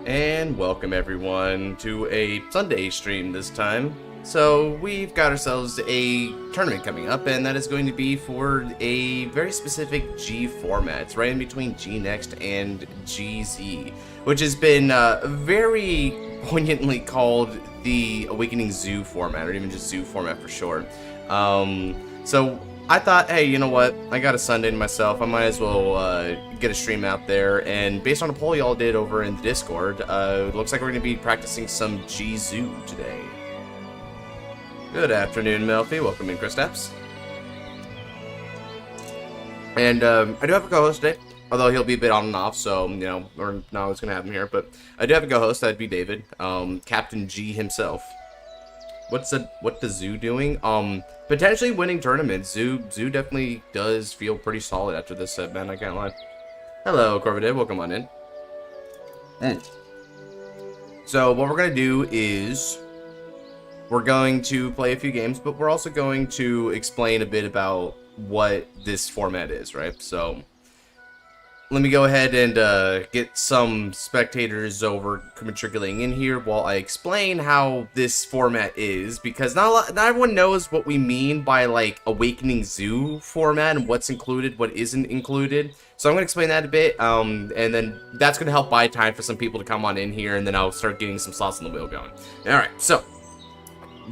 And welcome everyone to a Sunday stream this time. So we've got ourselves a tournament coming up, and that is going to be for a very specific G format. It's right in between G Next and GZ, which has been very poignantly called the Awakening Zoo format, or even just Zoo format for short. So I thought, hey, you know what? I got a Sunday to myself. I might as well get a stream out there. And based on a poll y'all did over in the Discord, it looks like we're going to be practicing some G-Zoo today. Good afternoon, Melfi. Welcome in, Kristaps. And I do have a co-host today, although he'll be a bit on and off, so, you know, we're not always going to have him here. But I do have a co-host. That'd be David, Captain G himself. What the Zoo doing? Potentially winning tournaments. Zoo definitely does feel pretty solid after this set, man. I can't lie. Hello, Corvidae. Welcome on in. So what we're gonna do is we're going to play a few games, but we're also going to explain a bit about what this format is, right? So let me go ahead and get some spectators over matriculating in here while I explain how this format is, because not everyone knows what we mean by like Awakening Zoo format and what's included, what isn't included. So I'm going to explain that a bit, and then that's going to help buy time for some people to come on in here, and then I'll start getting some slots on the wheel going. Alright, so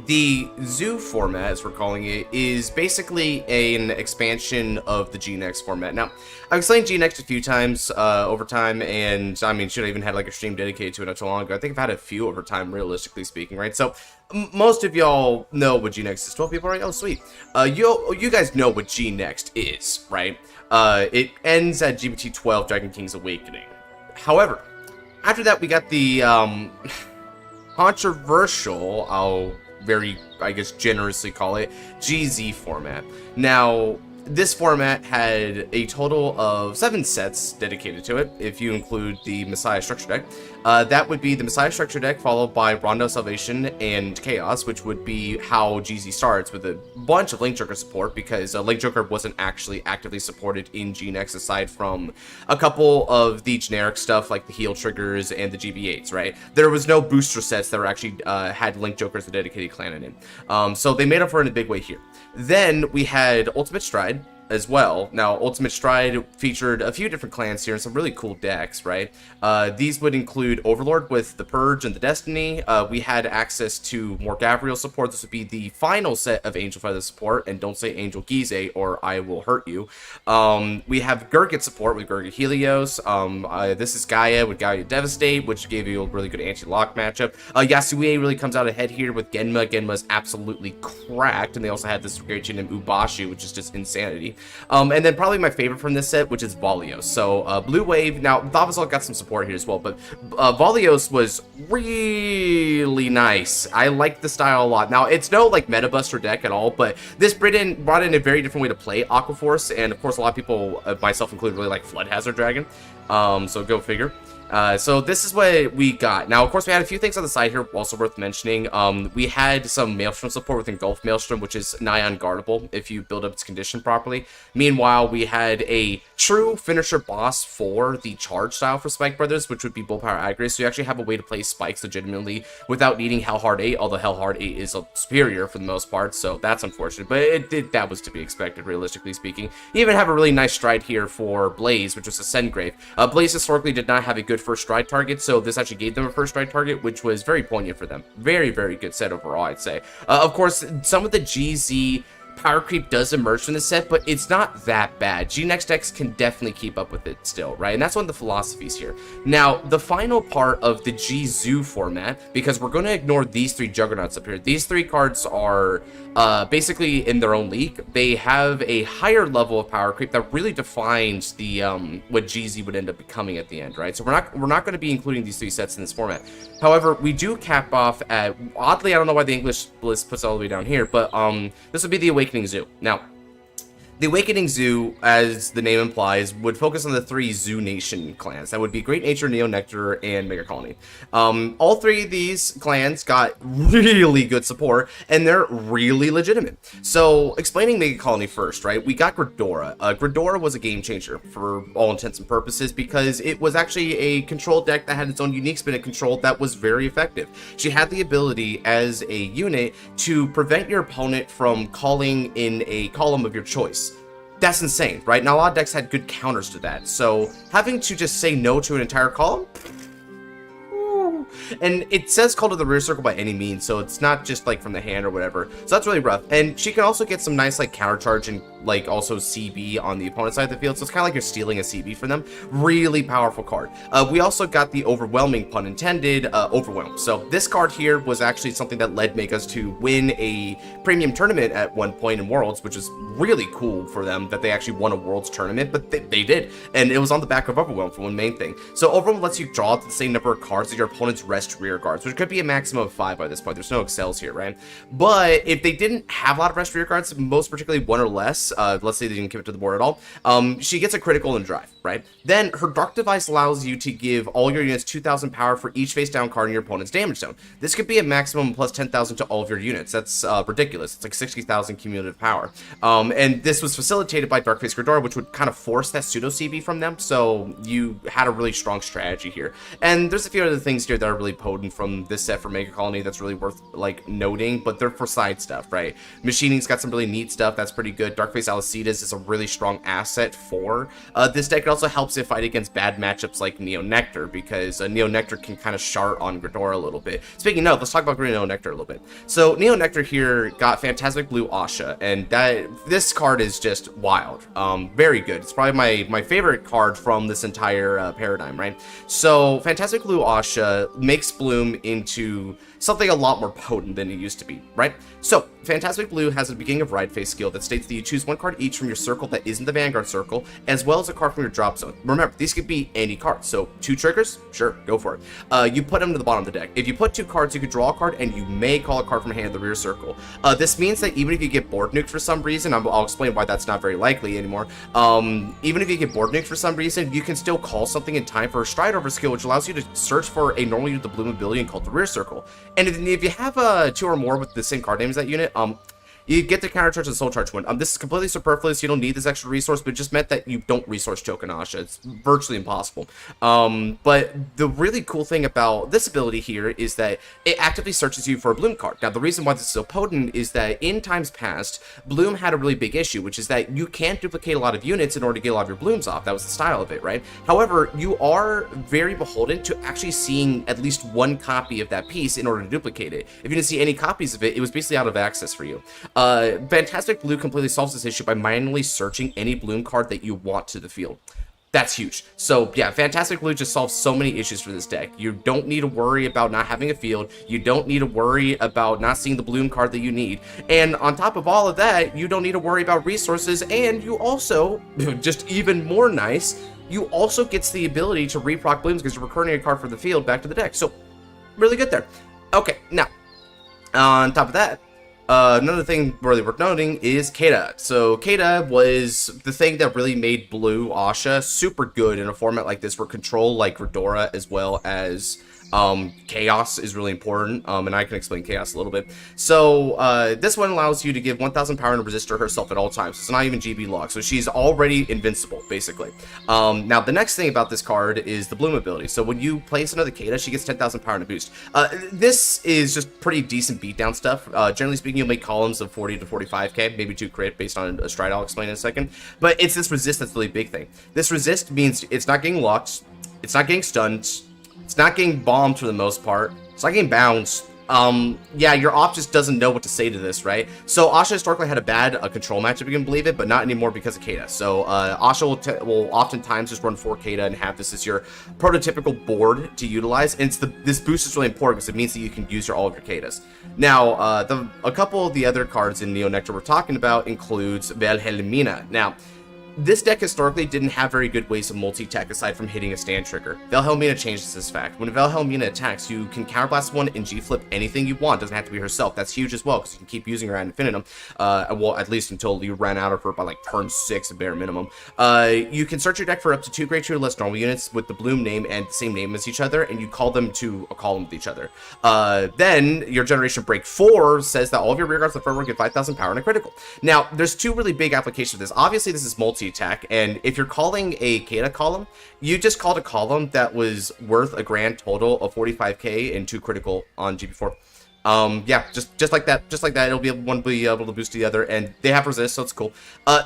the Zoo format, as we're calling it, is basically an expansion of the G-Next format. Now, I've explained G-Next a few times over time, and I mean, should I even had like a stream dedicated to it not too long ago. I think I've had a few over time, realistically speaking, right? So, most of y'all know what G-Next is. 12 people, right? Oh, sweet. You guys know what G-Next is, right? It ends at GPT-12 Dragon King's Awakening. However, after that, we got the controversial, I guess generously call it, GZ format. Now, this format had a total of 7 sets dedicated to it, if you include the Messiah Structure deck. That would be the Messiah Structure deck, followed by Rondo Salvation and Chaos, which would be how GZ starts, with a bunch of Link Joker support, because Link Joker wasn't actually actively supported in G-Next, aside from a couple of the generic stuff, like the heal triggers and the GB8s, right? There was no booster sets that were actually had Link Joker as a dedicated clan in it. So they made up for it in a big way here. Then we had Ultimate Stride as well. Now, Ultimate Stride featured a few different clans here and some really cool decks, right? These would include Overlord with the Purge and the Destiny. We had access to more Gabriel support. This would be the final set of Angel Feather support, and don't say Angel Gize or I will hurt you. We have Gurgit support with Gurgit Helios. This is Gaia with Gaia Devastate, which gave you a really good anti-lock matchup. Yasue really comes out ahead here with Genma. Genma's absolutely cracked, and they also had this great named Ubashi, which is just insanity. And then probably my favorite from this set, which is Valios. So Blue Wave, now Vavasol got some support here as well, but Valios was really nice. I like the style a lot. Now, it's no like meta buster deck at all, but this brought in a very different way to play Aqua Force, and of course a lot of people, myself included, really like Flood Hazard Dragon. So go figure. So this is what we got. Now, of course, we had a few things on the side here also worth mentioning. We had some Maelstrom support with Engulf Maelstrom, which is nigh unguardable if you build up its condition properly. Meanwhile, we had a true finisher boss for the charge style for Spike Brothers, which would be Bull Power Aggro. So you actually have a way to play spikes legitimately without needing Hell Hard 8, although Hell Hard 8 is superior for the most part, so that's unfortunate. But that was to be expected, realistically speaking. You even have a really nice stride here for Blaze, which was a Sendgrave. Blaze historically did not have a good first stride target, so this actually gave them a first stride target, which was very poignant for them. Very, very good set overall, I'd say. Of course, some of the GZ power creep does emerge from the set, but it's not that bad. G-Next decks can definitely keep up with it still, right? And that's one of the philosophies here. Now, the final part of the G-Zoo format, because we're going to ignore these 3 juggernauts up here. These 3 cards are basically in their own league. They have a higher level of power creep that really defines the what GZ would end up becoming at the end, right? So we're not going to be including these 3 sets in this format. However, we do cap off at, oddly, I don't know why the English list puts it all the way down here, but this would be the Awakening Zoo. Now, The Awakening Zoo, as the name implies, would focus on the 3 Zoo Nation clans. That would be Great Nature, Neo Nectar, and Mega Colony. All 3 of these clans got really good support, and they're really legitimate. So, explaining Mega Colony first, right? We got Ghidorah. Ghidorah was a game changer for all intents and purposes because it was actually a control deck that had its own unique spin of control that was very effective. She had the ability as a unit to prevent your opponent from calling in a column of your choice. That's insane, right? Now, a lot of decks had good counters to that, so having to just say no to an entire column? And it says call to the rear circle by any means, so it's not just like from the hand or whatever. So that's really rough. And she can also get some nice like counter charge and like also CB on the opponent's side of the field. So it's kind of like you're stealing a CB from them. Really powerful card. We also got the overwhelming, pun intended, Overwhelm. So this card here was actually something that led Megas to win a premium tournament at one point in Worlds, which is really cool for them that they actually won a Worlds tournament, but they did. And it was on the back of Overwhelm for one main thing. So Overwhelm lets you draw the same number of cards as your opponent's rest rear guards, which could be a maximum of 5 by this point. There's no excels here, right? But if they didn't have a lot of rest rear guards, most particularly 1 or less, let's say they didn't give it to the board at all, she gets a critical and drive, right? Then her Dark Device allows you to give all your units 2,000 power for each face down card in your opponent's damage zone. This could be a maximum plus 10,000 to all of your units. That's ridiculous. It's like 60,000 cumulative power. And this was facilitated by Darkface Ghidorah, which would kind of force that pseudo CB from them. So you had a really strong strategy here. And there's a few other things here that are really potent from this set for Mega Colony that's really worth like noting, but they're for side stuff, right? Machining's got some really neat stuff that's pretty good. Darkface Alcides is a really strong asset for this deck. It also helps it fight against bad matchups like Neo Nectar, because Neo Nectar can kind of shart on Ghidorah a little bit. Speaking of, let's talk about Neo Nectar a little bit. So Neo Nectar here got Fantastic Blue Asha, and this card is just wild. Very good. It's probably my favorite card from this entire paradigm, right? So Fantastic Blue Asha makes Bloom into something a lot more potent than it used to be, right? So, Fantastic Blue has a beginning of Ride Phase skill that states that you choose 1 card each from your circle that isn't the Vanguard circle, as well as a card from your drop zone. Remember, these could be any card, so 2 triggers? Sure, go for it. You put them to the bottom of the deck. If you put 2 cards, you could draw a card, and you may call a card from hand in the rear circle. This means that even if you get board nuked for some reason, I'll explain why that's not very likely anymore, even if you get board nuked for some reason, you can still call something in time for a Strideover skill, which allows you to search for a normally the Bloom ability and call it the rear circle. And if you have 2 or more with the same card name as that unit, you get the counter charge and soul charge win. This is completely superfluous. You don't need this extra resource, but it just meant that you don't resource token Asha. It's virtually impossible. But the really cool thing about this ability here is that it actively searches you for a Bloom card. Now, the reason why this is so potent is that in times past, Bloom had a really big issue, which is that you can't duplicate a lot of units in order to get a lot of your Blooms off. That was the style of it, right? However, you are very beholden to actually seeing at least 1 copy of that piece in order to duplicate it. If you didn't see any copies of it, it was basically out of access for you. Fantastic Blue completely solves this issue by manually searching any Bloom card that you want to the field. That's huge. So yeah, Fantastic Blue just solves so many issues for this deck. You don't need to worry about not having a field. You don't need to worry about not seeing the Bloom card that you need. And on top of all of that, you don't need to worry about resources. And you also, just even more nice, you also gets the ability to reproc Blooms because you're recurring a card from the field back to the deck. So really good there. Okay, now, on top of that, another thing really worth noting is Kata. So Kata was the thing that really made Blue Asha super good in a format like this, where control like Ghidorah as well as Chaos is really important, and I can explain Chaos a little bit. So this one allows you to give 1,000 power and a resistor herself at all times. It's not even GB locked, so she's already invincible, basically. Now, the next thing about this card is the Bloom ability. So when you place another Kata, she gets 10,000 power and a boost. This is just pretty decent beatdown stuff. Generally speaking, you'll make columns of 40 to 45k, maybe 2 crit based on a stride I'll explain in a second. But it's this resist that's the really big thing. This resist means it's not getting locked, it's not getting stunned, it's not getting bombed for the most part, it's not getting bounced. Yeah, your op just doesn't know what to say to this, right? So Asha historically had a bad control matchup, you can believe it, but not anymore because of Kata. So Asha will oftentimes just run 4 Kata and have this as your prototypical board to utilize. And this boost is really important because it means that you can use all of your Katas. Now, a couple of the other cards in Neo Nectar we're talking about includes Velhelmina. Now, this deck historically didn't have very good ways of multi-tech aside from hitting a stand trigger. Velhelmina changes this fact. When Velhelmina attacks, you can counterblast one and G-flip anything you want. Doesn't have to be herself. That's huge as well, because you can keep using her ad infinitum. Well, at least until you ran out of her by like turn 6 at bare minimum. You can search your deck for up to 2 grade 2 or less normal units with the bloom name and the same name as each other, and you call them to a column with each other. Then your Generation Break 4 says that all of your rear guards in the front row get 5,000 power and a critical. Now, there's 2 really big applications of this. Obviously, this is multi-attack, and if you're calling a Kata column, you just called a column that was worth a grand total of 45k and 2 critical on GP4. Yeah, just like that, it'll be one will be able to boost the other, and they have resist, so it's cool.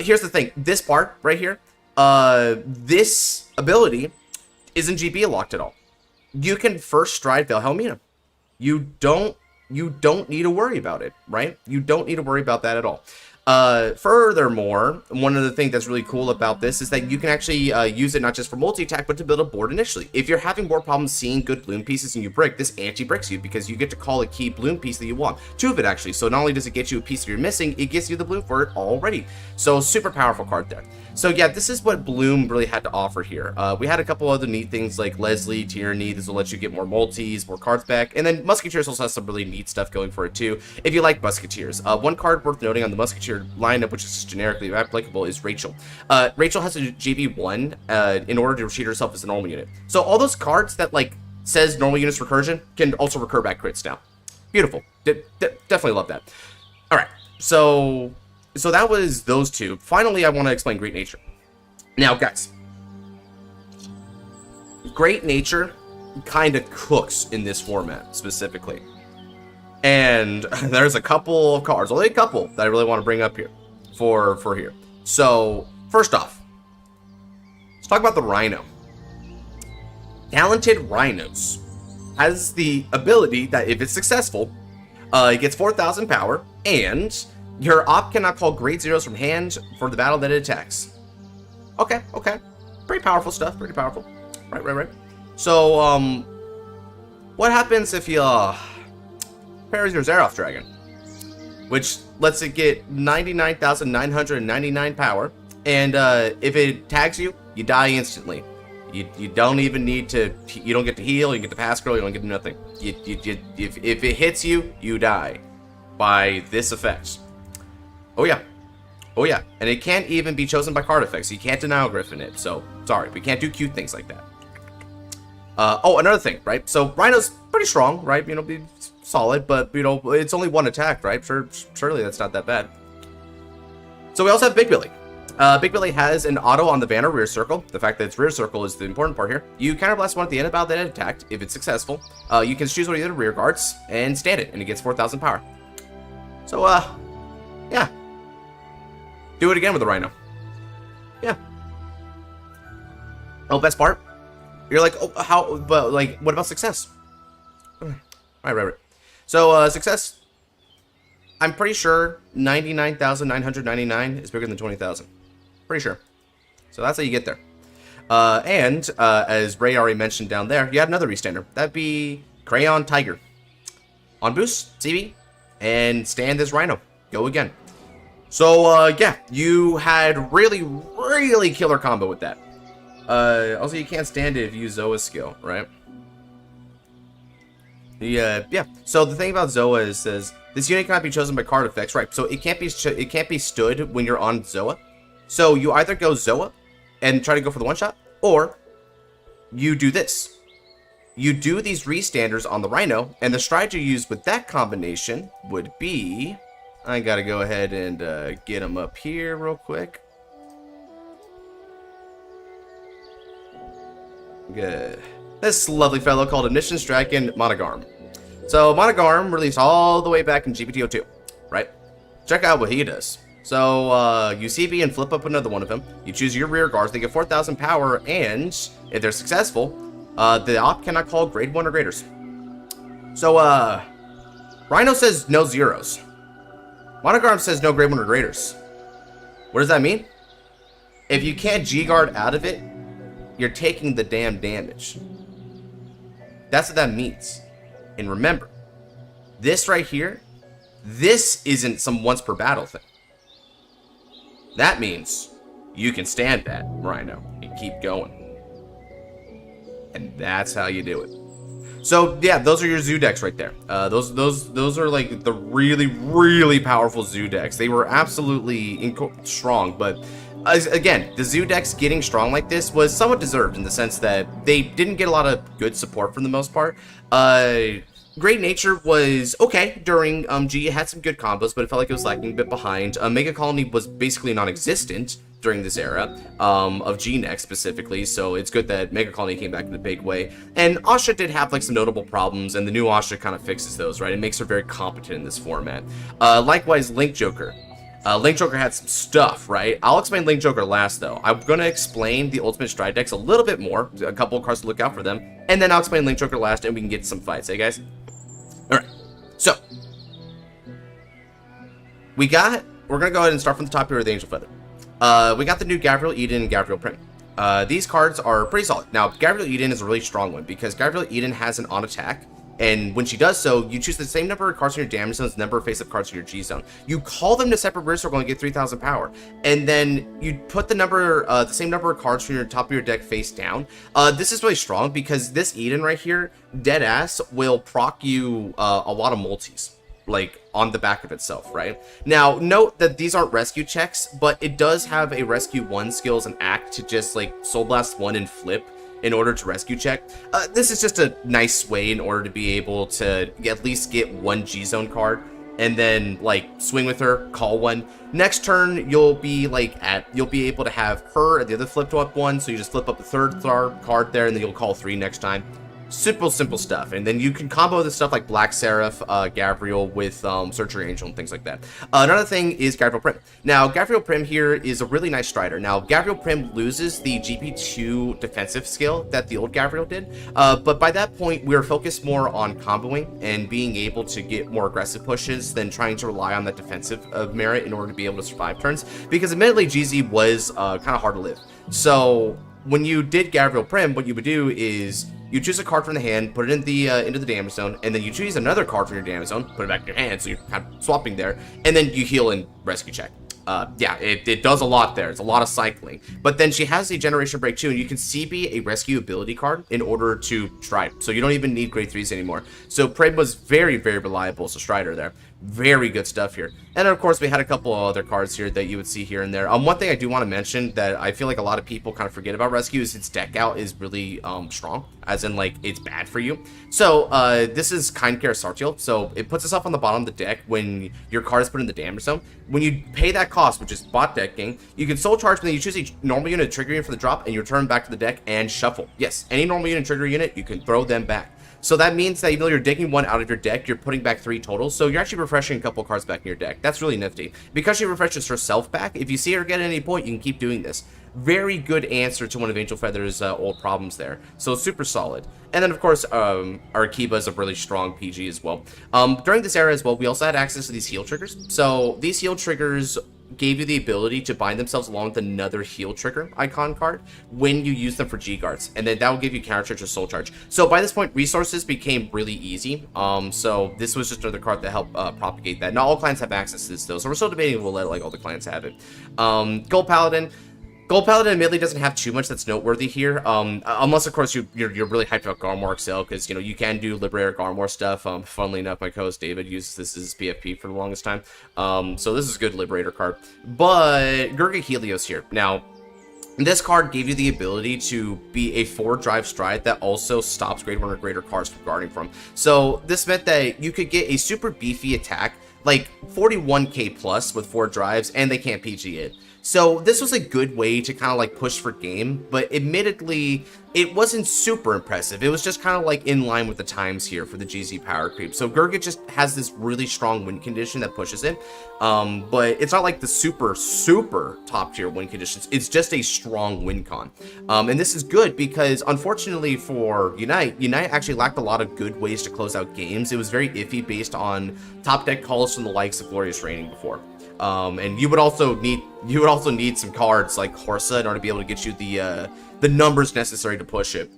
Here's the thing, this part right here, this ability isn't GB locked at all. You can first stride Velhelmina. You don't need to worry about it, right? You don't need to worry about that at all. Furthermore, one of the things that's really cool about this is that you can actually use it not just for multi-attack, but to build a board initially. If you're having more problems seeing good bloom pieces and you break, this anti-bricks you because you get to call a key bloom piece that you want. 2 of it actually, so not only does it get you a piece that you're missing, it gets you the bloom for it already. So super powerful card there. So yeah, this is what Bloom really had to offer here. We had a couple other neat things like Leslie, Tyranny. This will let you get more multis, more cards back. And then Musketeers also has some really neat stuff going for it too, if you like Musketeers. One card worth noting on the Musketeer lineup, which is generically applicable, is Rachel. Rachel has a GB1 in order to treat herself as a normal unit. So all those cards that like says normal units recursion can also recur back crits now. Beautiful. Definitely love that. All right, so that was those 2. Finally, I want to explain Great Nature. Now, guys, Great Nature kind of cooks in this format, specifically. And there's a couple of cards, only a couple, that I really want to bring up here for here. So, first off, let's talk about the Rhino. Talented Rhinos has the ability that if it's successful, it gets 4,000 power, and your op cannot call grade 0s from hand for the battle that it attacks. Okay. Pretty powerful stuff, pretty powerful. Right. So, what happens if you, parries your Xerath Dragon? Which lets it get 99,999 power, and, if it tags you, you die instantly. You don't even need to, you don't get to heal, you get to pass scroll, you don't get nothing. If it hits you, you die by this effect. Oh yeah, and it can't even be chosen by card effects. You can't denial griffin it, so sorry, we can't do cute things like that. Oh, another thing, right? So Rhino's pretty strong, right? You know, be solid, but you know, it's only 1 attack, right? Surely that's not that bad. So we also have Big Billy. Big Billy has an auto on the Vanguard rear circle. The fact that it's rear circle is the important part here. You counterblast one at the end of battle that it attacked. If it's successful, you can choose one of the rear guards and stand it, and it gets 4,000 power. So, yeah. Do it again with the Rhino. Yeah. Oh, best part? You're like, oh, how, but like, what about success? Right. So, success, I'm pretty sure 99,999 is bigger than 20,000. Pretty sure. So that's how you get there. And as Ray already mentioned down there, you had another restander. That'd be Crayon Tiger. On boost, CB, and stand this Rhino. Go again. So, yeah, you had really killer combo with that. Also, you can't stand it if you use Zoa's skill, right? Yeah. So the thing about Zoa is, says this unit cannot be chosen by card effects, right? So it can't be stood when you're on Zoa. So you either go Zoa and try to go for the one shot, or you do this. You do these restanders on the Rhino, and the stride you use with that combination would be, I gotta go ahead and get him up here real quick. Good. This lovely fellow called Omniscience Dragon Monogarm. So Monogarm released all the way back in GPT-02, right? Check out what he does. So you CB and flip up another one of them. You choose your rear guards. They get 4,000 power, and if they're successful, the op cannot call grade 1 or graders. So Rhino says no zeros. Monogarm says no grade 1 or graders. What does that mean? If you can't G-guard out of it, you're taking the damn damage. That's what that means. And remember, this right here, this isn't some once per battle thing. That means you can stand that, Rhino, and keep going. And that's how you do it. So yeah, those are your zoo decks right there. Those are like the really powerful zoo decks. They were absolutely strong, but again, the zoo decks getting strong like this was somewhat deserved in the sense that they didn't get a lot of good support for the most part. Great Nature was okay during G. It had some good combos, but it felt like it was lagging a bit behind. Mega Colony was basically non-existent during this era of G-Next specifically, so it's good that Mega Colony came back in a big way. And Asha did have like some notable problems, and the new Asha kind of fixes those, right? It makes her very competent in this format. Likewise, Link Joker. Link Joker had some stuff, right? I'll explain Link Joker last, though. I'm going to explain the Ultimate Stride decks a little bit more, a couple of cards to look out for them, and then I'll explain Link Joker last, and we can get some fights, hey guys? Alright, so we're going to go ahead and start from the top here with Angel Feather. We got the new Gabriel Eden and Gabriel Prim. These cards are pretty solid. Now, Gabriel Eden is a really strong one because Gabriel Eden has an on attack, and when she does so, you choose the same number of cards in your damage zone as the number of face-up cards in your G zone. You call them to separate rear circle and get 3,000 power, and then you put the same number of cards from your top of your deck face down. This is really strong because this Eden right here, dead ass, will proc you a lot of multis, like on the back of itself, right? Now, note that these aren't rescue checks, but it does have a rescue 1 skills and act to just like Soul Blast 1 and flip in order to rescue check. This is just a nice way in order to be able to at least get 1 G-Zone card and then like swing with her, call 1. Next turn, you'll be able to have her at the other flipped up 1, so you just flip up the third card there and then you'll call 3 next time. Simple stuff. And then you can combo this stuff like Black Seraph, Gabriel with Searcher Angel and things like that. Another thing is Gabriel Prim. Now, Gabriel Prim here is a really nice strider. Now, Gabriel Prim loses the GP2 defensive skill that the old Gabriel did. But by that point, we were focused more on comboing and being able to get more aggressive pushes than trying to rely on that defensive merit in order to be able to survive turns. Because admittedly, GZ was kind of hard to live. So when you did Gabriel Prim, what you would do is you choose a card from the hand, put it in the into the damage zone, and then you choose another card from your damage zone, put it back in your hand, so you're kind of swapping there, and then you heal and rescue check. Yeah, it does a lot there. It's a lot of cycling. But then she has a Generation Break too, and you can CB a rescue ability card in order to stride. So you don't even need grade 3s anymore. So Prim was very reliable as a strider there. Very good stuff here. And of course, we had a couple of other cards here that you would see here and there. One thing I do want to mention that I feel like a lot of people kind of forget about Rescue is its deck out is really strong, as in like it's bad for you. So this is Kind Care Sartiel. So it puts itself on the bottom of the deck when your card is put in the damage zone. When you pay that cost, which is bot decking, you can soul charge, but then you choose a normal unit trigger unit for the drop, and you return back to the deck and shuffle. Yes, any normal unit trigger unit, you can throw them back. So that means that even though you're digging 1 out of your deck, you're putting back 3 total. So you're actually refreshing a couple cards back in your deck. That's really nifty. Because she refreshes herself back, if you see her get at any point, you can keep doing this. Very good answer to one of Angel Feather's old problems there. So super solid. And then, of course, Arkiba is a really strong PG as well. During this era as well, we also had access to these heal triggers. So these heal triggers gave you the ability to bind themselves along with another heal trigger icon card when you use them for G guards, and then that will give you counter charge or soul charge. So by this point, resources became really easy. So this was just another card that helped propagate that. Not all clans have access to this though, so we're still debating if we'll let like all the clans have it. Gold Paladin admittedly doesn't have too much that's noteworthy here, unless of course you're really hyped about Garmor Excel, because you know you can do Liberator Garmor stuff. Funnily enough, my co-host David uses this as PFP for the longest time, so this is a good Liberator card. But Gurga Helios here. Now, this card gave you the ability to be a 4-drive stride that also stops grade 1 or greater cards from guarding from. So this meant that you could get a super beefy attack, like 41k plus with 4 drives, and they can't PG it. So this was a good way to kind of like push for game, but admittedly, it wasn't super impressive. It was just kind of like in line with the times here for the GZ power creep. So Gurga just has this really strong win condition that pushes it, but it's not like the super top tier win conditions. It's just a strong win con. And this is good because unfortunately for Unite actually lacked a lot of good ways to close out games. It was very iffy based on top deck calls from the likes of Glorious Reigning before. And you would also need some cards like Horsa in order to be able to get you the numbers necessary to push it.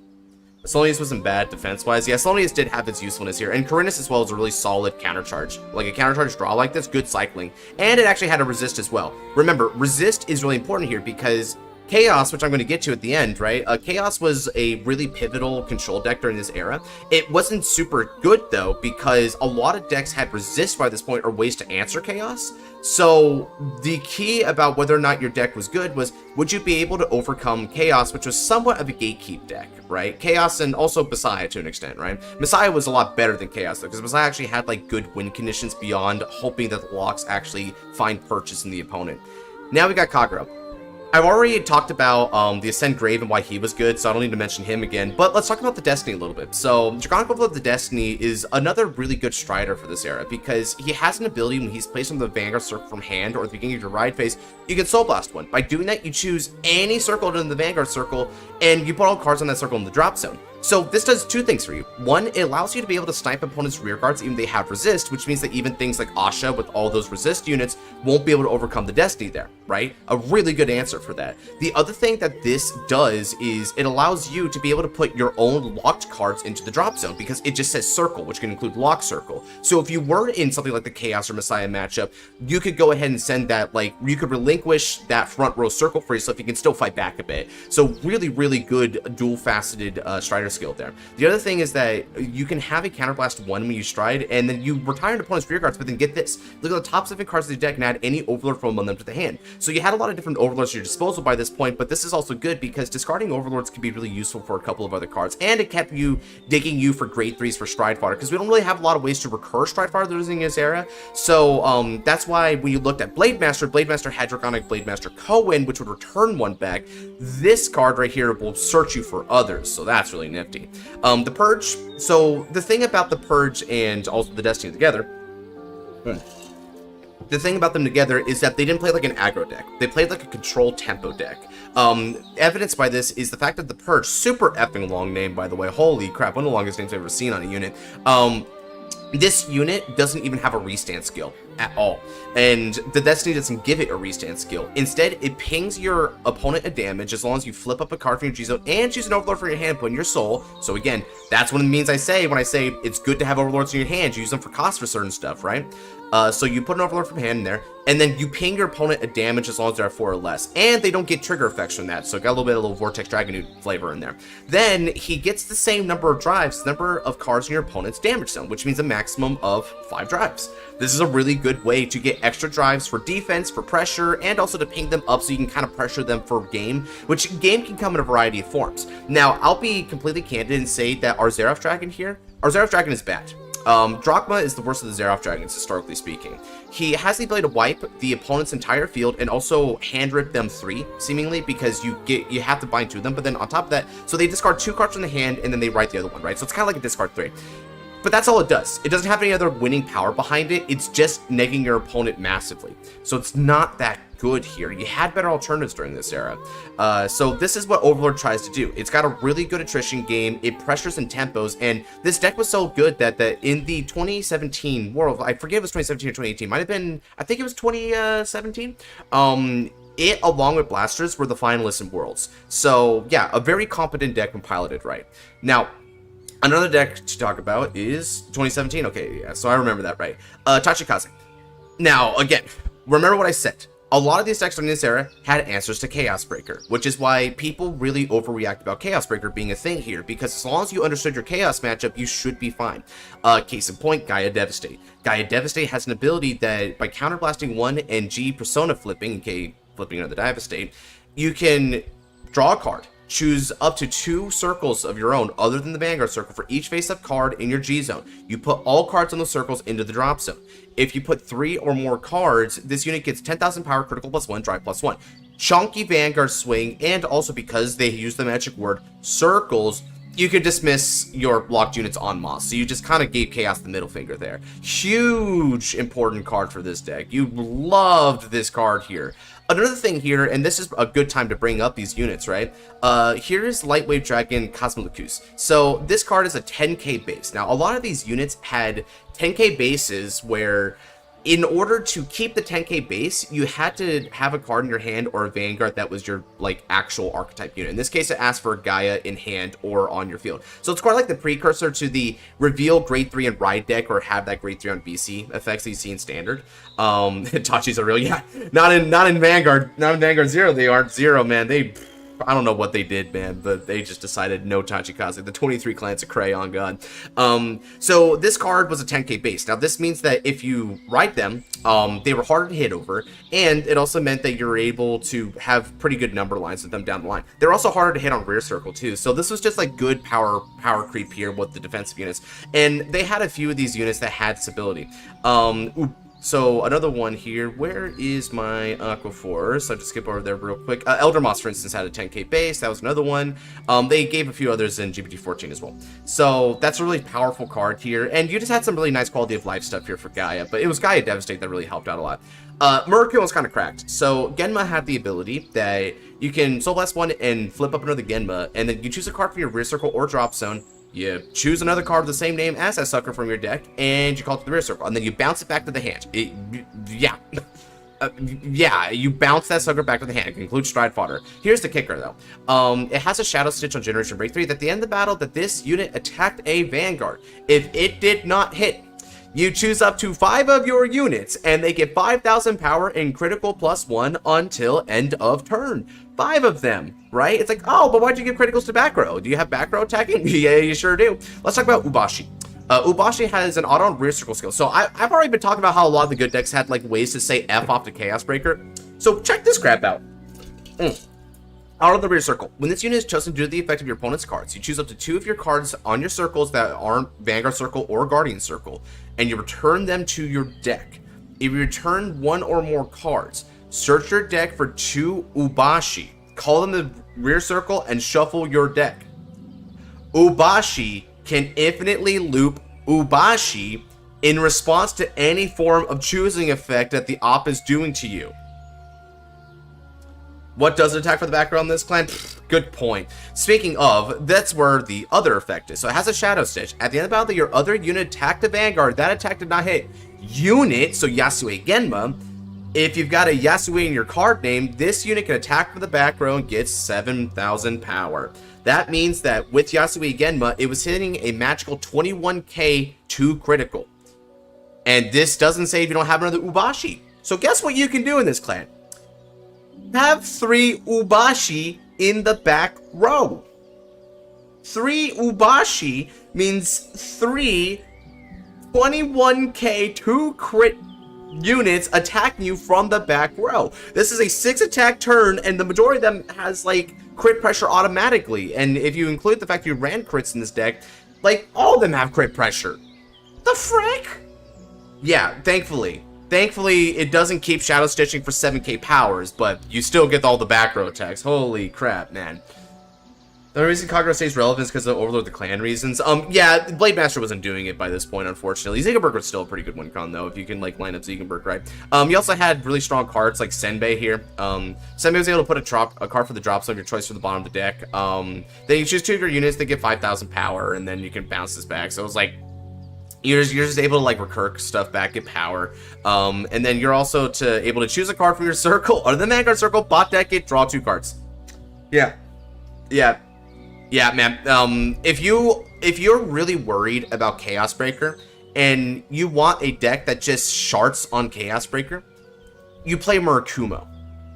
Solonius wasn't bad defense-wise. Yeah, Solonius did have its usefulness here. And Corinus as well is a really solid countercharge. Like a countercharge draw like this, good cycling. And it actually had a resist as well. Remember, resist is really important here because Chaos, which I'm going to get to at the end, right? Chaos was a really pivotal control deck during this era. It wasn't super good, though, because a lot of decks had resist by this point or ways to answer Chaos. So the key about whether or not your deck was good was, would you be able to overcome Chaos, which was somewhat of a gatekeep deck, right? Chaos and also Messiah to an extent, right? Messiah was a lot better than Chaos, though, because Messiah actually had like good win conditions beyond hoping that the locks actually find purchase in the opponent. Now we got Kagero. I've already talked about the Ascend Grave and why he was good, so I don't need to mention him again, but let's talk about the Destiny a little bit. So, Draconic Overlord of the Destiny is another really good Strider for this era, because he has an ability when he's placed on the Vanguard circle from hand, or at the beginning of your ride phase, you can Soul Blast one. By doing that, you choose any circle in the Vanguard circle, and you put all cards on that circle in the drop zone. So this does two things for you. One, it allows you to be able to snipe opponents' rear guards even if they have resist, which means that even things like Asha with all those resist units won't be able to overcome the Destiny there, right? A really good answer for that. The other thing that this does is it allows you to be able to put your own locked cards into the drop zone because it just says circle, which can include lock circle. So if you were in something like the Chaos or Messiah matchup, you could go ahead and send that, like, you could relinquish that front row circle for yourself. You can still fight back a bit. So really, really good dual-faceted Strider skill there. The other thing is that you can have a Counterblast 1 when you stride, and then you retire an opponent's rear guards, but then get this. Look at the top 7 cards of the deck and add any Overlord from among them to the hand. So you had a lot of different Overlords at your disposal by this point, but this is also good because discarding Overlords can be really useful for a couple of other cards, and it kept you digging you for grade 3s for Stride Fodder, because we don't really have a lot of ways to recur Stride Fodder using this era. So that's why when you looked at Blade Master had Draconic Blade Master Cohen, which would return one back. This card right here will search you for others, so that's really nifty. The Purge, so the thing about the Purge and also the Destiny together, the thing about them together is that they didn't play like an aggro deck. They played like a control tempo deck. Evidenced by this is the fact that the Purge, super effing long name, by the way, holy crap, one of the longest names I've ever seen on a unit. This unit doesn't even have a restand skill at all, and the Destiny doesn't give it a restand skill. Instead, it pings your opponent a damage as long as you flip up a card from your G-Zone and choose an Overlord for your hand, put in your soul. So again, that's one of the means I say when I say it's good to have Overlords in your hand. You use them for cost for certain stuff, right? So you put an Overlord from hand in there, and then you ping your opponent a damage as long as they're at 4 or less, and they don't get trigger effects from that, so got a little Vortex Dragonood flavor in there. Then he gets the same number of drives, number of cards in your opponent's damage zone, which means a maximum of 5 drives. This is a really good way to get extra drives for defense, for pressure, and also to ping them up so you can kind of pressure them for game, which game can come in a variety of forms. Now, I'll be completely candid and say that our Xerath Dragon here, our Xerath Dragon is bad. Drachma is the worst of the Xerath Dragons, historically speaking. He has the ability to wipe the opponent's entire field and also hand rip them 3, seemingly, because you have to bind 2 of them, but then on top of that, so they discard 2 cards from the hand and then they write the other one, right? So it's kind of like a discard 3. But that's all it does. It doesn't have any other winning power behind it. It's just negging your opponent massively. So it's not that good here. You had better alternatives during this era. So this is what Overlord tries to do. It's got a really good attrition game. It pressures and tempos, and this deck was so good that in the 2017 World, I forget if it was 2017 or 2018, might have been, I think it was 2017. It, along with Blasters, were the finalists in Worlds. So yeah, a very competent deck when piloted right. Now, another deck to talk about is 2017. Okay, yeah, so I remember that right. Tachikaze. Now, again, remember what I said. A lot of these decks during this era had answers to Chaos Breaker, which is why people really overreact about Chaos Breaker being a thing here, because as long as you understood your Chaos matchup, you should be fine. Case in point, Gaia Devastate. Gaia Devastate has an ability that by counterblasting 1 and G persona flipping, aka flipping another Devastate, you can draw a card. Choose up to 2 circles of your own other than the Vanguard circle for each face-up card in your G-Zone. You put all cards on those circles into the drop zone. If you put 3 or more cards, this unit gets 10,000 power, critical +1, drive +1. Chunky Vanguard swing, and also because they use the magic word circles, you can dismiss your blocked units en masse. So you just kind of gave Chaos the middle finger there. Huge important card for this deck. You loved this card here. Another thing here, and this is a good time to bring up these units, right? Here's Lightwave Dragon Cosmolocus. So this card is a 10k base. Now, a lot of these units had 10k bases where in order to keep the 10k base, you had to have a card in your hand or a Vanguard that was your, like, actual archetype unit. In this case, it asked for Gaia in hand or on your field. So it's quite like the precursor to the reveal grade 3 in Ride deck or have that grade 3 on BC effects that you see in Standard. Tachi's a real, yeah, not in Vanguard, not in Vanguard 0, they aren't 0, man. I don't know what they did, man, but they just decided no Tachikaze. The 23 Clans of Crayon God. So this card was a 10k base. Now this means that if you ride them, they were harder to hit over, and it also meant that you're able to have pretty good number lines with them down the line. They're also harder to hit on rear circle too. So this was just like good power creep here with the defensive units, and they had a few of these units that had this ability. So another one here, where is my Aqua Force? I'll just skip over there real quick. Elder Moss, for instance, had a 10k base. That was another one. They gave a few others in GPT-14 as well. So that's a really powerful card here. And you just had some really nice quality of life stuff here for Gaia. But it was Gaia Devastate that really helped out a lot. Murakumo was kind of cracked. So Genma had the ability that you can Soul Blast one and flip up another Genma. And then you choose a card from your rear circle or drop zone. You choose another card with the same name as that sucker from your deck, and you call it to the rear circle, and then you bounce it back to the hand. Yeah, you bounce that sucker back to the hand. It includes Stride Fodder. Here's the kicker, though. It has a Shadow Stitch on Generation Break 3 that at the end of the battle that this unit attacked a Vanguard. If it did not hit, you choose up to 5 of your units, and they get 5,000 power and critical +1 until end of turn. 5 of them, right? It's like, oh, but why'd you give criticals to back row? Do you have back row attacking? Yeah, you sure do. Let's talk about Ubashi. Ubashi has an auto rear circle skill. So I've already been talking about how a lot of the good decks had like ways to say F off the Chaos Breaker. So check this crap out. Out of the rear circle. When this unit is chosen due to the effect of your opponent's cards, you choose up to 2 of your cards on your circles that aren't Vanguard Circle or Guardian Circle, and you return them to your deck. If you return 1 or more cards, search your deck for 2 Ubashi. Call them the rear circle and shuffle your deck. Ubashi can infinitely loop Ubashi in response to any form of choosing effect that the op is doing to you. What does it attack for the back row on this clan? Good point. Speaking of, that's where the other effect is. So it has a Shadow Stitch. At the end of the battle, your other unit attacked the Vanguard. That attack did not hit. Unit, so Yasue Genma. If you've got a Yasue in your card name, this unit can attack from the back row and gets 7,000 power. That means that with Yasue Genma, it was hitting a magical 21k to critical. And this doesn't say if you don't have another Ubashi. So guess what you can do in this clan? Have 3 Ubashi in the back row. 3 Ubashi means 3 21k 2 crit units attacking you from the back row. This is a 6 attack turn, and the majority of them has like crit pressure automatically. And if you include the fact you ran crits in this deck, like all of them have crit pressure. The frick? Yeah, thankfully it doesn't keep Shadow Stitching for 7k powers, but you still get all the back row attacks. Holy crap, man. The only reason Kagero stays relevant is because of Overlord the Clan reasons. Yeah, Blade Master wasn't doing it by this point, unfortunately. Ziegenberg was still a pretty good win-con, though, if you can, like, line up Ziegenberg right. You also had really strong cards, like Senbei here. Senbei was able to put a card for the drop zone of your choice for the bottom of the deck. Then you choose 2 of your units, they get 5,000 power, and then you can bounce this back. So it was like, you're just able to like recur stuff back, get power, and then you're also able to choose a card from your circle or the Vanguard circle, bot deck it, draw 2 cards. Yeah, man. If you're really worried about Chaos Breaker and you want a deck that just sharts on Chaos Breaker, you play Murakumo.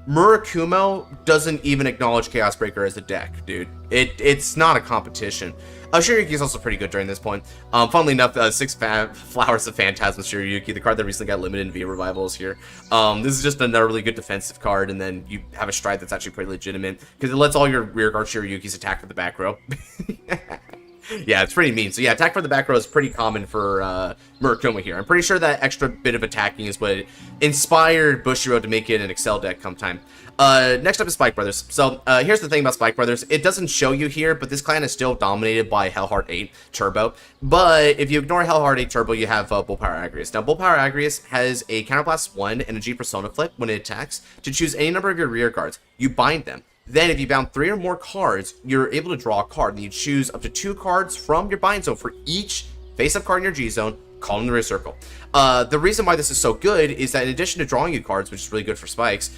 Murakumo doesn't even acknowledge Chaos Breaker as a deck, dude. It's not a competition. Shiryuki is also pretty good during this point. Funnily enough, 6 Flowers of Phantasm Shiryuki, the card that recently got limited in V Revivals here. This is just another really good defensive card, and then you have a Stride that's actually pretty legitimate, because it lets all your rear guard Shiryukis attack for the back row. Yeah, it's pretty mean. So yeah, attack for the back row is pretty common for Murakumo here. I'm pretty sure that extra bit of attacking is what inspired Bushiroad to make it an Excel deck come time. Next up is Spike Brothers. So here's the thing about Spike Brothers. It doesn't show you here, but this clan is still dominated by Hellheart 8 Turbo. But if you ignore Hellheart 8 Turbo, you have Bullpower Agrius. Now, Bullpower Agrius has a Counterblast 1 and a G Persona flip when it attacks to choose any number of your rear guards. You bind them. Then, if you bound 3 or more cards, you're able to draw a card. And you choose up to 2 cards from your bind zone for each face-up card in your G zone call them the rear circle. The reason why this is so good is that in addition to drawing you cards, which is really good for spikes,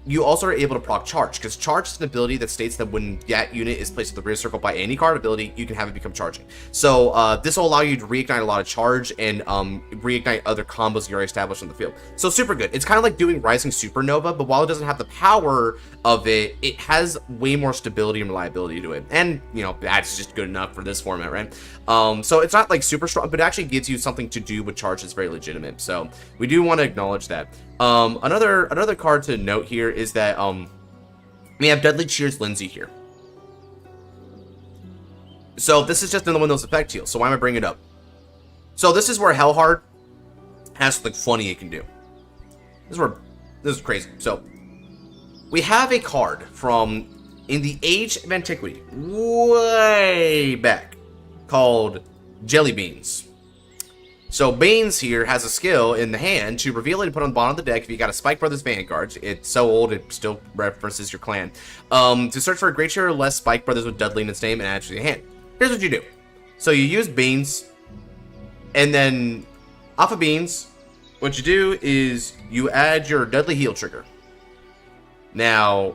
you also are able to proc charge, because charge is an ability that states that when that unit is placed in the rear circle by any card ability, you can have it become charging. So this will allow you to reignite a lot of charge and reignite other combos you already established on the field. So super good. It's kind of like doing Rising Supernova, but while it doesn't have the power of it, it has way more stability and reliability to it. And, you know, that's just good enough for this format, right? So it's not like super strong, but it actually gives you something to do with charge that's very legitimate. So we do want to acknowledge that. Another card to note here is that we have Deadly Cheers Lindsay here. So this is just another one of those effect heals. So why am I bringing it up? So this is where Hellheart has something funny it can do. This is crazy. So we have a card from in the Age of Antiquity, way back, called Jelly Beans. So Beans here has a skill in the hand to reveal it and put on the bottom of the deck if you got a Spike Brothers Vanguard. It's so old it still references your clan. To search for a great share or less Spike Brothers with Dudley in its name and add to your hand. Here's what you do. So you use Beans, and then off of Beans, what you do is you add your Dudley Heal trigger. Now,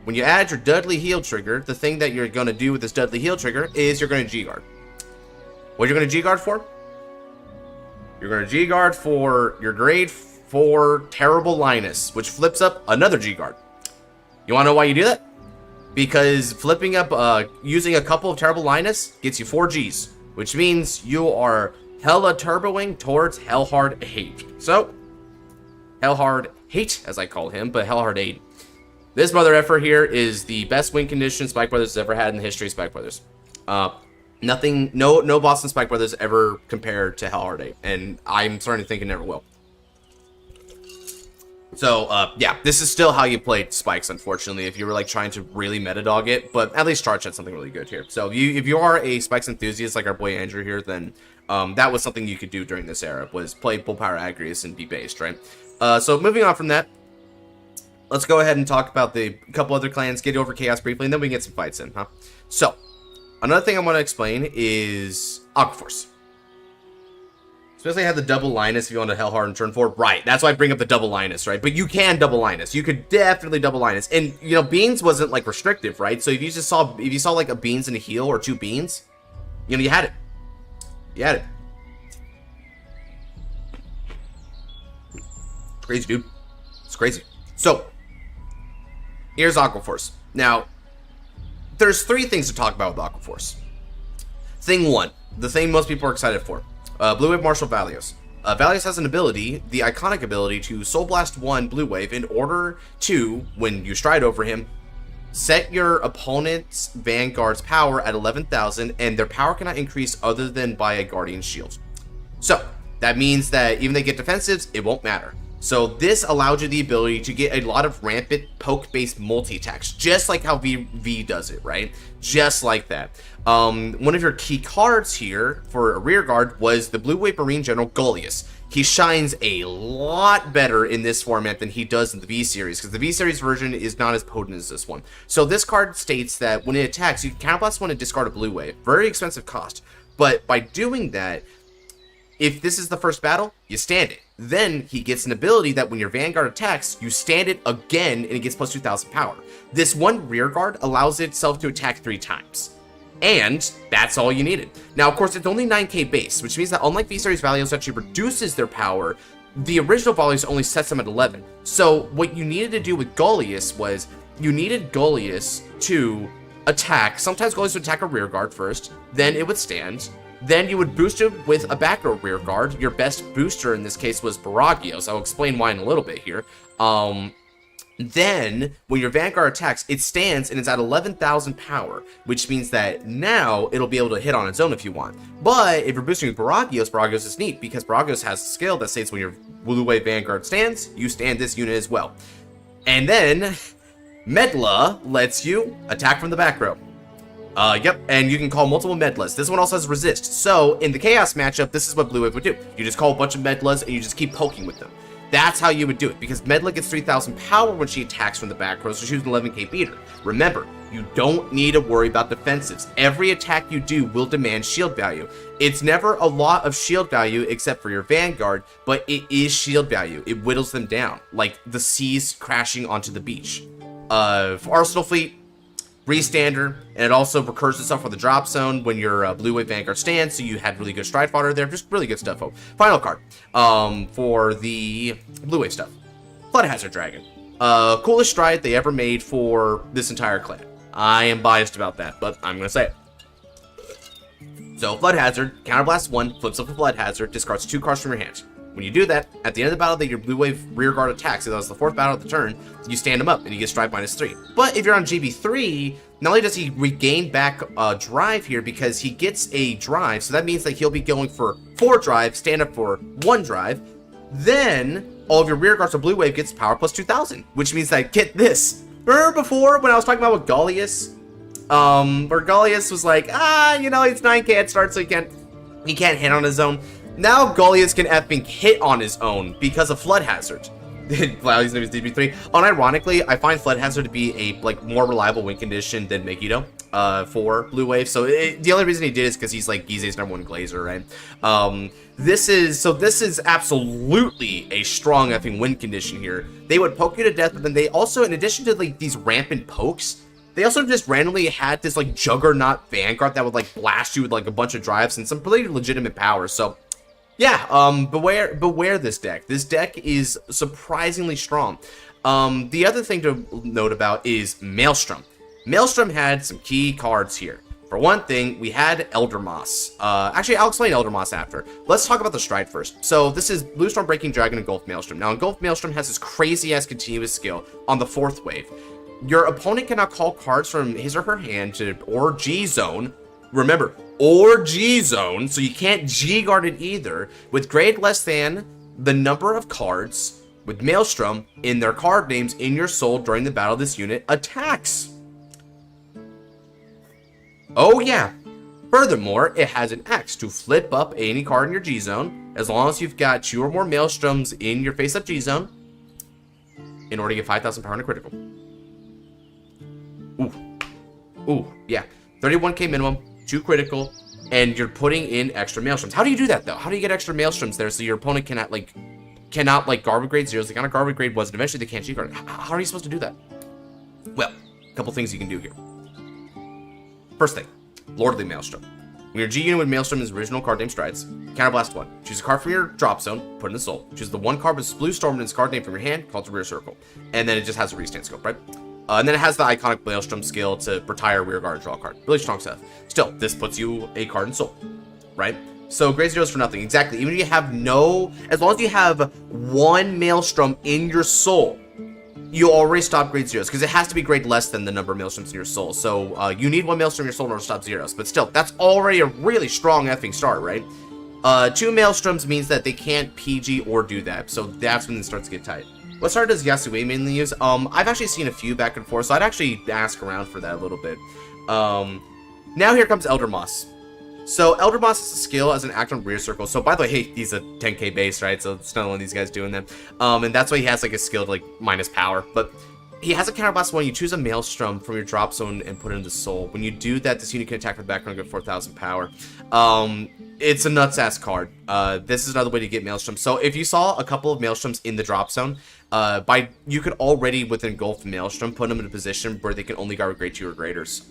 when you add your Dudley Heal trigger, the thing that you're going to do with this Dudley Heal trigger is you're going to G-Guard. What you're going to G-Guard for? You're going to G-Guard for your grade 4 Terrible Linus, which flips up another G-Guard. You want to know why you do that? Because flipping up, using a couple of Terrible Linus gets you 4 Gs, which means you are hella turboing towards Hellhard Hate. So, Hellhard Hate, as I call him, but Hellhard 8. This mother effer here is the best win condition Spike Brothers has ever had in the history of Spike Brothers. Nothing, no Boston Spike Brothers ever compared to Hellhard 8, and I'm starting to think it never will. So, yeah, this is still how you played Spikes, unfortunately, if you were, like, trying to really meta-dog it, but at least Charge had something really good here. So, if you are a Spikes enthusiast, like our boy Andrew here, then that was something you could do during this era, was play Bull Power Agrius and be based, right? So, moving on from that, let's go ahead and talk about the couple other clans, get over Chaos briefly, and then we can get some fights in, huh? So, another thing I want to explain is Aqua Force. Especially have the double Linus if you want to Hellhard in turn 4. Right, that's why I bring up the double Linus, right? But you can double Linus. You could definitely double Linus. And, you know, Beans wasn't, like, restrictive, right? So if you just saw, if you saw, like, a Beans and a heal or 2 Beans, you know, you had it. You had it. Crazy, dude. It's crazy. So, here's Aqua Force. Now, there's 3 things to talk about with Aqua Force. Thing 1, the thing most people are excited for. Blue Wave Marshal Valios. Valios has an ability, the iconic ability, to Soul Blast 1 Blue Wave in order to, when you stride over him, set your opponent's Vanguard's power at 11,000, and their power cannot increase other than by a Guardian Shield. So, that means that even if they get defensives, it won't matter. So this allowed you the ability to get a lot of rampant poke-based multi-attacks, just like how V does it, right? Just like that. One of your key cards here for a rear guard was the Blue Wave Marine General Gullius. He shines a lot better in this format than he does in the V-Series, because the V-Series version is not as potent as this one. So this card states that when it attacks, you can counterblast one and discard a Blue Wave. Very expensive cost. But by doing that, if this is the first battle, you stand it. Then he gets an ability that when your Vanguard attacks, you stand it again and it gets plus 2,000 power. This one rear guard allows itself to attack 3 times. And that's all you needed. Now, of course, it's only 9k base, which means that unlike V-Series Valios actually reduces their power, the original Valios only sets them at 11. So what you needed to do with Gullius was you needed Gullius to attack. Sometimes Gullius would attack a rear guard first, then it would stand. Then you would boost it with a back row rear guard. Your best booster in this case was Baragios. I'll explain why in a little bit here. Then, when your Vanguard attacks, it stands and it's at 11,000 power, which means that now it'll be able to hit on its own if you want. But if you're boosting with Baragios, Baragios is neat because Baragios has a skill that states when your Blue Wave Vanguard stands, you stand this unit as well. And then, Medla lets you attack from the back row. Yep, and you can call multiple Medlas. This one also has resist. So, in the Chaos matchup, this is what Blue Wave would do. You just call a bunch of Medlas and you just keep poking with them. That's how you would do it, because Medlick gets 3,000 power when she attacks from the back row, so she's an 11k beater. Remember, you don't need to worry about defensives. Every attack you do will demand shield value. It's never a lot of shield value except for your Vanguard, but it is shield value. It whittles them down, like the seas crashing onto the beach. For Arsenal Fleet, Restander, and it also recurs itself for the drop zone when your Blue Wave Vanguard stands, so you had really good stride fodder there. Just really good stuff. Final card for the Blue Wave stuff. Flood Hazard Dragon. Coolest stride they ever made for this entire clan. I am biased about that, but I'm going to say it. So, Flood Hazard, Counterblast 1, flips up a Flood Hazard, discards 2 cards from your hand. When you do that, at the end of the battle that your Blue Wave Rearguard attacks, so that was the 4th battle of the turn, you stand him up and you get Stride -3. But if you're on GB3, not only does he regain back drive here because he gets a drive, so that means that he'll be going for 4 drive, stand up for 1 drive, then all of your Rearguards of Blue Wave gets power plus 2,000, which means that, get this, remember before when I was talking about with Gallius? Where Gallius was like, you know, it's 9k at start, so he can't hit on his own. Now Gallius can effing hit on his own because of Flood Hazard. Wow, his name is DB3. Unironically, I find Flood Hazard to be a more reliable win condition than Megiddo for Blue Wave. So the only reason he did is because he's like Gize's #1 Glazer, right? This is absolutely a strong effing win condition here. They would poke you to death, but then they also, in addition to like these rampant pokes, they also just randomly had this like Juggernaut Vanguard that would like blast you with like a bunch of drives and some pretty legitimate powers. So yeah, beware this deck. This deck is surprisingly strong. The other thing to note about is Maelstrom. Maelstrom had some key cards here. For one thing, we had Elder Moss. Actually, I'll explain Elder Moss after. Let's talk about the stride first. So this is Blue Storm, Breaking Dragon, Engulf Maelstrom. Now, Engulf Maelstrom has this crazy-ass continuous skill on the 4th wave. Your opponent cannot call cards from his or her hand to or G-Zone. Remember, or G-Zone, so you can't G-guard it either, with grade less than the number of cards with Maelstrom in their card names in your soul during the battle this unit attacks. Oh yeah. Furthermore, it has an X to flip up any card in your G-Zone, as long as you've got 2 or more Maelstroms in your face-up G-Zone, in order to get 5,000 power in a critical. Ooh, yeah. 31k minimum, 2 critical, and you're putting in extra Maelstroms. How do you do that, though? How do you get extra Maelstroms there so your opponent cannot guard with grade 0s? They cannot guard with grade 1s, and eventually they can't G-guard. How are you supposed to do that? Well, a couple things you can do here. First thing, Lordly Maelstrom. When your G unit with Maelstrom is original card name strides, Counterblast 1. Choose a card from your drop zone, put in the soul. Choose the 1 card with Blue Storm in its card name from your hand, called to rear circle. And then it just has a restand scope, right? And then it has the iconic Maelstrom skill to retire Rearguard and draw a card. Really strong stuff. Still, this puts you a card in soul, right? So grade 0s for nothing. Exactly. Even if you have as long as you have 1 Maelstrom in your soul, you already stop grade 0s, because it has to be grade less than the number of Maelstroms in your soul. So you need 1 Maelstrom in your soul in order to stop 0s. But still, that's already a really strong effing start, right? 2 Maelstroms means that they can't PG or do that. So that's when it starts to get tight. What card does Yasue mainly use? I've actually seen a few back and forth, so I'd actually ask around for that a little bit. Now here comes Elder Moss. So Elder Moss is a skill as an act on rear circle. So by the way, hey, he's a 10k base, right? So it's not one of these guys doing that. And that's why he has like a skill to like minus power. But he has a counterblast 1. You choose a Maelstrom from your drop zone and put it into soul. When you do that, this unit can attack with background and get 4,000 power. It's a nuts-ass card. This is another way to get Maelstrom. So if you saw a couple of Maelstroms in the drop zone, you could already, with Engulf Maelstrom, put them in a position where they can only guard with grade 2 or graders.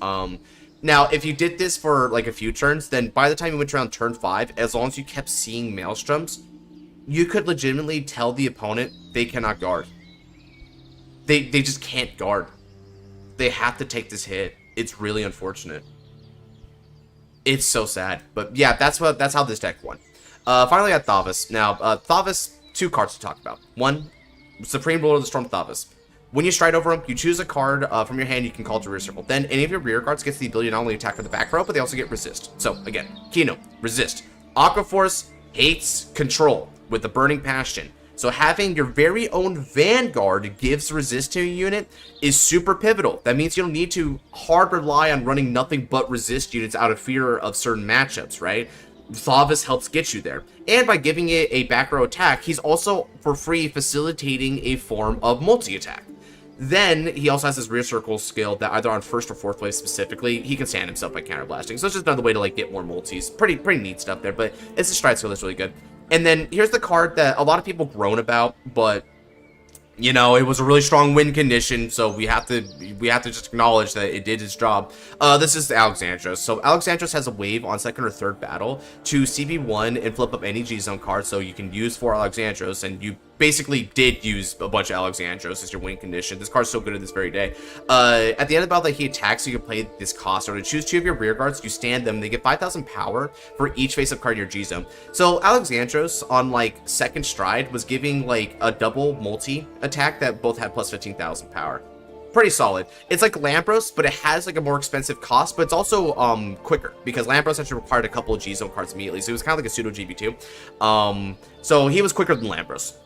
Now, if you did this for like a few turns, then by the time you went around turn 5, as long as you kept seeing Maelstroms, you could legitimately tell the opponent they cannot guard. They just can't guard. They have to take this hit. It's really unfortunate. It's so sad. But yeah, that's how this deck won. Finally, at Thavas. Now, Thavas, 2 cards to talk about. 1, Supreme Ruler of the Storm Thavas. When you stride over him, you choose a card from your hand you can call to rear circle. Then any of your rear guards gets the ability to not only attack from the back row, but they also get resist. So again, Kino, resist. Aqua Force hates control with the Burning Passion. So having your very own Vanguard gives resist to a unit is super pivotal. That means you don't need to hard rely on running nothing but resist units out of fear of certain matchups, right? Thavis helps get you there. And by giving it a back row attack, he's also, for free, facilitating a form of multi-attack. Then, he also has his rear circle skill that either on first or fourth wave specifically, he can stand himself by counterblasting. So it's just another way to, like, get more multis. Pretty neat stuff there, but it's a stride skill that's really good. And then, here's the card that a lot of people groan about, but, you know, it was a really strong win condition, so we have to just acknowledge that it did its job. This is the Alexandros. So Alexandros has a wave on second or third battle to CB1 and flip up any G-Zone card, so you can use 4 Alexandros, and you basically did use a bunch of Alexandros as your win condition. This card's so good at this very day. At the end of the battle that he attacks, you can play this cost, or to choose 2 of your rear guards, you stand them, they get 5,000 power for each face-up card in your G-Zone. So Alexandros, on like second stride, was giving like a double multi attack that both had plus 15,000 power. Pretty solid. It's like Lampros, but it has like a more expensive cost, but it's also quicker, because Lampros actually required a couple of G-Zone cards immediately, so it was kind of like a pseudo GB2. So he was quicker than Lampros,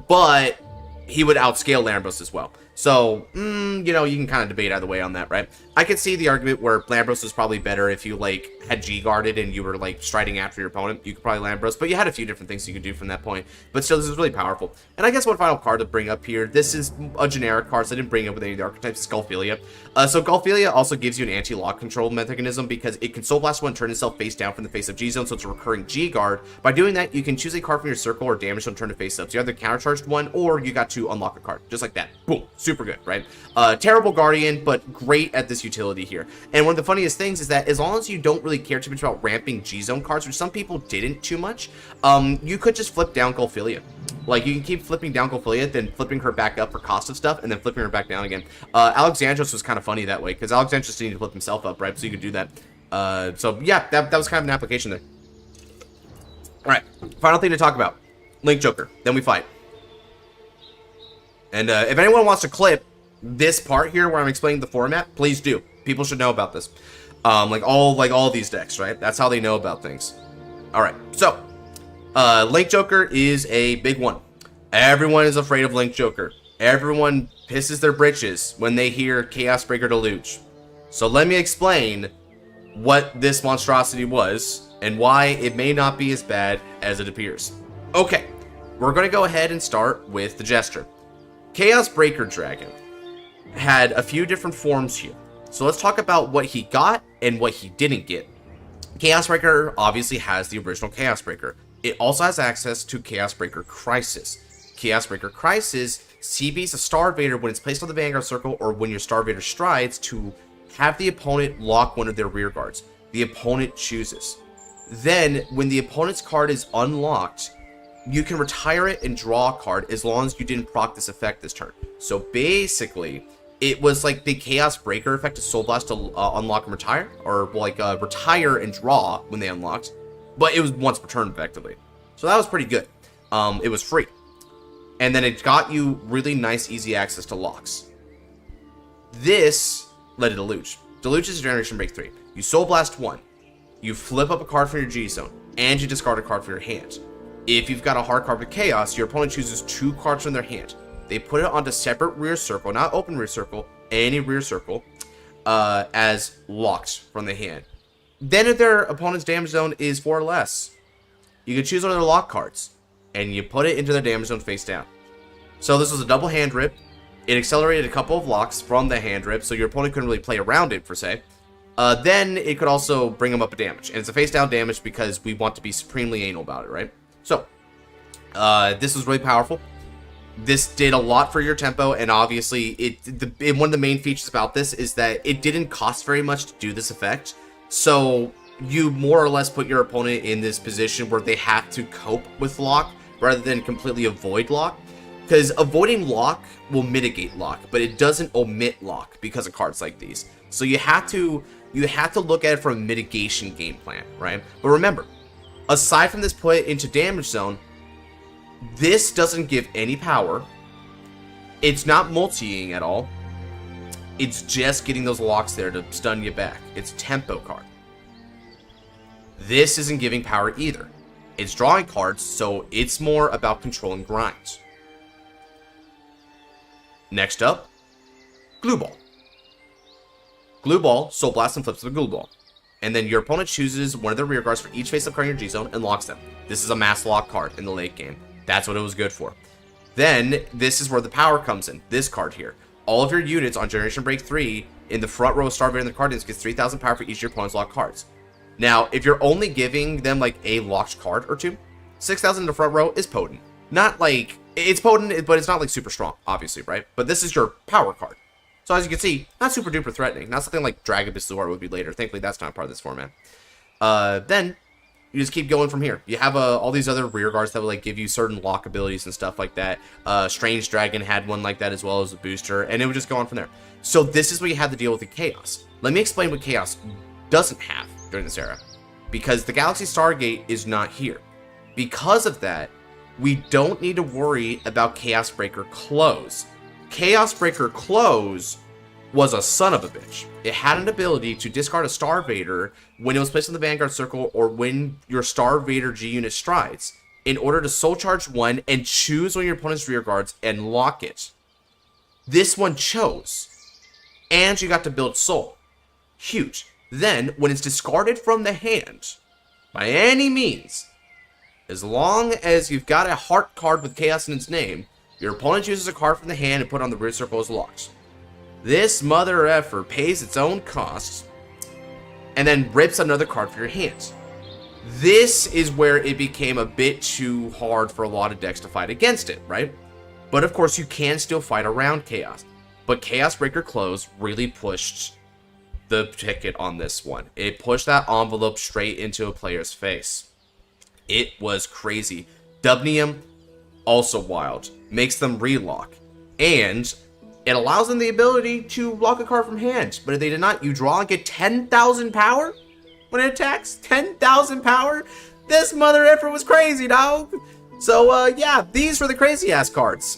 but he would outscale Lambros as well. So, you know, you can kind of debate either way on that, right? I could see the argument where Lambros was probably better if you, like, had G-guarded and you were, like, striding after your opponent. You could probably Lambros, but you had a few different things you could do from that point. But still, this is really powerful. And I guess one final card to bring up here. This is a generic card, so I didn't bring it with any of the archetypes. It's Golphilia. So Golphilia also gives you an anti-lock control mechanism because it can Soul Blast one, turn itself face down from the face of G-Zone, so it's a recurring G-guard. By doing that, you can choose a card from your circle or damage zone, turn to face up. So you either countercharged one, or you got to unlock a card. Just like that. Boom. Super good, right? Terrible Guardian, but great at this utility here. And one of the funniest things is that as long as you don't really care too much about ramping G-Zone cards, which some people didn't too much, you could just flip down Golphilia. Like, you can keep flipping down Golphilia, then flipping her back up for cost of stuff, and then flipping her back down again. Alexandros was kind of funny that way, because Alexandros didn't need to flip himself up, right? So you could do that. So yeah, that was kind of an application there. Alright, final thing to talk about. Link Joker. Then we fight. And if anyone wants to clip this part here where I'm explaining the format, please do. People should know about this. Like all these decks, right? That's how they know about things. Alright, so Link Joker is a big one. Everyone is afraid of Link Joker. Everyone pisses their britches when they hear Chaos Breaker Deluge. So let me explain what this monstrosity was and why it may not be as bad as it appears. Okay, we're going to go ahead and start with the Jester. Chaos Breaker Dragon had a few different forms here. So let's talk about what he got and what he didn't get. Chaos Breaker obviously has the original Chaos Breaker. It also has access to Chaos Breaker Crisis. Chaos Breaker Crisis CBs a Star Vader when it's placed on the Vanguard circle or when your Star Vader strides to have the opponent lock one of their rear guards. The opponent chooses. Then, when the opponent's card is unlocked, you can retire it and draw a card as long as you didn't proc this effect this turn. So basically, it was like the Chaos Breaker effect to Soul Blast to unlock and retire, or like retire and draw when they unlocked, but it was once per turn effectively. So that was pretty good. It was free. And then it got you really nice, easy access to locks. This led to Deluge. Deluge is Generation Break 3. You Soul Blast 1, you flip up a card from your G-Zone, and you discard a card from your hand. If you've got a hard card with Chaos, your opponent chooses 2 cards from their hand. They put it onto separate rear circle, not open rear circle, any rear circle, as locked from the hand. Then if their opponent's damage zone is 4 or less, you can choose one of their lock cards, and you put it into their damage zone face down. So this was a double hand rip. It accelerated a couple of locks from the hand rip, so your opponent couldn't really play around it, per se. Then it could also bring them up a damage. And it's a face down damage because we want to be supremely anal about it, right? So, this was really powerful. This did a lot for your tempo, and obviously, one of the main features about this is that it didn't cost very much to do this effect. So, you more or less put your opponent in this position where they have to cope with lock rather than completely avoid lock. Because avoiding lock will mitigate lock, but it doesn't omit lock because of cards like these. So you have to look at it from a mitigation game plan, right? But remember, aside from this put into damage zone, this doesn't give any power. It's not multi-ing at all. It's just getting those locks there to stun you back. It's a tempo card. This isn't giving power either. It's drawing cards, so it's more about controlling grinds. Next up, Glue Ball. Glue Ball, Soul Blast and flips the Glue Ball. and then your opponent chooses one of the rear guards for each face-up card in your G-Zone and locks them. This is a mass lock card in the late game. That's what it was good for. Then, this is where the power comes in. This card here. All of your units on Generation Break 3 in the front row of Starvator and the card gets 3,000 power for each of your opponent's locked cards. Now, if you're only giving them like a locked card or two, 6,000 in the front row is potent. Not like, it's potent, but it's not like super strong, obviously, right? But this is your power card. So as you can see, not super duper threatening. Not something like Dragon Bisluar would be later. Thankfully, that's not part of this format. Then, you just keep going from here. You have all these other rear guards that will like give you certain lock abilities and stuff like that. Strange Dragon had one like that as well as a booster, and it would just go on from there. So this is where you have to deal with the Chaos. Let me explain what Chaos doesn't have during this era. Because the Galaxy Stargate is not here. Because of that, we don't need to worry about Chaos Breaker Close. Chaos Breaker Close was a son of a bitch. It had an ability to discard a Starvator when it was placed in the Vanguard circle or when your Starvator G unit strides in order to soul charge one and choose one of your opponent's rear guards and lock it. This one chose, and you got to build soul. Huge. Then, when it's discarded from the hand, by any means, as long as you've got a heart card with Chaos in its name, your opponent chooses a card from the hand and put it on the rear circle as locked. This mother effer pays its own costs and then rips another card for your hands. This is where it became a bit too hard for a lot of decks to fight against it, right? But of course you can still fight around Chaos. But Chaos Breaker Close really pushed the ticket on this one. It pushed that envelope straight into a player's face. It was crazy. Dubnium, also wild. Makes them relock. And it allows them the ability to lock a card from hand. But if they did not, you draw and get 10,000 power when it attacks. 10,000 power? This mother effer was crazy, dog. So, yeah, these were the crazy ass cards.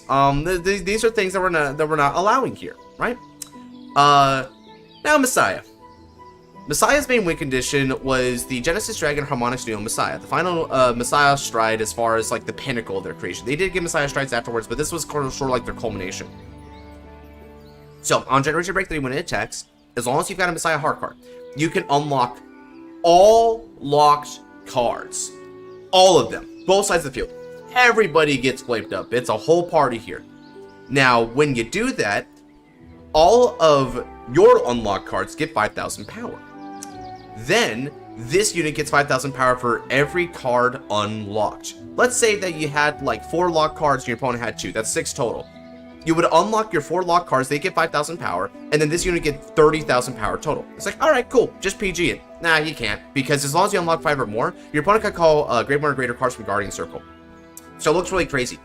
These are things that we're not allowing here, right? Now Messiah. Messiah's main win condition was the Genesis Dragon Harmonix Neo Messiah. The final Messiah stride as far as like the pinnacle of their creation. They did get Messiah strides afterwards, but this was sort of like their culmination. So, on Generation Break 3, when it attacks, as long as you've got a Messiah Heart card, you can unlock all locked cards. All of them. Both sides of the field. Everybody gets flamed up. It's a whole party here. Now, when you do that, all of your unlocked cards get 5,000 power. Then, this unit gets 5,000 power for every card unlocked. Let's say that you had like 4 locked cards and your opponent had 2. That's 6 total. You would unlock your 4 locked cards, they get 5,000 power, and then this unit get 30,000 power total. It's like, alright, cool, just PG it. Nah, you can't, because as long as you unlock 5 or more, your opponent can call Great One or Greater cards from Guardian Circle. So it looks really crazy.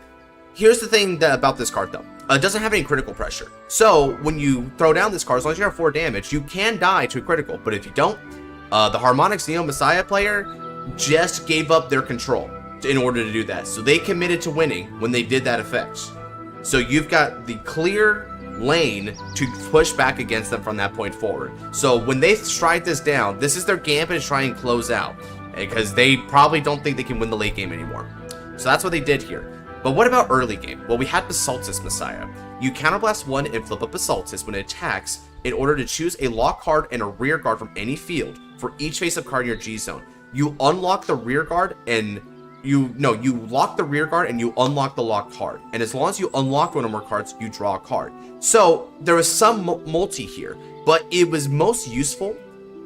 Here's the thing about this card, though. It doesn't have any critical pressure. So, when you throw down this card, as long as you have 4 damage, you can die to a critical. But if you don't, the Harmonix Neo Messiah player just gave up their control in order to do that. So they committed to winning when they did that effect. So you've got the clear lane to push back against them from that point forward. So when they strike this down, this is their gambit to try and close out, because they probably don't think they can win the late game anymore. So that's what they did here. But what about early game? Well, we had Basaltis Messiah. You counterblast 1 and flip up Basaltis when it attacks in order to choose a lock card and a rear guard from any field for each face-up card in your G-Zone. You unlock the rear guard and you lock the rear guard and you unlock the lock card. And as long as you unlock one or more cards, you draw a card. So there was some multi here, but it was most useful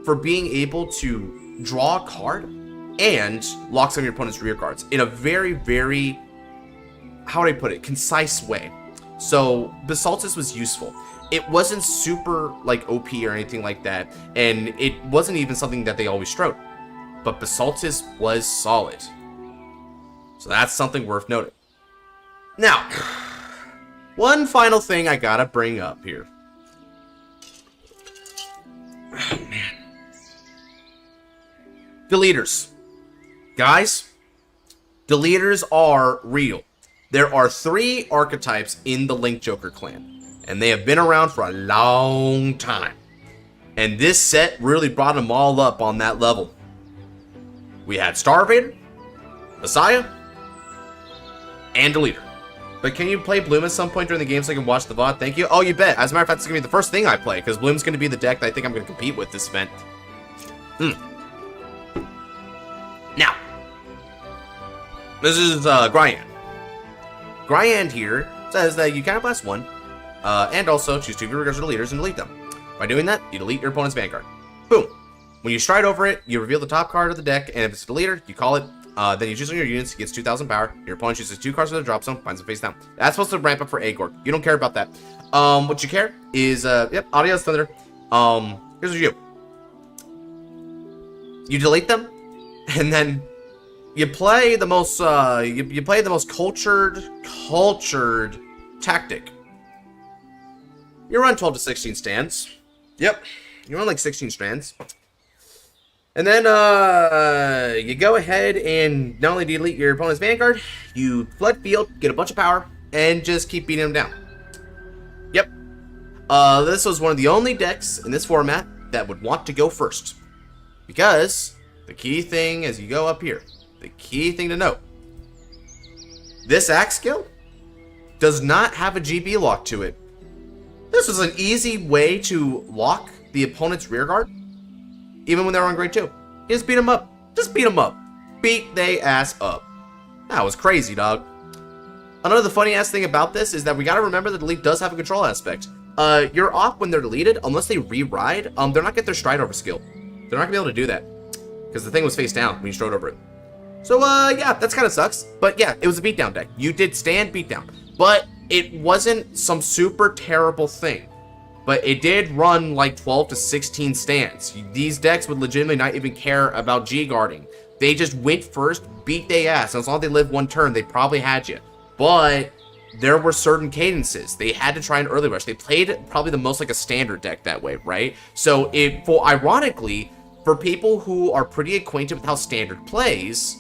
for being able to draw a card and lock some of your opponent's rear guards in a very, very, how would I put it, concise way. So Basaltis was useful. It wasn't super like OP or anything like that, and it wasn't even something that they always strode. But Basaltis was solid. So that's something worth noting. Now, one final thing I gotta bring up here. Oh, man. Deleters. Guys, deleters are real. There are 3 archetypes in the Link Joker clan, and they have been around for a long time. And this set really brought them all up on that level. We had Starvator, Messiah, and Deleter. But can you play Bloom at some point during the game so I can watch the VOD? Thank you. Oh, you bet. As a matter of fact, it's going to be the first thing I play, because Bloom's going to be the deck that I think I'm going to compete with this event. Now, this is Gryan. Gryan here says that you counterblast 1, and also choose 2 of your regular leaders and delete them. By doing that, you delete your opponent's Vanguard. Boom. When you stride over it, you reveal the top card of the deck, and if it's a deleter, you call it. Then you choose one of your units, gets 2,000 power. Your opponent chooses 2 cards with a drop zone, finds them face down. That's supposed to ramp up for Agor. You don't care about that. What you care is, Audio's Thunder. Here's what you do. You delete them, and then you play the most, you play the most cultured tactic. You run 12 to 16 stands. Yep, you run like 16 strands. And then, you go ahead and not only delete your opponent's Vanguard, you flood field, get a bunch of power, and just keep beating them down. Yep. This was one of the only decks in this format that would want to go first. Because the key thing as you go up here, the key thing to note, this axe skill does not have a GB lock to it. This was an easy way to lock the opponent's rear guard, even when they're on grade 2. You just beat them up. Just beat them up. Beat they ass up. That was crazy, dog. Another funny ass thing about this is that we gotta remember that delete does have a control aspect. You're off when they're deleted, unless they re-ride. They're not gonna get their stride over skill. They're not gonna be able to do that, because the thing was face down when you strode over it. So, yeah, that's kind of sucks. But yeah, it was a beatdown deck. You did stand beatdown, but it wasn't some super terrible thing. But it did run like 12 to 16 stands. These decks would legitimately not even care about G-guarding. They just went first, beat they ass. And as long as they lived one turn, they probably had you. But there were certain cadences. They had to try an early rush. They played probably the most like a standard deck that way, right? So, ironically, for people who are pretty acquainted with how standard plays,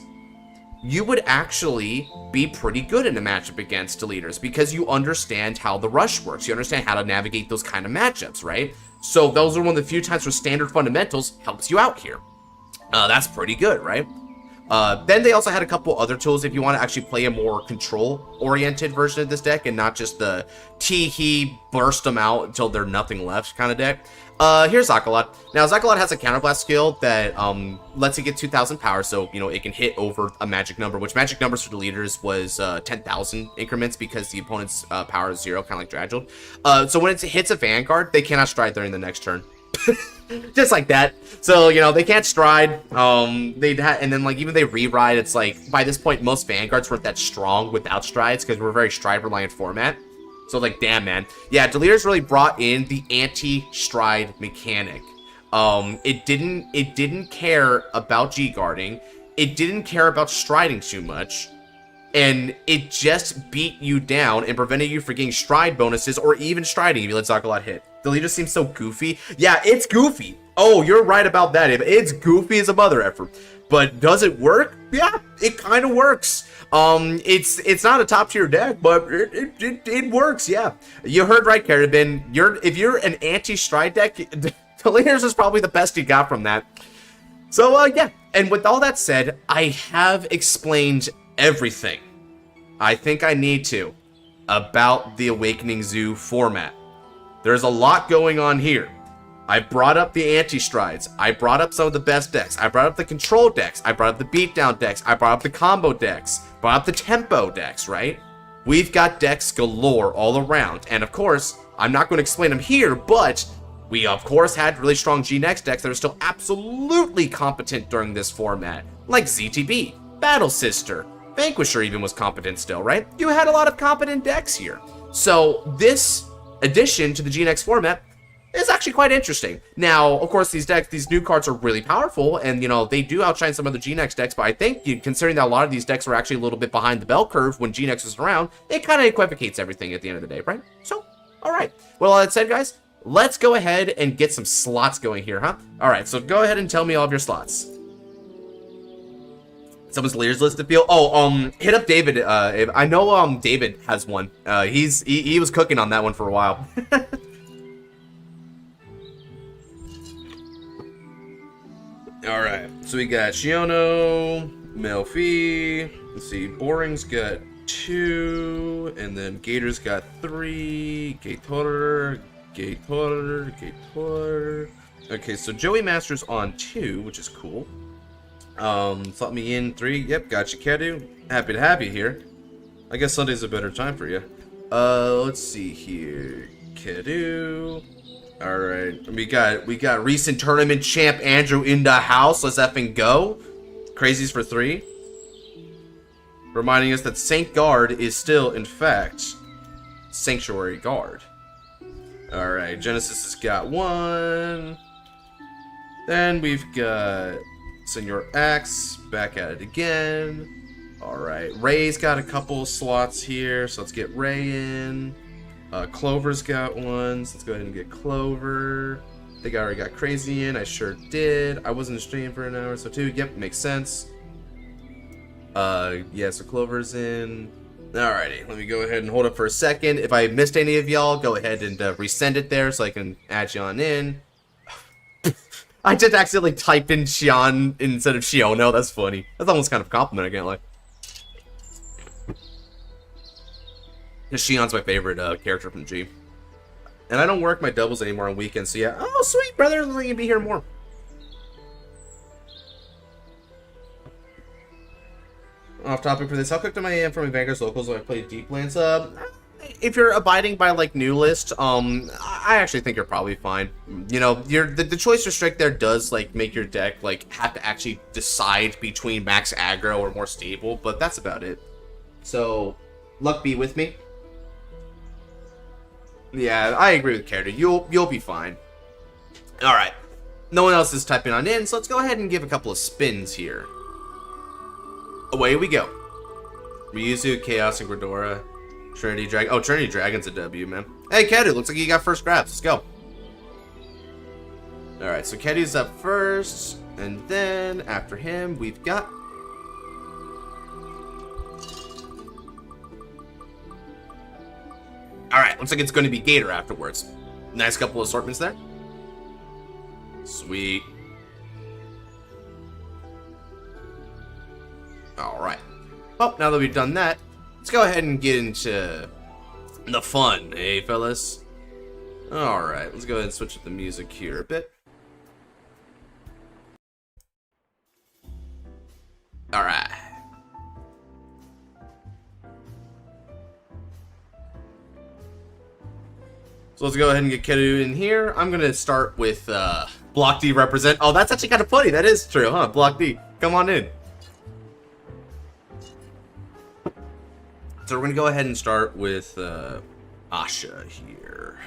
you would actually be pretty good in a matchup against deleters because you understand how the rush works. You understand how to navigate those kind of matchups, right? So those are one of the few times where standard fundamentals helps you out here. That's pretty good, right? Then they also had a couple other tools if you want to actually play a more control-oriented version of this deck and not just the tee-hee, burst them out until they're nothing left kind of deck. Here's Aqua. Now, Aqua has a counterblast skill that lets it get 2,000 power, so, you know, it can hit over a magic number, which magic numbers for deleters was 10,000 increments because the opponent's power is 0, kind of like Dragiled. So when it hits a Vanguard, they cannot stride during the next turn. Just like that. So, you know, they can't stride. And then, like, even they re-ride, it's like, by this point, most Vanguards weren't that strong without strides because we're a very stride-reliant format. So, like, damn, man. Yeah, deleters really brought in the anti-stride mechanic. It didn't care about G-guarding. It didn't care about striding too much. And it just beat you down and prevented you from getting stride bonuses or even striding if you let Zocolot hit. Deleter seems so goofy. Yeah, it's goofy. Oh, you're right about that. It's goofy as a mother effer. But does it work? Yeah, it kind of works. It's not a top tier deck, but it works. Yeah, you heard right, Carabin. If you're an anti-stride deck, Deleters is probably the best you got from that. So yeah. And with all that said, I have explained everything I think I need to about the Awakening Zoo format. There's a lot going on here. I brought up the anti-strides. I brought up some of the best decks. I brought up the control decks. I brought up the beatdown decks. I brought up the combo decks. Brought up the tempo decks, right? We've got decks galore all around. And of course, I'm not going to explain them here, but we of course had really strong G-Next decks that are still absolutely competent during this format. Like ZTB, Battle Sister, Vanquisher even was competent still, right? You had a lot of competent decks here. So this addition to the G-Next format is actually quite interesting. Now, of course, these new cards are really powerful, and, you know, they do outshine some of the G-Next decks, but I think, considering that a lot of these decks are actually a little bit behind the bell curve when G-Next is around, it kind of equivocates everything at the end of the day, right? So, alright. Well, all that said, guys, let's go ahead and get some slots going here, huh? Alright, so go ahead and tell me all of your slots. Someone's leaders list to feel. Oh, hit up David. I know David has one. He was cooking on that one for a while. All right, so we got Shiono, Melfi. Let's see, Boring's got 2, and then Gator's got 3. Gator. Okay, so Joey Masters on 2, which is cool. Slot me in 3. Yep, gotcha, Kedu. Happy to have you here. I guess Sunday's a better time for you. Let's see here. Kedu. Alright, we got recent tournament champ Andrew in the house. Let's effing go. Crazies for 3. Reminding us that Saint Guard is still, in fact, Sanctuary Guard. Alright, Genesis has got 1. Then we've got Senor X back at it again. Alright, Ray's got a couple slots here, so let's get Ray in. Clover's got 1, so let's go ahead and get Clover. I think I already got Crazy in, I sure did. I wasn't streaming for an hour, so 2, yep, makes sense. Yeah, so Clover's in. Alrighty, let me go ahead and hold up for a second. If I missed any of y'all, go ahead and resend it there so I can add you on in. I just accidentally typed in Xion instead of Shiono. That's funny. That's almost kind of a compliment, I can't lie. Shion's my favorite character from G. And I don't work my doubles anymore on weekends, so yeah. Oh, sweet, brother. Let me be here more. Off topic for this, how cooked am I for my Vanguard's locals when I play deep lands? If you're abiding by like new list, I actually think you're probably fine. You know, the choice restrict there does like make your deck like have to actually decide between max aggro or more stable, but that's about it. So, luck be with me. Yeah, I agree with Kara. You'll be fine. All right, no one else is typing on in, so let's go ahead and give a couple of spins here. Away we go. Ryuzu, Chaos, and Gridora. Trinity Dragon. Oh, Trinity Dragon's a W, man. Hey, Kedu, looks like you got first grabs. Let's go. Alright, so Kedu's up first. And then, after him, we've got... Alright, looks like it's going to be Gator afterwards. Nice couple assortments there. Sweet. Alright. Well, now that we've done that, let's go ahead and get into the fun, eh, fellas? Alright, let's go ahead and switch up the music here a bit. Alright. So let's go ahead and get Kedu in here. I'm going to start with Block D represent. Oh, that's actually kind of funny. That is true, huh? Block D. Come on in. So we're going to go ahead and start with Asha here.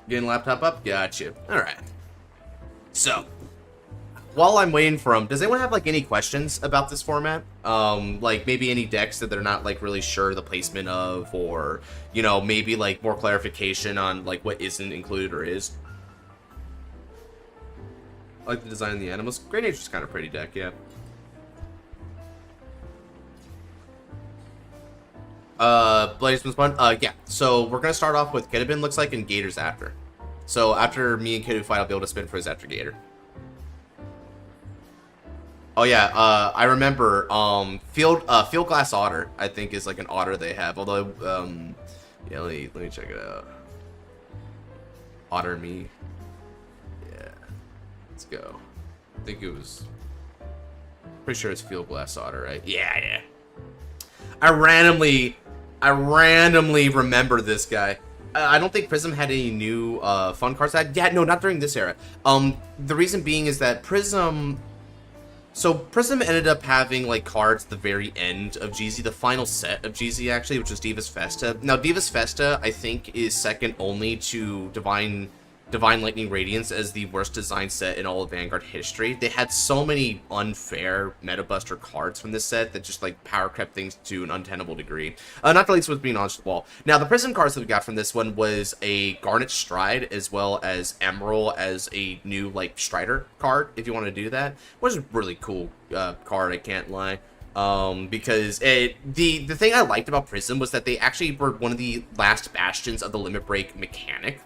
Getting laptop up? Gotcha. Alright. So, while I'm waiting for him, does anyone have like any questions about this format? Like maybe any decks that they're not like really sure the placement of, or you know, maybe like more clarification on like what isn't included or is. I like the design of the animals. Great Nature's kind of pretty deck, yeah. Blazeman's Bun? Yeah. So we're gonna start off with Kedabin, looks like, and Gator's after. So after me and Kedu fight, I'll be able to spin for his after Gator. Oh yeah, I remember, Field Glass Otter, I think, is like an otter they have, although, yeah, let me check it out. Otter me. Yeah. Let's go. I think it was, pretty sure it's Field Glass Otter, right? Yeah, yeah. I randomly remember this guy. I don't think Prism had any new, fun cards. Yeah, no, not during this era. The reason being is that Prism... So, Prism ended up having, like, cards at the very end of GZ, the final set of GZ, actually, which was Divas Festa. Now, Divas Festa, I think, is second only to Divine Lightning Radiance as the worst designed set in all of Vanguard history. They had so many unfair meta buster cards from this set that just, like, power crept things to an untenable degree. Not the least with being honest with the wall. Now, the Prism cards that we got from this one was a Garnet Stride, as well as Emerald as a new, like, Strider card, if you want to do that. Which is a really cool card, I can't lie. Because the thing I liked about Prism was that they actually were one of the last bastions of the limit break mechanic.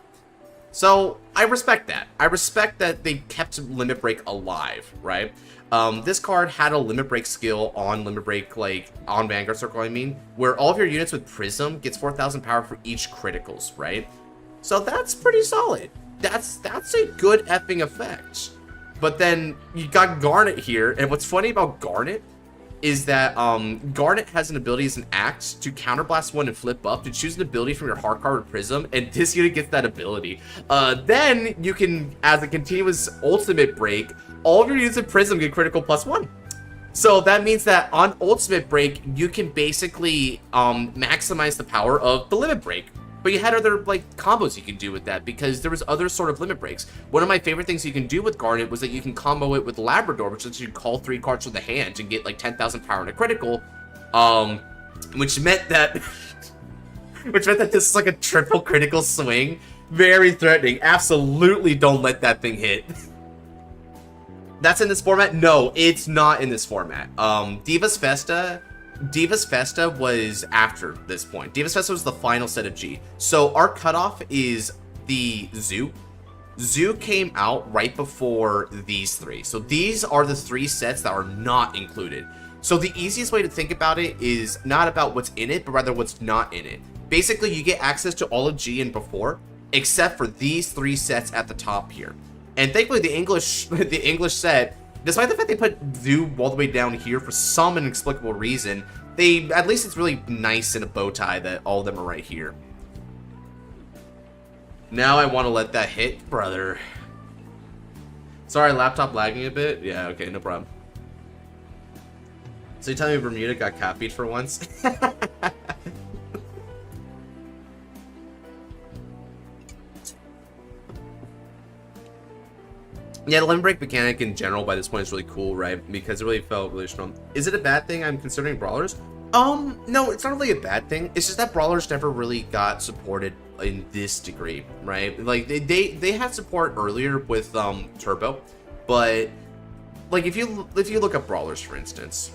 So I respect that. I respect that they kept limit break alive, right? This card had a limit break skill on limit break, like on Vanguard Circle, I mean, where all of your units with Prism gets 4,000 power for each criticals, right? So that's pretty solid. That's a good effing effect. But then you got Garnet here, and what's funny about Garnet is that Garnet has an ability as an act to counterblast one and flip up to choose an ability from your hard card with Prism, and this unit gets that ability. Then you can, as a continuous ultimate break, all of your units in Prism get critical +1. So that means that on ultimate break, you can basically maximize the power of the limit break. But you had other like combos you could do with that because there was other sort of limit breaks. One of my favorite things you can do with Garnet was that you can combo it with Labrador, which lets you call 3 cards from the hand and get like 10,000 power and a critical, which meant that this is like a triple critical swing. Very threatening. Absolutely don't let that thing hit. That's in this format? No, it's not in this format. Divas Festa was after this point. Divas Festa was the final set of G. So our cutoff is the Zoo. Zoo came out right before these three. So these are the 3 sets that are not included. So the easiest way to think about it is not about what's in it, but rather what's not in it. Basically, you get access to all of G and before, except for these 3 sets at the top here. And thankfully, the English set, despite the fact they put Zoo all the way down here for some inexplicable reason, at least it's really nice in a bow tie that all of them are right here. Now I want to let that hit, brother. Sorry, laptop lagging a bit. Yeah, okay, no problem. So you tell me Bermuda got copied for once? Yeah, the limit break mechanic in general by this point is really cool, right? Because it really felt really strong. Is it a bad thing I'm considering brawlers? No, it's not really a bad thing. It's just that brawlers never really got supported in this degree, right? Like they had support earlier with Turbo, but like if you look at brawlers, for instance,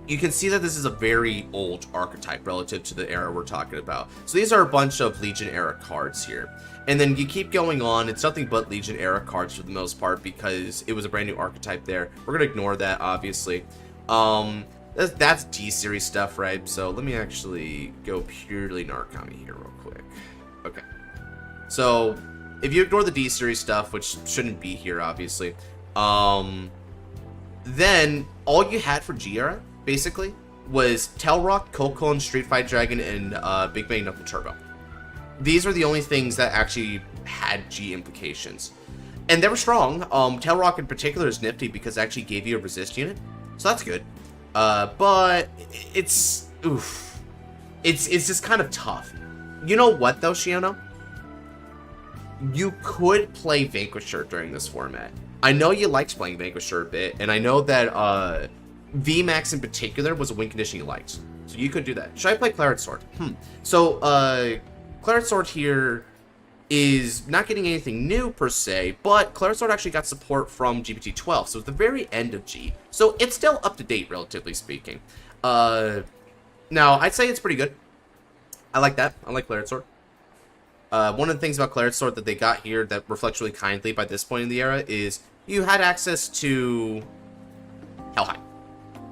you can see that this is a very old archetype relative to the era we're talking about. So these are a bunch of Legion era cards here. And then you keep going on, it's nothing but Legion era cards for the most part because it was a brand new archetype there. We're going to ignore that, obviously. That's D-series stuff, right? So let me actually go purely Narukami here real quick. Okay. So if you ignore the D-series stuff, which shouldn't be here, obviously, then all you had for G era, basically, was Telrock, Kokon, Street Fight Dragon, and Big Bang Knuckle Turbo. These are the only things that actually had G implications. And they were strong. Telrock in particular is nifty because it actually gave you a resist unit. So that's good. But it's just kind of tough. You know what though, Shiono? You could play Vanquisher during this format. I know you liked playing Vanquisher a bit, and I know that VMAX in particular was a win condition you liked. So you could do that. Should I play Claret Sword? So, Claret Sword here is not getting anything new per se, but Claret Sword actually got support from GPT-12, so at the very end of G. So it's still up to date, relatively speaking. Now, I'd say it's pretty good. I like that. I like Claret Sword. One of the things about Claret Sword that they got here that reflects really kindly by this point in the era is you had access to Helheim.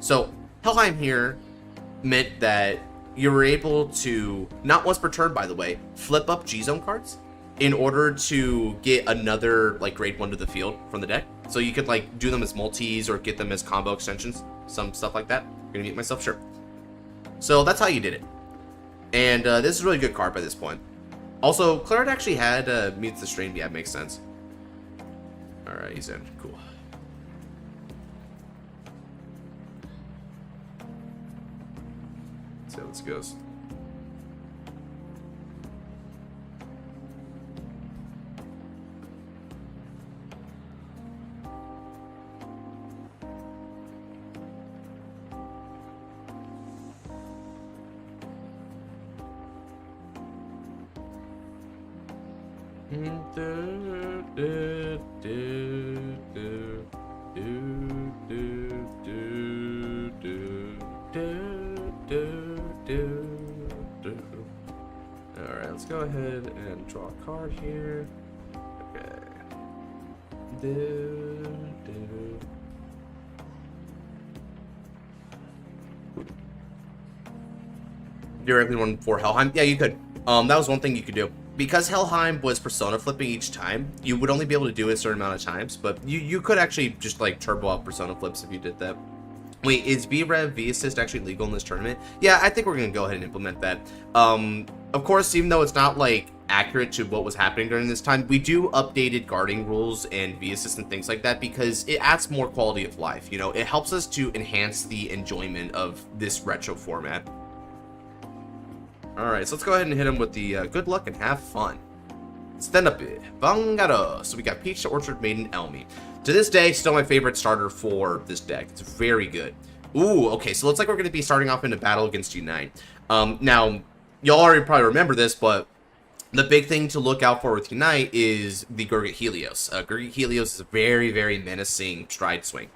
So Helheim here meant that you were able to, not once per turn by the way, flip up G-Zone cards in order to get another like grade 1 to the field from the deck. So you could like do them as multis or get them as combo extensions, some stuff like that. I'm gonna mute myself, sure. So that's how you did it. And this is a really good card by this point. Also, Claret actually had mutes the stream. Yeah, it makes sense. Alright, he's in. Cool. Let's see how this goes. draw a card here. Okay. Do. Directly run for Helheim? Yeah, you could. That was one thing you could do. Because Helheim was persona flipping each time, you would only be able to do it a certain amount of times, but you could actually just like turbo out persona flips if you did that. Wait, is V-Rev V-Assist actually legal in this tournament? Yeah, I think we're gonna go ahead and implement that. Of course, even though it's not like accurate to what was happening during this time, we do updated guarding rules and V-Assist and things like that because it adds more quality of life. You know, it helps us to enhance the enjoyment of this retro format. Alright, so let's go ahead and hit him with the good luck and have fun. Stand up, Vanguard. So we got Peach, Orchard Maiden, Elmi. To this day, still my favorite starter for this deck. It's very good. Ooh, okay, so looks like we're going to be starting off in a battle against Unite. Now, y'all already probably remember this, but the big thing to look out for with Unite is the Gurgit Helios. Gurgit Helios is a very, very menacing stride swing.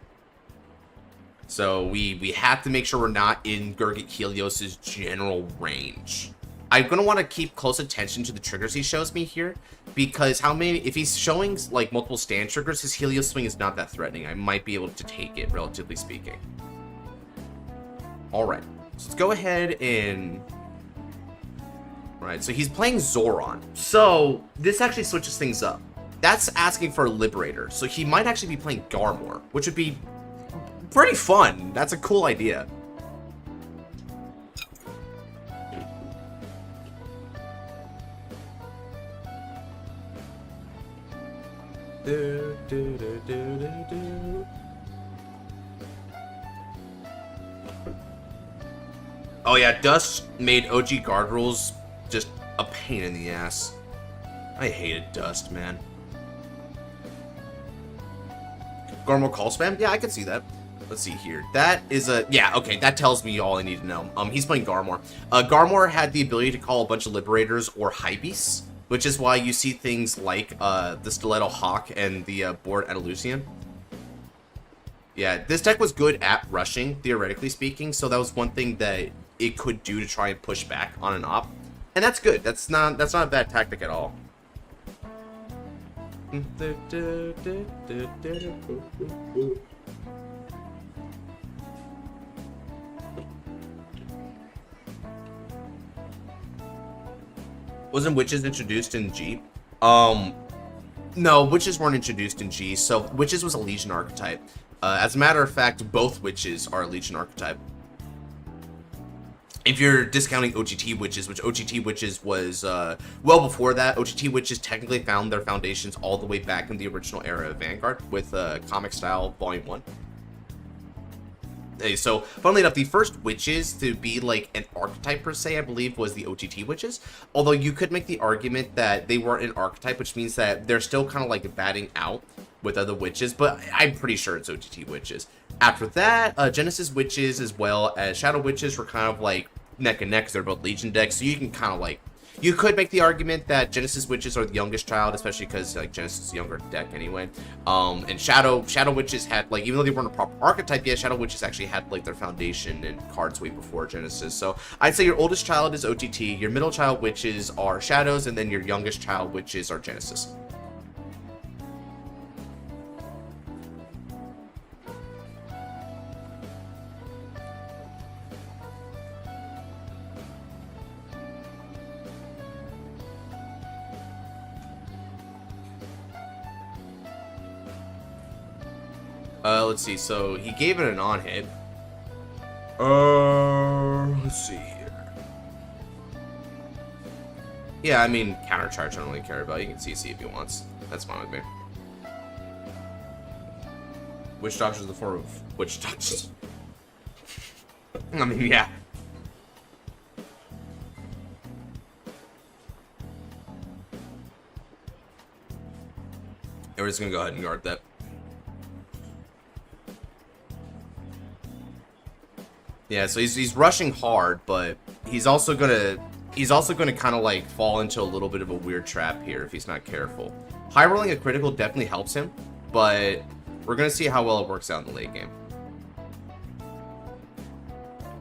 So we have to make sure we're not in Gurgit Helios' general range. I'm going to want to keep close attention to the triggers he shows me here, because if he's showing like multiple stand triggers, his Helios swing is not that threatening. I might be able to take it, relatively speaking. Alright, so let's go ahead and... Right, so he's playing Zoran. So this actually switches things up. That's asking for a Liberator, so he might actually be playing Garmor, which would be pretty fun. That's a cool idea. Oh yeah, Dust made OG guard rules just a pain in the ass. I hated Dust, man. Garmor call spam? Yeah, I can see that. Let's see here. That is a... Yeah, okay, that tells me all I need to know. He's playing Garmor. Garmor had the ability to call a bunch of Liberators or Hybeasts, which is why you see things like the Stiletto Hawk and the board Andalusian. Yeah, this deck was good at rushing, theoretically speaking, so that was one thing that it could do to try and push back on an op. And that's good. That's not a bad tactic at all. Wasn't Witches introduced in G? No, Witches weren't introduced in G, so Witches was a Legion archetype. As a matter of fact, both Witches are a Legion archetype. If you're discounting OGT Witches, which OGT Witches was, well before that, OGT Witches technically found their foundations all the way back in the original era of Vanguard with Comic Style Volume 1. So, funnily enough, the first Witches to be like an archetype per se, I believe, was the OTT Witches. Although you could make the argument that they weren't an archetype, which means that they're still kind of like batting out with other Witches, but I'm pretty sure it's OTT Witches. After that, Genesis Witches as well as Shadow Witches were kind of like neck and neck because they're both Legion decks, so you can kind of like... You could make the argument that Genesis Witches are the youngest child, especially because like Genesis is a younger deck anyway. And Shadow Witches had like, even though they weren't a proper archetype yet, Shadow Witches actually had like their foundation and cards way before Genesis. So I'd say your oldest child is OTT, your middle child Witches are Shadows, and then your youngest child Witches are Genesis. Let's see, so he gave it an on-hit. Let's see here. Yeah, I mean, countercharge I don't really care about. You can CC if he wants. That's fine with me. Witch Doctor is the form of Witch Doctor. I mean, yeah. We're just gonna go ahead and guard that. Yeah, so he's rushing hard, but he's also gonna kind of like fall into a little bit of a weird trap here if he's not careful. High rolling a critical definitely helps him, but we're gonna see how well it works out in the late game.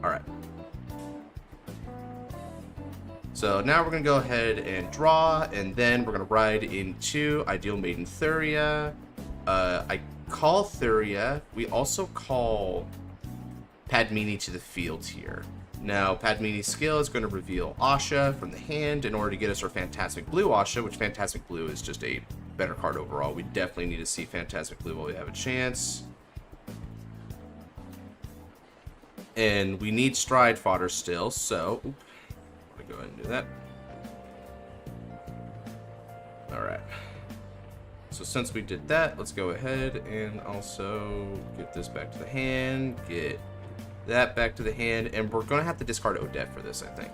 All right. So now we're going to go ahead and draw, and then we're going to ride into Ideal Maiden Thuria. I call Thuria. We also call Padmini to the field here. Now, Padmini's skill is going to reveal Asha from the hand in order to get us our Fantastic Blue Asha, which Fantastic Blue is just a better card overall. We definitely need to see Fantastic Blue while we have a chance. And we need Stride Fodder still, so... Oop, let me go ahead and do that. Alright. So since we did that, let's go ahead and also get this back to the hand, get that back to the hand, and we're going to have to discard Odette for this, I think.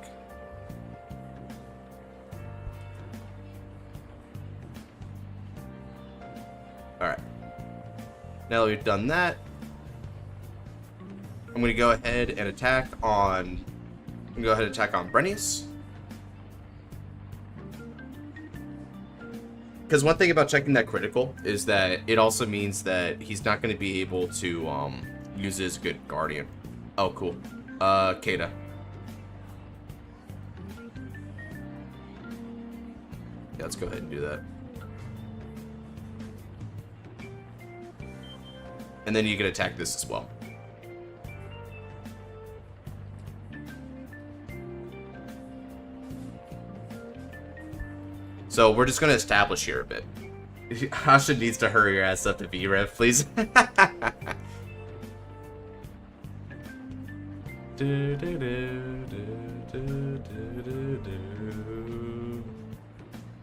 Alright. Now that we've done that, I'm going to go ahead and attack on... Brenius. Because one thing about checking that critical is that it also means that he's not going to be able to use his good Guardian. Oh, cool. Kata. Yeah, let's go ahead and do that. And then you can attack this as well. So we're just going to establish here a bit. Asha needs to hurry her ass up to V-Rev, please.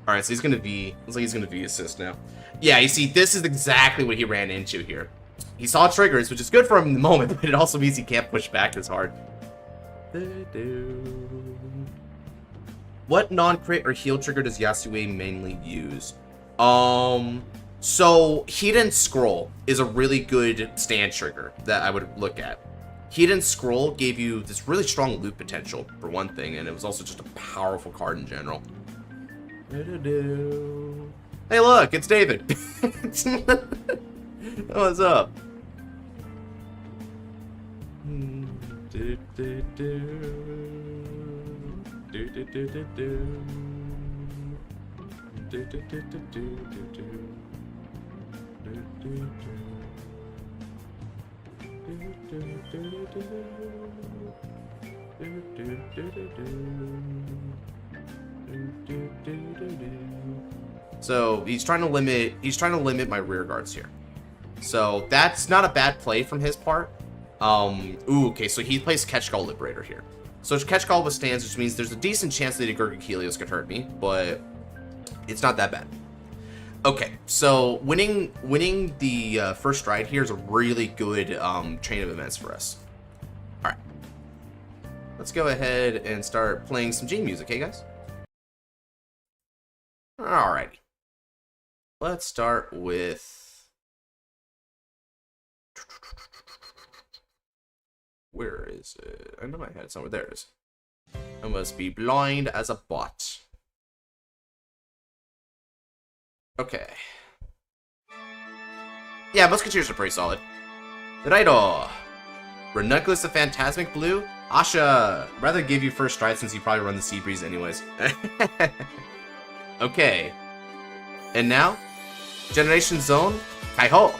Alright, so he's going to be... Looks like he's going to V-assist now. Yeah, you see, this is exactly what he ran into here. He saw triggers, which is good for him in the moment, but it also means he can't push back as hard. What non-crit or heal trigger does Yasue mainly use? So Hidden Scroll is a really good stand trigger that I would look at. Hidden Scroll gave you this really strong loot potential, for one thing, and it was also just a powerful card in general. Hey look, it's David! What's up? So he's trying to limit my rear guards here. So that's not a bad play from his part. Ooh, okay, so he plays Catch Call Liberator here. So Catch Call withstands, which means there's a decent chance that Gurguk Helios could hurt me, but it's not that bad. Okay, so winning the first stride here is a really good chain of events for us. Alright. Let's go ahead and start playing some G music, hey guys? Alrighty. Let's start with... Where is it? I know I had it somewhere. There it is. I must be blind as a bot. Okay. Yeah, Musketeers are pretty solid. Raido! Ranunculus of Phantasmic Blue? Asha! I'd rather give you first stride since you probably run the Sea Breeze anyways. Okay. And now? Generation Zone? Kaiho!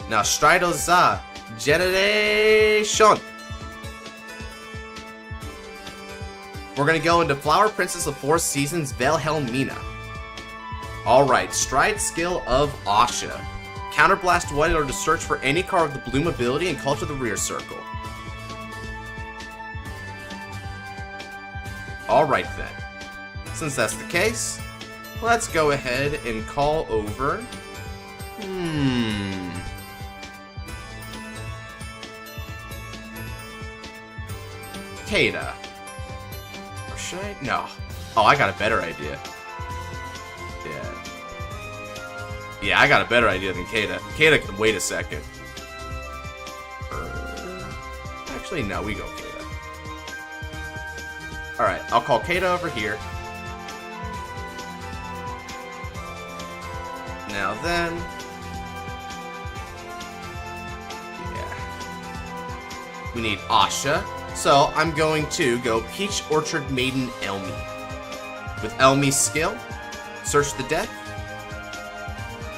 Now, Strido za Generation! We're gonna go into Flower Princess of Four Seasons, Velhelmina. Alright, Stride skill of Asha. Counterblast White in order to search for any card with the Bloom ability and call to the rear circle. Alright then. Since that's the case, let's go ahead and call over... Kata. Or should I? No. Oh, I got a better idea. Yeah, I got a better idea than Kata. Kata can wait a second. Actually, no, we go Kata. Alright, I'll call Kata over here. Now then... Yeah. We need Asha. So I'm going to go Peach Orchard Maiden Elmi. With Elmi's skill, search the deck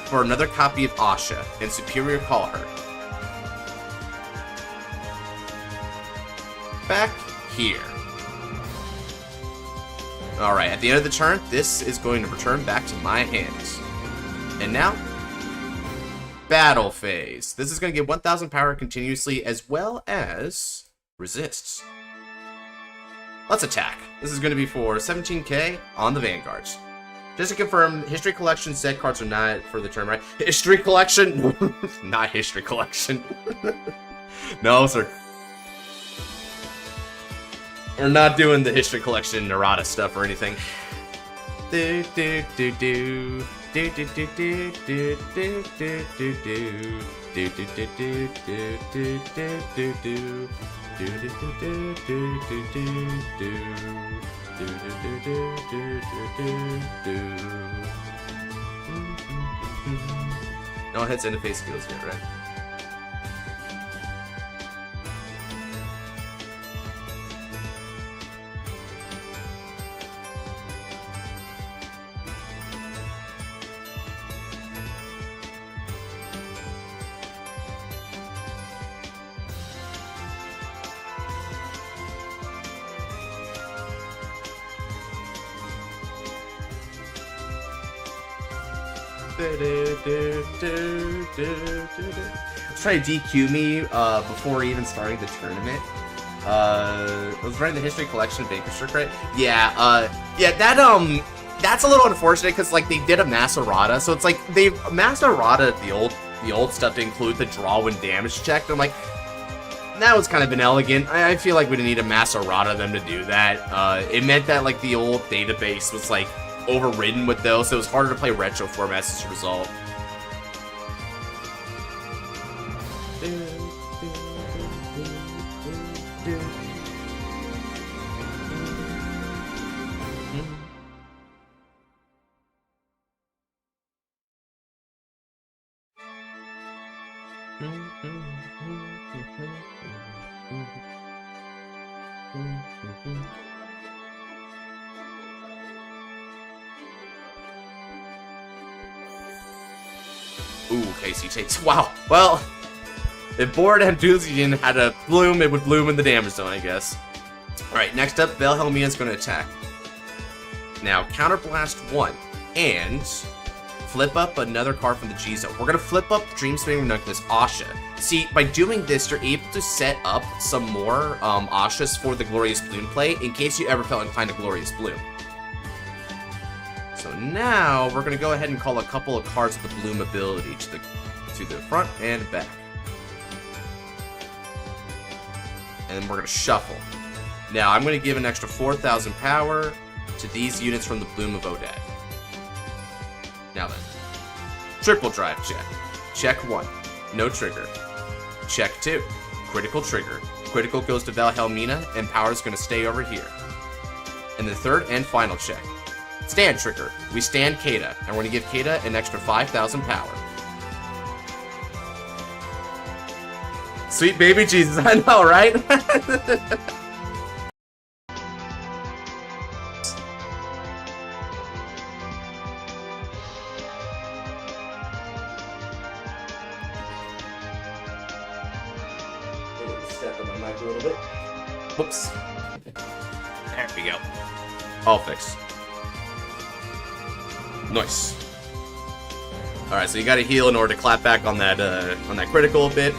for another copy of Asha and Superior Call her. Back here. Alright, at the end of the turn, this is going to return back to my hands. And now, Battle Phase. This is going to get 1000 power continuously as well as resists. Let's attack. This is going to be for 17k on the Vanguards. Just to confirm, History Collection set cards are not for the turn, right? History Collection? Not History Collection. No, sir. We're not doing the History Collection errata stuff or anything. Do do do do. Do do do do do do do do do. Do do do do do do do do do. Do do do do do do do do. Do do do do do do do. No one hits interface skills yet, right? Let's try to DQ me before even starting the tournament. I was running the History Collection of Vanquish, right? Yeah, that's a little unfortunate because like they did a mass errata, so it's like they mass errata the old stuff to include the draw when damage checked. I'm like, that was kind of inelegant. I feel like we didn't need a mass errata them to do that. It meant that like the old database was like overridden with those, so it was harder to play retro formats as a result. Ooh, Casey takes. Wow. Well, if Board Enthusian had a bloom, it would bloom in the damage zone, I guess. Alright, next up, Velhelmina is going to attack. Now, Counterblast 1, and flip up another card from the G zone. We're going to flip up Dream Spinning Ranunculus Asha. See, by doing this, you're able to set up some more Ashas for the Glorious Bloom play, in case you ever felt inclined to Glorious Bloom. So now, we're going to go ahead and call a couple of cards with the Bloom ability to the front and back. And then we're going to shuffle. Now, I'm going to give an extra 4,000 power to these units from the Bloom of Odad. Now then, triple drive check. Check 1, no trigger. Check 2, critical trigger. Critical goes to Velhelmina, and power is going to stay over here. And the third and final check. Stand trigger. We stand Kata, and we're going to give Kata an extra 5,000 power. Sweet baby Jesus, I know, right? Step on my mic a little bit. Whoops. There we go. All fixed. Nice. Alright, so you gotta heal in order to clap back on that critical a bit.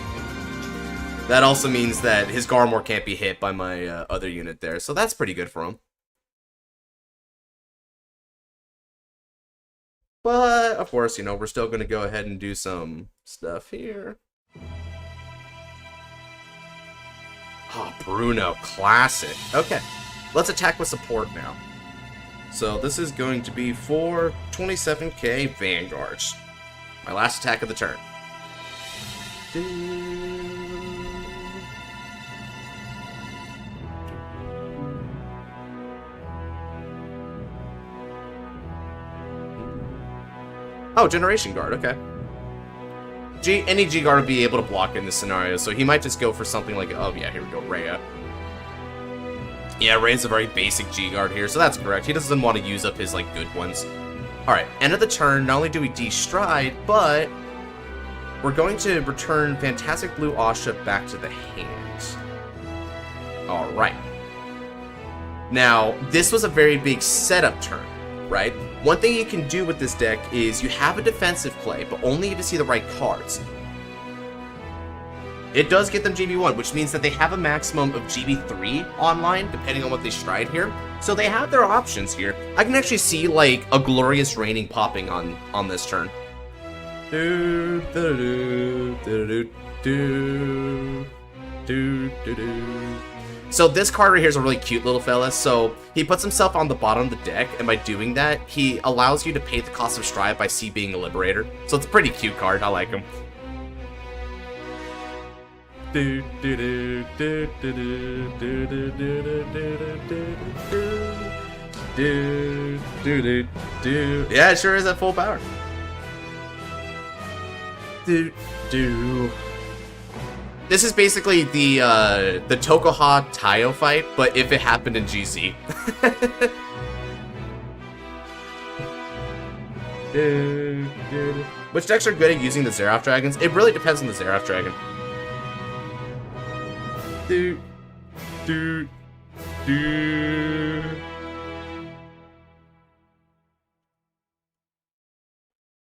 That also means that his Garmor can't be hit by my other unit there, so that's pretty good for him. But, of course, you know, we're still gonna go ahead and do some stuff here. Oh, Bruno, classic. Okay, let's attack with support now. So this is going to be for 27k Vanguards. My last attack of the turn. Oh, Generation Guard, okay. Any G Guard would be able to block in this scenario, so he might just go for something like, oh yeah, here we go, Rhea. Yeah, Ray's a very basic G-Guard here, so that's correct. He doesn't want to use up his, like, good ones. Alright, end of the turn, not only do we destride, but we're going to return Fantastic Blue Asha back to the hand. Alright. Now, this was a very big setup turn, right? One thing you can do with this deck is you have a defensive play, but only if you see the right cards. It does get them GB1, which means that they have a maximum of GB3 online, depending on what they stride here. So they have their options here. I can actually see, like, a Glorious Raining popping on this turn. So this card right here is a really cute little fella. So he puts himself on the bottom of the deck, and by doing that, he allows you to pay the cost of stride by C being a Liberator. So it's a pretty cute card. I like him. Yeah, it sure is at full power. This is basically the Tokuha Taio fight, but if it happened in GZ. Which decks are good at using the Xerath Dragons? It really depends on the Xerath Dragon.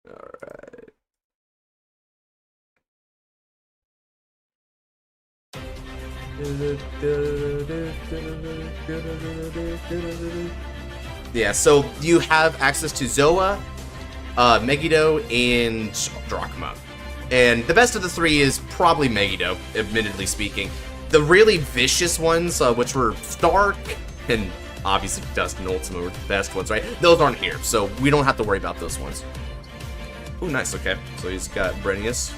Alright. Yeah, so you have access to Zoa, Megiddo, and Drachma. And the best of the three is probably Megiddo, admittedly speaking. The really vicious ones, which were Stark and obviously Dust and Ultima were the best ones, right? Those aren't here, so we don't have to worry about those ones. Ooh, nice, okay. So he's got Brenius.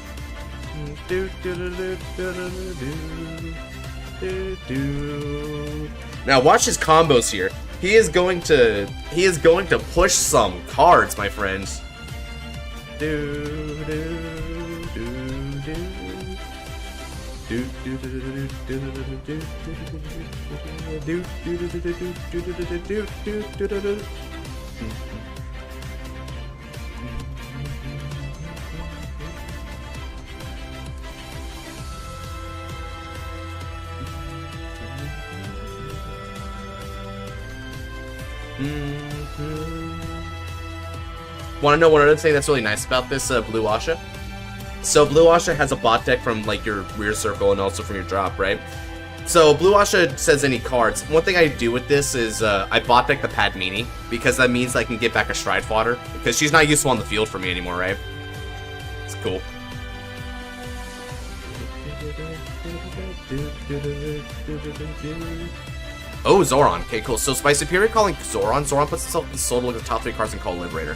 Now watch his combos here. He is going to push some cards, my friends. Want to know one other thing that's really nice about this Blue Asha? So Blue Asha has a bot deck from like your rear circle and also from your drop, right? So Blue Asha says any cards. One thing I do with this is I bot deck the Padmini, because that means I can get back a Stride Fodder, because she's not useful on the field for me anymore, right? It's cool. Oh, Zoran. Okay, cool. So by Superior calling Zoran puts himself in the soul to look at the top 3 cards and call Liberator.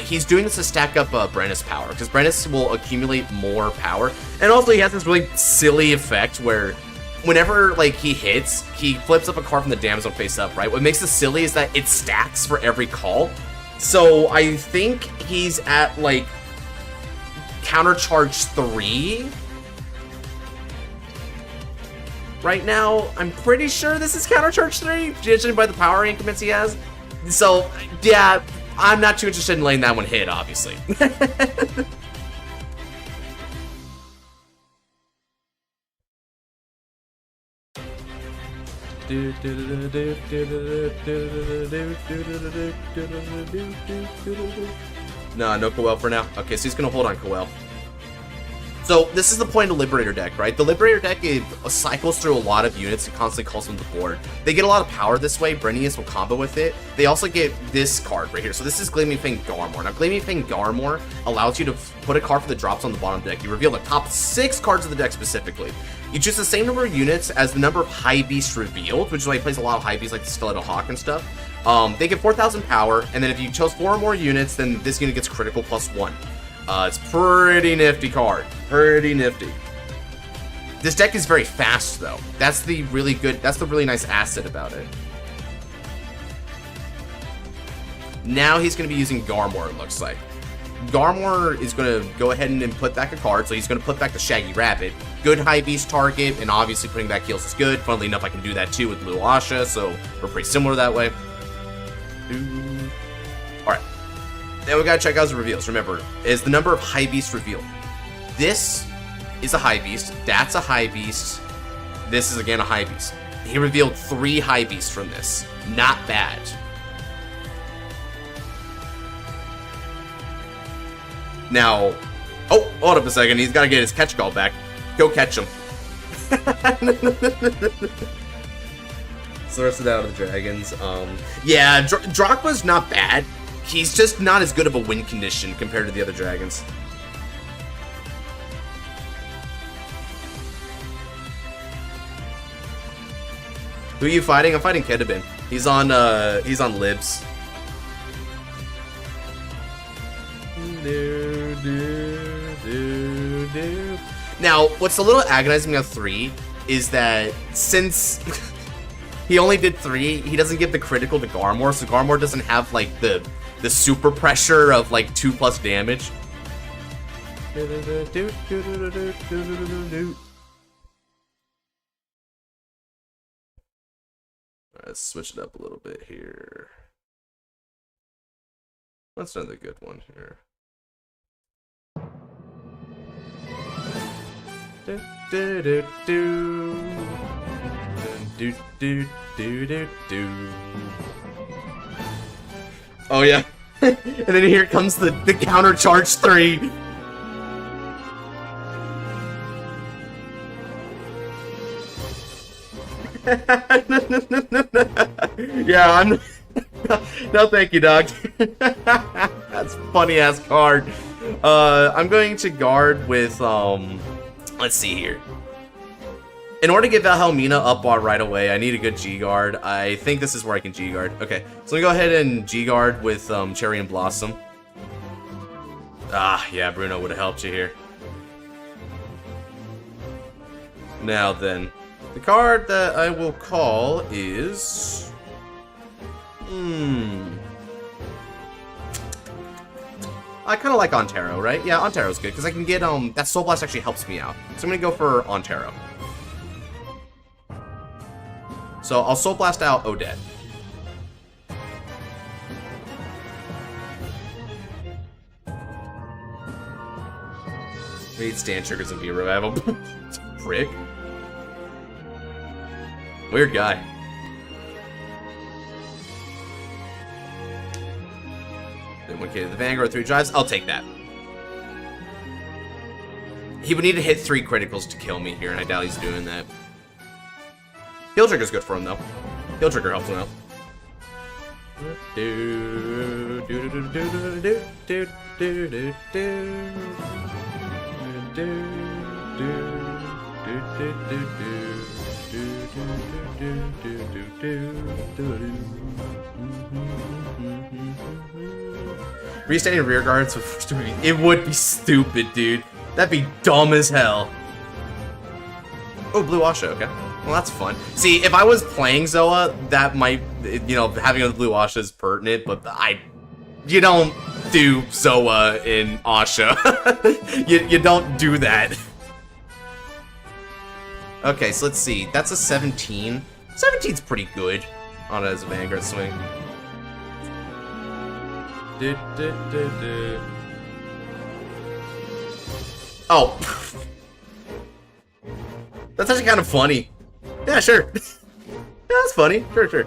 He's doing this to stack up Brennus power, because Brennus will accumulate more power. And also he has this really silly effect where whenever like he hits, he flips up a card from the damage zone face up, right? What makes this silly is that it stacks for every call. So I think he's at like countercharge 3 right now. I'm pretty sure this is countercharge 3, judging by the power increments he has. So, yeah, I'm not too interested in letting that one hit, obviously. No Coel for now. Okay, so he's gonna hold on Coel. So this is the point of the Liberator deck, right? The Liberator deck cycles through a lot of units and constantly calls them to the board. They get a lot of power this way. Brenius will combo with it. They also get this card right here. So this is Gleaming Fang Garmor. Now Gleaming Fang Garmor allows you to put a card for the drops on the bottom deck. You reveal the top 6 cards of the deck specifically. You choose the same number of units as the number of High Beasts revealed, which is why he plays a lot of High Beasts like the Skeletal Hawk and stuff. They get 4,000 power, and then if you chose 4 or more units, then this unit gets critical +1. It's pretty nifty card. Pretty nifty. This deck is very fast, though. That's the really nice asset about it. Now he's going to be using Garmor, it looks like. Garmor is going to go ahead and put back a card, so he's going to put back the Shaggy Rabbit. Good high beast target, and obviously putting back heals is good. Funnily enough, I can do that too with Blue Asha, so we're pretty similar that way. Alright. Then we gotta check out his reveals. Remember, is the number of high beasts revealed. This is a high beast. That's a high beast. This is again a high beast. He revealed 3 high beasts from this. Not bad. Now, oh, hold up a second. He's got to get his catch call back. Go catch him. Source it out of the dragons. Yeah, Drachma's not bad. He's just not as good of a win condition compared to the other dragons. Who are you fighting? I'm fighting Kedabin. He's on libs. Now, what's a little agonizing about 3 is that since he only did 3, he doesn't give the critical to Garmor, so Garmor doesn't have like the super pressure of like 2+ damage. Let's switch it up a little bit here. That's another good one here. Oh yeah. And then here comes the counter charge 3. Yeah, I'm no thank you, dog. That's a funny ass card. I'm going to guard with let's see here. In order to get Valhelmina up right away, I need a good G-Guard. I think this is where I can G-Guard. Okay, so let me go ahead and G-Guard with Cherry and Blossom. Ah, yeah, Bruno would have helped you here. Now then, the card that I will call is... I kind of like Ontero, right? Yeah, Ontero's good, because I can get, that Soul Blast actually helps me out. So I'm going to go for Ontero. So I'll Soul Blast out Odette. We need stand triggers and be revival. Prick. Weird guy. Then 1k to the Vanguard, 3 drives. I'll take that. He would need to hit 3 criticals to kill me here, and I doubt he's doing that. Heal Trigger's good for him, though. Heal Trigger helps him out. Restanding rear guards with first movie. It would be stupid, dude. That'd be dumb as hell. Oh, Blue Asha, okay. Well, that's fun. See, if I was playing Zoa, that might, you know, having a Blue Asha is pertinent, but you don't do Zoa in Asha. you don't do that. Okay, so let's see. That's a 17. 17's pretty good on as a Vanguard swing. Oh. That's actually kind of funny. Yeah, sure. Yeah, that's funny. Sure.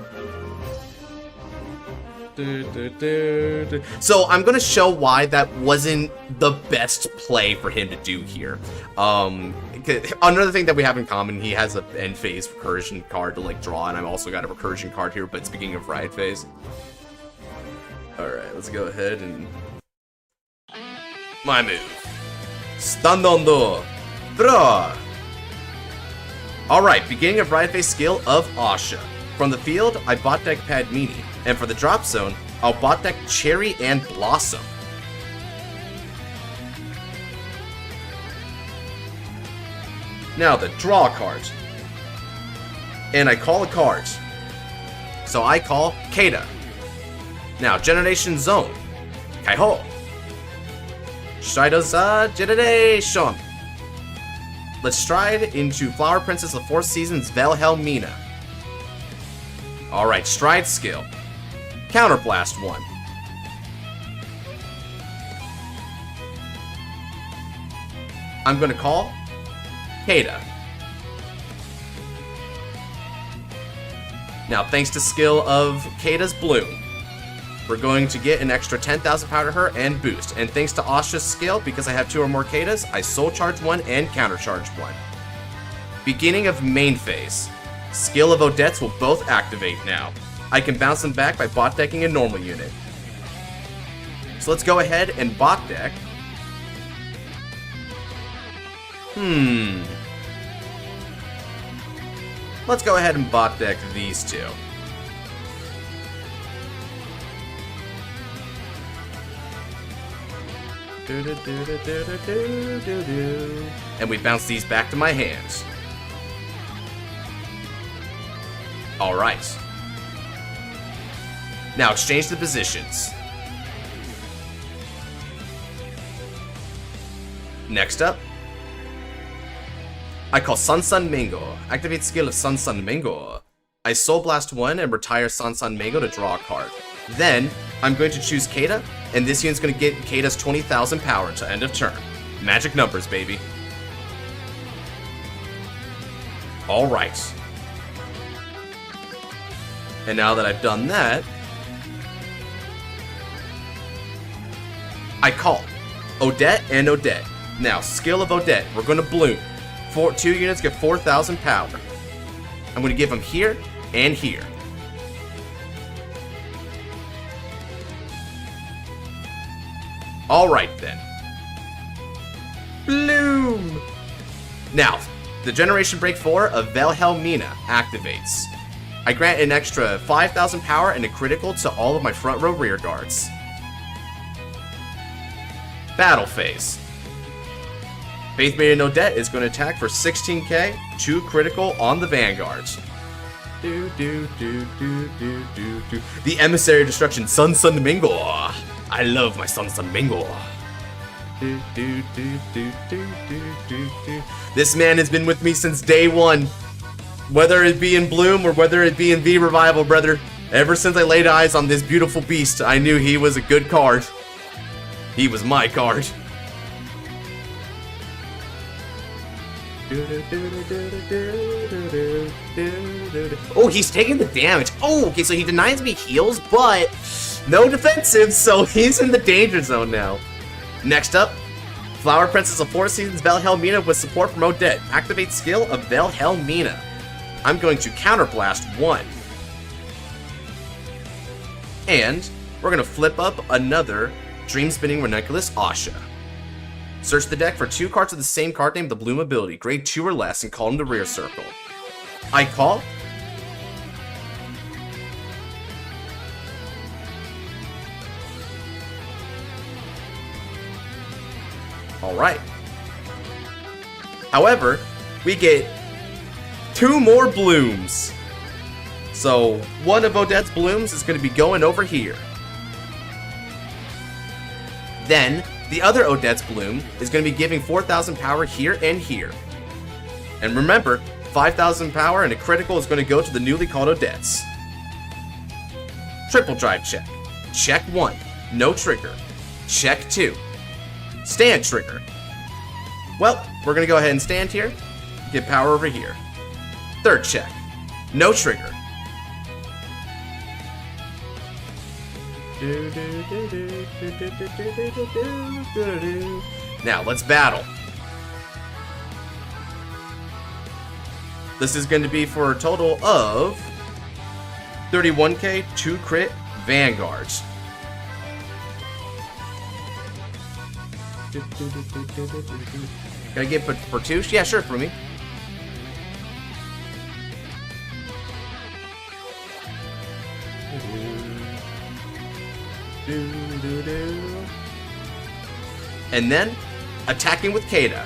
So I'm gonna show why that wasn't the best play for him to do here. Another thing that we have in common, he has an end phase recursion card to like draw, and I've also got a recursion card here, but speaking of riot phase. Alright, let's go ahead and... My move. Stand on door. Draw. Alright, beginning of riot phase skill of Asha. From the field, I bot deck Padmini, and for the drop zone, I'll bot deck Cherry and Blossom. Now the draw card. And I call a card. So I call Kata. Now, Generation Zone. Kaiho. Shidoza Generation. Let's stride into Flower Princess of the Four Seasons Velhelmina. Alright, stride skill. Counterblast 1. I'm gonna call Kada. Now, thanks to skill of Kada's Bloom, we're going to get an extra 10,000 power to her and boost. And thanks to Asha's skill, because I have 2 or more Kadas, I soul charge 1 and counter charge 1. Beginning of main phase. Skill of Odette's will both activate now. I can bounce them back by bot decking a normal unit. So let's go ahead and bot deck. Let's go ahead and bot deck these 2. And we bounce these back to my hands. Alright. Now exchange the positions. Next up, I call Sun Mango. Activate skill of Sun Mango. I Soul Blast 1 and retire Sun Mango to draw a card. Then, I'm going to choose Kada, and this unit's going to get Kada's 20,000 power to end of turn. Magic numbers, baby. Alright. And now that I've done that, I call Odette and Odette. Now, skill of Odette, we're going to bloom. 2 units get 4,000 power. I'm going to give them here and here. Alright then. Bloom! Now, the Generation Break 4 of Velhelmina activates. I grant an extra 5,000 power and a critical to all of my front row rear guards. Battle phase. Faith Maiden Odette is going to attack for 16k, 2 critical on the Vanguards. The Emissary of Destruction, Sun Mingo. I love my Sun Mingo. This man has been with me since day 1. Whether it be in Bloom or whether it be in V Revival, brother. Ever since I laid eyes on this beautiful beast, I knew he was a good card. He was my card. Oh, he's taking the damage. Oh, okay, so he denies me heals, but no defensive, so he's in the danger zone now. Next up, Flower Princess of Four Seasons Velhelmina with support from Odette. Activate skill of Velhelmina. I'm going to counterblast 1. And we're going to flip up another Dream Spinning Ranunculus Asha. Search the deck for 2 cards of the same card name, the Bloom ability, grade 2 or less, and call them to rear circle. I call. Alright. However, we get 2 more blooms. So, one of Odette's blooms is going to be going over here. Then, the other Odette's bloom is going to be giving 4,000 power here and here. And remember, 5,000 power and a critical is going to go to the newly called Odette's. Triple drive check. Check 1. No trigger. Check 2. Stand trigger. Well, we're going to go ahead and stand here. Get power over here. Third check. No trigger. Now, let's battle. This is going to be for a total of 31k, 2 crit Vanguards. Can I get for 2? Yeah, sure, for me. And then, attacking with Kada.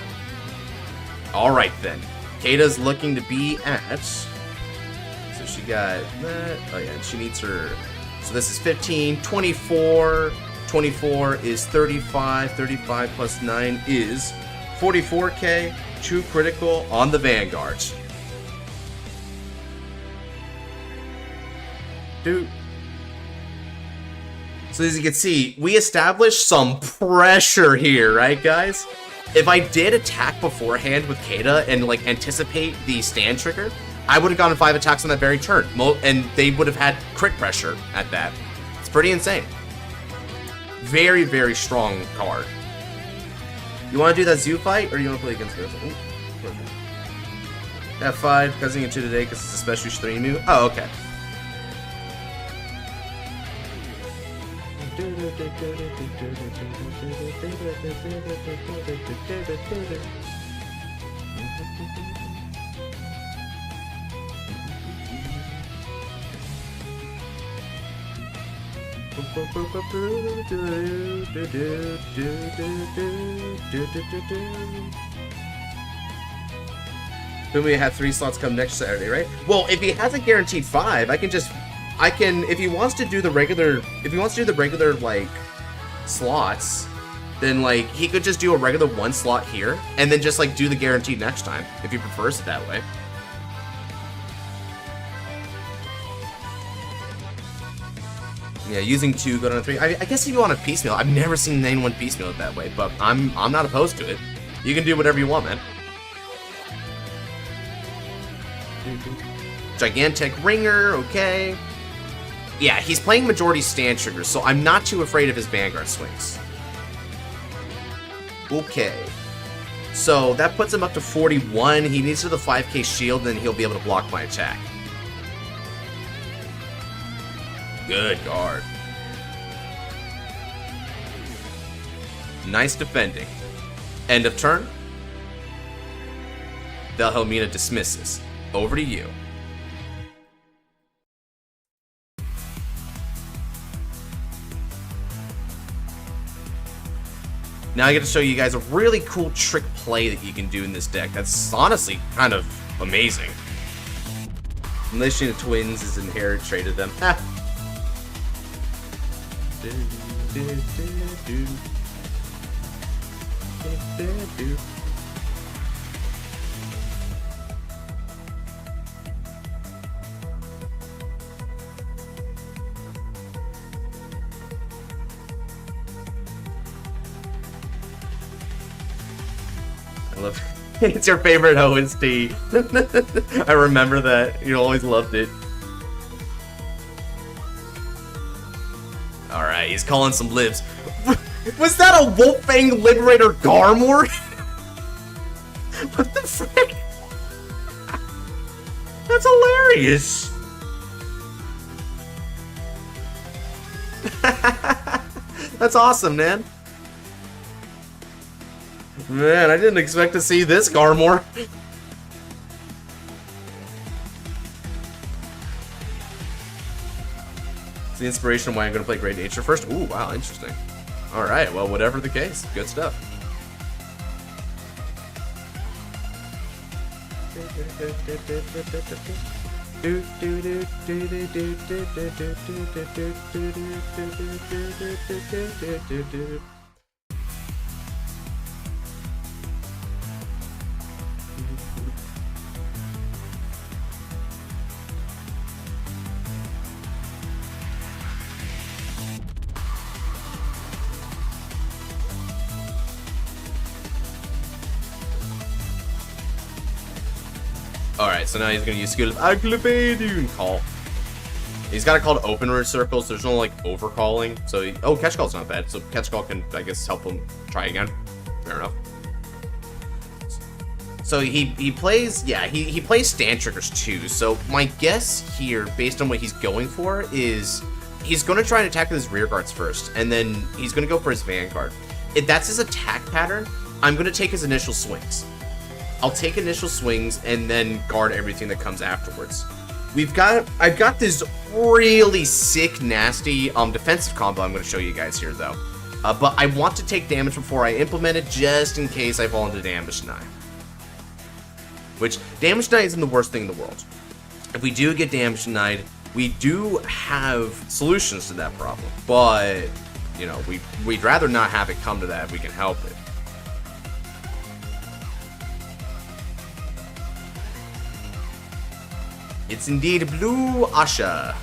Alright then. Kada's looking to be at... So she got that. Oh yeah, she needs her... So this is 15, 24, 24 is 35. 35 plus 9 is 44k. True critical on the Vanguard. Dude. So as you can see, we established some pressure here, right, guys? If I did attack beforehand with Kata and, like, anticipate the stand trigger, I would have gotten 5 attacks on that very turn. And they would have had crit pressure at that. It's pretty insane. Very, very strong card. You want to do that zoo fight, or you want to play against Ghost? F5, cousin into today because it's a special 3 move. Oh, okay. Then we have 3 slots come next Saturday, right? Well, if he hasn't guaranteed 5, I can, if he wants to do the regular, like, slots, then, like, he could just do a regular 1 slot here, and then just, like, do the guaranteed next time, if he prefers it that way. Yeah, using 2, go down to 3. I guess if you want to piecemeal, I've never seen anyone piecemeal it that way, but I'm not opposed to it. You can do whatever you want, man. Gigantic Ringer, okay. Yeah, he's playing majority stand triggers, so I'm not too afraid of his Vanguard swings. Okay. So that puts him up to 41. He needs to do the 5k shield, then he'll be able to block my attack. Good guard. Nice defending. End of turn. Wilhelmina dismisses. Over to you. Now I get to show you guys a really cool trick play that you can do in this deck. That's honestly kind of amazing. Unleashing the twins is an inherent trait of them. Ha! I love it. It's your favorite OST. I remember that. You always loved it. Alright, he's calling some libs. Was that a Wolfang Liberator Garmor? What the frick? That's hilarious. That's awesome, man. Man, I didn't expect to see this Garmor. It's the inspiration why I'm going to play Great Nature first. Ooh, wow, interesting. Alright, well, whatever the case. Good stuff. Alright, so now he's going to use skill of Aqua call. He's got it called open root circles. There's no, like, overcalling. So, oh, catch call's not bad. So catch call can, I guess, help him try again. Fair enough. So he plays, yeah, he plays stand triggers too. So my guess here, based on what he's going for, is he's going to try and attack with his rear guards first, and then he's going to go for his Vanguard. If that's his attack pattern, I'm going to take his initial swings. I'll take initial swings and then guard everything that comes afterwards. I've got this really sick, nasty defensive combo I'm going to show you guys here, though. But I want to take damage before I implement it, just in case I fall into damage deny. Which, damage deny isn't the worst thing in the world. If we do get damage denied, we do have solutions to that problem. But you know, we'd rather not have it come to that if we can help it. It's indeed Blue Asha.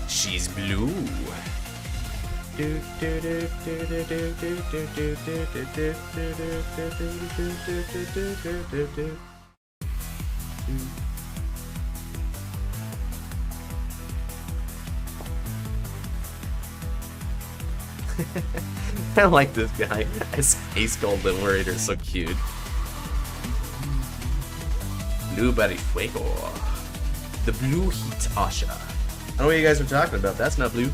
She's blue. I like this guy. Ace Gold Liberator is so cute. Blue Body Fuego. The Blue Heat Asha. I don't know what you guys are talking about. That's not blue.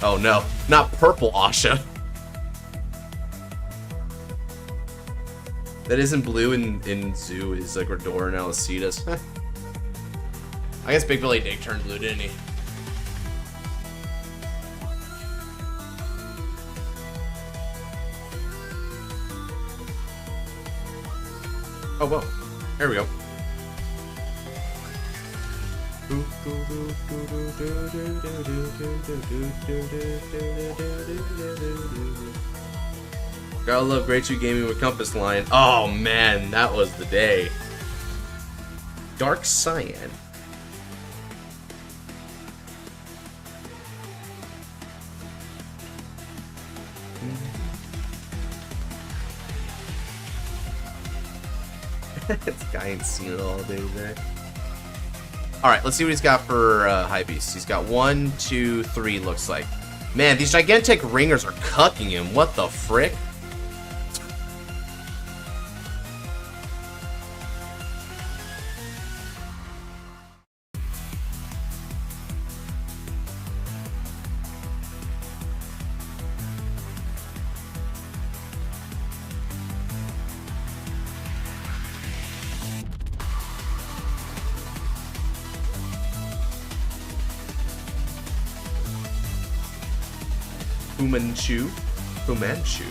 Oh no, not purple Asha. That isn't blue in Zoo. Is like Redora and Alicitas. I guess Big Billy Dick turned blue, didn't he? Oh, whoa. There we go. Gotta love Grade 2 gaming with Compass Line. Oh man, that was the day. Dark Cyan. This guy ain't seen it all day, Zach. Alright, let's see what he's got for High Beast. He's got 1, 2, 3, looks like. Man, these gigantic ringers are cucking him. What the frick? Fumanchu.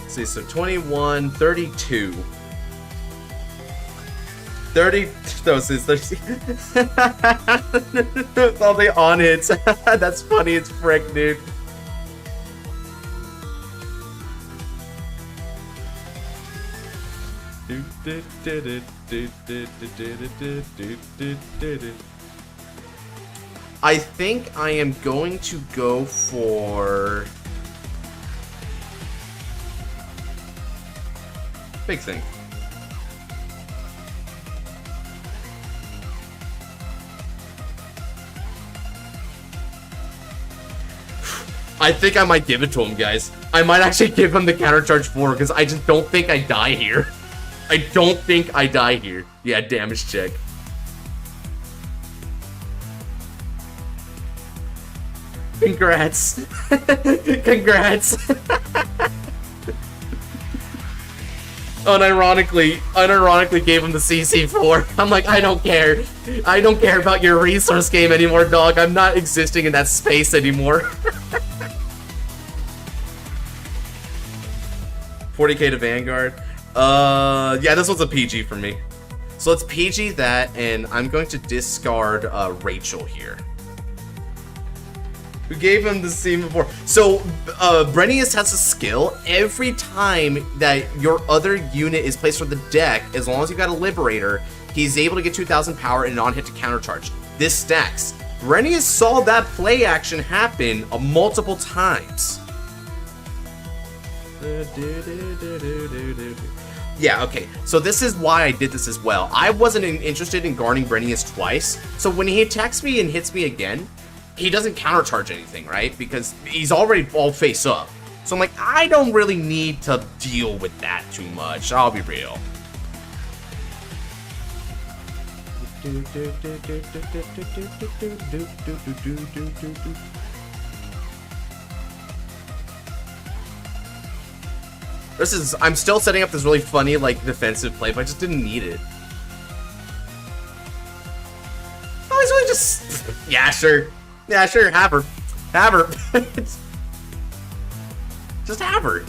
Let's see, so 21, 32. 30 doses. All the on hits. That's funny as frick, dude. I think I am going to go for big thing. I think I might give it to him, guys. I might actually give him the countercharge 4 because I just don't think I die here. I don't think I die here. Yeah, damage check. Congrats. Congrats. Unironically gave him the CC4. I'm like, I don't care. I don't care about your resource game anymore, dog. I'm not existing in that space anymore. 40k to Vanguard. Yeah, this one's a PG for me. So let's PG that, and I'm going to discard Rachel here. Who gave him the scene before? So, Brennius has a skill. Every time that your other unit is placed on the deck, as long as you got a Liberator, he's able to get 2,000 power and non-hit to countercharge. This stacks. Brennius saw that play action happen multiple times. Yeah, okay, so this is why I did this as well. I wasn't interested in guarding Brennius twice, so when he attacks me and hits me again, he doesn't countercharge anything, right? Because he's already all face up. So I'm like, I don't really need to deal with that too much, I'll be real. I'm still setting up this really funny, like, defensive play, but I just didn't need it. Oh, he's really just... Yeah, sure. Yeah, sure, have her. Have her. Just have her.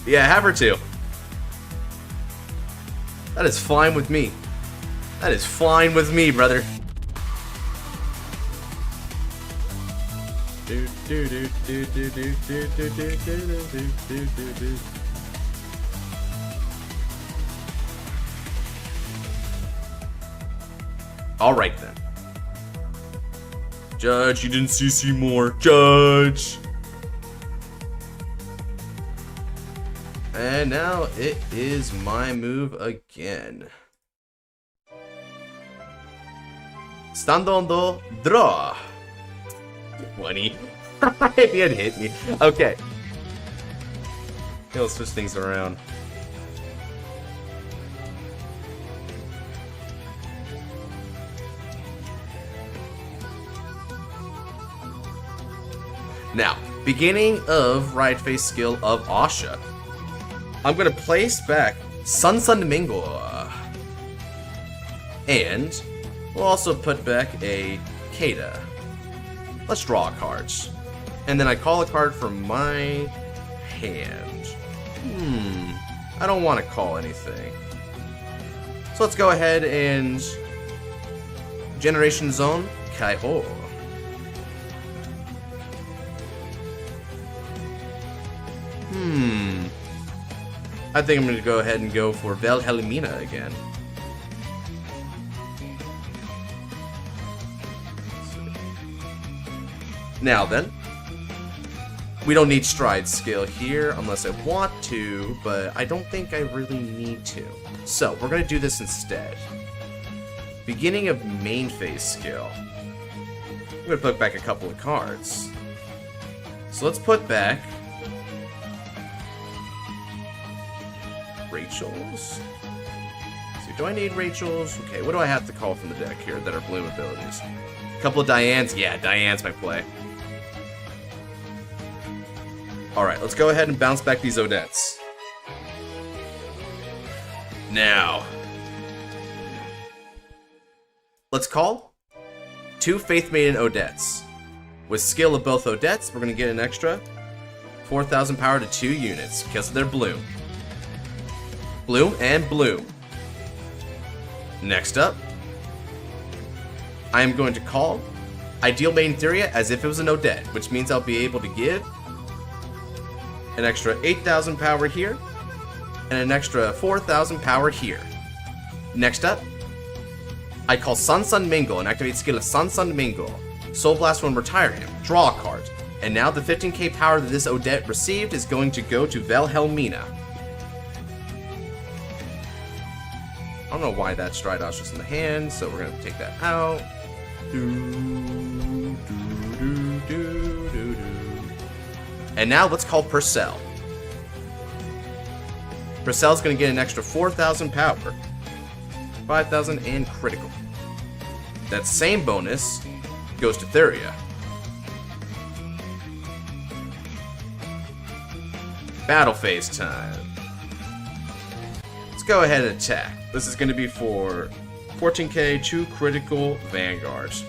Yeah, have her too. That is fine with me. That is fine with me, brother. Alright then. Judge, you didn't CC more. Judge! And now it is my move again. Standondo draw. 20. If he had hit me. Okay. Let's switch things around. Now, beginning of Riot Face skill of Asha. I'm gonna place back Sun Mingo. And we'll also put back a Kada. Let's draw cards. And then I call a card from my hand. I don't want to call anything. So let's go ahead and Generation Zone Kai-O. I think I'm going to go ahead and go for Velhelmina again. Now then, we don't need Stride skill here unless I want to, but I don't think I really need to. So, we're going to do this instead. Beginning of main phase skill. I'm going to put back a couple of cards. So let's put back Rachel's. So do I need Rachel's? Okay, what do I have to call from the deck here that are bloom abilities? A couple of Dianes? Yeah, Diane's my play. Alright, let's go ahead and bounce back these Odettes. Now, let's call 2 Faith Maiden Odettes. With skill of both Odettes, we're going to get an extra 4,000 power to 2 units because of their bloom. Bloom and bloom. Next up, I am going to call Ideal Maiden Theria as if it was an Odette, which means I'll be able to give an extra 8,000 power here, and an extra 4,000 power here. Next up, I call Sun Mingle and activate skill of Sun Mingle. Soul Blast when retire him. Draw a card. And now the 15k power that this Odette received is going to go to Velhelmina. I don't know why that Stride Osh was in the hand, so we're going to take that out. And now let's call Purcell. Purcell's going to get an extra 4,000 power, 5,000 and critical. That same bonus goes to Theria. Battle phase time. Let's go ahead and attack. This is going to be for 14k, 2 critical Vanguards.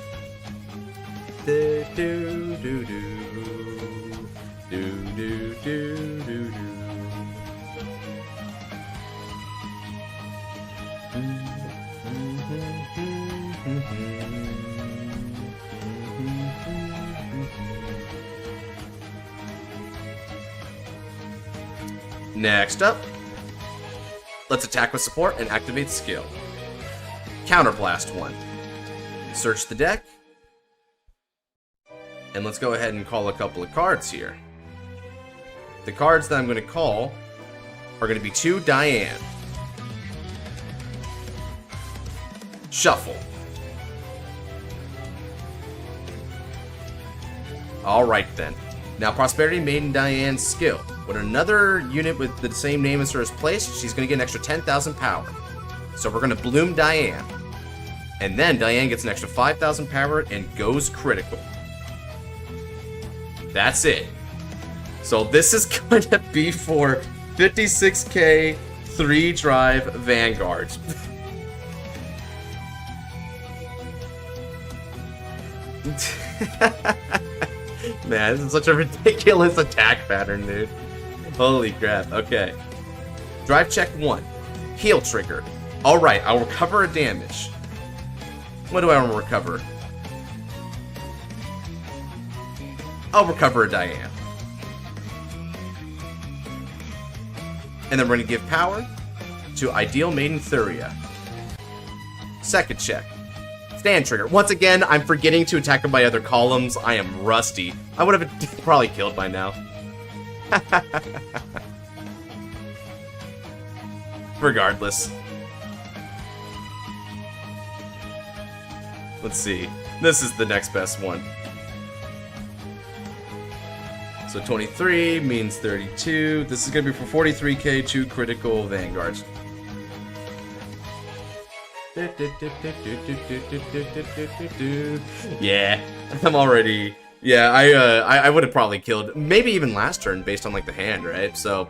Next up, let's attack with support and activate skill. Counterblast 1. Search the deck. And let's go ahead and call a couple of cards here. The cards that I'm going to call are going to be 2 Diane. Shuffle. Alright then. Now Prosperity Maiden Diane's skill. When another unit with the same name as her is placed, she's going to get an extra 10,000 power. So we're going to bloom Diane. And then Diane gets an extra 5,000 power and goes critical. That's it. So this is going to be for 56k 3-drive Vanguard. Man, this is such a ridiculous attack pattern, dude. Holy crap. Okay. Drive check 1. Heal trigger. Alright, I'll recover a damage. What do I want to recover? I'll recover a Diane. And then we're going to give power to Ideal Maiden Thuria. Second check. Stand trigger. Once again, I'm forgetting to attack with my other columns. I am rusty. I would have probably killed by now. Regardless. Let's see. This is the next best one. So 23 means 32. This is going to be for 43k, 2 critical Vanguards. Yeah, I'm already... Yeah, I would have probably killed, maybe even last turn based on like the hand, right? So...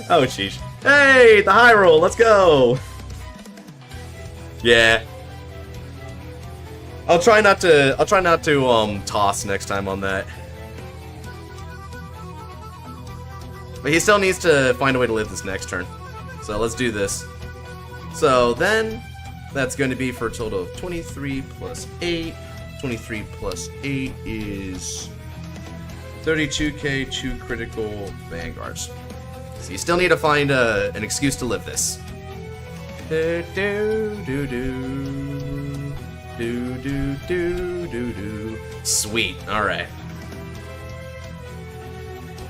Oh, sheesh. Hey, the high roll, let's go! Yeah. I'll try not to toss next time on that. But he still needs to find a way to live this next turn. So let's do this. So then, that's going to be for a total of 23 plus 8. 23 plus 8 is 32k, 2 critical Vanguards. So you still need to find an excuse to live this. Sweet. Alright.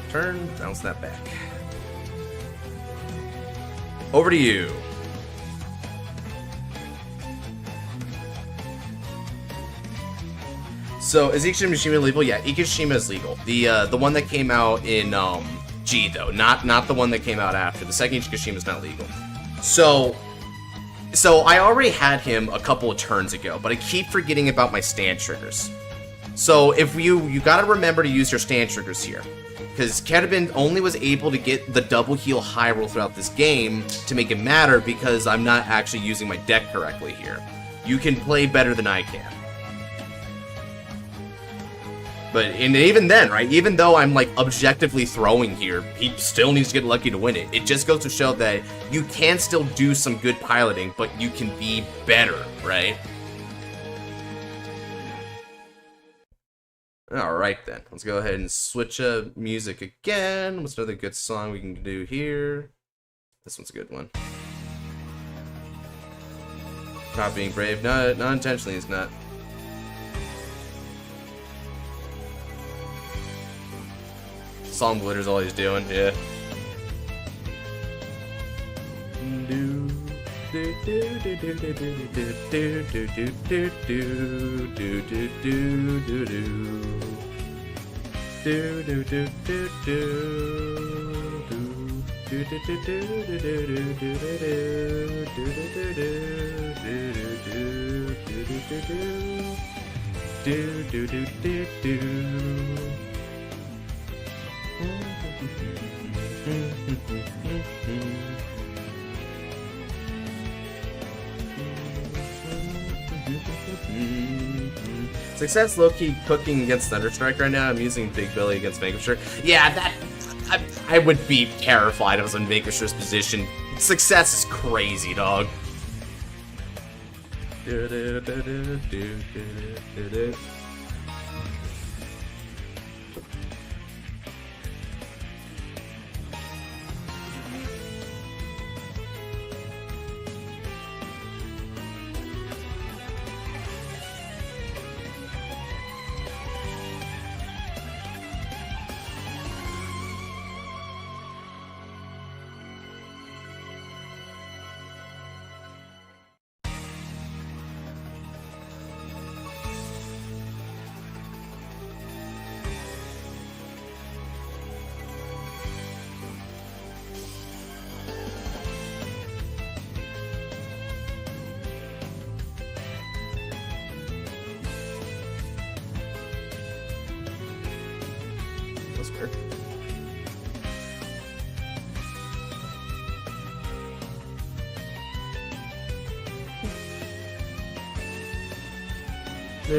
Turn, bounce that back. Over to you. So, is Ikishima legal? Yeah, Ikishima is legal. The one that came out in G though, not the one that came out after. The second Ikishima is not legal. So I already had him a couple of turns ago, but I keep forgetting about my stand triggers. So if you gotta remember to use your stand triggers here. Because Ketabin only was able to get the double heal high roll throughout this game to make it matter because I'm not actually using my deck correctly here. You can play better than I can. But even then, right, even though I'm like objectively throwing here, he still needs to get lucky to win it. It just goes to show that you can still do some good piloting, but you can be better, right? Alright then, let's go ahead and switch up music again. What's another good song we can do here? This one's a good one. Not being brave, not intentionally, it's not. Song Glitter's all he's doing, yeah. Success low-key cooking against Thunderstrike right now. I'm using Big Billy against Vanquisher. Yeah, that... I would be terrified if I was in Vanquisher's position. Success is crazy, dog. I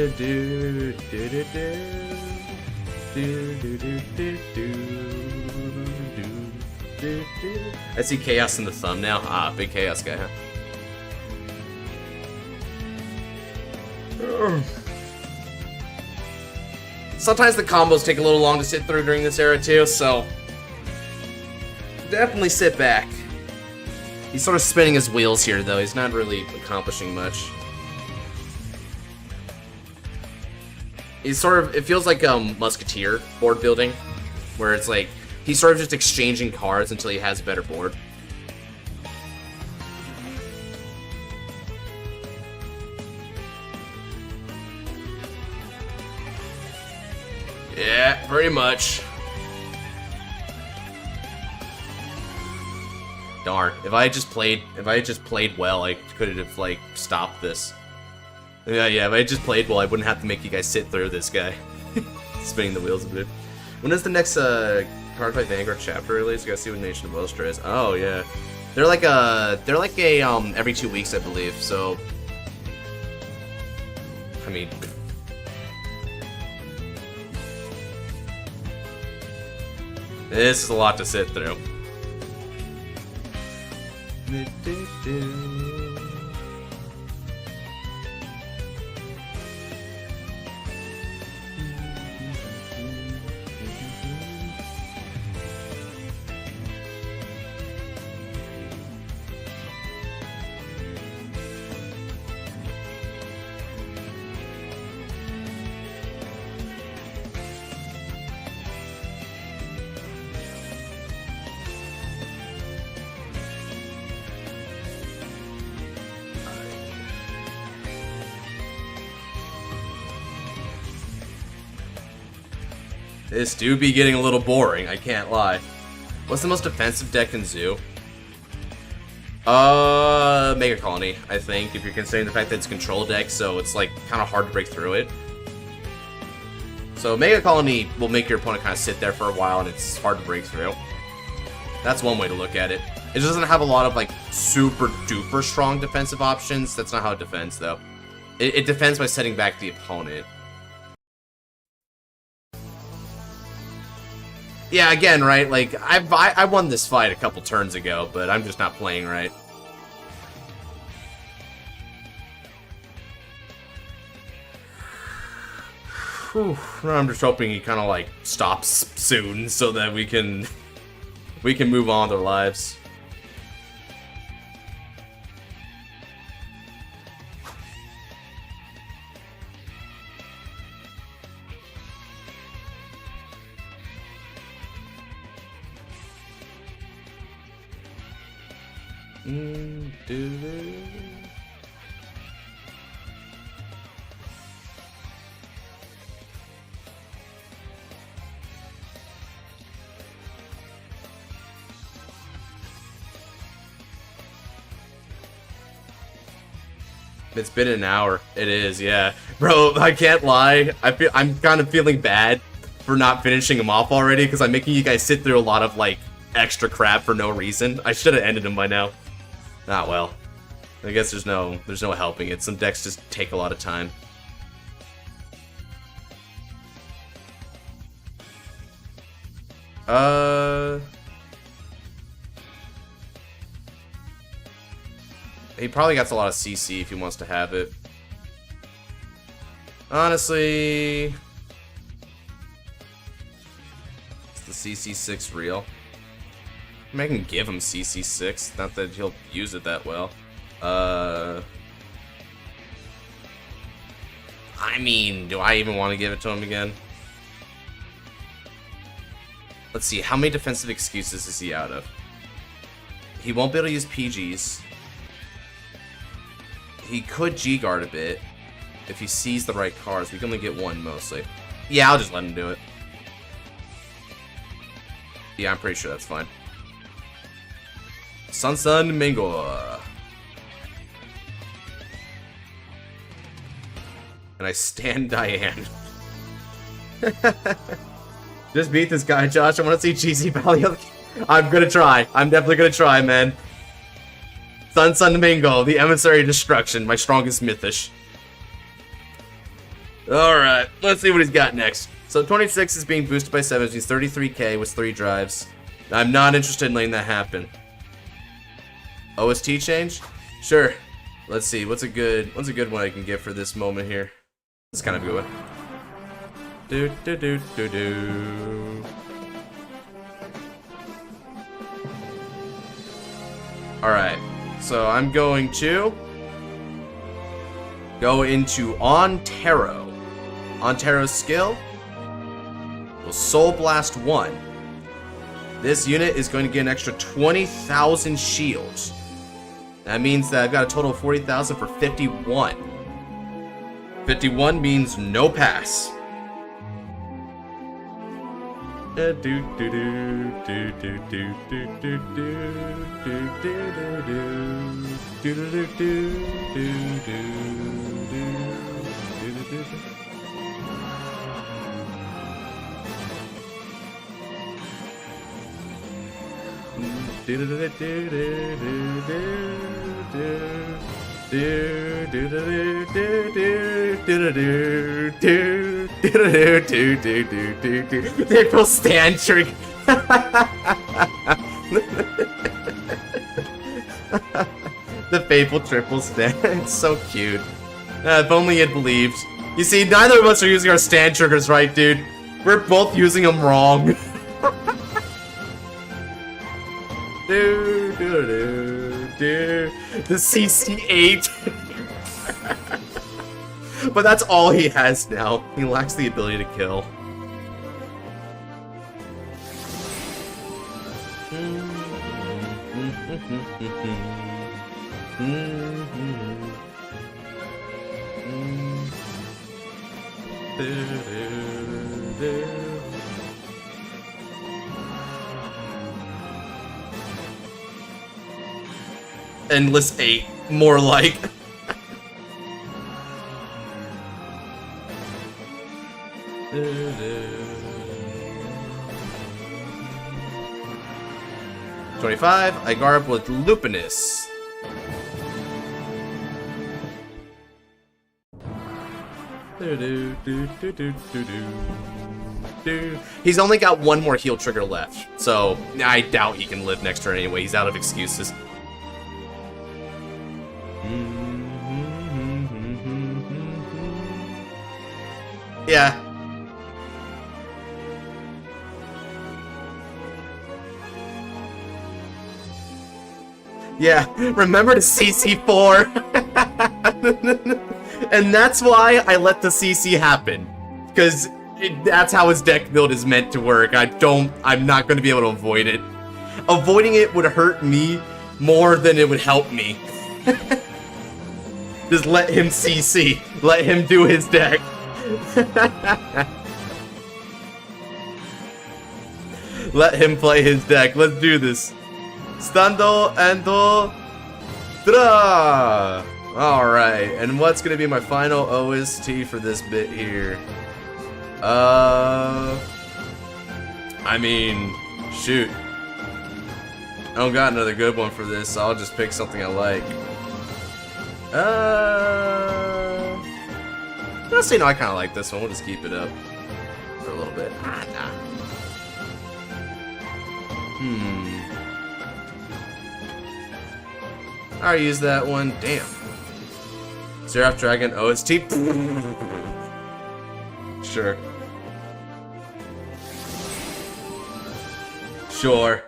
see chaos in the thumbnail. Ah, big chaos guy, huh? Sometimes the combos take a little long to sit through during this era too, so definitely sit back. He's sort of spinning his wheels here, though. He's not really accomplishing much. He's sort of, it feels like Musketeer board building, where it's like he's sort of just exchanging cards until he has a better board. Yeah, pretty much. Darn, if I had just played well, I could have like stopped this. Yeah, if I had just played well, I wouldn't have to make you guys sit through this guy. Spinning the wheels a bit. When is the next Cardfight Vanguard chapter release? You gotta see what Nation of Maelstrom is. Oh yeah. They're like a every 2 weeks, I believe, so I mean, this is a lot to sit through. This do be getting a little boring, I can't lie. What's the most defensive deck in Zoo? Mega Colony, I think, if you're considering the fact that it's a control deck, so it's like kind of hard to break through it. So Mega Colony will make your opponent kind of sit there for a while and it's hard to break through. That's one way to look at it. It doesn't have a lot of like super duper strong defensive options. That's not how it defends though. It defends by setting back the opponent. Yeah, again, right, like, I won this fight a couple turns ago, but I'm just not playing right. Whew, I'm just hoping he kind of, like, stops soon so that we can move on with our lives. It's been an hour. It is, yeah. Bro, I can't lie. I'm kind of feeling bad for not finishing him off already because I'm making you guys sit through a lot of, like, extra crap for no reason. I should have ended him by now. Ah, well. I guess there's no helping it. Some decks just take a lot of time. He probably gets a lot of CC if he wants to have it. Honestly, is the CC6 real? I mean, I can give him CC6, not that he'll use it that well. I mean, do I even want to give it to him again? Let's see, how many defensive excuses is he out of? He won't be able to use PGs. He could G-guard a bit if he sees the right cards. We can only get one mostly. Yeah, I'll just let him do it. Yeah, I'm pretty sure that's fine. Sun Mingo. And I stand Diane. Just beat this guy, Josh. I want to see GZ Valley. I'm gonna try. I'm definitely gonna try, man. Sun Mingo, the Emissary of Destruction, my strongest mythish. Alright, let's see what he's got next. So 26 is being boosted by 7, he's 33k with 3 drives. I'm not interested in letting that happen. OST change? Sure. Let's see, what's a good one I can get for this moment here? It's kind of a good one. Do do do do do. Alright, so I'm going to go into Ontero. Ontero's skill will Soul Blast 1. This unit is going to get an extra 20,000 shields. That means that I've got a total of 40,000 for 51. 51 means no pass. Triple stand trick. The Fable triple stand. It's so cute. If only it believed. You see, neither of us are using our stand triggers right, dude. We're both using them wrong. The CC8. But that's all he has now. He lacks the ability to kill. Endless 8, more like. $25, I garb with Lupinus. He's only got one more heal trigger left, so I doubt he can live next turn anyway. He's out of excuses. Yeah. Yeah, remember to CC4. And that's why I let the CC happen. Because that's how his deck build is meant to work. I'm not going to be able to avoid it. Avoiding it would hurt me more than it would help me. Just let him CC. Let him do his deck. Let him play his deck. Let's do this. Stando ando tra. Alright, and what's gonna be my final OST for this bit here? I mean, shoot. I don't got another good one for this, so I'll just pick something I like. Honestly, no, I kinda like this one. We'll just keep it up for a little bit. I already used that one. Damn. Seraph Dragon OST. Sure. Sure.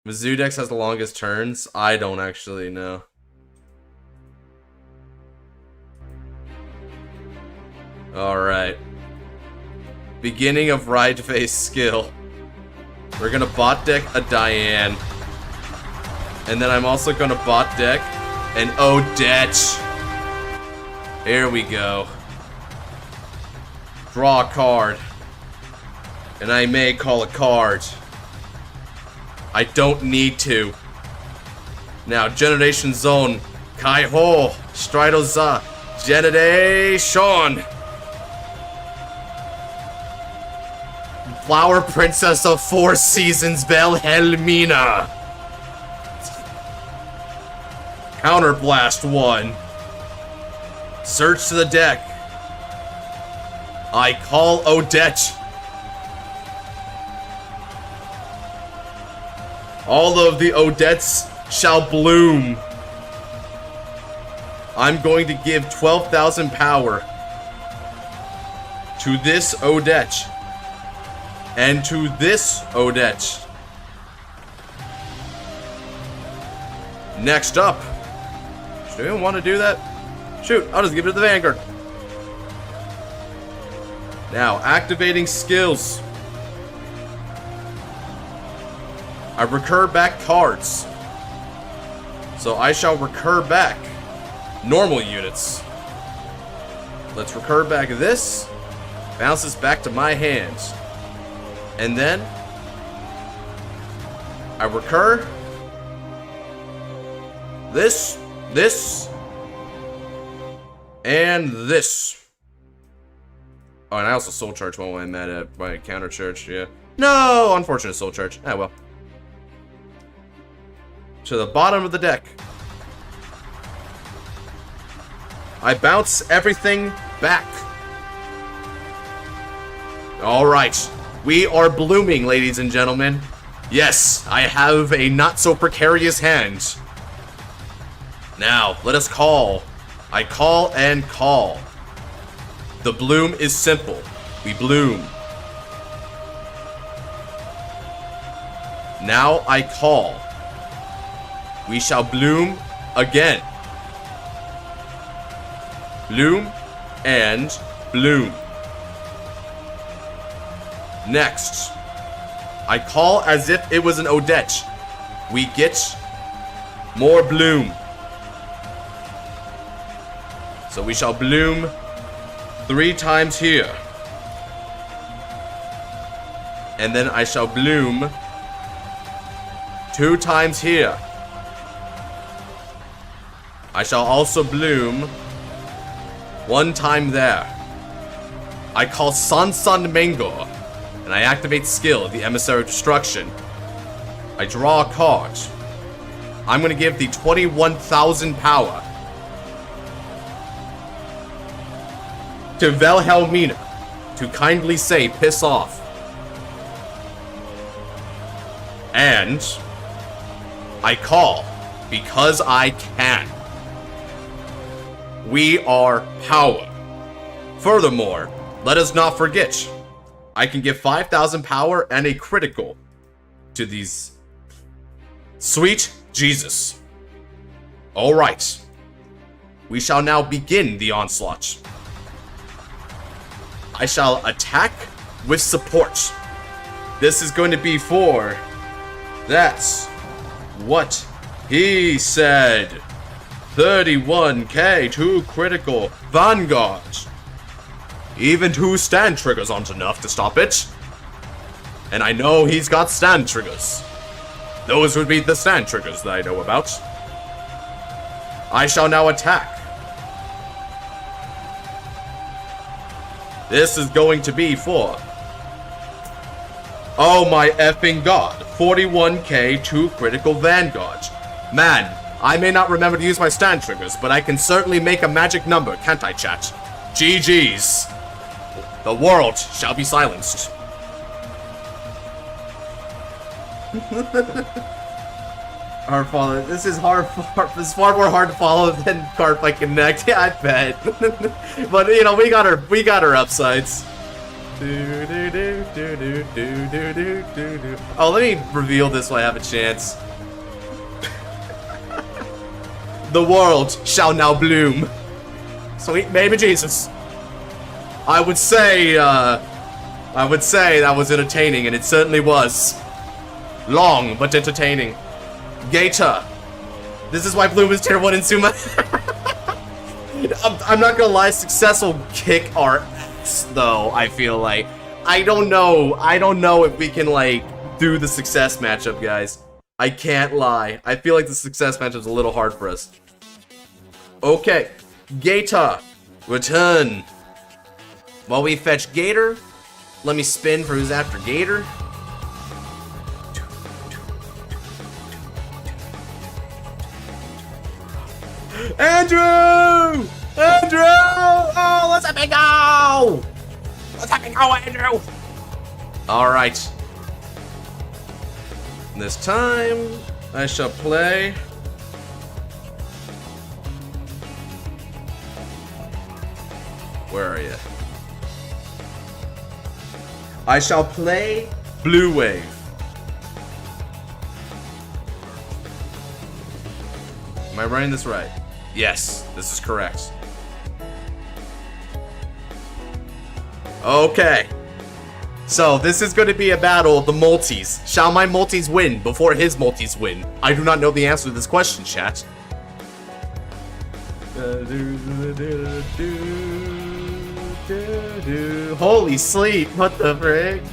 Mizudex has the longest turns? I don't actually know. Alright. Beginning of Ride Phase skill. We're gonna bot deck a Diane. And then I'm also gonna bot deck an Odette. Here we go. Draw a card. And I may call a card. I don't need to. Now, Generation Zone. Kaiho. Stridoza. Generation. Flower Princess of Four Seasons, Velhelmina. Counter Blast 1. Search to the deck. I call Odette. All of the Odettes shall bloom. I'm going to give 12,000 power to this Odette and to this Odette. Next up. Should anyone want to do that? Shoot, I'll just give it to the Vanguard. Now, activating skills. I recur back cards. So I shall recur back normal units. Let's recur back this. Bounces back to my hands. And then I recur this, and this. Oh, and I also soul charge one when I'm at my counter charge, yeah. No, unfortunate soul charge. Ah, well. To the bottom of the deck. I bounce everything back. Alright. We are blooming, ladies and gentlemen. Yes, I have a not-so-precarious hand. Now, let us call. I call and call. The bloom is simple. We bloom. Now I call. We shall bloom again. Bloom and bloom. Next, I call as if it was an Odette. We get more bloom. So we shall bloom 3 times here. And then I shall bloom 2 times here. I shall also bloom 1 time there. I call Sansan Mengor, and I activate skill, the Emissary of Destruction. I draw a card. I'm going to give the 21,000 power to Velhelmina to kindly say piss off. And I call because I can. We are power. Furthermore, let us not forget, I can give 5,000 power and a critical to these sweet Jesus. Alright. We shall now begin the onslaught. I shall attack with support. This is going to be for... That's what he said. 31k, 2 critical, Vanguard. Even 2 stand triggers aren't enough to stop it. And I know he's got stand triggers. Those would be the stand triggers that I know about. I shall now attack. This is going to be for... Oh my effing god. 41k, 2 critical Vanguard. Man, I may not remember to use my stand triggers, but I can certainly make a magic number, can't I, chat? GG's. The world shall be silenced. Our father, this is this is far more hard to follow than Cardfight Connect. Yeah, I bet. But you know, we got our upsides. Oh, let me reveal this while I have a chance. The world shall now bloom. Sweet baby Jesus. I would say that was entertaining, and it certainly was. Long, but entertaining. Gaeta. This is why Bloom is tier 1 in Suma. I'm not gonna lie, success will kick our ass, though, I feel like. I don't know if we can, like, do the success matchup, guys. I can't lie. I feel like the success matchup's a little hard for us. Okay. Gaeta. Return. While we fetch Gator, let me spin for who's after Gator. Andrew! Andrew! Oh, let's have it go! Let's have it go, Andrew! Alright. This time, I shall play... Where are you? I shall play Blue Wave. Am I running this right? Yes, this is correct. Okay. So, this is going to be a battle of the multis. Shall my multis win before his multis win? I do not know the answer to this question, chat. Holy sleep, what the frick?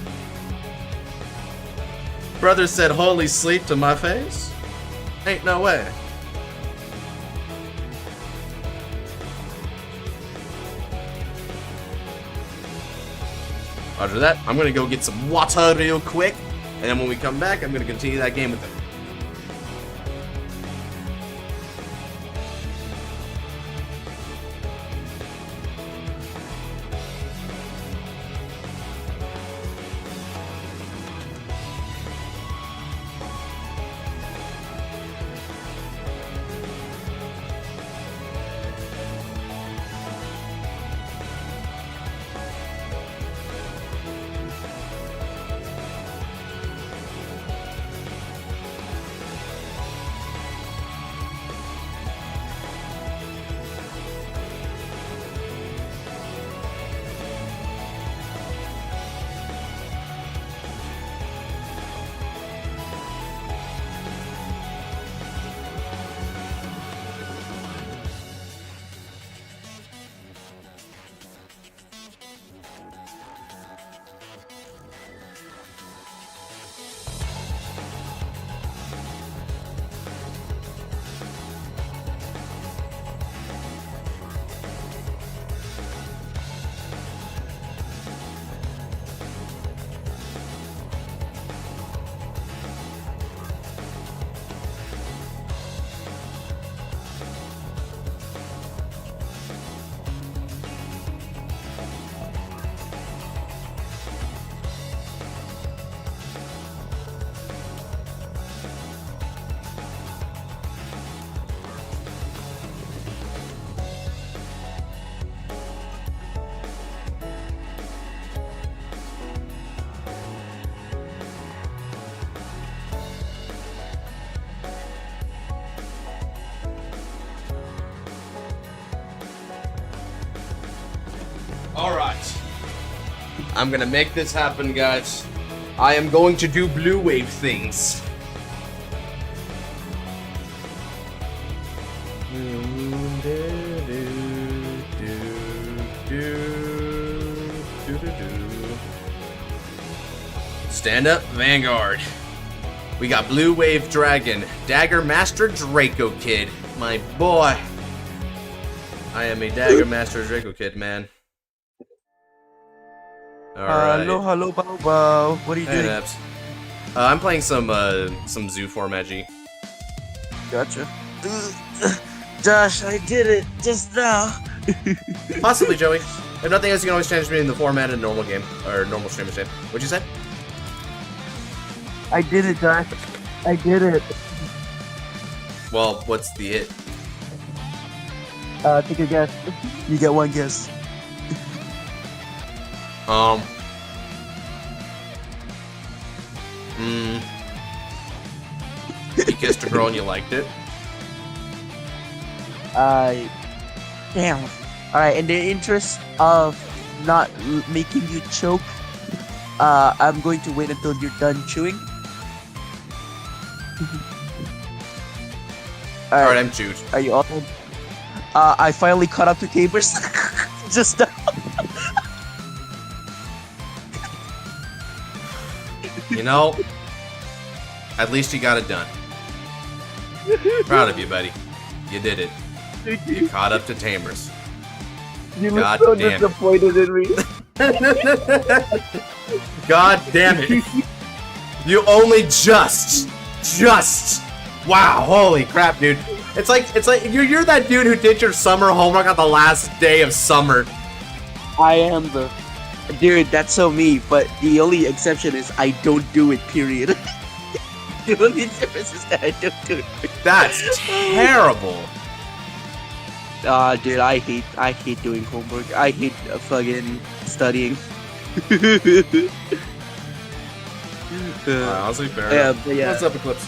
Brother said holy sleep to my face? Ain't no way. After that, I'm gonna go get some water real quick, and then when we come back, I'm gonna continue that game with him. Alright. I'm gonna make this happen, guys. I am going to do blue wave things. Stand up, Vanguard. We got Blue Wave Dragon, Dagger Master Draco Kid. My boy. I am a Dagger Master Draco Kid, man. Alright. Hello, Bao. What are you doing? Naps. I'm playing some Zoo format G. Gotcha. Josh, I did it just now. Possibly, Joey. If nothing else, you can always change me in the format in normal game or normal stream game. What'd you say? I did it, Josh. I did it. Well, what's the hit? Take a guess. You get one guess. You kissed a girl and you liked it? Damn. Alright, in the interest of not making you choke, I'm going to wait until you're done chewing. Alright, I'm chewed. Are you all? I finally caught up to Tabers. Just now. You know, at least you got it done. Proud of you, buddy. You did it. You caught up to Tamers. You look so disappointed in me. God damn it. You only just Wow, holy crap, dude. It's like you're that dude who did your summer homework on the last day of summer. I am the dude. That's so me. But the only exception is I don't do it. Period. The only difference is that I don't do it. That's terrible. Dude, I hate doing homework. I hate fucking studying. Honestly, fair Yeah, enough. but yeah. What's up, Eclipse?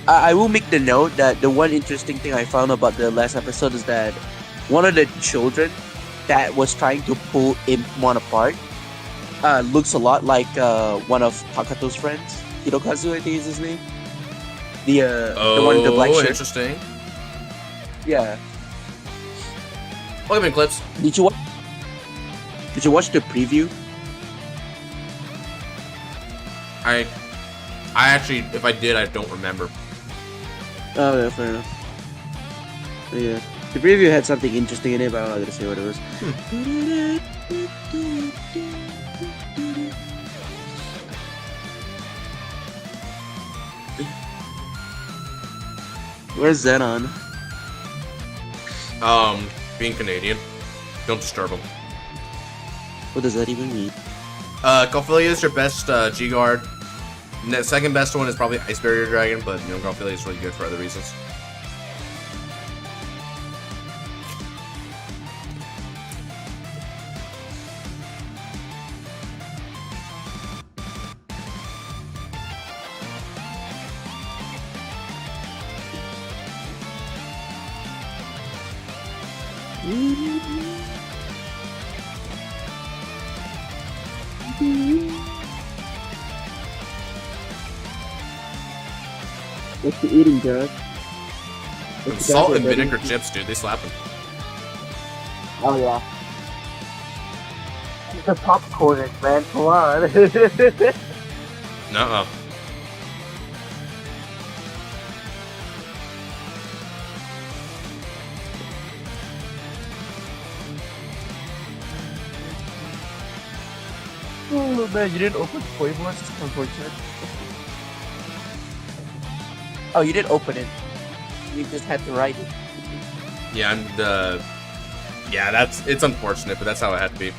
I will make the note that the one interesting thing I found about the last episode is that one of the children that was trying to pull Impmon apart looks a lot like one of Takato's friends. Hirokazu, I think is his name. The one with the black shirt. Interesting. Yeah. Look at me, Eclipse. Did you watch the preview? I actually, if I did, I don't remember. Oh, yeah, fair enough. But yeah. The preview had something interesting in it, but I'm not gonna say what it was. Where's Zenon? Being Canadian. Don't disturb him. What does that even mean? Galphilia is your best G-Guard. The second best one is probably Ice Barrier Dragon, but you know, Galphilia is really good for other reasons. What's the eating, Josh? Salt and vinegar chips, dude, they slap them. Oh yeah. The popcorn, man. Come on. Nuh-uh. Oh man, you didn't open the Toy Blast? It's unfortunate. Oh, you did open it. You just had to write it. Yeah, it's unfortunate, but that's how it had to be.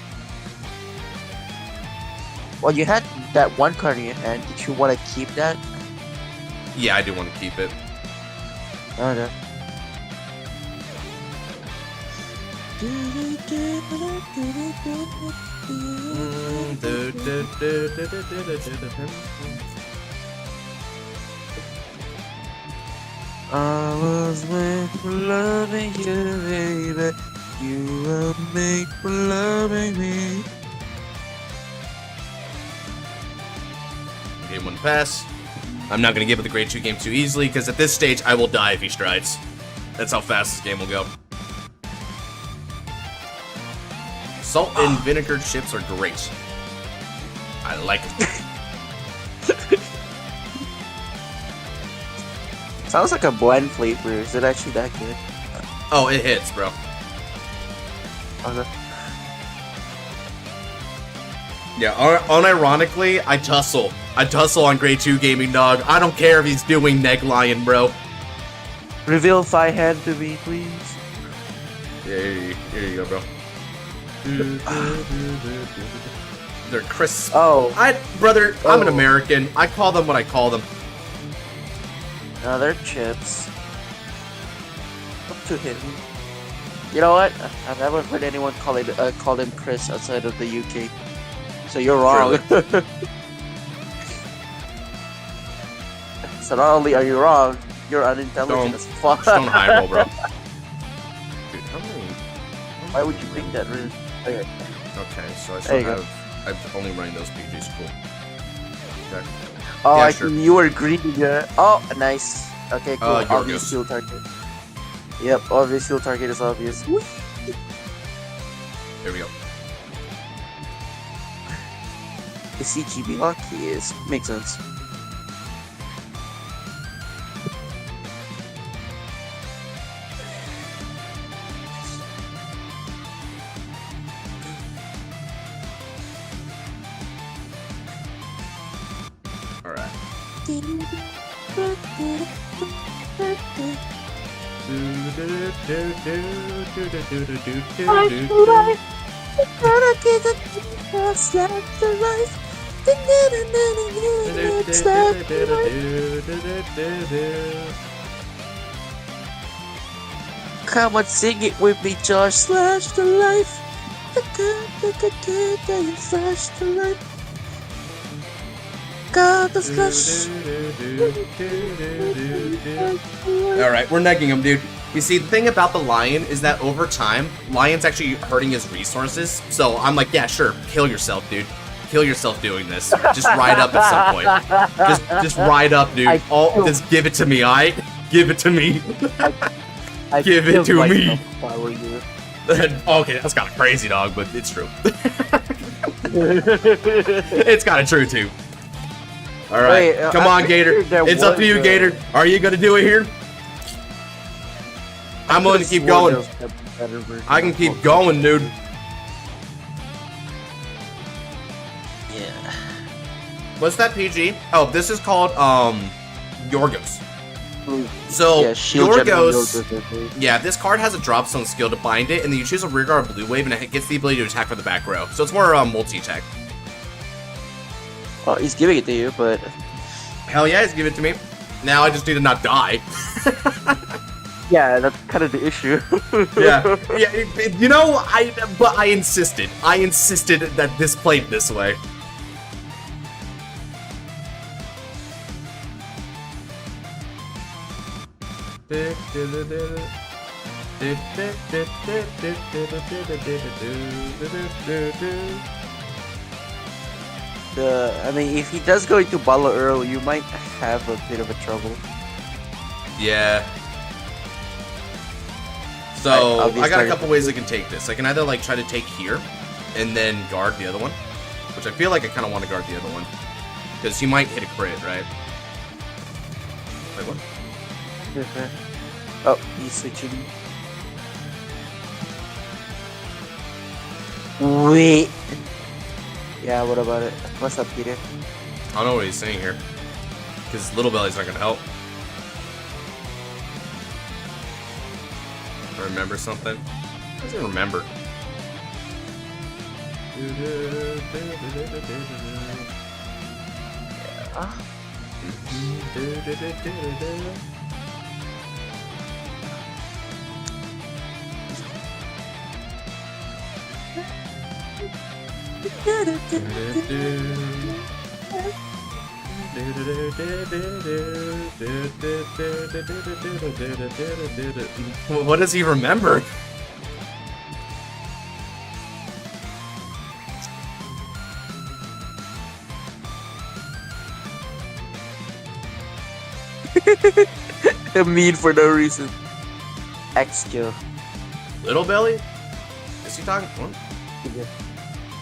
Well, you had that one card in your hand. Did you want to keep that? Yeah, I do want to keep it. Oh no. I was made for loving you, baby. You were made for loving me. Game 1 pass. I'm not going to give it the grade 2 game too easily, because at this stage, I will die if he strides. That's how fast this game will go. Salt and vinegar chips are great. I like it. Sounds like a blend flavor. Is it actually that good? Oh, it hits, bro. Okay. Yeah, unironically, I tussle. I tussle on grade 2 gaming, dog. I don't care if he's doing Neg Lion, bro. Reveal Thigh Hand to me, please. Yeah, here you go, bro. They're crisp. Oh. Brother, I'm an American. I call them what I call them. No, they're chips. Up to him. You know what? I've never heard anyone call him Chris outside of the UK. So you're wrong. So not only are you wrong, you're unintelligent as fuck. Just don't high roll, bro. Dude, how many? Why would you think that, Riz? Okay. Okay, so I still have. I'm only running those PGs. Cool. Okay. Oh, Yeah, I sure. you were greedy. Oh, nice. Okay, cool. Obvious Yugioh. shield target. Yep, obvious shield target is obvious. There we go. The CGB lock is makes sense. Alright. Come on, sing it with me, Josh. Slash the life. Slash the life. God, the slash. Alright, we're negging him, dude. You see, the thing about the lion is that over time, lion's actually hurting his resources. So I'm like, yeah, sure, kill yourself, dude. Kill yourself doing this. Just ride up at some point. Just ride up, dude. Just give it to me, alright? Give it to me. Give it to me. If I were you. Okay, that's kind of crazy, dog, but it's true. It's kind of true, too. Alright, come on, Gator. It's up to you, Gator. Are you going to do it here? I'm going to keep going. I can keep going, dude. Yeah. What's that PG? Oh, this is called, Yorgos. So, Yeah, shield Yorgos, yeah, this card has a drop zone skill to bind it, and then you choose a rearguard blue wave, and it gets the ability to attack from the back row. So it's more multi-attack. Well, he's giving it to you, but Hell yeah, he's giving it to me. Now I just need to not die. yeah, that's kind of the issue. Yeah, you know, but I insisted. I insisted that this played this way. I mean, if he does go into Bala Earl, you might have a bit of a trouble. Yeah. So, Obviously, I got a couple ways I can take this. I can either, like, try to take here, and then guard the other one. Which I feel like I kind of want to guard the other one. Because he might hit a crit, right? Wait, what? Oh, he's switching. Wait. Yeah, what about it? What's up, Peter? I don't know what he's saying here. Because Little Belly's not going to help. Remember something? What does he remember? What does he remember? A mean for no reason. X kill. Little Belly? Is he talking? What?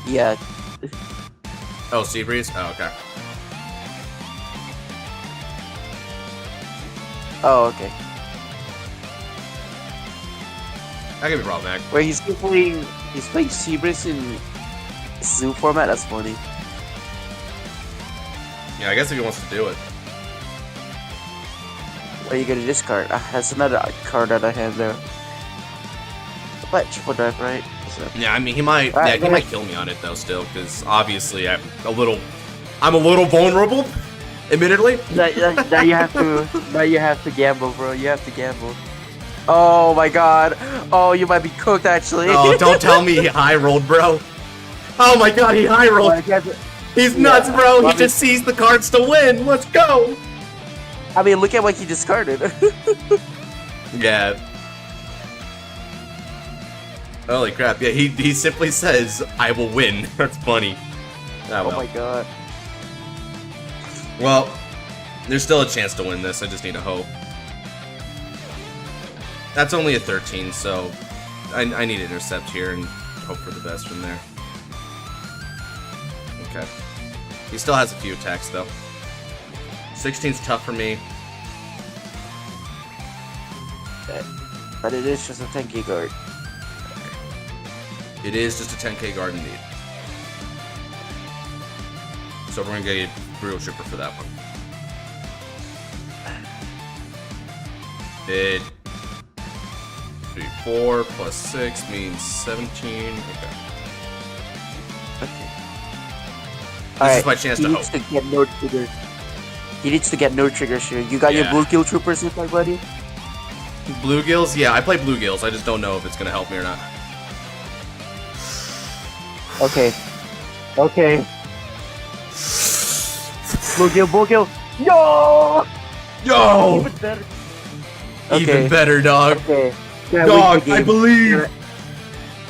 Yeah. Oh, Seabreeze? Oh, okay. Oh, okay. That could be problematic. Where he's playing Seabreeze in zoo format. That's funny. Yeah, I guess if he wants to do it. What are you gonna discard? That's another card that I have there. But triple drive, right? So. Yeah, I mean, he might. Right, Yeah, he might kill me on it though, still, because obviously I'm a little vulnerable. Admittedly. Now you have to. Now you have to gamble, bro. You have to gamble. Oh my god. Oh, you might be cooked actually. Oh, don't tell me he high rolled, bro. Oh my god, he high rolled. He's nuts, bro. He just sees the cards to win. Let's go. I mean, look at what he discarded. Yeah. Holy crap! Yeah, he simply says, "I will win." That's funny. Oh my god. Well, there's still a chance to win this. I just need a hope. That's only a 13, so I need to intercept here and hope for the best from there. Okay. He still has a few attacks, though. 16's tough for me. But it is just a 10k guard. It is just a 10k guard indeed. So we're gonna get a Brutal Trooper for that one. Did 3, 4 plus 6 means 17. Okay. This is my chance to hope. To get no triggers. He needs to get no triggers here. You got your bluegill troopers with my buddy? Bluegills? Yeah, I play bluegills. I just don't know if it's gonna help me or not. Okay. Okay. Bluegill. Yo! Yo! Even better. Even better, dog. Okay. Dog, I believe.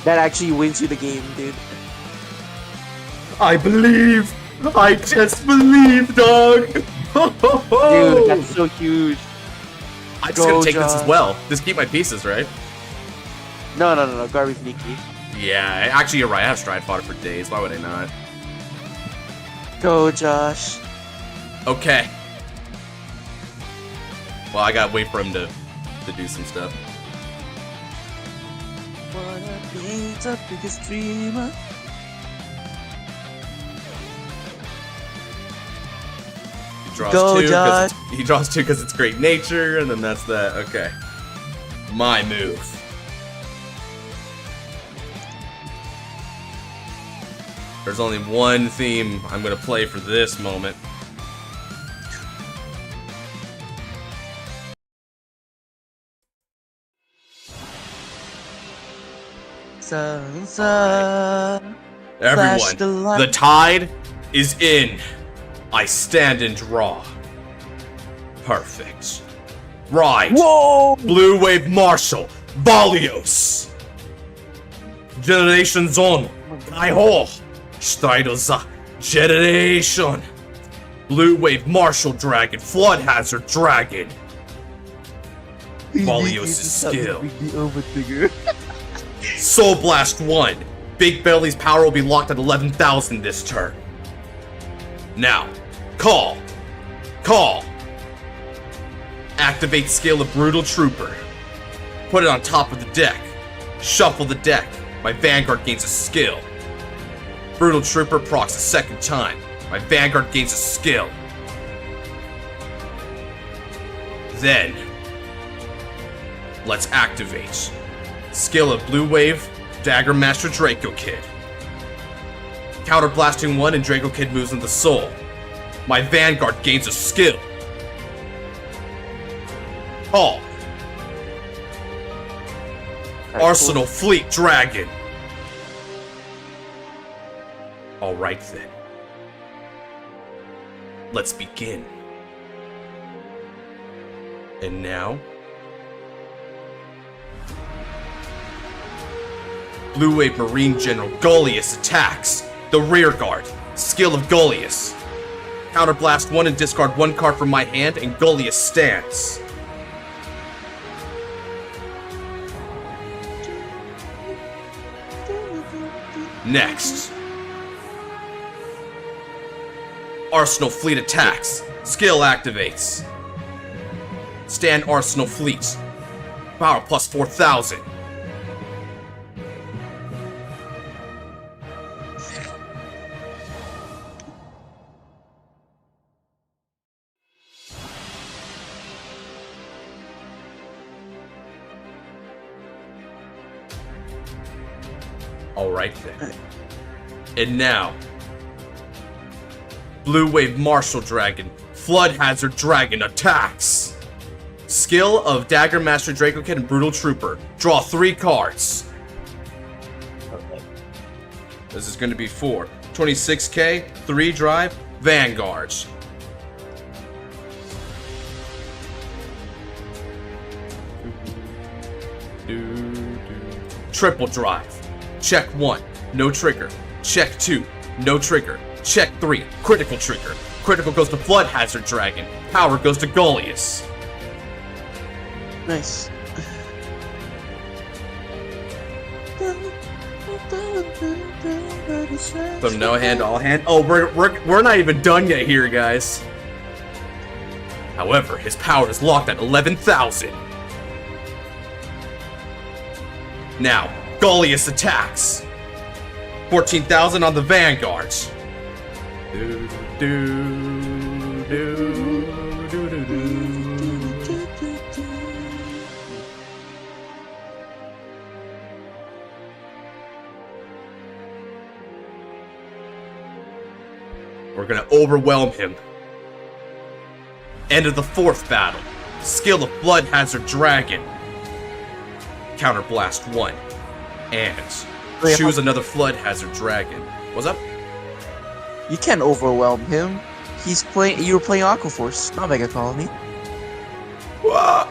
That actually wins you the game, dude. I believe. I just believe, dog. Dude, that's so huge. I'm just gonna take this as well. Just keep my pieces, right? No. Garbage Nikki. Yeah, actually, you're right. I have stride fodder for days. Why would I not? Go, Josh. Okay. Well, I gotta wait for him to do some stuff. Wanna be the biggest dreamer. He draws two because it's great nature, and then that's that. Okay. My move. There's only one theme I'm gonna play for this moment. Everyone, the tide is in. I stand and draw. Perfect. Right. Whoa! Blue Wave Marshal. Valios. Generation Zone. Kaiho. Steidoza. Generation. Blue Wave Marshal Dragon. Flood Hazard Dragon. Valios' skill. Soul Blast 1. Big Belly's power will be locked at 11,000 this turn. Now, call. Activate skill of Brutal Trooper. Put it on top of the deck. Shuffle the deck. My Vanguard gains a skill. Brutal Trooper procs a second time. My Vanguard gains a skill. Then, let's activate. Skill of Blue Wave, Dagger Master Draco Kid. Counter Blasting 1 and Draco Kid moves into Soul. My Vanguard gains a skill. Call. Arsenal Fleet Dragon. Alright then. Let's begin. And now, Blue Wave Marine General Goliath attacks. The rear guard. Skill of Goliath. Counterblast 1 and discard 1 card from my hand, and Goliath stands. Next. Arsenal Fleet attacks. Skill activates. Stand Arsenal Fleet. Power plus 4,000. Alright then. And now, Blue Wave Marshal Dragon, Flood Hazard Dragon attacks. Skill of Dagger Master Draco Kid and Brutal Trooper. Draw 3 cards. Okay. This is going to be 4. 26k, 3 drive, Vanguard. Triple drive. Check 1, no trigger. Check 2, no trigger. Check 3, critical trigger. Critical goes to Flood Hazard Dragon. Power goes to Goliath. Nice. From no hand to all hand. Oh, we're not even done yet here, guys. However, his power is locked at 11,000. Now, Goliath attacks. 14,000 on the Vanguard. we're gonna overwhelm him. End of the 4th battle. Skill of Blood Hazard Dragon. Counterblast 1. And choose another Flood Hazard Dragon. What's up? You can't overwhelm him. You were playing Aqua Force, not Mega Colony. Whoa.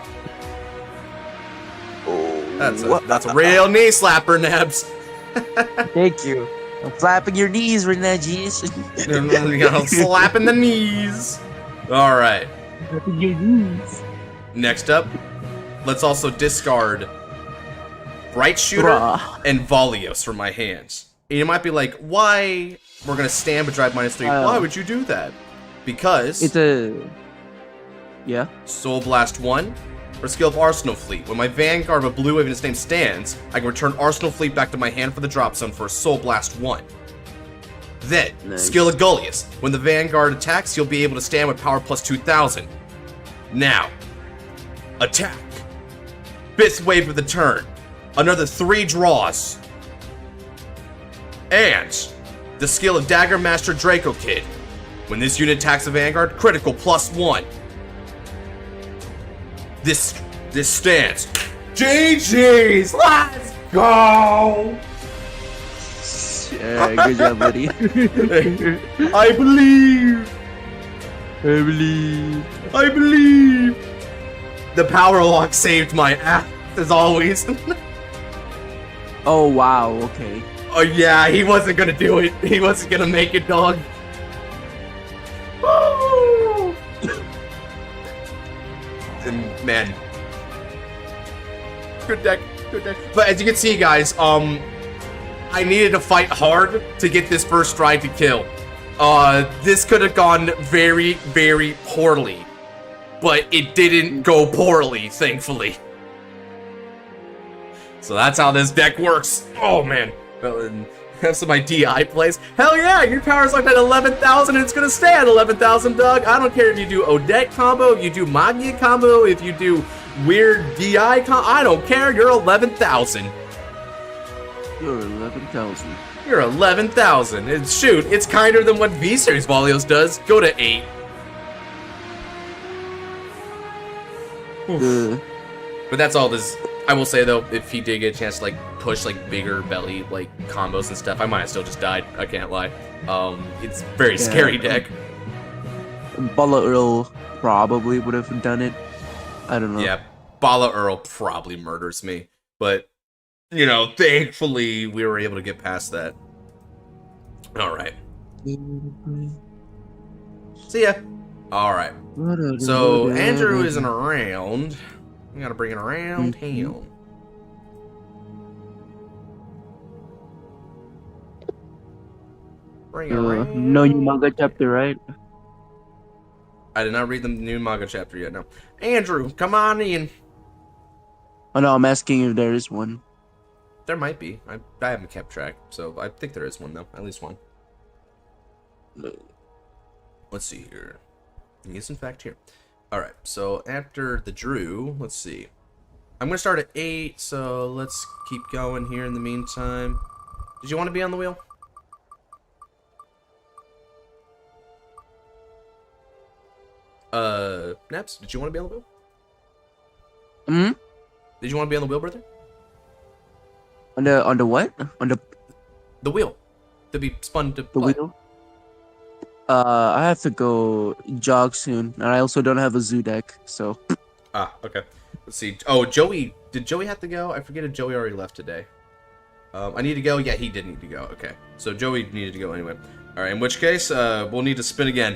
That's a real knee slapper, Nebs. Thank you. I'm flapping your knees, Renegis. Slapping the knees. Alright. Flapping your knees. Next up, let's also discard Bright Shooter and Volios from my hands. And you might be like, why? We're gonna stand but drive -3. Why would you do that? Because it's a... Yeah? Soul Blast 1, or skill of Arsenal Fleet. When my Vanguard of a blue wave in its name stands, I can return Arsenal Fleet back to my hand for the drop zone for a Soul Blast 1. Then, skill of Gullius. When the Vanguard attacks, you'll be able to stand with power plus 2000. Now, attack. 5th wave of the turn. Another 3 draws. And the skill of Dagger Master Draco Kid. When this unit attacks the Vanguard, critical +1. This stands. GG's! Let's go! Good job, buddy. I believe! I believe! The power lock saved my ass, as always. Oh, wow, okay. Oh yeah, he wasn't gonna do it. He wasn't gonna make it, dog. Woo! And man, good deck, good deck. But as you can see, guys, I needed to fight hard to get this first stride to kill. This could have gone very, very poorly, but it didn't go poorly, thankfully. So that's how this deck works. Oh man. Have some of my DI plays. Hell yeah, your power's like at 11,000 and it's gonna stay at 11,000, dog. I don't care if you do Odette combo, if you do Magia combo, if you do weird DI combo. I don't care, you're 11,000. You're 11,000. You're 11,000. And shoot, it's kinder than what V-Series Volios does. Go to 8. But that's all this. I will say though, if he did get a chance to like push like bigger belly like combos and stuff, I might have still just died. I can't lie. It's a very scary deck. Bala Earl probably would have done it. I don't know. Yeah, Bala Earl probably murders me, but you know, thankfully we were able to get past that. All right. See ya. All right. So Andrew isn't around. We gotta bring it around town. Bring it around. No new manga chapter, right? I did not read the new manga chapter yet, no. Andrew, come on in. Oh no, I'm asking if there is one. There might be. I haven't kept track, so I think there is one though. At least one. Let's see here. He is in fact here. Alright, so after the Drew, let's see. I'm going to start at 8, so let's keep going here in the meantime. Did you want to be on the wheel? Naps, did you want to be on the wheel? Hmm? Did you want to be on the wheel, brother? On the what? On the wheel. To be spun to the play. wheel? I have to go jog soon, and I also don't have a zoo deck, so. Ah, okay. Let's see. Oh, Joey. Did Joey have to go? I forget if Joey already left today. I need to go? Yeah, he did need to go. Okay. So Joey needed to go anyway. Alright, in which case, we'll need to spin again.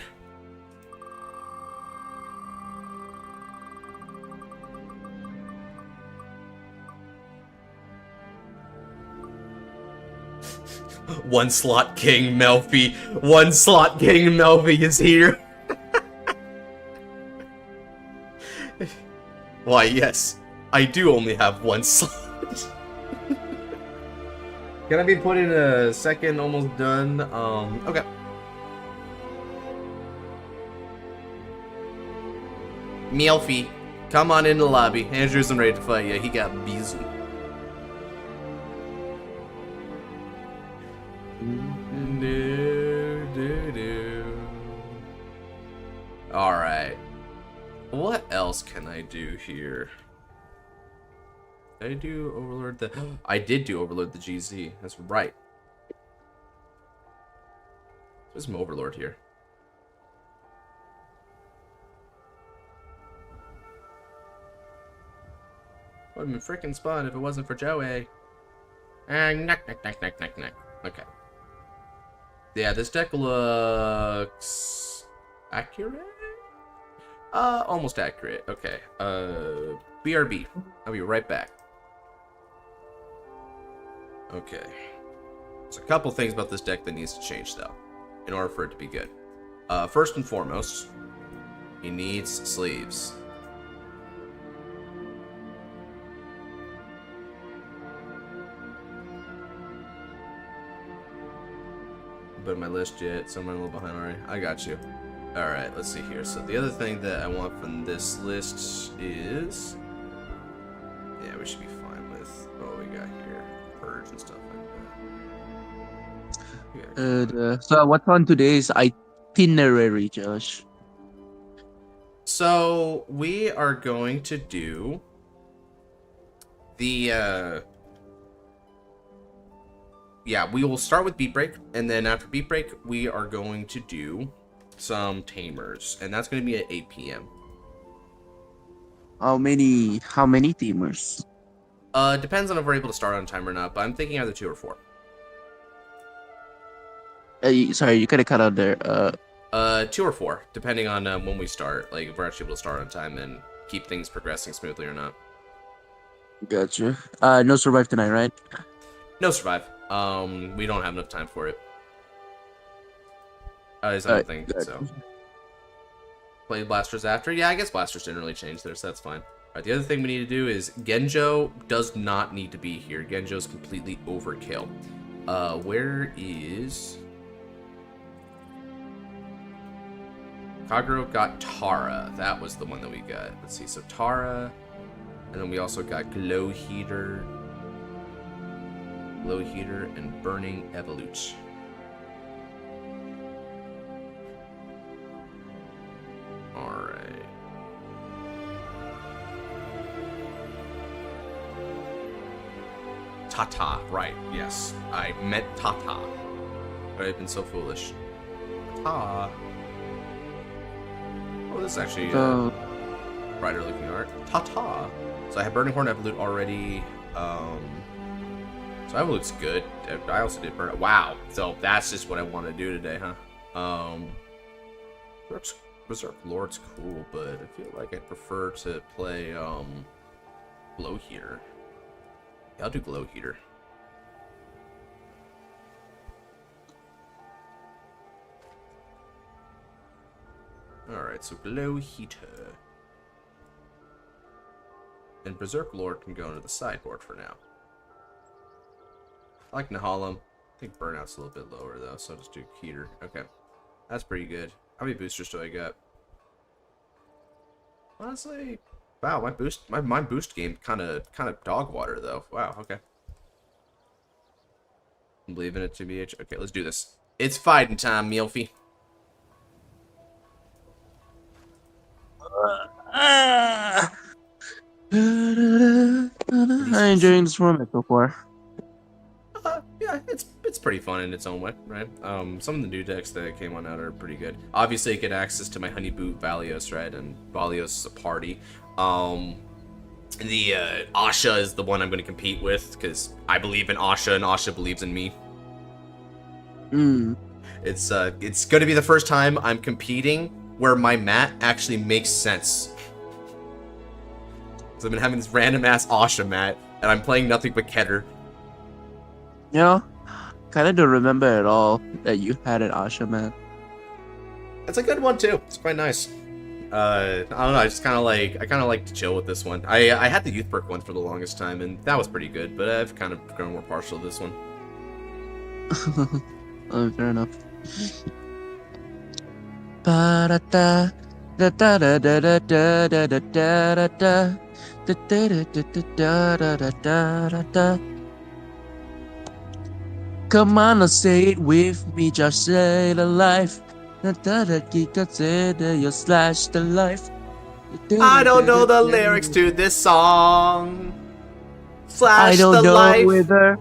One slot king Melfi. One slot king Melfi is here. Why, yes. I do only have one slot. Can I be put in a second? Almost done. Okay. Melfi, come on in the lobby. Andrew isn't ready to fight yet. He got busy. Alright. What else can I do here? Did I do Overlord the... I did do Overlord the GZ. That's right. There's some Overlord here. Wouldn't have freaking spun if it wasn't for Joey. Knack. Okay. Yeah, this deck looks... accurate? Almost accurate. Okay. BRB. I'll be right back. Okay. There's a couple things about this deck that needs to change, though, in order for it to be good. First and foremost, he needs sleeves. But in my list yet, so I'm a little behind already. I got you. Alright, let's see here. So the other thing that I want from this list is... yeah, we should be fine with what we got here. Purge and stuff like that. So what's on today's itinerary, Josh? So we are going to do the yeah, we will start with Beat Break, and then after Beat Break, we are going to do some Tamers, and that's going to be at 8 p.m. How many Tamers? Depends on if we're able to start on time or not, but I'm thinking either 2 or 4. Sorry, you could have cut out there. 2 or 4, depending on when we start, like if we're actually able to start on time and keep things progressing smoothly or not. Gotcha. No survive tonight, right? No survive. We don't have enough time for it. Is that thing? So play blasters after. Yeah, I guess blasters didn't really change there, so that's fine. Alright, the other thing we need to do is Genjo does not need to be here. Genjo's completely overkill. Where is... Kagero got Tara. That was the one that we got. Let's see, so Tara, and then we also got Glow Heater, and Burning Evolute. Alright. Tata, right, yes. I meant Tata. But I've been so foolish. Tata. Oh, this is actually brighter looking art. Tata. So I have Burning Horn Evolute already. So Evolute's good. I also did Burn. Wow. So that's just what I want to do today, huh? Berserk Lord's cool, but I feel like I'd prefer to play Glow Heater. Yeah, I'll do Glow Heater. Alright, so Glow Heater. And Berserk Lord can go into the sideboard for now. I like Nahalem. I think Burnout's a little bit lower though, so I'll just do Heater. Okay. That's pretty good. How many boosters do I got? Honestly, wow, my boost game kind of dog water though. Wow, okay. I'm leaving it to BH. Okay, let's do this. It's fighting time, Milfy. I'm enjoying this format so far. Yeah, it's pretty fun in its own way, right? Some of the new decks that came on out are pretty good. Obviously, I get access to my Honey Boot Valios, right? And Valios is a party. The Asha is the one I'm going to compete with because I believe in Asha and Asha believes in me. It's going to be the first time I'm competing where my mat actually makes sense. So I've been having this random ass Asha mat, and I'm playing nothing but Keter. You know, kind of don't remember at all that you had an Asha, man. It's a good one too. It's quite nice. I don't know. I kind of like to chill with this one. I had the Youth Perk one for the longest time, and that was pretty good. But I've kind of grown more partial to this one. Oh, fair enough. Ba-da-da, da-da-da-da-da-da-da-da-da-da, da-da-da-da-da-da-da-da-da. Come on, let's say it with me, Josh, say it alive. You slash the life. I don't know the lyrics to this song. I Slash don't the know life. whether.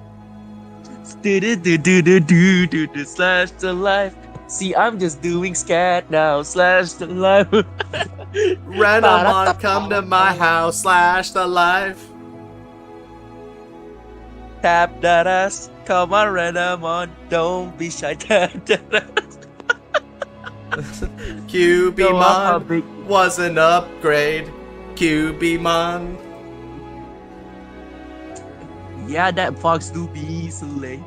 Slash the life. See, I'm just doing scat now. Slash the life. Renamon, come to my house. Slash the life. Tap that ass. Come on, Renamon. Don't be shy. Tap that ass. QBmon was an upgrade. QBmon. Yeah, that fox do be easily.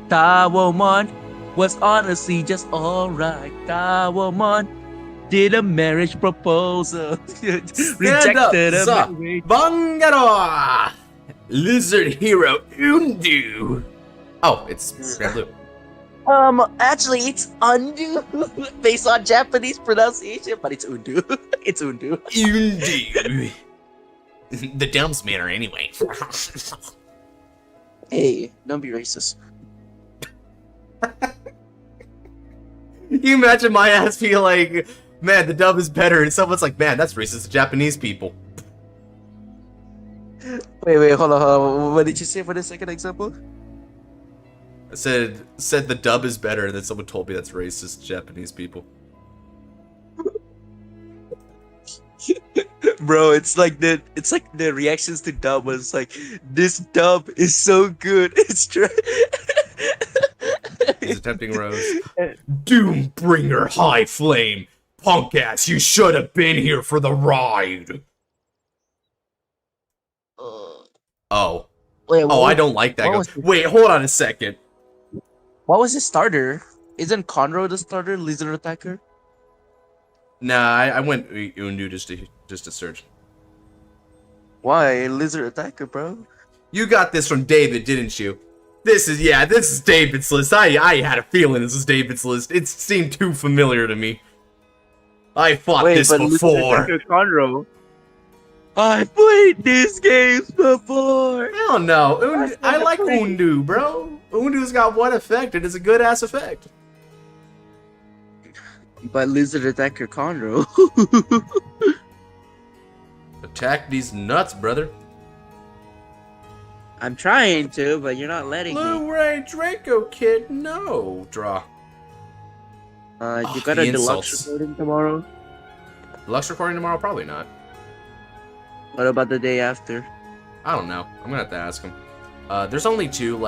Tawomon was honestly just alright. Tawomon did a marriage proposal. Rejected a marriage. Vanguard! Lizard hero Undu. Oh, it's blue. Actually, it's Undu based on Japanese pronunciation, but it's Undu. It's Undu. Undu. The dumb's manner, anyway. Hey, don't be racist. You imagine my ass being like, man, the dub is better, and someone's like, man, that's racist to Japanese people. Wait, hold on. What did you say for the second example? I said the dub is better, and then someone told me that's racist to Japanese people. Bro, it's like the reactions to dub was like, this dub is so good. It's He's attempting Rose. Doombringer High Flame. Punk ass, you should have been here for the ride. Oh. Wait, I don't like that. Wait, hold on a second. What was his starter? Isn't Conroe the starter, Lizard Attacker? Nah, I went Undu just to search. Why? Lizard Attacker, bro? You got this from David, didn't you? This is David's list. I had a feeling this was David's list. It seemed too familiar to me. I fought this before. Conroe. I played these games before. Hell no. I like Undu, bro. Undu's got one effect, and it's a good ass effect. But Lizard Attacker Conroe. Attack these nuts, brother. I'm trying to, but you're not letting me. Blu-ray Draco Kid, no. Draw. You got a deluxe recording tomorrow? Deluxe recording tomorrow? Probably not. What about the day after? I don't know. I'm gonna have to ask him. There's only two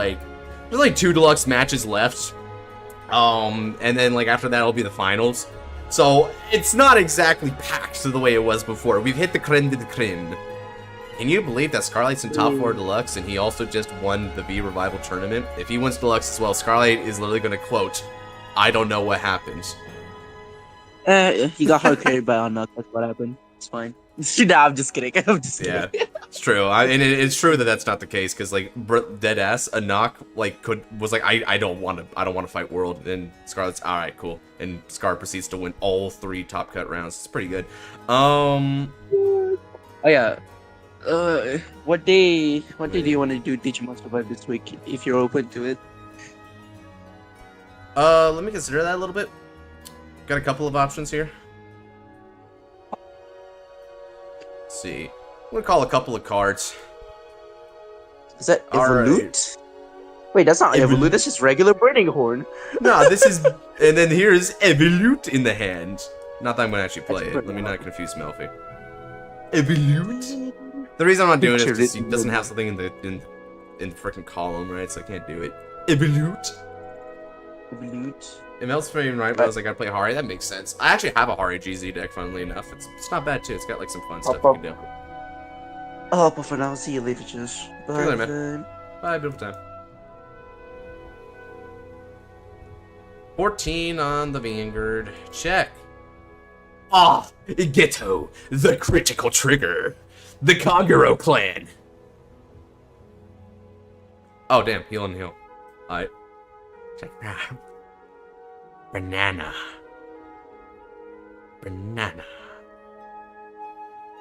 deluxe matches left. And then after that it'll be the finals. So it's not exactly packed to the way it was before. We've hit the creme de la creme. Can you believe that Scarlight's in top 4 deluxe and he also just won the V Revival tournament? If he wins deluxe as well, Scarlight is literally gonna quote, "I don't know what happens." He got hard carried by Unknock. That's what happened. It's fine. Nah, I'm just kidding. I'm just kidding. Yeah, it's true. It's true that that's not the case because dead ass Unknock was like I don't want to fight World, and Scarlet's all right, cool, and Scar proceeds to win all 3 top cut rounds. It's pretty good. Oh yeah. What day do you want to do Digimon Survive this week? If you're open to it. Let me consider that a little bit. Got a couple of options here. Let's see. I'm gonna call a couple of cards. Is that Evolute? Right. Wait, that's not Evolute. That's just regular Burning Horn. No, this is. And then here's Evolute in the hand. Not that I'm gonna actually play it. Let me not confuse Melfi. Evolute. The reason I'm not doing it is because he doesn't have something in the freaking column, right? So I can't do it. Evolute. If Maelstrom right, but I was like, I'd play Hari. That makes sense. I actually have a Hari GZ deck, funnily enough. It's not bad too. It's got some fun stuff you can do. Oh, but for now, see you later, just. Bye, later, man. Bye, beautiful time. 14 on the Vanguard. Check. Ghetto, the critical trigger. The Kagero clan. Oh, damn. Heal and heal. Alright. Check that. Banana.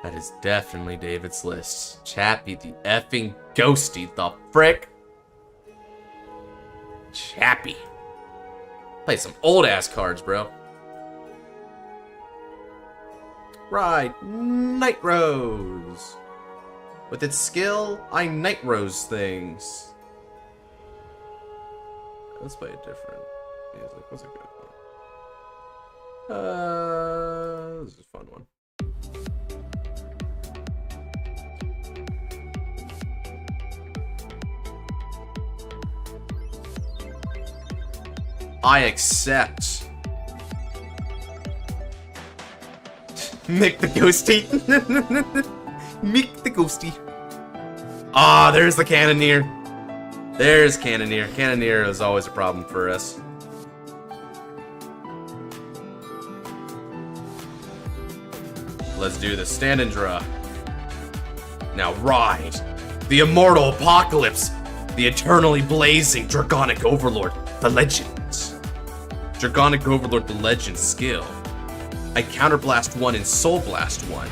That is definitely David's list. Chappie the effing ghosty, the frick. Chappie. Play some old-ass cards, bro. Right, Night Rose. With its skill, I Night Rose things. Let's play a different music. What's a good one? This is a fun one. I accept. Mick the Ghosty. Mick the Ghosty. Ah, there's the Cannoneer. There's Cannoneer. Cannoneer is always a problem for us. Let's do the stand and draw. Now ride the immortal apocalypse, the eternally blazing Dragonic Overlord, the legend. Dragonic Overlord, the legend skill. I counterblast 1 and soul blast 1.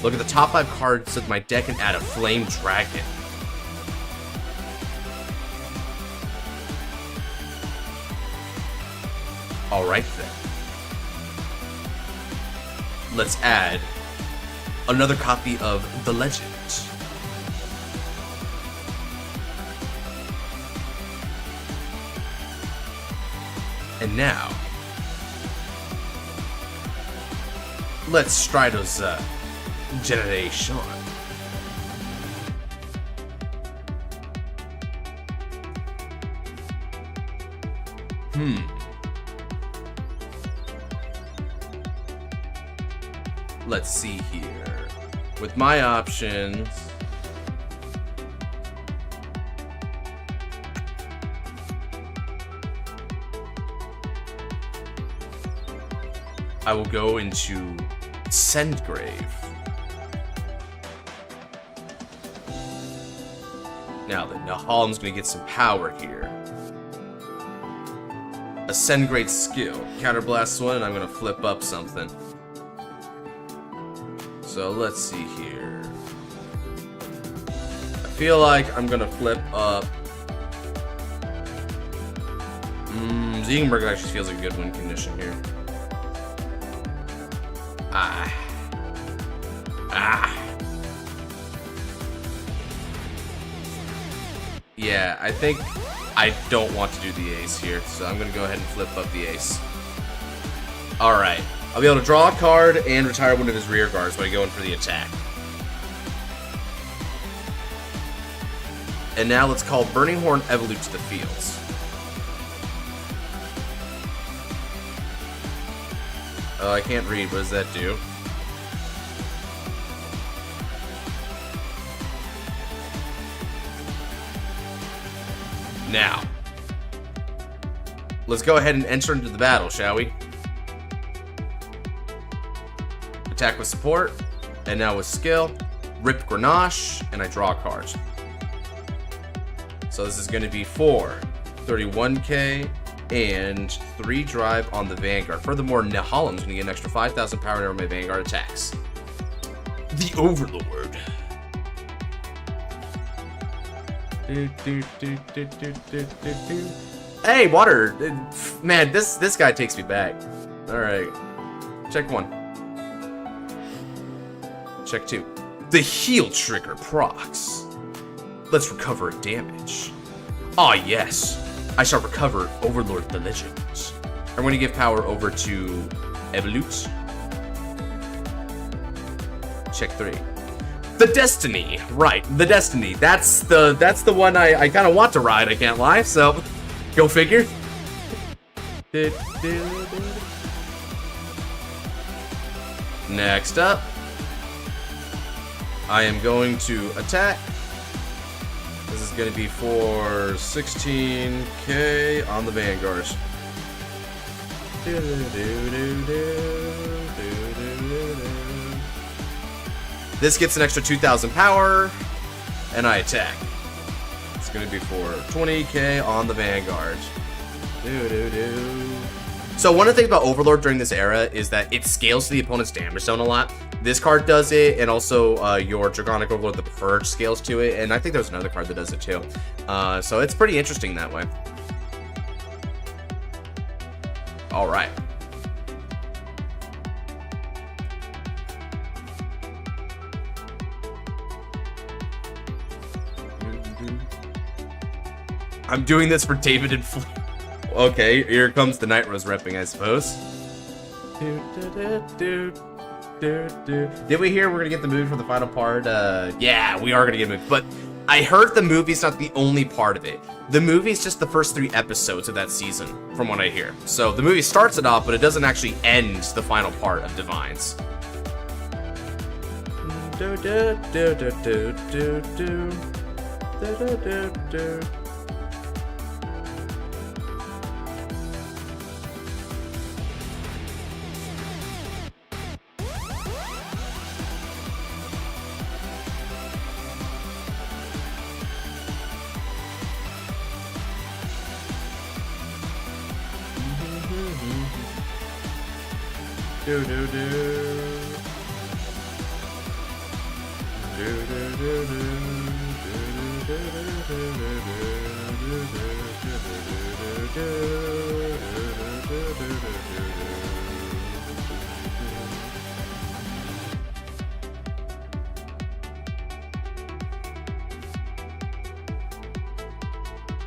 Look at the top 5 cards of my deck and add a flame dragon. Alright then. Let's add another copy of the legend. And now, let's try those generation. Let's see here. With my options, I will go into Sendgrave. Now then, Nahalm's gonna get some power here. A Sendgrave skill. Counterblast 1, and I'm gonna flip up something. So let's see here. I feel like I'm gonna flip up. Ziegenberg actually feels like a good win condition here. Yeah, I think I don't want to do the ace here, so I'm gonna go ahead and flip up the ace. Alright, I'll be able to draw a card and retire one of his rear guards by going for the attack. And now let's call Burning Horn Evolute to the fields. Oh, I can't read. What does that do? Now, let's go ahead and enter into the battle, shall we? Attack with support, and now with skill, Rip Grenache, and I draw a card. So this is going to be 4, 31k, and 3 drive on the Vanguard. Furthermore, Nahalim's going to get an extra 5,000 power whenever my Vanguard attacks. The Overlord. Hey, water! Man, this guy takes me back. Alright. Check 1. Check 2. The heal trigger procs. Let's recover damage. Ah, yes. I shall recover Overlord the Legend. I'm going to give power over to Evolute. Check 3. The Destiny. Right, the Destiny. That's the one I kind of want to ride, I can't lie, so go figure. Next up, I am going to attack. This is going to be for 16k on the Vanguard. This gets an extra 2,000 power, and I attack. It's going to be for 20k on the Vanguard. So one of the things about Overlord during this era is that it scales to the opponent's damage zone a lot. This card does it, and also your Dragonic Overlord, the Purge, scales to it, and I think there's another card that does it too. So it's pretty interesting that way. All right. I'm doing this for David and Flo. Okay, here comes the Night Rose repping, I suppose. Did we hear we're gonna get the movie for the final part? Yeah, we are gonna get a movie. But I heard the movie's not the only part of it. The movie's just the first 3 episodes of that season, from what I hear. So the movie starts it off, but it doesn't actually end the final part of Divines.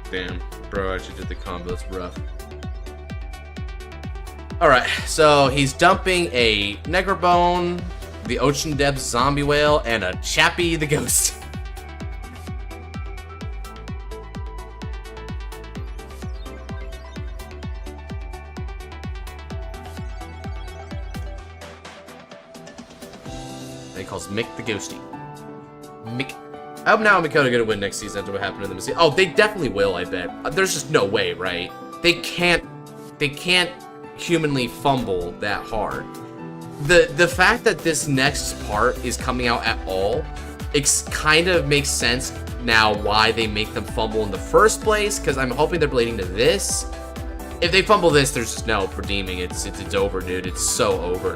Damn, bro, I actually did the combo. That's rough. Alright, so he's dumping a Negrabone, the Ocean Depths Zombie Whale, and a Chappie the Ghost. He calls Mick the Ghosty. Mick. I hope now Mikoto gonna win next season after what happened to them. Oh, they definitely will, I bet. There's just no way, right? They can't humanly fumble that hard. The fact that this next part is coming out at all, it kind of makes sense now why they make them fumble in the first place, because I'm hoping they're relating to this. If they fumble this, there's just no redeeming. It's over, dude. It's so over.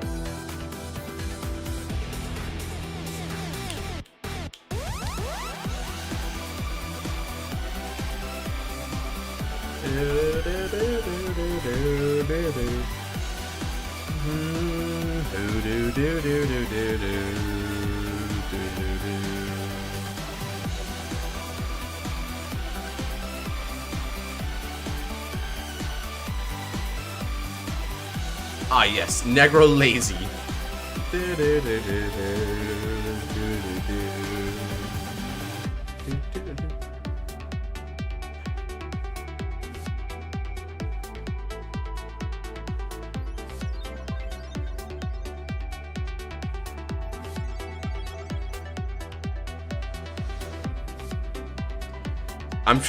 Ah yes, Negro Lazy.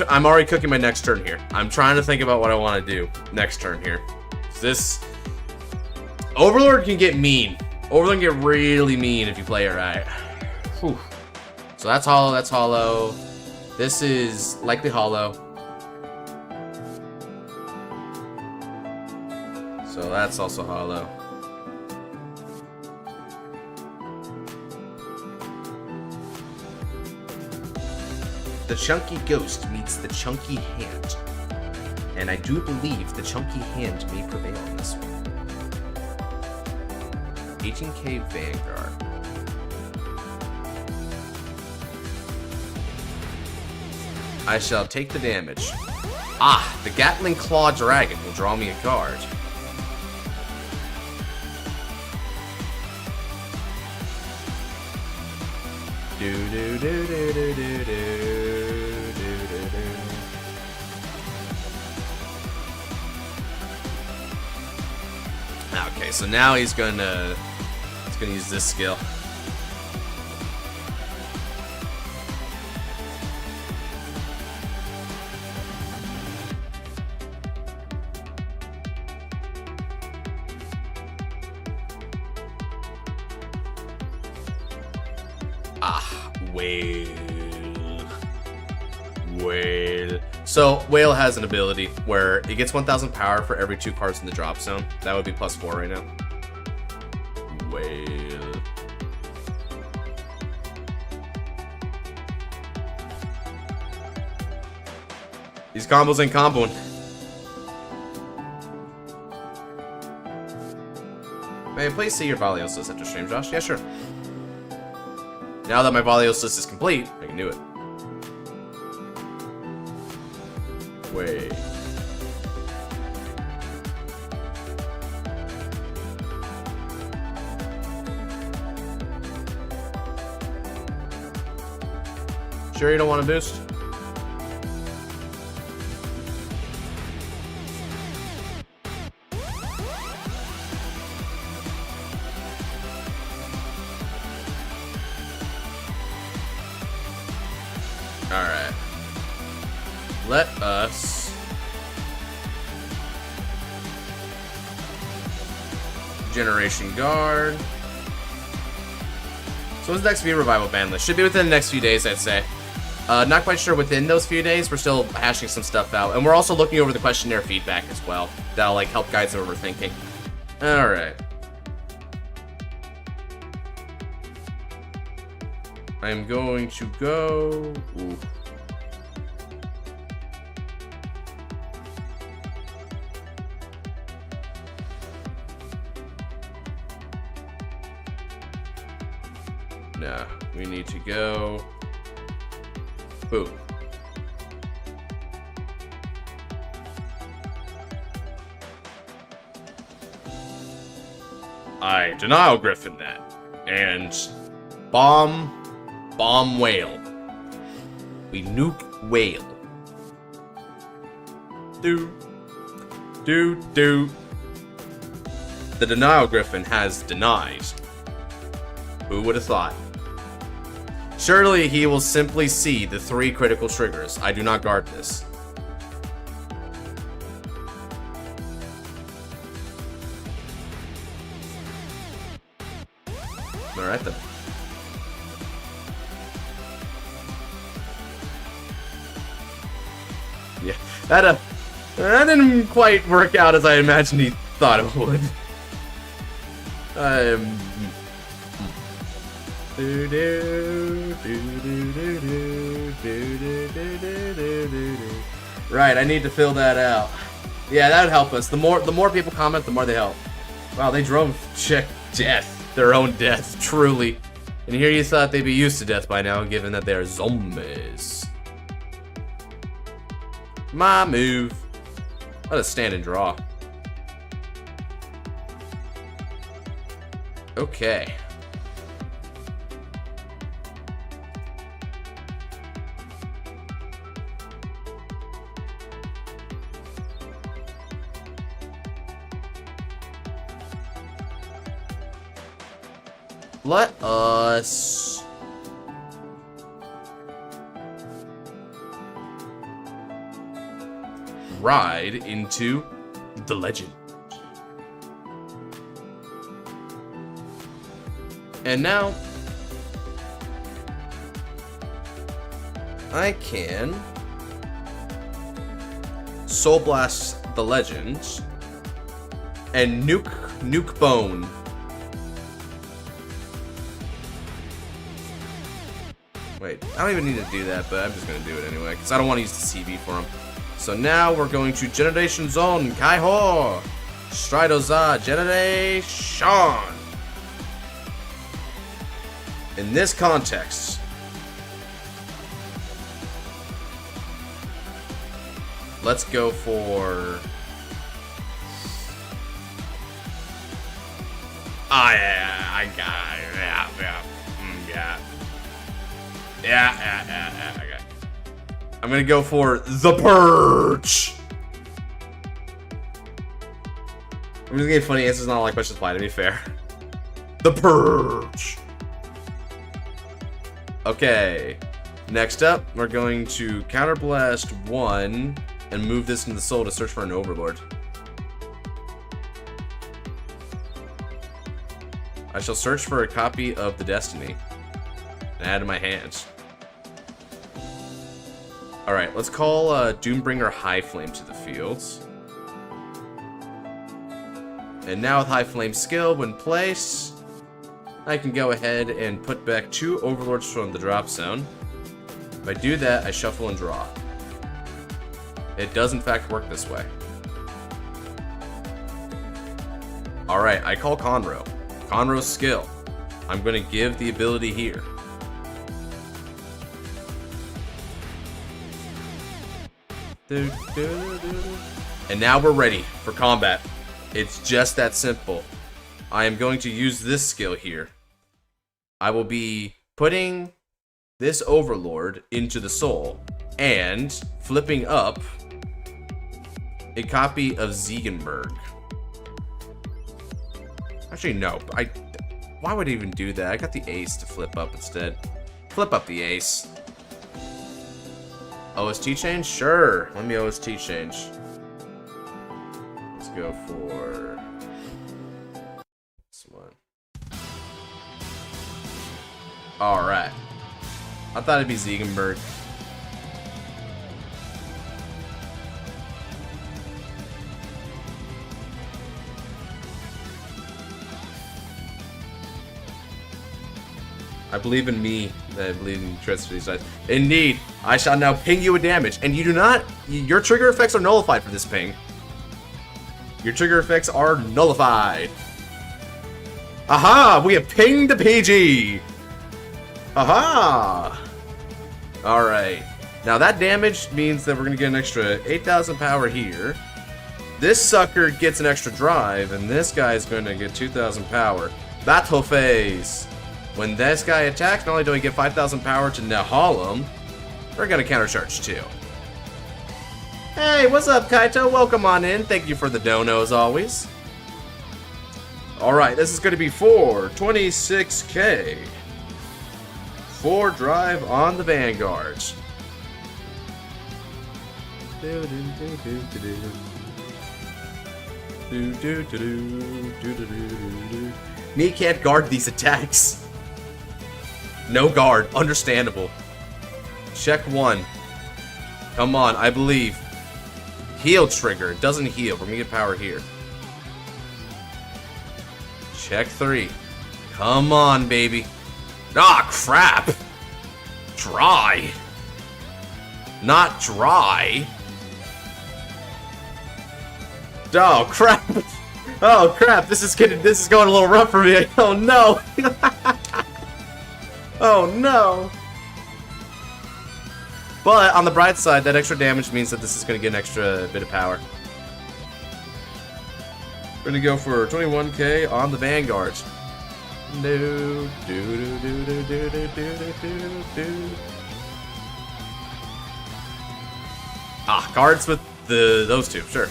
I'm already cooking my next turn here. I'm trying to think about what I want to do next turn here. This Overlord can get mean. Overlord can get really mean if you play it right. Whew. So that's hollow. That's hollow. This is likely hollow. So that's also hollow. The Chunky Ghost meets the Chunky Hand. And I do believe the Chunky Hand may prevail in this one. 18k Vanguard. I shall take the damage. Ah, the Gatling Claw Dragon will draw me a card. Okay, so now he's gonna use this skill. Whale. So, Whale has an ability where it gets 1000 power for every 2 cards in the drop zone. That would be +4 right now. Whale. These combos ain't comboing. May I please see your Valios list after stream, Josh? Yeah, sure. Now that my Valios list is complete, I can do it. Wait. Sure you don't want to boost? Alright. Let us Generation Guard. So when's the next V Revival ban list? Should be within the next few days, I'd say. Not quite sure within those few days. We're still hashing some stuff out. And we're also looking over the questionnaire feedback as well. That'll like help guide some overthinking. Alright. I'm going to go... Ooh. No, we need to go... Boom. I Denial Griffin that. And... Bomb Whale. We nuke Whale. Do. The Denial Griffin has denied. Who would have thought? Surely he will simply see the 3 critical triggers. I do not guard this. Alright then. Yeah, that didn't quite work out as I imagined he thought it would. Right, I need to fill that out. Yeah, that would help us. The more people comment, the more they help. Wow, they drove check death, their own death, truly. And here you thought they'd be used to death by now, given that they're zombies. My move. Let us stand and draw. Okay. Let us ride into the legend. And now I can Soul Blast the legend and nuke Bone. Wait, I don't even need to do that, but I'm just going to do it anyway, because I don't want to use the CV for him. So now we're going to Generation Zone, Kaiho, Stridoza, Generation. In this context, let's go for... Yeah, okay. I'm gonna go for the Purge. I'm just getting funny answers, not like questions apply, to be fair. The Purge. Okay. Next up, we're going to Counterblast 1 and move this into the soul to search for an Overlord. I shall search for a copy of the Destiny and add to my hands. Alright, let's call Doombringer High Flame to the fields. And now with High Flame skill in place, I can go ahead and put back 2 Overlords from the drop zone. If I do that, I shuffle and draw. It does in fact work this way. Alright, I call Conroe. Conroe's skill. I'm going to give the ability here. And now we're ready for combat. It's just that simple. I am going to use this skill here. I will be putting this Overlord into the soul and flipping up a copy of Ziegenberg. Actually, no. Why would I even do that? I got the ace to flip up instead. Flip up the ace. OST change? Sure. Let me OST change. Let's go for this one. Alright. I thought it'd be Ziegenberg. I believe in me. I believe in Tristany side. Indeed, I shall now ping you with damage. And you do not... Your trigger effects are nullified for this ping. Your trigger effects are nullified. Aha! We have pinged the PG! Aha! Alright. Now that damage means that we're going to get an extra 8,000 power here. This sucker gets an extra drive, and this guy is going to get 2,000 power. Battle phase. When this guy attacks, not only do we get 5,000 power to Nahal him, we're going to countercharge too. Hey, what's up, Kaito? Welcome on in. Thank you for the dono as always. Alright, this is going to be for 26k. 4 drive on the Vanguard. Me can't guard these attacks. No guard. Understandable. Check 1. Come on, I believe. Heal trigger. It doesn't heal. We're gonna get power here. Check 3. Come on, baby. Ah, crap. Dry. Not dry. Oh, crap. Oh, crap. This is going a little rough for me. Oh, no. Oh, no. But on the bright side, that extra damage means that this is going to get an extra bit of power. We're going to go for 21k on the Vanguard. No. Ah, cards with those two, sure.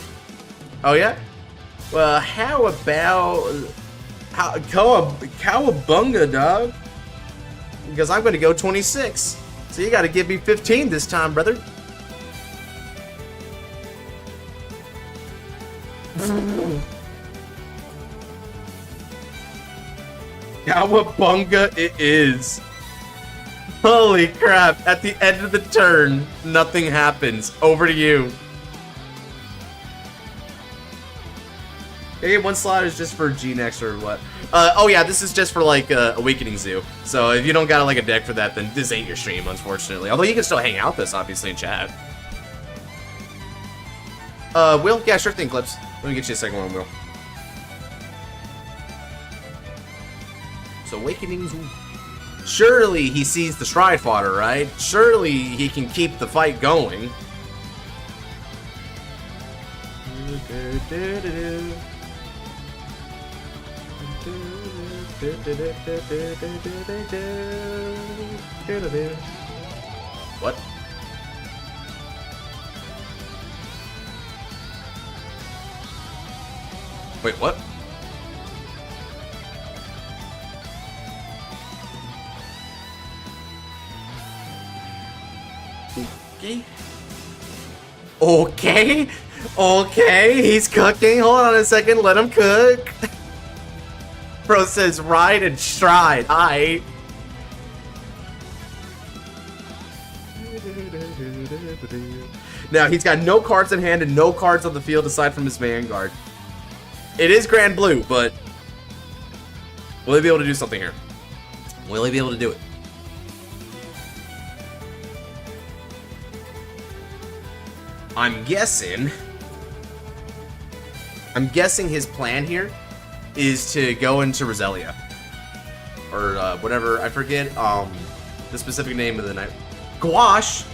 Oh, yeah? Well, how about... Cowabunga, dog? Because I'm going to go 26. So you got to give me 15 this time, brother. Cowabunga it is. Holy crap. At the end of the turn, nothing happens. Over to you. Maybe 1 slot is just for G-Nex or what? Oh yeah, this is just for like Awakening Zoo. So if you don't got like a deck for that, then this ain't your stream, unfortunately. Although you can still hang out with us, obviously, in chat. Will? Yeah, sure thing, Clips. Let me get you a second one, Will. So Awakening Zoo. Surely he sees the Stride Fodder, right? Surely he can keep the fight going. What? Wait, what? Okay. Okay. Okay, he's cooking. Hold on a second. Let him cook. Bro says ride and stride. Aight. Now, he's got no cards in hand and no cards on the field aside from his Vanguard. It is Grand Blue, but will he be able to do something here? Will he be able to do it? I'm guessing his plan here is to go into Roselia. Or whatever, I forget the specific name of the night. Gouache!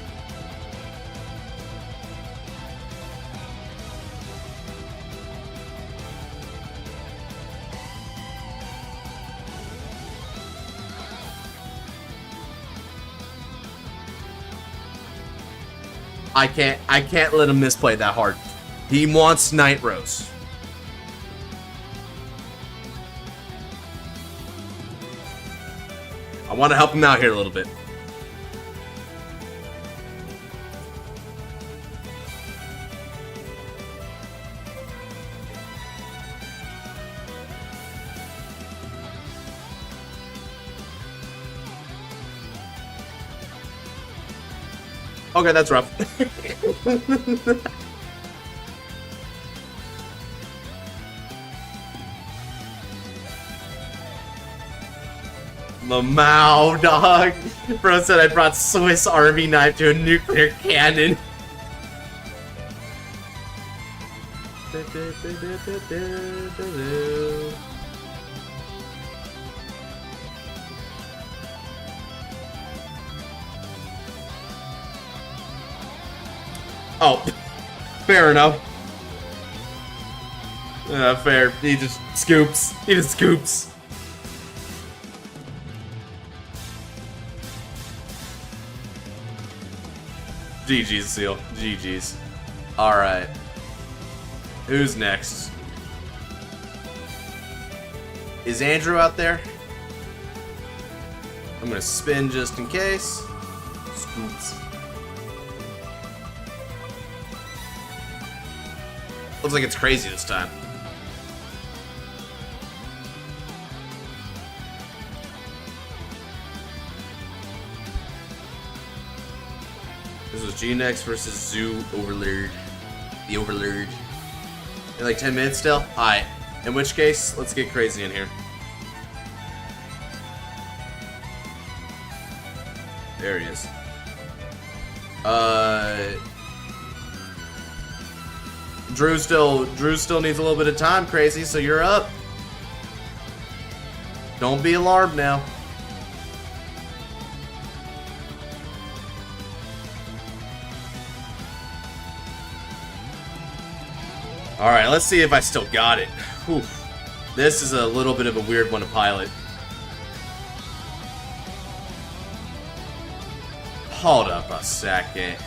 I can't let him misplay that hard. He wants Night Rose. I want to help him out here a little bit. Okay, that's rough. Lamau, dog. Bro said I brought Swiss Army knife to a nuclear cannon. Oh, fair enough. Fair. He just scoops. He just scoops. GG's, Seal. GG's. Alright. Who's next? Is Andrew out there? I'm gonna spin just in case. Scoops. Looks like it's crazy this time. This was G-Nex versus Zoo Overlord. The Overlord. In like 10 minutes still? Alright. In which case, let's get crazy in here. There he is. Drew still needs a little bit of time, crazy, so you're up. Don't be alarmed now. Alright, let's see if I still got it. Whew. This is a little bit of a weird one to pilot. Hold up a second.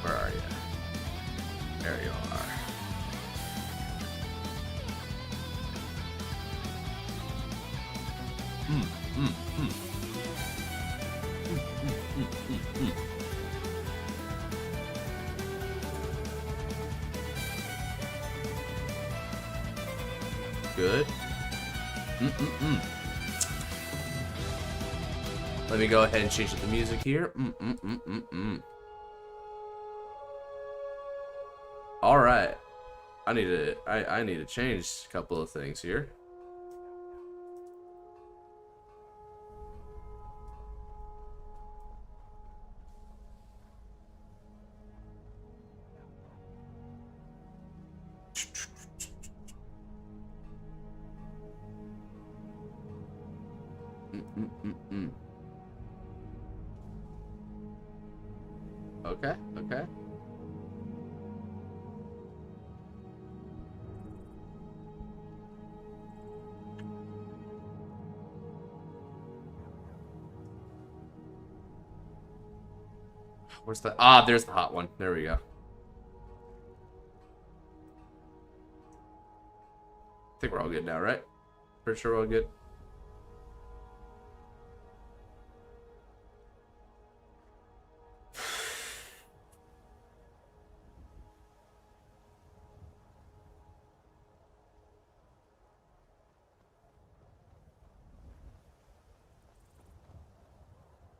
Where are you? There you are. Good. Let me go ahead and change up the music here. All right. I need to change a couple of things here. Okay, okay. Where's the... Ah, there's the hot one. There we go. I think we're all good now, right? Pretty sure we're all good.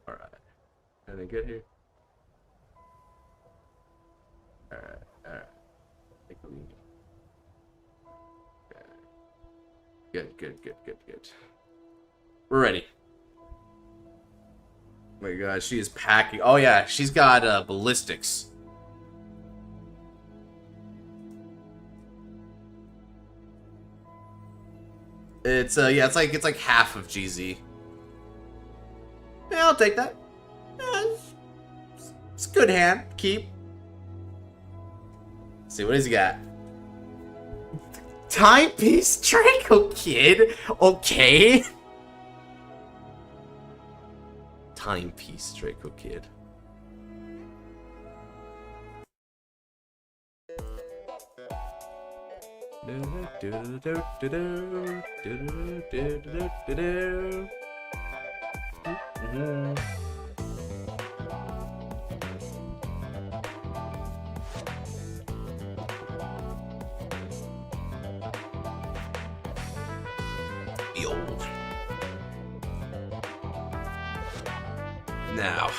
Alright. Anything good here? Good, good, good, good, good. We're ready. Oh my god, she is packing. Oh yeah, she's got ballistics. It's yeah, it's like half of GZ. Yeah, I'll take that. Yeah, it's a good hand. Keep. Let's see, what has he got? Timepiece Draco Kid. Okay. Timepiece Draco Kid. Now,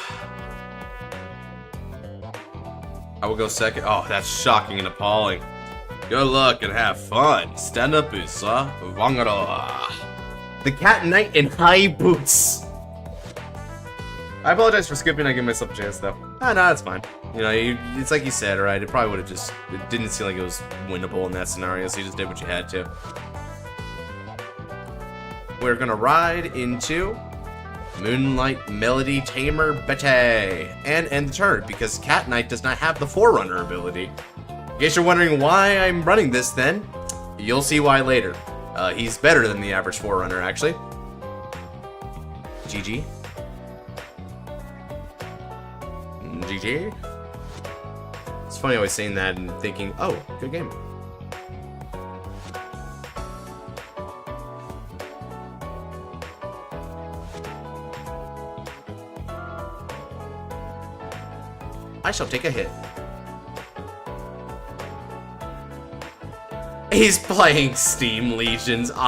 I will go second. Oh, that's shocking and appalling. Good luck and have fun. Stand up, Usa. Vanguard. The Cat Knight in high boots. I apologize for skipping. I give myself a chance, though. Ah, no, it's fine. You know, it's like you said, right? It probably would have just... It didn't seem like it was winnable in that scenario, so you just did what you had to. We're gonna ride into Moonlight Melody Tamer Bete and end the turn, because Cat Knight does not have the Forerunner ability. In case you're wondering why I'm running this, then, you'll see why later. He's better than the average Forerunner, actually. GG. GG. It's funny always saying that and thinking, oh, good game. I shall take a hit. He's playing Steam Legions. Oh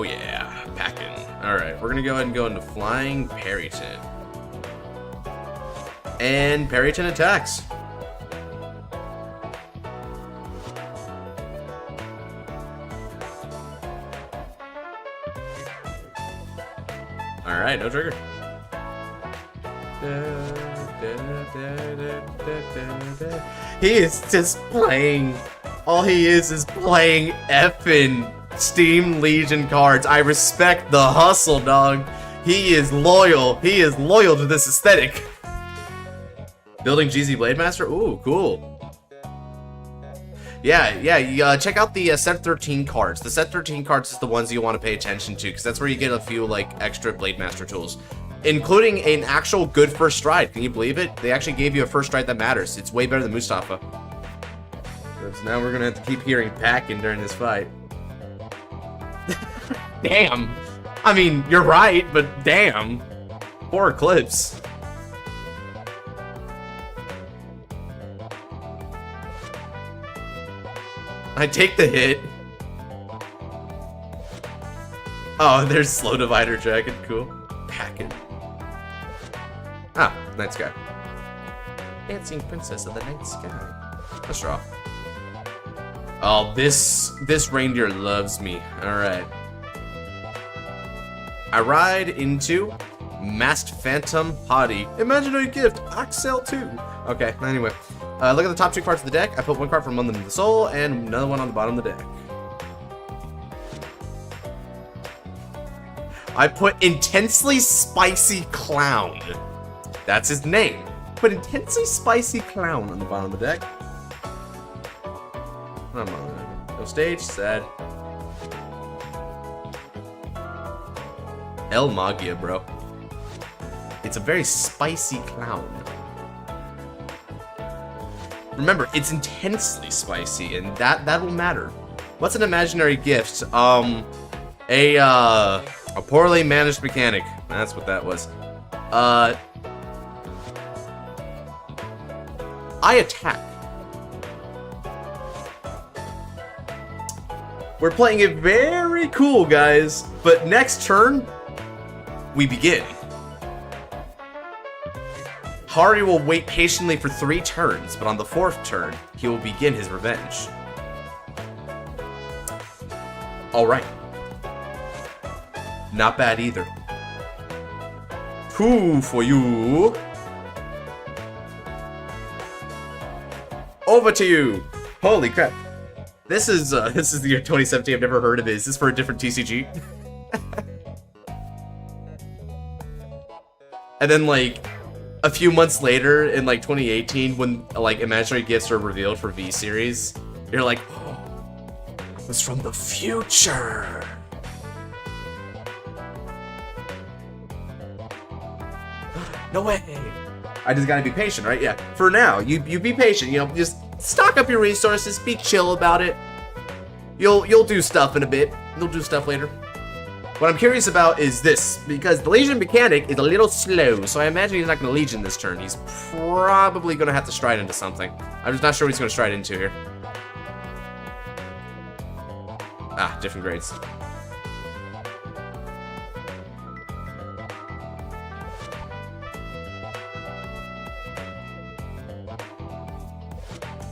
yeah, packing. Alright, we're gonna go ahead and go into Flying Parryton. And Parryton attacks. Alright, no trigger. He is just playing. All he is playing effing Steam Legion cards. I respect the hustle, dog. He is loyal. He is loyal to this aesthetic. Building GZ Blademaster? Ooh, cool. Yeah, check out the set 13 cards. The set 13 cards is the ones you want to pay attention to, because that's where you get a few, like, extra Blademaster tools. Including an actual good first stride. Can you believe it? They actually gave you a first stride that matters. It's way better than Mustafa. So now we're gonna have to keep hearing packing during this fight. Damn! I mean, you're right, but damn. Poor Eclipse. I take the hit. Oh, there's Slow Divider Dragon. Cool. Packing. Ah, Night Sky. Dancing Princess of the Night Sky. Let's draw. Oh, this reindeer loves me. Alright. I ride into Masked Phantom Hottie. Imaginary Gift, Axel 2. Okay, anyway. Look at the top two cards of the deck. I put one card from London to the Soul and another one on the bottom of the deck. I put Intensely Spicy Clown. That's his name. Put Intensely Spicy Clown on the bottom of the deck. Come on. No stage, sad. El Magia, bro. It's a very spicy clown. Remember, it's intensely spicy, and that will matter. What's an imaginary gift? A poorly managed mechanic. That's what that was. I attack. We're playing it very cool, guys. But next turn, we begin. Hari will wait patiently for 3 turns, but on the 4th turn, he will begin his revenge. Alright. Not bad either. 2 for you. Over to you. Holy crap. This is the year 2017. I've never heard of it. Is this for a different TCG? And then, like, a few months later, in, like, 2018, when, like, imaginary gifts are revealed for V-Series, you're like, oh, it's from the future. No way. I just gotta be patient, right? Yeah. For now, you be patient. You know, just stock up your resources. Be chill about it. You'll do stuff in a bit. You'll do stuff later. What I'm curious about is this, because the Legion mechanic is a little slow, so I imagine he's not going to Legion this turn. He's probably going to have to stride into something. I'm just not sure what he's going to stride into here. Ah, different grades.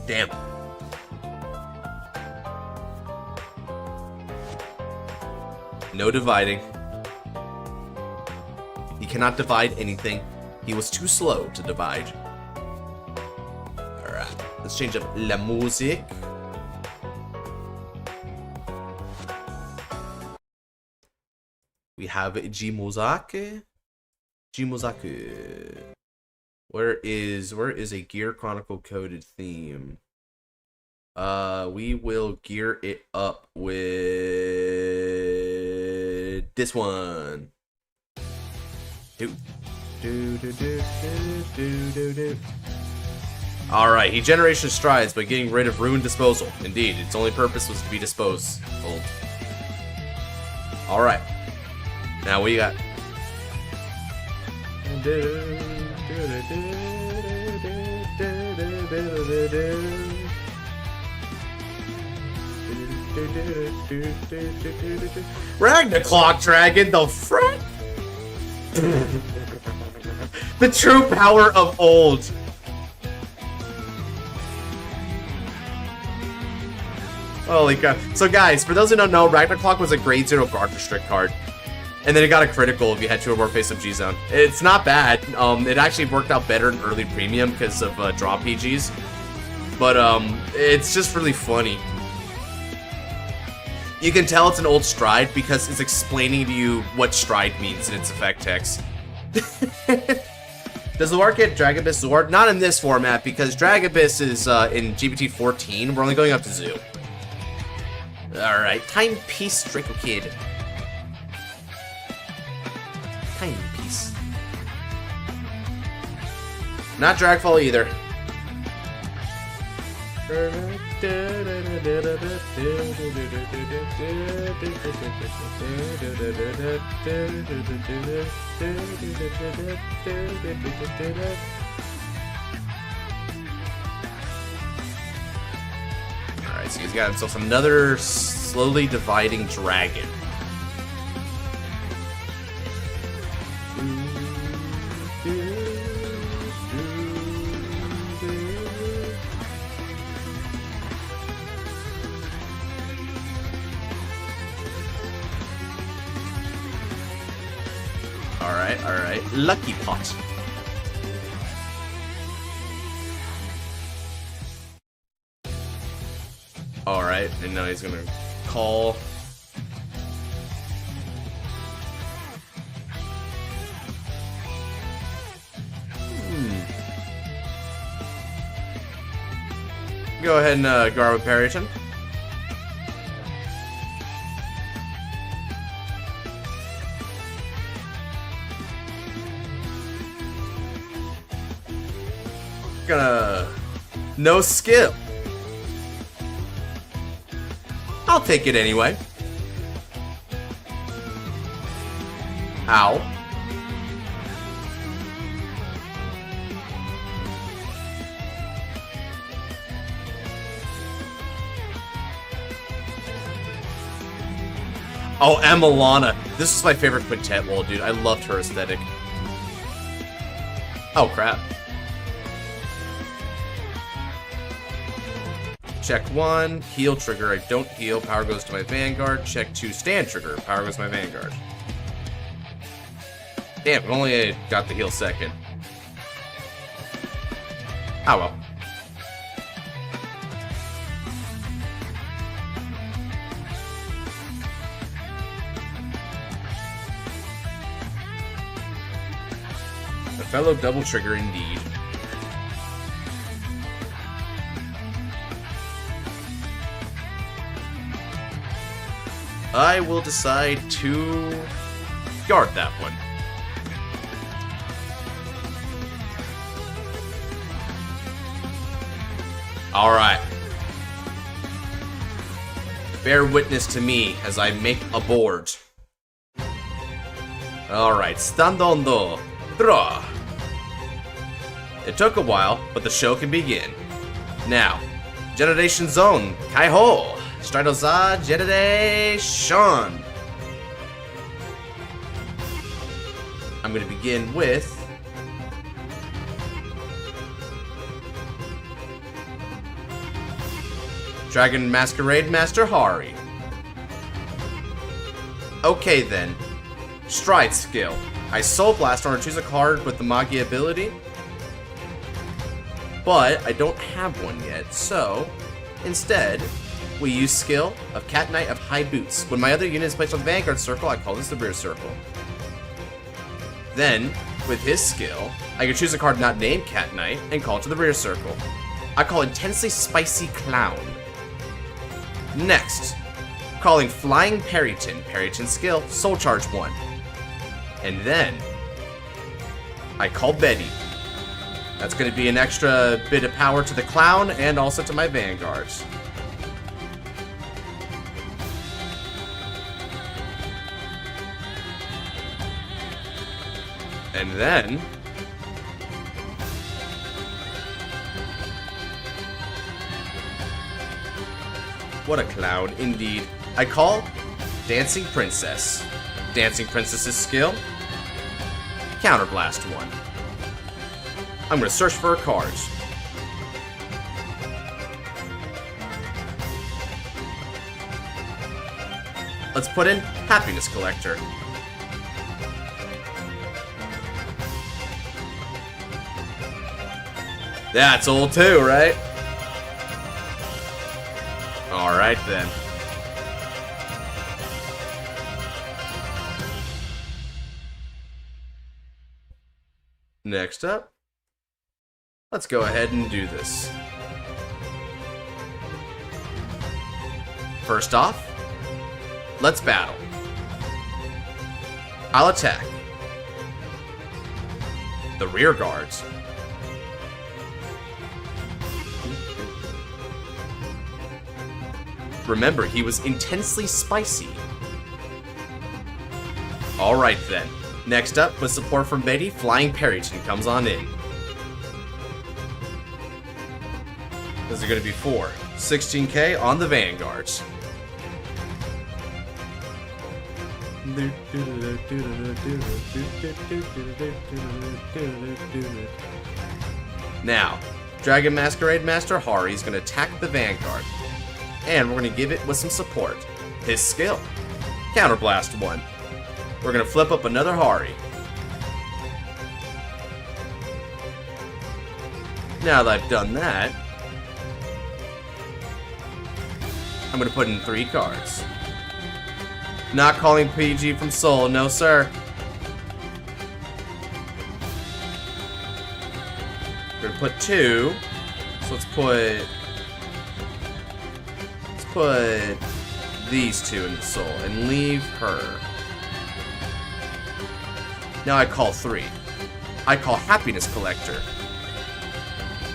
Damn. No dividing. He cannot divide anything. He was too slow to divide. Alright, let's change up la musique. We have Jimozake. Jimozake. Where is a Gear Chronicle coded theme? We will gear it up with this one. Alright, he generation strides by getting rid of Ruined Disposal. Indeed, its only purpose was to be disposed. Alright. Now what you got? Ragnarok Dragon, the frick? The true power of old. Holy crap. So guys, for those who don't know, Ragnarok was a grade 0 guard restrict card. And then it got a critical if you had 2 or more face-up G-Zone. It's not bad. It actually worked out better in early premium because of draw PGs. But it's just really funny. You can tell it's an old stride because it's explaining to you what stride means in its effect text. Does Luar get Dragobus Zord? Not in this format because Dragobus is in GPT 14. We're only going up to Zoo. Alright, Timepiece Draco Kid. Timepiece. Not Dragfall either. Alright, so he's got himself another slowly dividing dragon. Alright. Lucky Pot. Alright, and now he's gonna call. Go ahead and guard with Parryton. No skill. I'll take it anyway. Ow. Oh, Emelana. This is my favorite quintet wall, dude. I loved her aesthetic. Oh, crap. Check 1, heal trigger, I don't heal, power goes to my Vanguard. Check 2, stand trigger, power goes to my Vanguard. Damn, only got the heal second. Oh well. A fellow double trigger indeed. I will decide to guard that one. Alright. Bear witness to me as I make a board. Alright, standondo. Draw. It took a while, but the show can begin. Now, Generation Zone, Kaiho. Stridoza Generation. I'm going to begin with Dragon Masquerade Master Hari. Okay then. Stride skill. I Soul Blast or choose a card with the Magi ability. But I don't have one yet, so instead we use skill of Cat Knight of High Boots. When my other unit is placed on Vanguard circle, I call this the rear circle. Then, with his skill, I can choose a card not named Cat Knight and call it to the rear circle. I call Intensely Spicy Clown. Next, calling Flying Perryton. Perryton skill, Soul Charge 1. And then, I call Betty. That's going to be an extra bit of power to the clown and also to my Vanguards. And then what a clown, indeed. I call Dancing Princess. Dancing Princess's skill, Counterblast 1. I'm going to search for her cards. Let's put in Happiness Collector. That's old too, right? Alright then. Next up, let's go ahead and do this. First off, let's battle. I'll attack the rear guards. Remember, he was intensely spicy. Alright then. Next up, with support from Betty, Flying Perryton comes on in. Those are going to be 4. 16k on the Vanguards. Now, Dragon Masquerade Master Hari is going to attack the Vanguard. And we're going to give it with some support. His skill, Counterblast 1. We're going to flip up another Hari. Now that I've done that, I'm going to put in 3 cards. Not calling PG from Soul, no sir. We're going to put 2. So let's put these 2 in the Soul and leave her. Now I call 3. I call Happiness Collector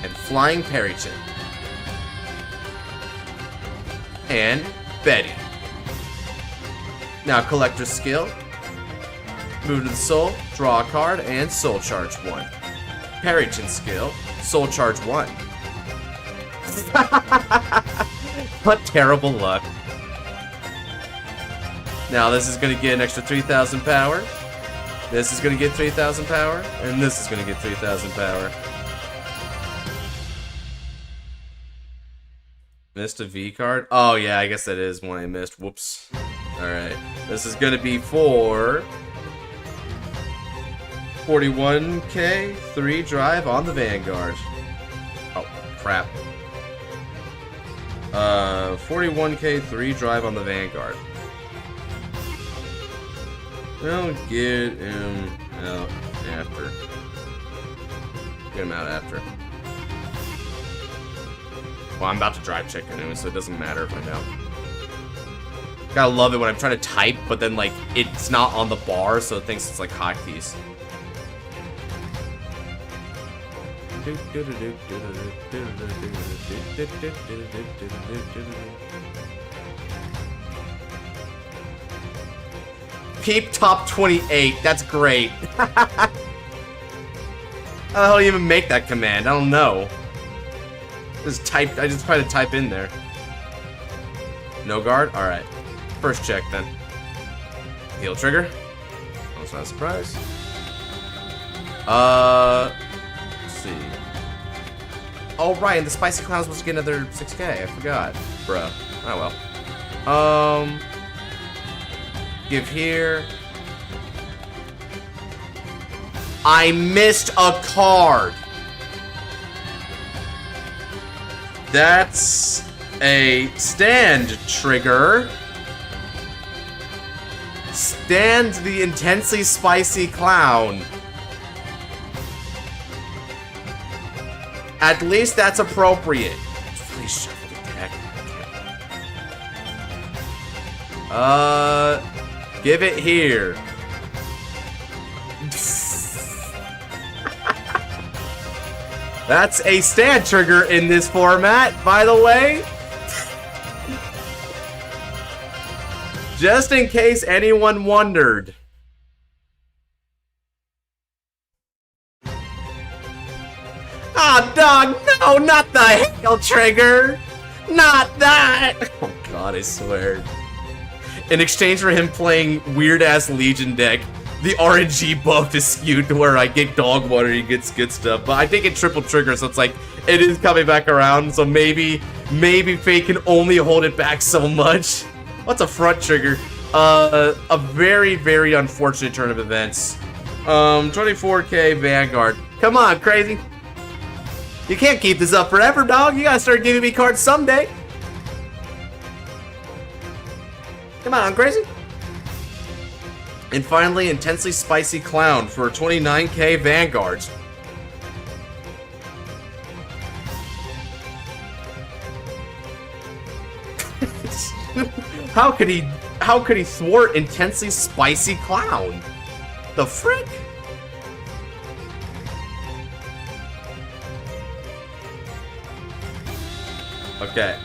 and Flying Perryton and Betty. Now Collector's skill, move to the Soul, draw a card, and Soul Charge 1. Perryton skill, Soul Charge 1. What terrible luck. Now this is going to get an extra 3,000 power. This is going to get 3,000 power. And this is going to get 3,000 power. Missed a V card? Oh, yeah, I guess that is one I missed. Whoops. Alright. This is gonna be for 41k, 3 drive on the Vanguard. Oh, crap. 41k, 3 drive on the Vanguard. I'll get him out after. Get him out after. Well, I'm about to drive check anyway, so it doesn't matter if I know. Gotta love it when I'm trying to type, but then, like, it's not on the bar, so it thinks it's, like, hotkeys. Peep top 28, that's great. How the hell do you even make that command? I don't know. I just tried to type in there. No guard? Alright. First check then. Heal trigger. That's not a surprise. Let's see. Oh right, and the spicy clown was supposed to get another 6k. I forgot. Bruh. Oh well. Give here. I missed a card. That's a stand trigger. Stand the intensely spicy clown. At least that's appropriate. Please shuffle the deck. Give it here. That's a stand trigger in this format, by the way. Just in case anyone wondered. Oh, dog, no, not the hail trigger. Not that. Oh, God, I swear. In exchange for him playing weird-ass Legion deck, the RNG buff is skewed to where I get dog water, he gets good stuff. But I think it triple trigger, so it's like, it is coming back around. So maybe Fate can only hold it back so much. What's a front trigger? A very, very unfortunate turn of events. 24k Vanguard. Come on, crazy. You can't keep this up forever, dog. You gotta start giving me cards someday. Come on, crazy. And finally, Intensely Spicy Clown for 29k Vanguard. How could he thwart Intensely Spicy Clown? The frick? Okay.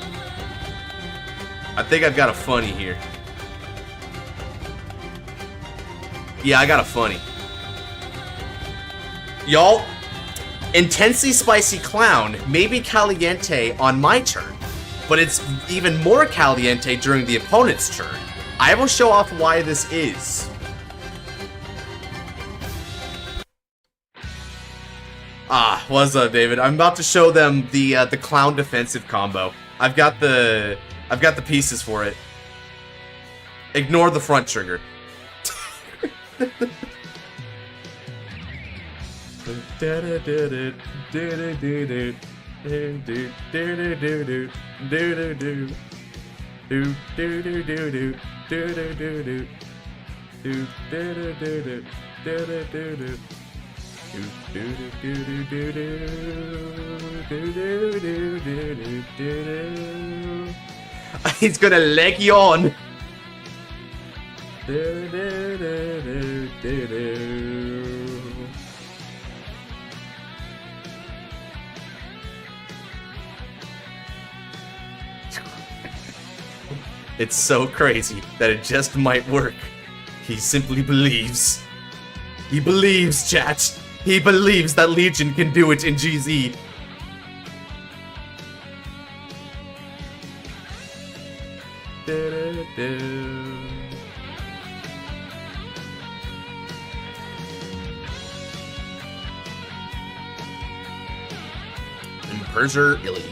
I think I've got a funny here. Yeah, I got a funny. Y'all, Intensely Spicy Clown may be caliente on my turn, but it's even more caliente during the opponent's turn. I will show off why this is. Ah, what's up, David? I'm about to show them the clown defensive combo. I've got the pieces for it. Ignore the front trigger. He's gonna leg you on. It's so crazy that it just might work. He simply believes. He believes, chat. He believes that Legion can do it in GZ. Imperser Illy.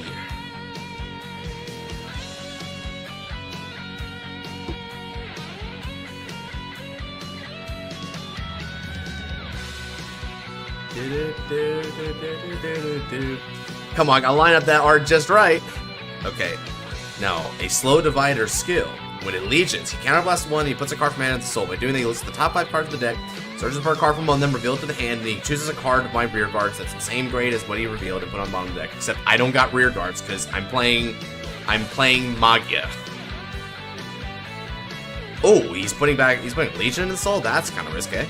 Come on, I line up that art just right. Okay, now a slow divider skill. When it legions, he counterblasts one, he puts a card from hand into the soul. By doing that, he looks at the top 5 cards of the deck, searches for a card from among them, reveal it to the hand, and he chooses a card of my rear guards that's the same grade as what he revealed and put on the bottom of the deck. Except I don't got rear guards because I'm playing Magia. Oh, he's putting Legion into the soul? That's kind of risque.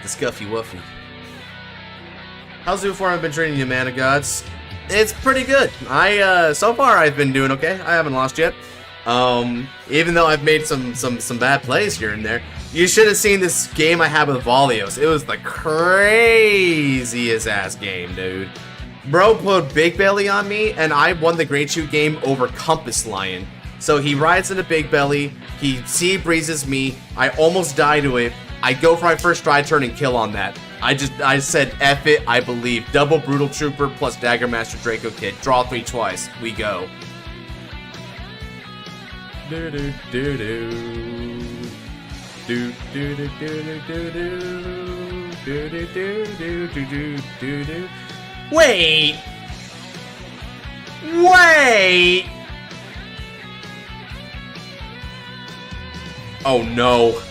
The Scuffy Wuffy. How's the form I've been training you, Mana Gods? It's pretty good. So far I've been doing okay. I haven't lost yet. Even though I've made some bad plays here and there. You should have seen this game I had with Valios. It was the craziest ass game, dude. Bro put Big Belly on me, and I won the Great Shoot game over Compass Lion. So he rides into Big Belly, he sea breezes me, I almost die to it. I go for my first stride turn and kill on that. I said, F it, I believe. Double Brutal Trooper plus Dagger Master Draco Kid. Draw 3 twice. We go. Do do do do. Do do do do do do do do do do do do do. Wait! Wait! Oh no.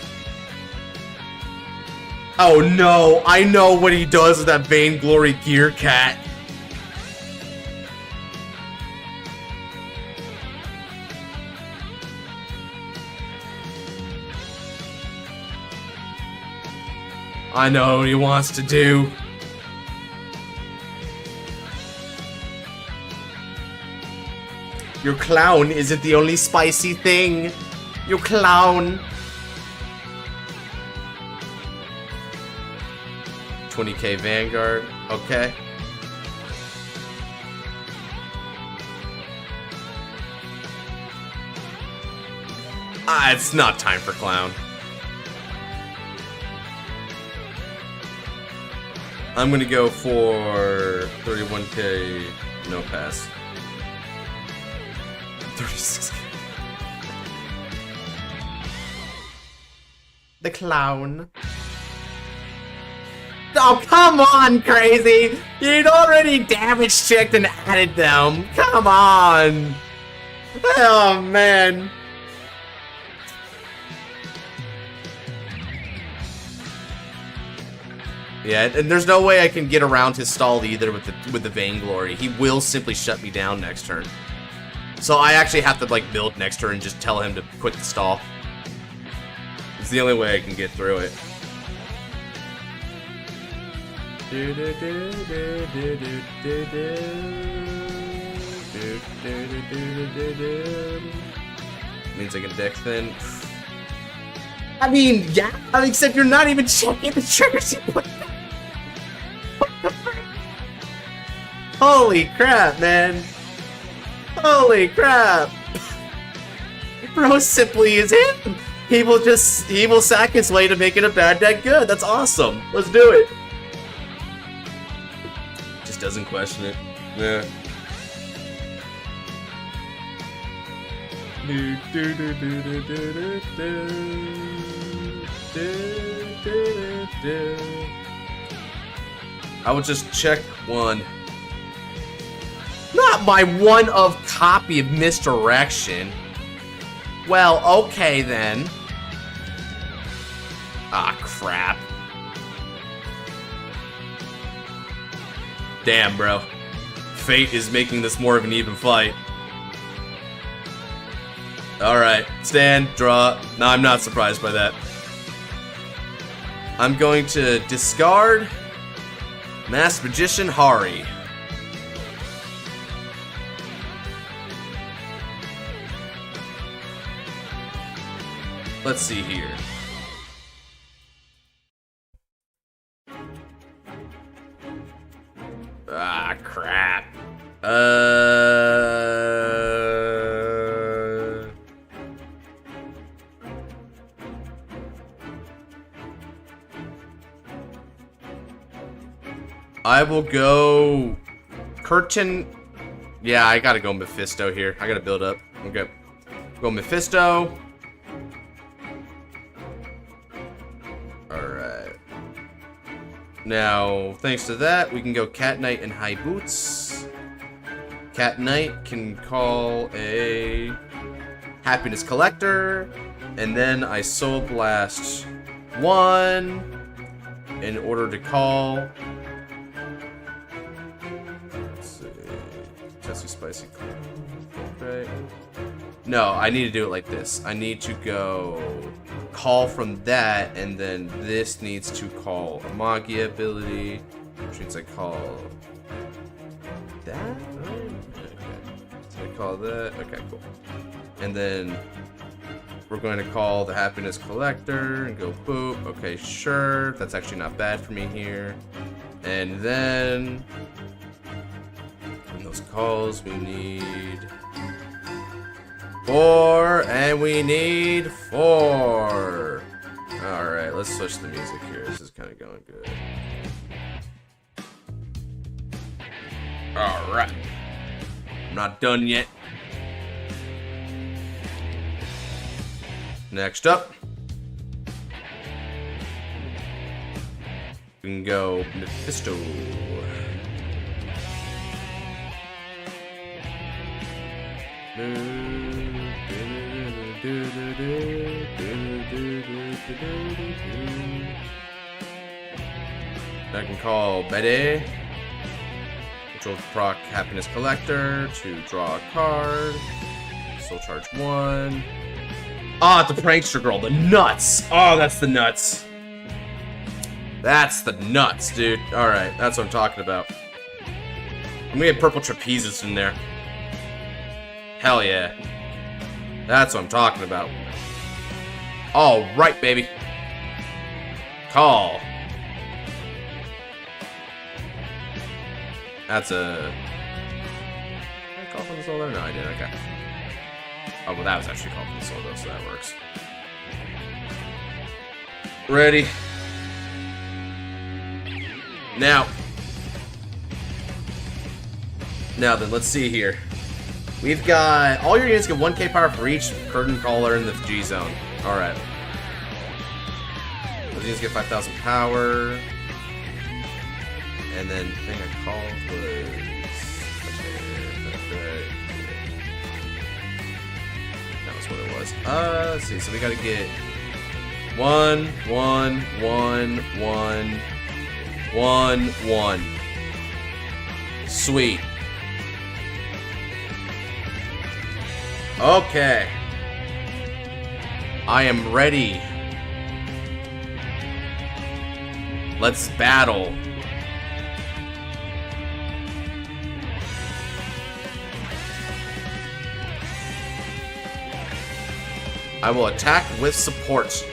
Oh no, I know what he does with that Vainglory Gear Cat. I know what he wants to do. Your clown isn't the only spicy thing. You clown. 20k Vanguard, okay. It's not time for clown. I'm gonna go for 31k, no pass. 36k. The clown. Oh, come on, crazy! You'd already damage checked and added them. Come on! Oh, man. Yeah, and there's no way I can get around his stall either with the Vainglory. He will simply shut me down next turn. So I actually have to, like, build next turn and just tell him to quit the stall. It's the only way I can get through it. Means I can deck thin. I mean, yeah, except you're not even checking the triggers you put. Holy crap, man. Holy crap. Bro simply is him. He will sack his way to making a bad deck good. That's awesome. Let's do it. Just doesn't question it. Yeah. I would just check one. Not my one of copy of misdirection. Well, okay then. Ah, crap. Damn, bro. Fate is making this more of an even fight. Alright, stand, draw. No, I'm not surprised by that. I'm going to discard Masked Magician Hari. Let's see here. Ah, crap. I will go Curtain. Yeah, I gotta go Mephisto here. I gotta build up. Okay. Go Mephisto. Alright. Now, thanks to that, we can go Cat Knight and High Boots. Cat Knight can call a Happiness Collector, and then I Soul Blast 1 in order to call. Let's see. Testy Spicy. Okay. No, I need to do it like this. I need to go call from that, and then this needs to call a Magia ability, which means I call that. Oh, okay. So I call that. Okay, cool. And then we're going to call the Happiness Collector and go boop. Okay, sure. That's actually not bad for me here. And then in those calls, we need 4, and we need 4. Alright, let's switch the music here. This is kind of going good. Alright. I'm not done yet. Next up, we can go Mephisto. I can call Betty, which will proc Happiness Collector to draw a card. Soul Charge 1. Ah, the Prankster Girl, the nuts! Oh, that's the nuts. That's the nuts, dude. Alright, that's what I'm talking about. I'm gonna get Purple Trapezes in there. Hell yeah. That's what I'm talking about. Alright, baby. Call. That's a... Did I call from the soul there? No, I did, okay. Oh, well, that was actually called from the soul, though, so that works. Ready. Now then, let's see here. We've got... All your units get 1k power for each curtain caller in the G zone. Alright. Those units get 5,000 power. And then the thing I called was... That was what it was. Let's see. So we gotta get 1, 1, 1, 1, 1, 1. Sweet. Okay. I am ready. Let's battle. I will attack with support.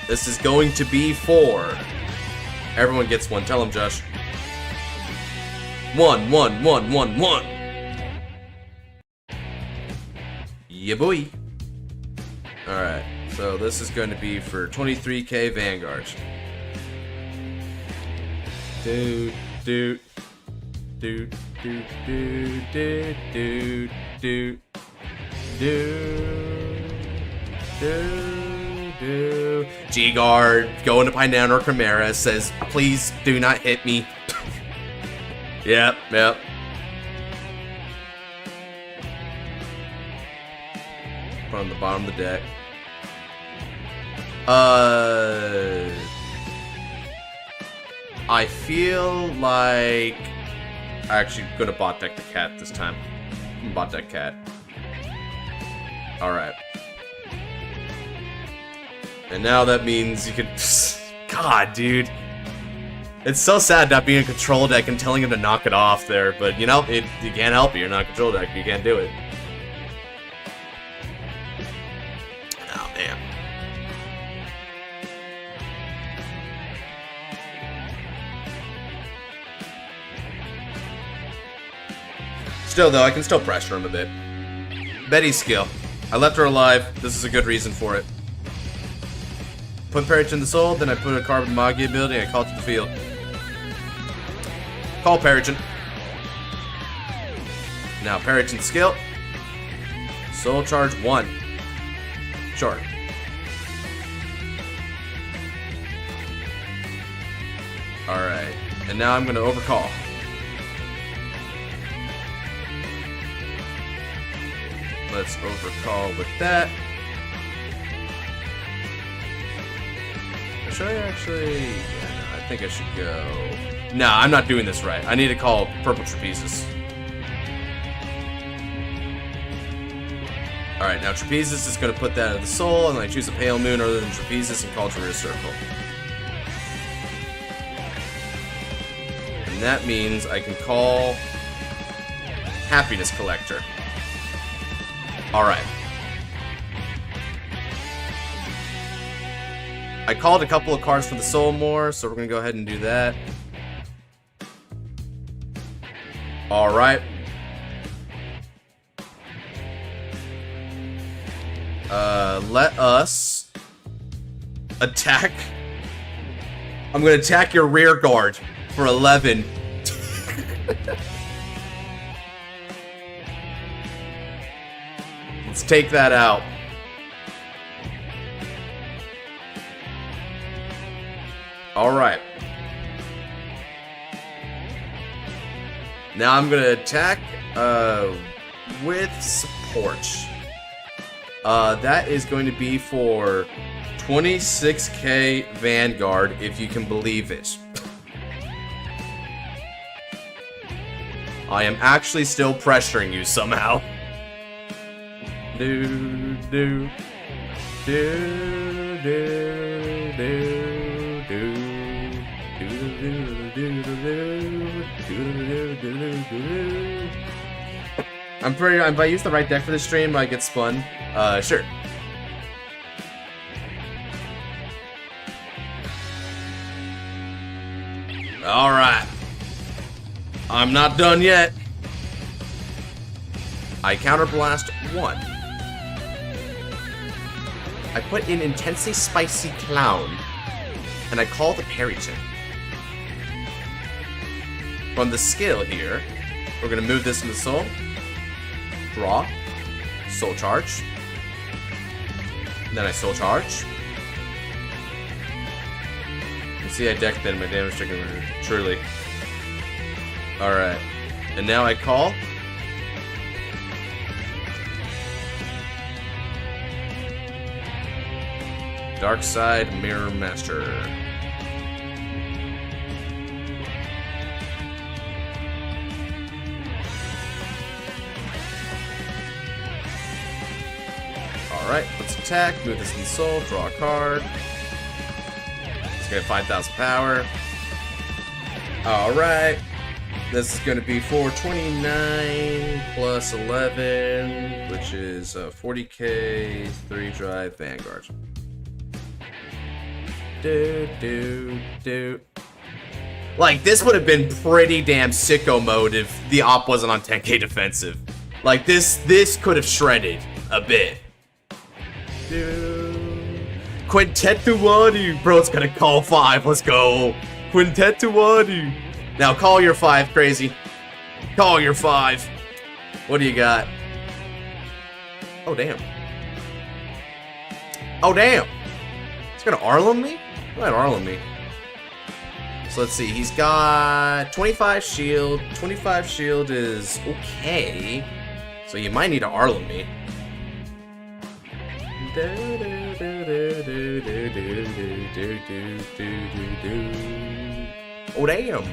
This is going to be 4. Everyone gets 1. Tell him, Josh. 1, 1, 1, 1, 1. Yeah, boy. Alright, so this is going to be for 23k Vanguard. Dude, dude, dude, dude, dude, dude, dude, dude, dude. G-Guard, going to Pinana or Chimera, says, please do not hit me. Yep. Put on the bottom of the deck. I feel like I'm actually gonna bot deck the cat this time. Bot deck cat. Alright. And now that means you can... God, dude. It's so sad not being a control deck and telling him to knock it off there, but you know, you can't help it. You're not a control deck. You can't do it. Oh, man. Still, though, I can still pressure him a bit. Betty's skill. I left her alive. This is a good reason for it. Put Parrot in the soul, then I put a card with Magia ability and I call it to the field. Call Parrot. Now Parrot skill. Soul Charge 1. Sure. Alright. And now I'm gonna overcall. Let's overcall with that. Should I actually... Yeah, no, I think I should go... Nah, I'm not doing this right. I need to call Purple Trapezes. Alright, now Trapezes is going to put that in the soul, and I choose a Pale Moon other than Trapezes and call it a rear circle. And that means I can call Happiness Collector. Alright. I called a couple of cards for the soul more, so we're going to go ahead and do that. Alright. Let us attack. I'm gonna attack your rear guard for 11. Let's take that out. Alright. Now I'm gonna attack with support. That is going to be for 26k Vanguard, if you can believe it. I am actually still pressuring you somehow. Do do do do do do do. If I use the right deck for this stream, I get spun. Sure. Alright. I'm not done yet. I counterblast 1. I put in Intensely Spicy Clown, and I call the Perryton. From the skill here, we're gonna move this into Soul. Draw. Soul Charge. Then I Soul Charge. You see I decked in my damage taken truly. Alright. And now I call. Dark Side Mirror Master. Alright, let's attack, move this in the soul, draw a card. Let's get 5,000 power. Alright. This is going to be 429 plus 11, which is 40k, 3 drive Vanguard. Like, this would have been pretty damn sicko mode if the op wasn't on 10k defensive. Like, this could have shredded a bit. Quintet bro, it's gonna call 5. Let's go. Quintet. Now call your 5, crazy. Call your 5. What do you got? Oh, damn. Oh, damn. He's gonna Arlem me? Go ahead, Arlem me. So let's see. He's got 25 shield. 25 shield is okay. So you might need to Arlem me. Oh, damn.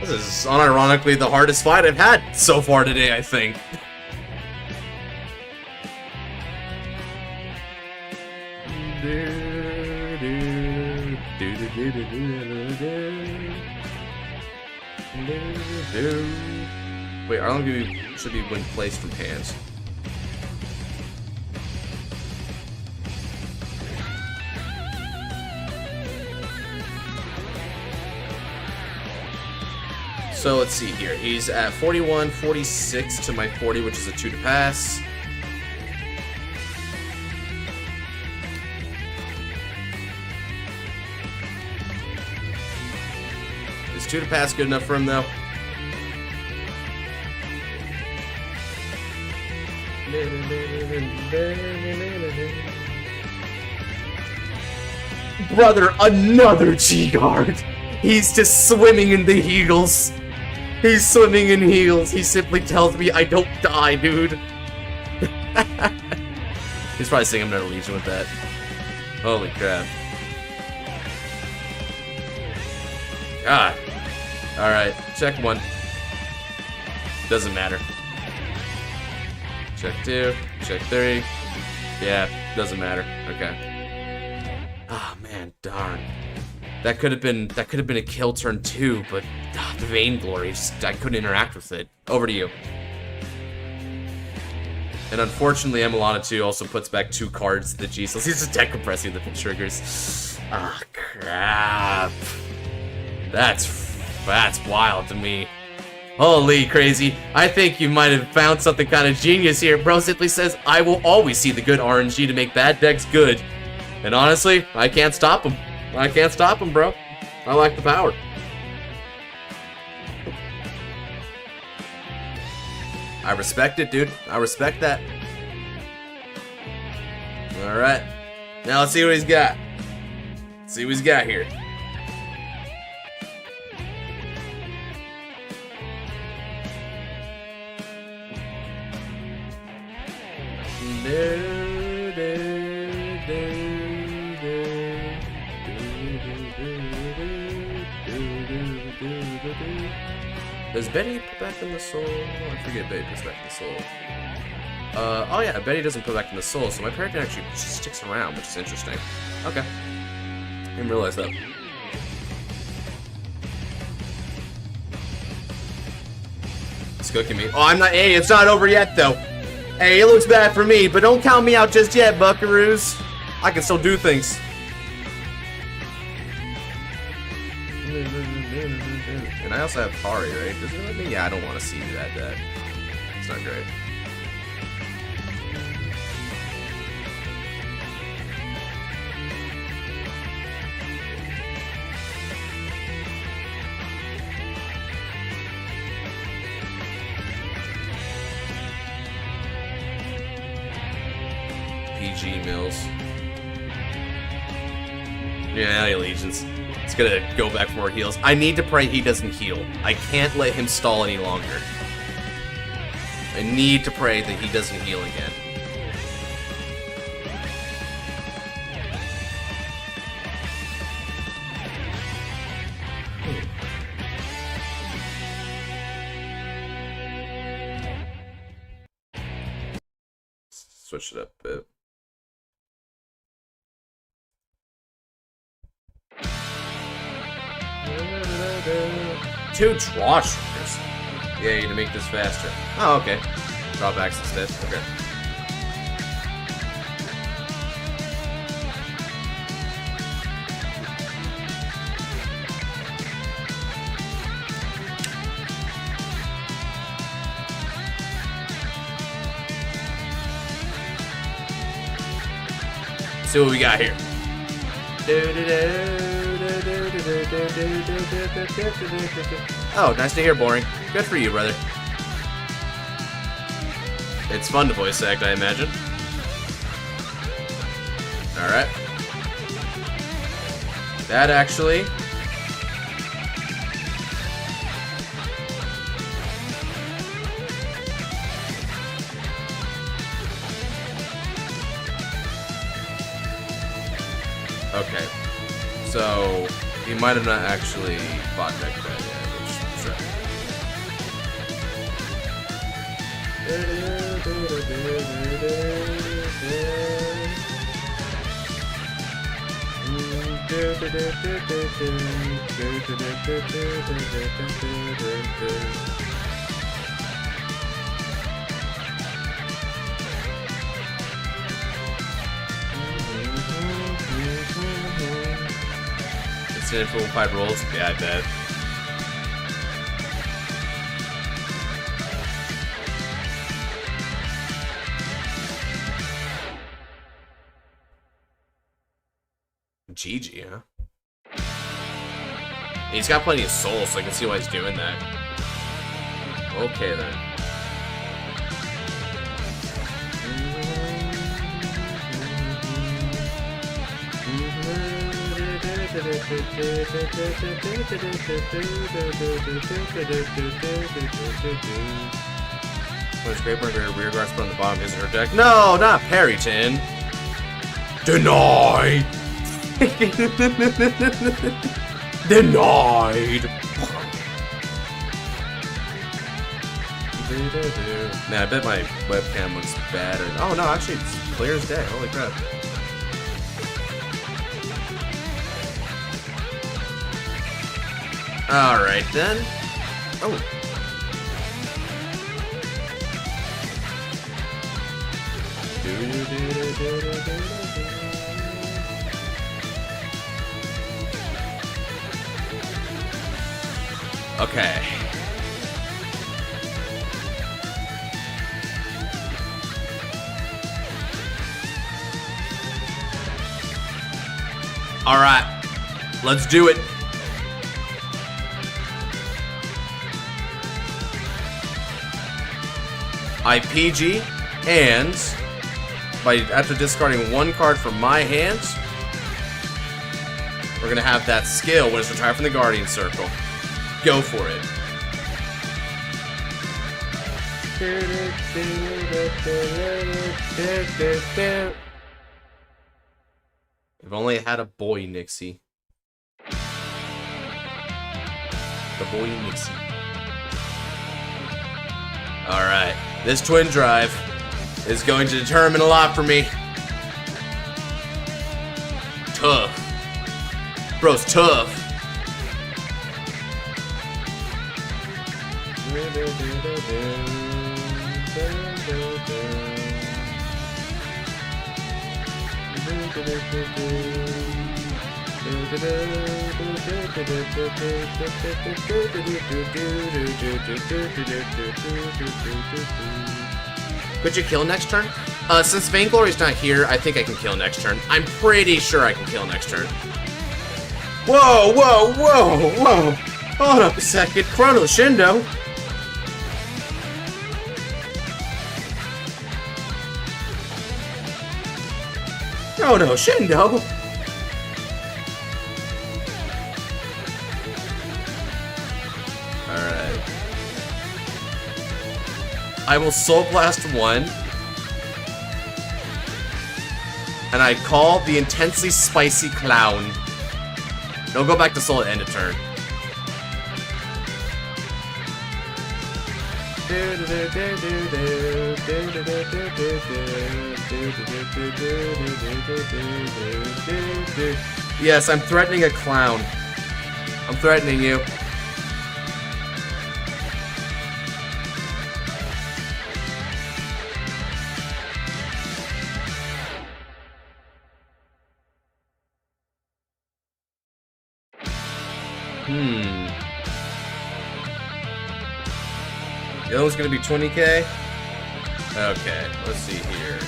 This is unironically the hardest fight I've had so far today, I think. Wait, Arlem should be when placed from hands. So let's see here. He's at 41, 46 to my 40, which is a 2 to pass. Is 2 to pass good enough for him, though? Brother, another G-Guard! He's just swimming in the heels. He's swimming in heels. He simply tells me I don't die, dude. He's probably saying I'm not a Legion with that. Holy crap. God. Alright, check 1. Doesn't matter. Check 2, check 3. Yeah, doesn't matter. Okay. Ah, man, darn. That could have been a kill turn 2, but the Vainglory, I couldn't interact with it. Over to you. And unfortunately, Emelana 2 also puts back 2 cards to the G, so he's just deck compressing the triggers. Ah, crap. That's wild to me. Holy crazy. I think you might have found something kind of genius here. Bro simply says, I will always see the good RNG to make bad decks good. And honestly, I can't stop him. I can't stop him, bro. I like the power. I respect it, dude. I respect that. Alright. Now let's see what he's got. Let's see what he's got here. Does Betty put back in the soul? I forget Betty puts back in the soul. Oh yeah, Betty doesn't put back in the soul, so my parent actually sticks around, which is interesting. Okay. Didn't realize that. It's cooking me. Oh, I'm not. Hey, it's not over yet, though. Hey, it looks bad for me, but don't count me out just yet, buckaroos. I can still do things. And I also have Pari, right? Does it let me? Yeah, I don't want to see that deck. It's not great. PG Mills. Yeah, Allegiance. It's gonna go back for more heals. I need to pray he doesn't heal. I can't let him stall any longer. I need to pray that he doesn't heal again. Switch it up a bit. Two draw triggers. Yay, to make this faster. Oh, okay. Drawbacks instead. Okay. Let's see what we got here. Oh, nice to hear, Boring. Good for you, brother. It's fun to voice act, I imagine. Alright. That actually... Okay. So, he might have not actually bought deck that yet, which sure. It's in for 5 rolls? Yeah, I bet. GG, huh? He's got plenty of soul, so I can see why he's doing that. Okay, then. When Scraper and Rear Guards put on the bottom of his or her deck. No, not Parryton. Denied. Denied. Man, I bet my webcam looks bad. Oh no, actually it's clear as day. Holy crap. Alright then. Oh. Okay. All right, let's do it. I PG, and after discarding one card from my hand, we're gonna have that skill when it's retired from the Guardian Circle. Go for it. If only I had a boy, Nixie. The boy Nixie. Alright, this twin drive is going to determine a lot for me. Tough. Bro's tough. Could you kill next turn? Since Vainglory's not here, I think I can kill next turn. I'm pretty sure I can kill next turn. Whoa, whoa, whoa, whoa! Hold up a second, Chrono Shindo. Chrono Shindo. Alright. I will Soul Blast 1. And I call the intensely spicy clown. Don't go back to Soul at end of turn. Yes, I'm threatening a clown. I'm threatening you. The other one's gonna be 20k? Okay, let's see here.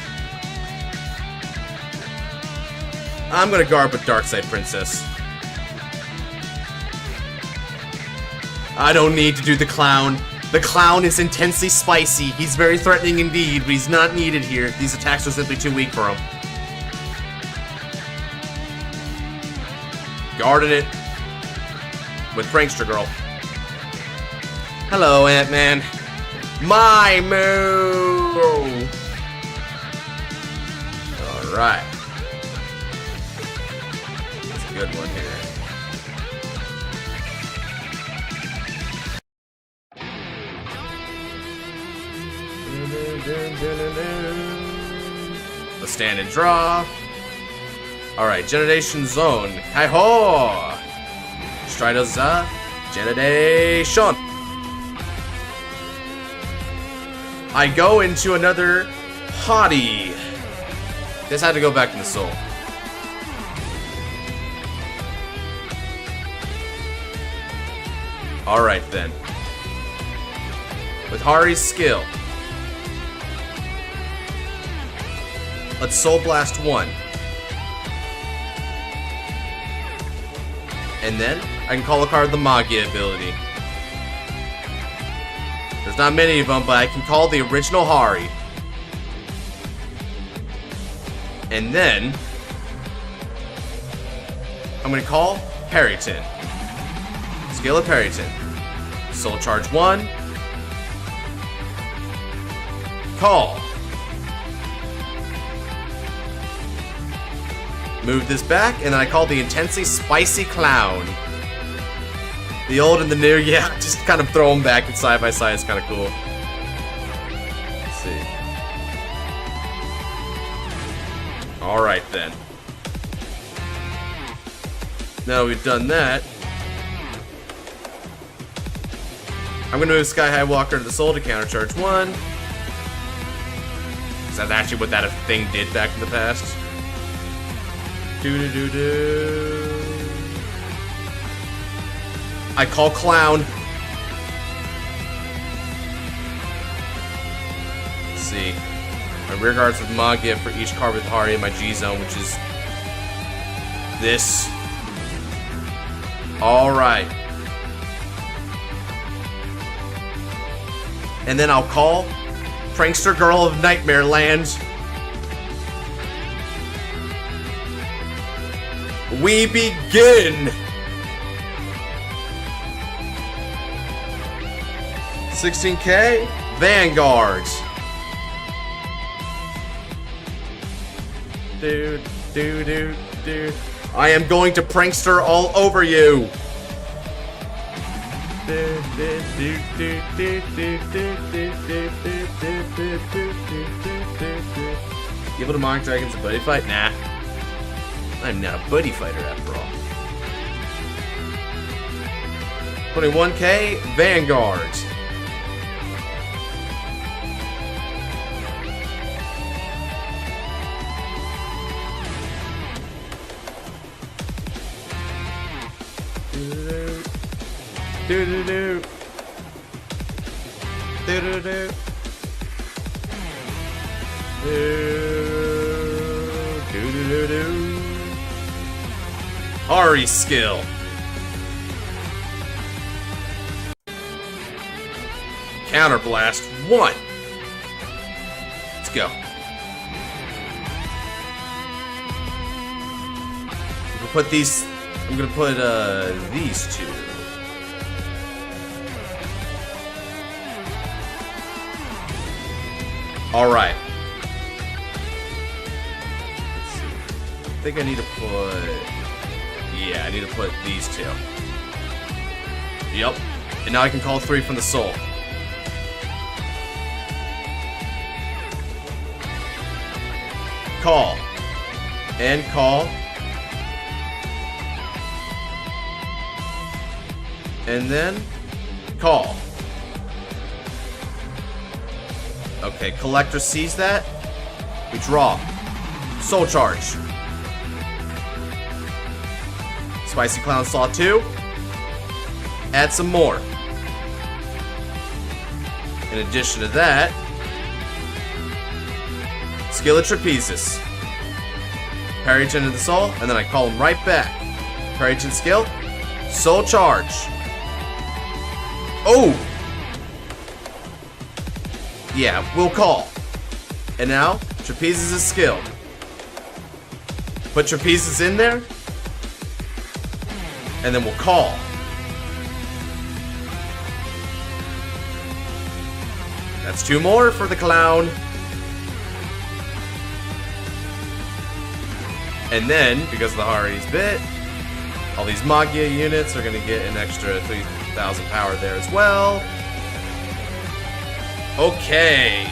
I'm gonna guard with Darkside Princess. I don't need to do the clown. The clown is intensely spicy. He's very threatening indeed, but he's not needed here. These attacks are simply too weak for him. Guarded it. With Prankster Girl. Hello, Ant-Man. My move! Alright. That's a good one here. The stand and draw. Alright, Generation Zone. Hi-ho! Stridoza. Generation. I go into another hottie. This had to go back in the soul. Alright then. With Hari's skill, let's Soul Blast 1. And then I can call a card with the Magia ability. There's not many of them, but I can call the original Hari. And then I'm gonna call Parryton. Skill of Parryton. Soul Charge 1. Call. Move this back, and then I call the Intensely Spicy Clown. The old and the new, yeah, just kind of throw them back and side by side. It's kind of cool. Let's see. Alright then. Now we've done that, I'm gonna move Sky High Walker to the Soul to countercharge 1. Because that's actually what that thing did back in the past. I call Clown. Let's see. My rear guards with Magia for each card with Hari in my G zone, which is this. Alright. And then I'll call Prankster Girl of Nightmare Land. We begin! 16K, Vanguard. Dude. I am going to prankster all over you. Able to mock dragons a buddy fight? Nah. I'm not a buddy fighter after all. 21K, Vanguard. Do-do-do. Do-do-do. Do-do-do-do. Ari skill. Counter blast 1. Let's go. We'll put these. I'm gonna put these two. All right. Let's see. I think I need to put. Yeah, I need to put these two. Yep. And now I can call 3 from the soul. Call. And call. And then call. Okay, Collector sees that. We draw. Soul Charge. Spicy Clown Saw 2. Add some more. In addition to that, Skill of Trapezes. Parryton into the soul, and then I call him right back. Parryton skill. Soul Charge. Oh! Yeah, we'll call. And now, Trapezes is skill. Put Trapezes in there. And then we'll call. That's 2 more for the clown. And then, because of the Hari's bit, all these Magia units are going to get an extra 3,000 power there as well. Okay.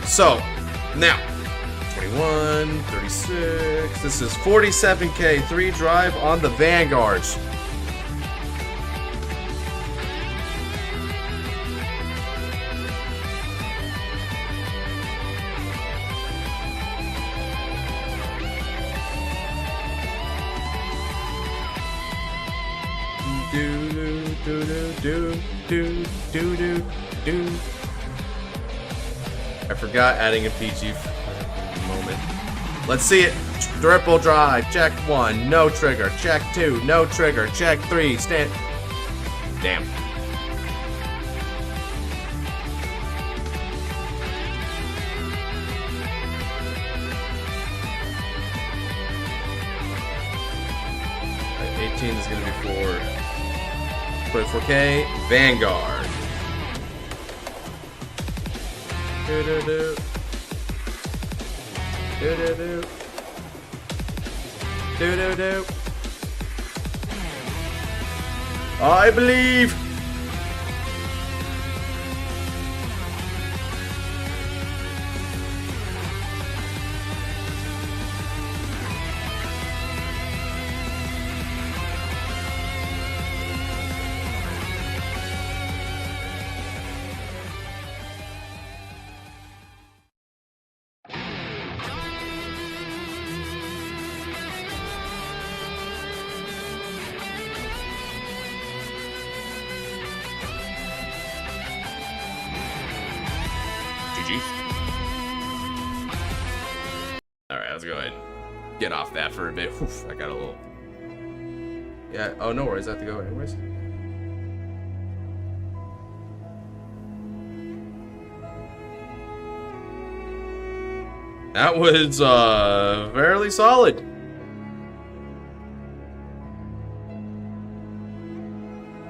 So, now, 21, 36, this is 47K, 3 drive on the Vanguards. I forgot adding a PG for a moment. Let's see it. Triple drive. Check 1. No trigger. Check 2. No trigger. Check 3. Stand. Damn. 14 is gonna be for 24K. Vanguard. Do-do-do. Do-do-do. Do-do-do. I believe. Alright, let's go ahead and get off that for a bit. Whew, I got a little... Yeah, oh, no worries. I have to go anyways. That was, fairly solid.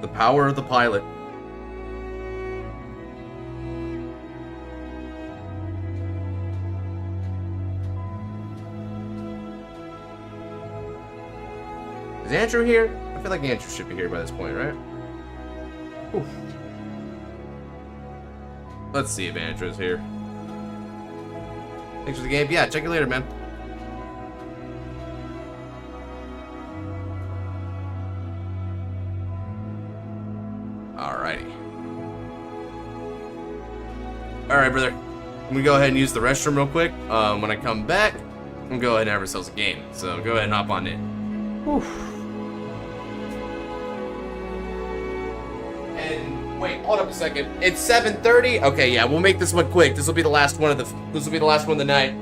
The power of the pilot. Is Andrew here? I feel like Andrew should be here by this point, right? Whew. Let's see if Andrew's here. Thanks for the game. Yeah, check you later, man. Alrighty. Alright, brother. I'm gonna go ahead and use the restroom real quick. When I come back, I'm gonna go ahead and have ourselves a game. So go ahead and hop on in. Whew. And wait, hold up a second. It's 7:30. Okay, yeah, we'll make this one quick. This will be the last one of the. This will be the last one of the night.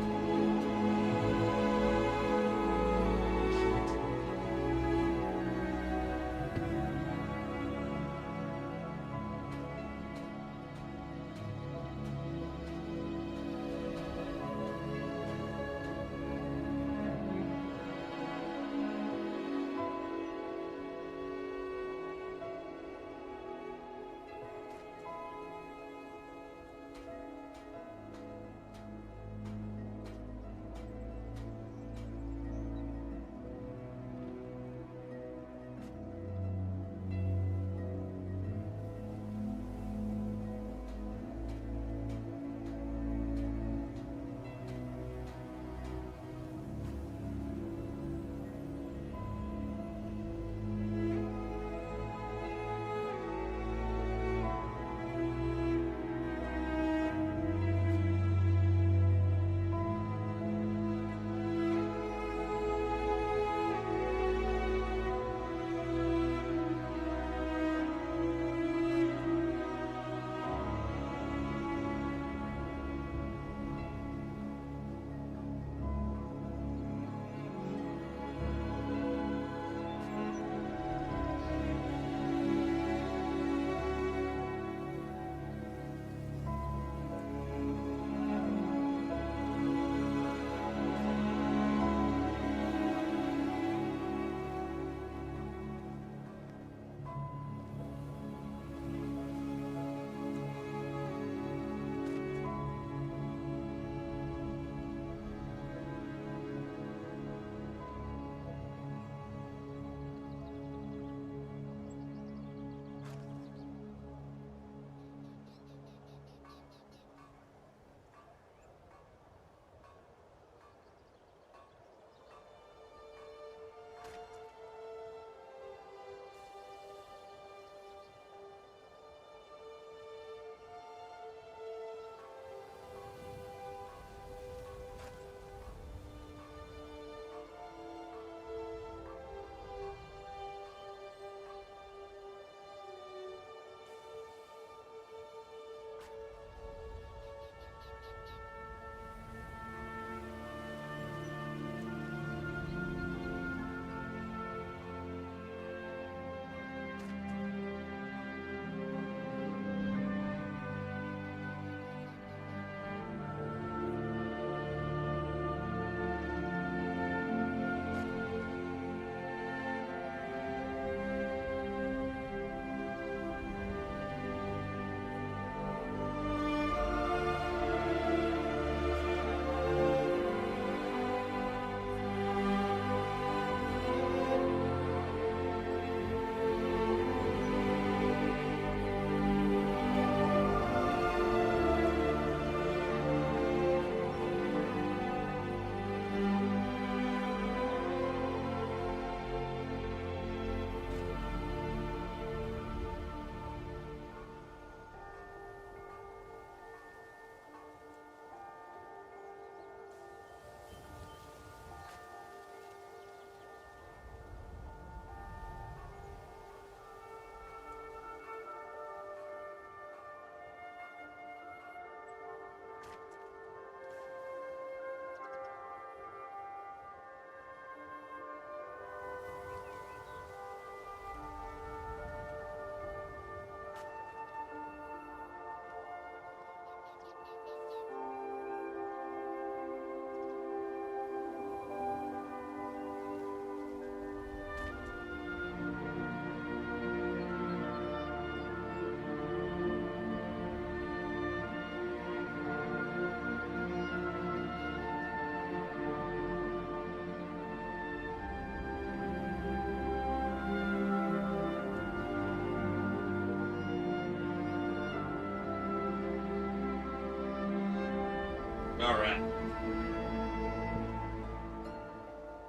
All right.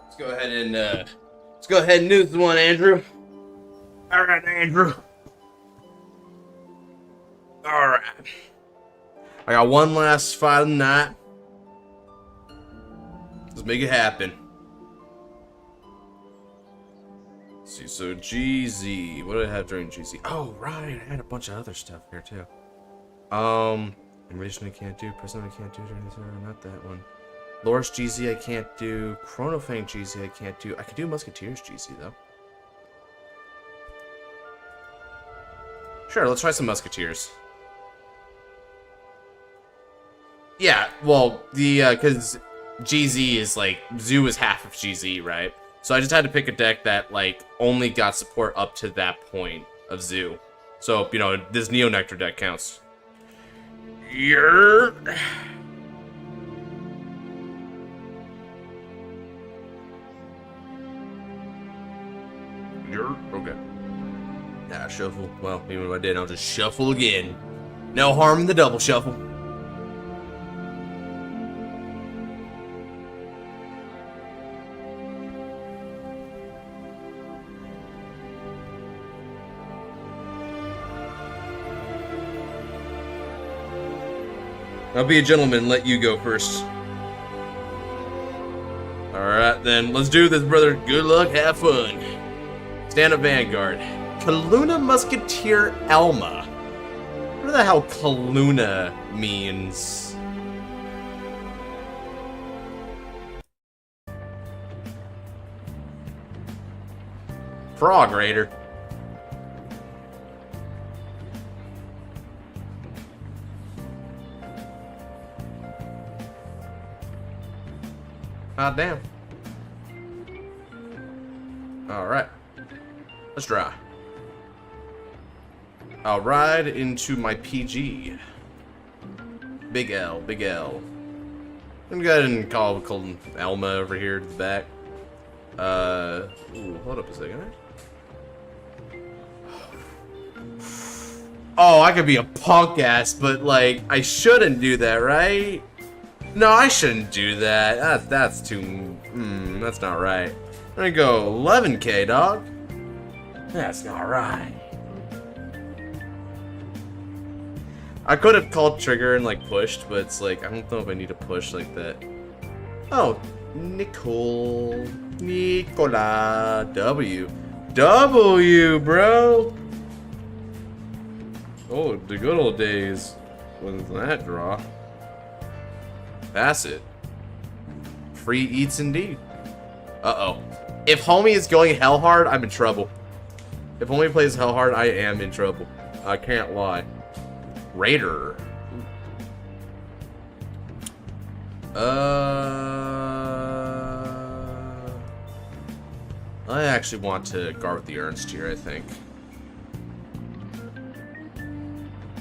Let's go ahead and do this one, Andrew. All right, Andrew. All right. I got one last fight of the night. Let's make it happen. Let's see, so GZ. What did I have during GZ? Oh, right. I had a bunch of other stuff here, too. Invasion I can't do. Prisoner I can't do during this era. Not that one. Loris GZ I can't do. Chronofang GZ I can't do. I can do Musketeers GZ, though. Sure, let's try some Musketeers. Yeah, well, because GZ is like, Zoo is half of GZ, right? So I just had to pick a deck that, like, only got support up to that point of Zoo. So, you know, this Neo Nectar deck counts. Yer. Okay. Nah, shuffle. Well, even if I did, I'll just shuffle again. No harm in the double shuffle. I'll be a gentleman and let you go first. Alright then, let's do this, brother. Good luck, have fun. Stand up Vanguard. Kaluna Musketeer Elma. What the hell Kaluna means? Frog Raider. Ah, damn. Alright. Let's draw. I'll ride into my PG. Big L, Big L. I'm gonna go ahead and call Elma over here to the back. Ooh, hold up a second. Oh, I could be a punk ass, but like, I shouldn't do that, right? No, I shouldn't do that. That's too... that's not right. I'm gonna go 11k, dog. That's not right. I could have called trigger and like pushed, but it's like, I don't know if I need to push like that. Oh, Nicola, W, bro. Oh, the good old days. Wasn't that draw? Pass it. Free eats indeed. Uh-oh. If homie is going hell hard, I'm in trouble. If homie plays hell hard, I am in trouble. I can't lie. Raider. I actually want to guard with the Ernst here, I think.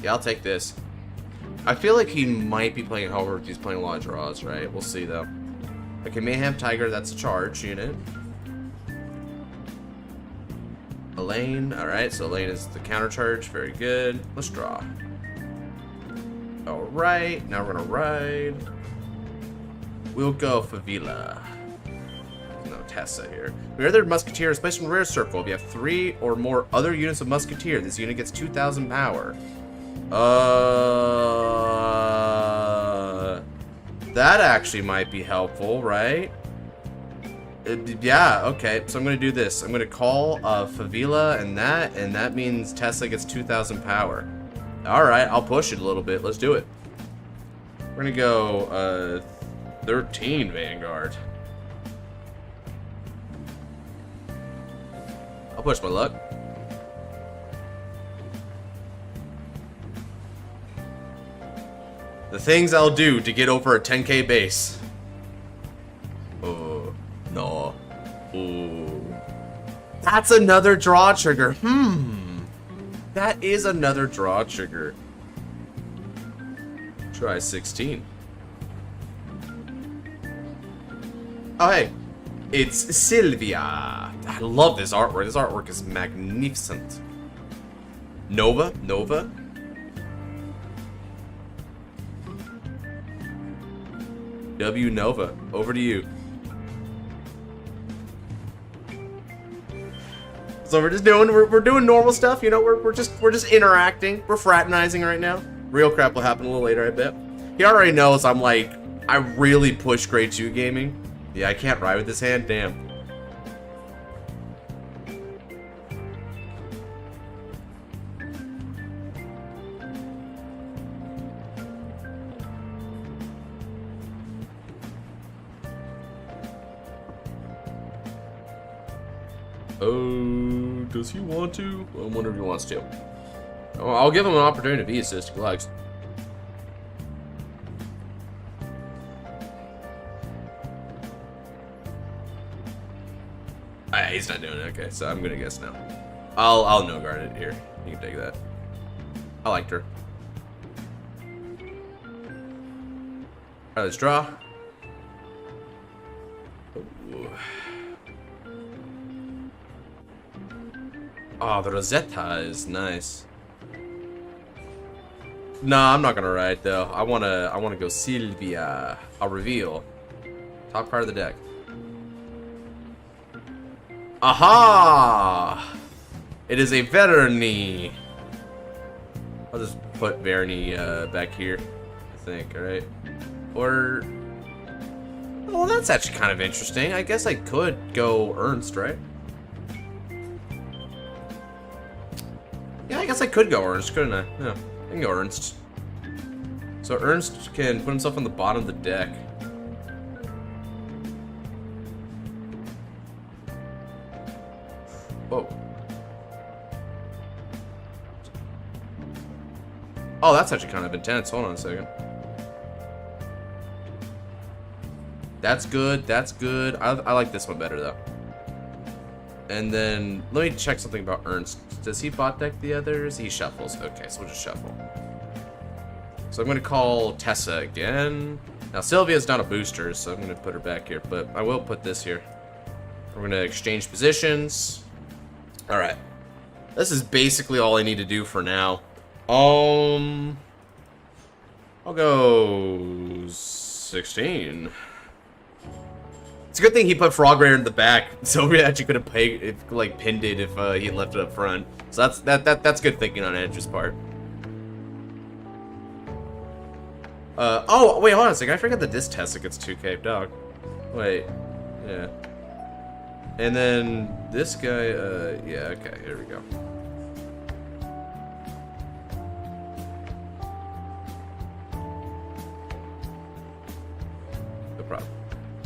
Yeah, I'll take this. I feel like he might be playing However, he's playing a lot of draws, right? We'll see, though. Okay, Mayhem Tiger, that's a charge unit. Elaine, alright, so Elaine is the counter charge, very good. Let's draw. Alright, now we're gonna ride. We'll go Favela. No, Tessa here. The other Musketeer is placed in rare circle. If you have 3 or more other units of Musketeer, this unit gets 2,000 power. That actually might be helpful, right? Yeah, okay, so I'm gonna do this. I'm gonna call Favela and that means Tessa gets 2,000 power. Alright, I'll push it a little bit. Let's do it. We're gonna go 13 Vanguard. I'll push my luck. The things I'll do to get over a 10k base. Oh, no. Ooh. That's another draw trigger. That is another draw trigger. Try 16. Oh, hey. It's Sylvia. I love this artwork. This artwork is magnificent. Nova. W Nova, over to you. So we're just doing we're doing normal stuff, you know. We're just interacting. We're fraternizing right now. Real crap will happen a little later, I bet. He already knows I'm like, I really push grade 2 gaming. Yeah, I can't ride with this hand. Damn. Oh, does he want to? I wonder if he wants to. Oh, I'll give him an opportunity if he assists. He likes. He's not doing it. Okay, so I'm gonna guess now. I'll no guard it here. You can take that. I liked her. Alright, let's draw. Ooh. Oh, the Rosetta is nice. Nah, I'm not gonna ride though. I wanna go Sylvia. I'll reveal. Top card of the deck. Aha! It is a Verni. I'll just put Verni back here, I think, alright? Or... well, that's actually kind of interesting. I guess I could go Ernst, right? Yeah, I guess I could go Ernst, couldn't I? Yeah, I can go Ernst. So Ernst can put himself on the bottom of the deck. Whoa. Oh, that's actually kind of intense. Hold on a second. That's good. That's good. I like this one better, though. And then, let me check something about Ernst. Does he bot deck the others? He shuffles. Okay, so we'll just shuffle. So I'm going to call Tessa again. Now, Sylvia's not a booster, so I'm going to put her back here. But I will put this here. We're going to exchange positions. Alright. This is basically all I need to do for now. I'll go 16. It's a good thing he put Frog Raider in the back, so we actually could have pinned it if he had left it up front. So that's good thinking on Andrew's part. Oh wait, hold on a second. I forgot that this Tessa gets 2K, dog. Wait, yeah. And then this guy, yeah, okay, here we go. No problem.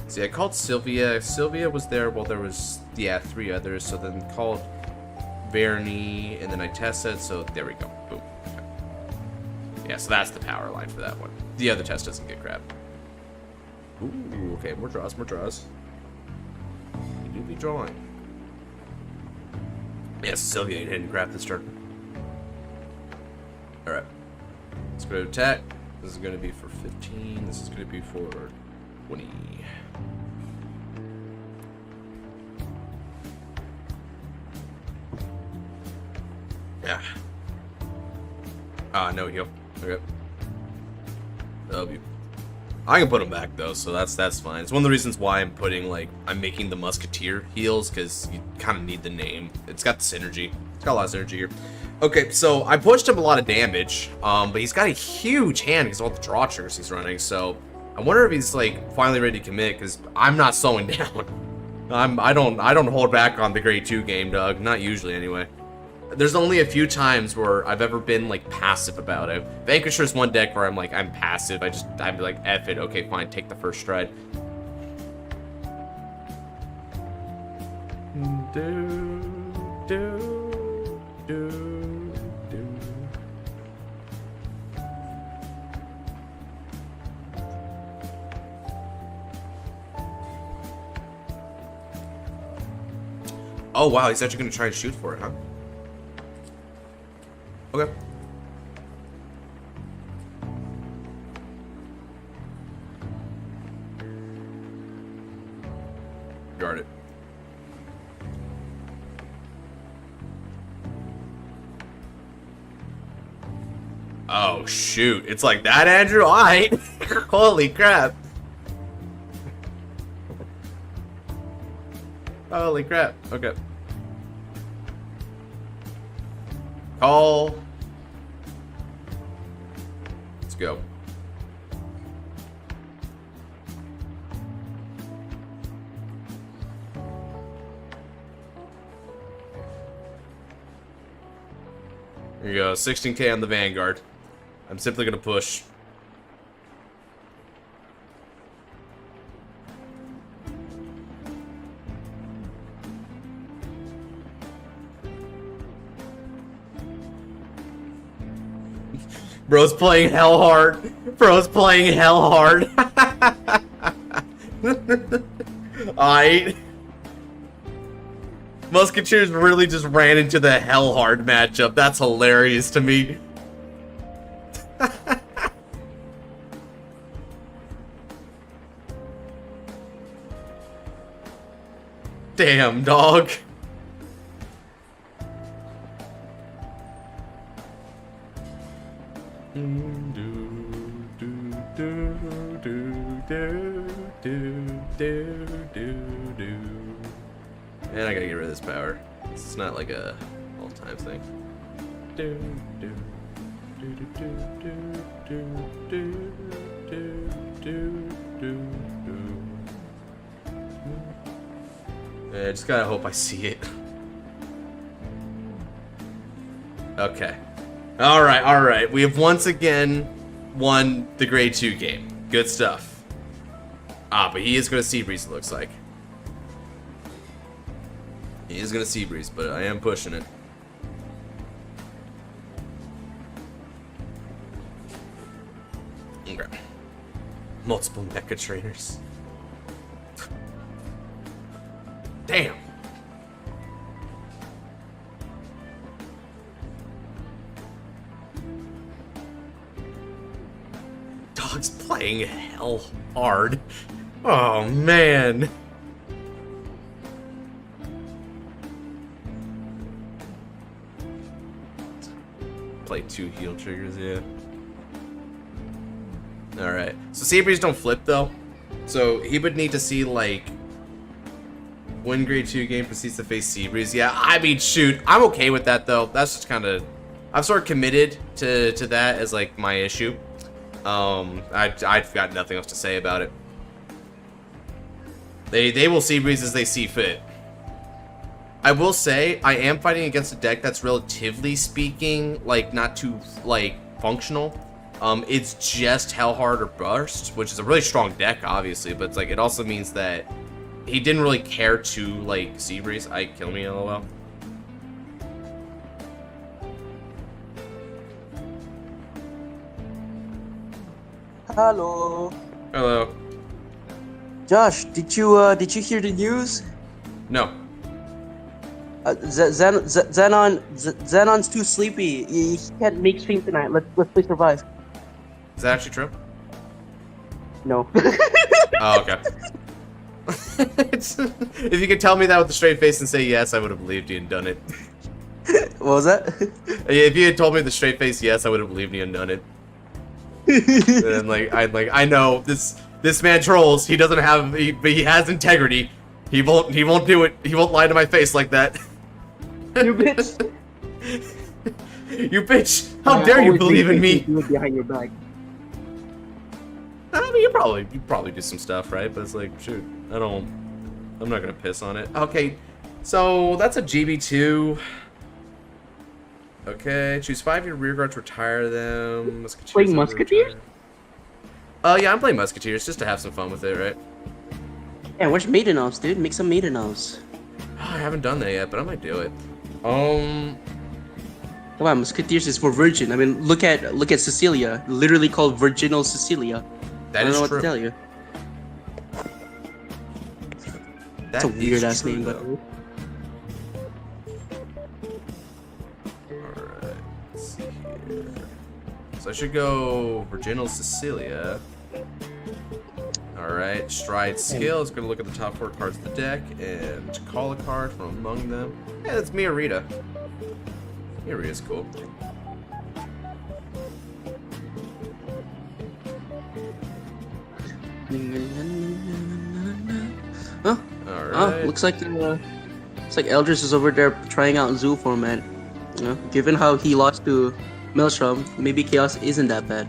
See, I called Sylvia. Sylvia was there while there was, yeah, 3 others. So then called Verni, and then I tested. So there we go. Boom. Okay. Yeah, so that's the power line for that one. The other test doesn't get grabbed. Ooh, okay, more draws, more draws. You do be drawing. Yes, Sylvia didn't grab this turn. Alright. Let's go to attack. This is going to be for 15. This is going to be for 20. Yeah. Ah, no heal. Okay. W. I can put him back though, so that's fine. It's one of the reasons why I'm making the Musketeer heals, because you kind of need the name. It's got the synergy. It's got a lot of synergy here. Okay, so I pushed him a lot of damage, but he's got a huge hand because of all the draw triggers he's running. So I wonder if he's like finally ready to commit, because I'm not slowing down. I don't hold back on the grade 2 game, Doug. Not usually, anyway. There's only a few times where I've ever been like passive about it. Vanquisher's one deck where I'm passive. I'm like, F it. Okay, fine. Take the first stride. Oh wow, he's actually gonna try and shoot for it, huh? Okay. Guard it. Oh shoot, it's like that, Andrew? Alright. Holy crap. Holy crap. Okay. Call. Let's go. Here you go, 16k on the Vanguard. I'm simply gonna push. Bro's playing hell hard. Bro's playing hell hard. Alright. Musketeers really just ran into the hell hard matchup. That's hilarious to me. Damn, dog. Man, I gotta get rid of this power. It's not like a all-time thing. I just gotta hope I see it. Okay. Alright. We have once again won the grade 2 game. Good stuff. Ah, but he is gonna Sea Breeze, it looks like. He is gonna Sea Breeze, but I am pushing it. Okay. Multiple mecha trainers. Damn. Dog's playing hell hard. Oh man. Play 2 heal triggers, yeah. Alright. So Sea Breeze don't flip though. So he would need to see like win grade 2 game, proceeds to face Sea Breeze. Yeah, I mean shoot. I'm okay with that though. That's just kinda I've sort of committed to that as like my issue. I've got nothing else to say about it. They will Sea Breeze as they see fit. I will say, I am fighting against a deck that's relatively speaking, like, not too, like, functional. It's just Hellhard or Burst, which is a really strong deck, obviously, but it's like, it also means that he didn't really care to, like, Sea Breeze. Kill me, lol. Hello. Hello. Josh, did you hear the news? No. Zenon's too sleepy. He can't make stream tonight. Let's play Survive. Is that actually true? No. Oh, okay. If you could tell me that with a straight face and say yes, I would have believed you and done it. What was that? If you had told me with a straight face yes, I would have believed you and done it. And I know this man trolls. He doesn't have, but he has integrity. He won't do it. He won't lie to my face like that. You bitch. You bitch. How dare you believe in me? Do it behind your back. I mean, you probably do some stuff, right? But it's like, shoot, I'm not gonna piss on it. Okay, so that's a GB2. Okay, choose 5 of your rear guards, retire them. Musketeers. Playing Musketeers? Yeah, I'm playing Musketeers just to have some fun with it, right? Yeah, where's Maiden Elves, dude? Make some Maiden Elves. I haven't done that yet, but I might do it. Come on, Musketeers is for Virgin. I mean, look at Cecilia, literally called Virginal Cecilia. That I don't is know true. what to tell you. That's a weird ass name, by the way. Alright, let's see here. So I should go Virginal Cecilia. Alright, Stride Skill is going to look at the top 4 cards of the deck and call a card from among them. Yeah, that's Miarita. Miarita's cool. Huh? Alright. Looks like Eldris is over there trying out Zoo format. Given how he lost to Maelstrom, maybe Chaos isn't that bad.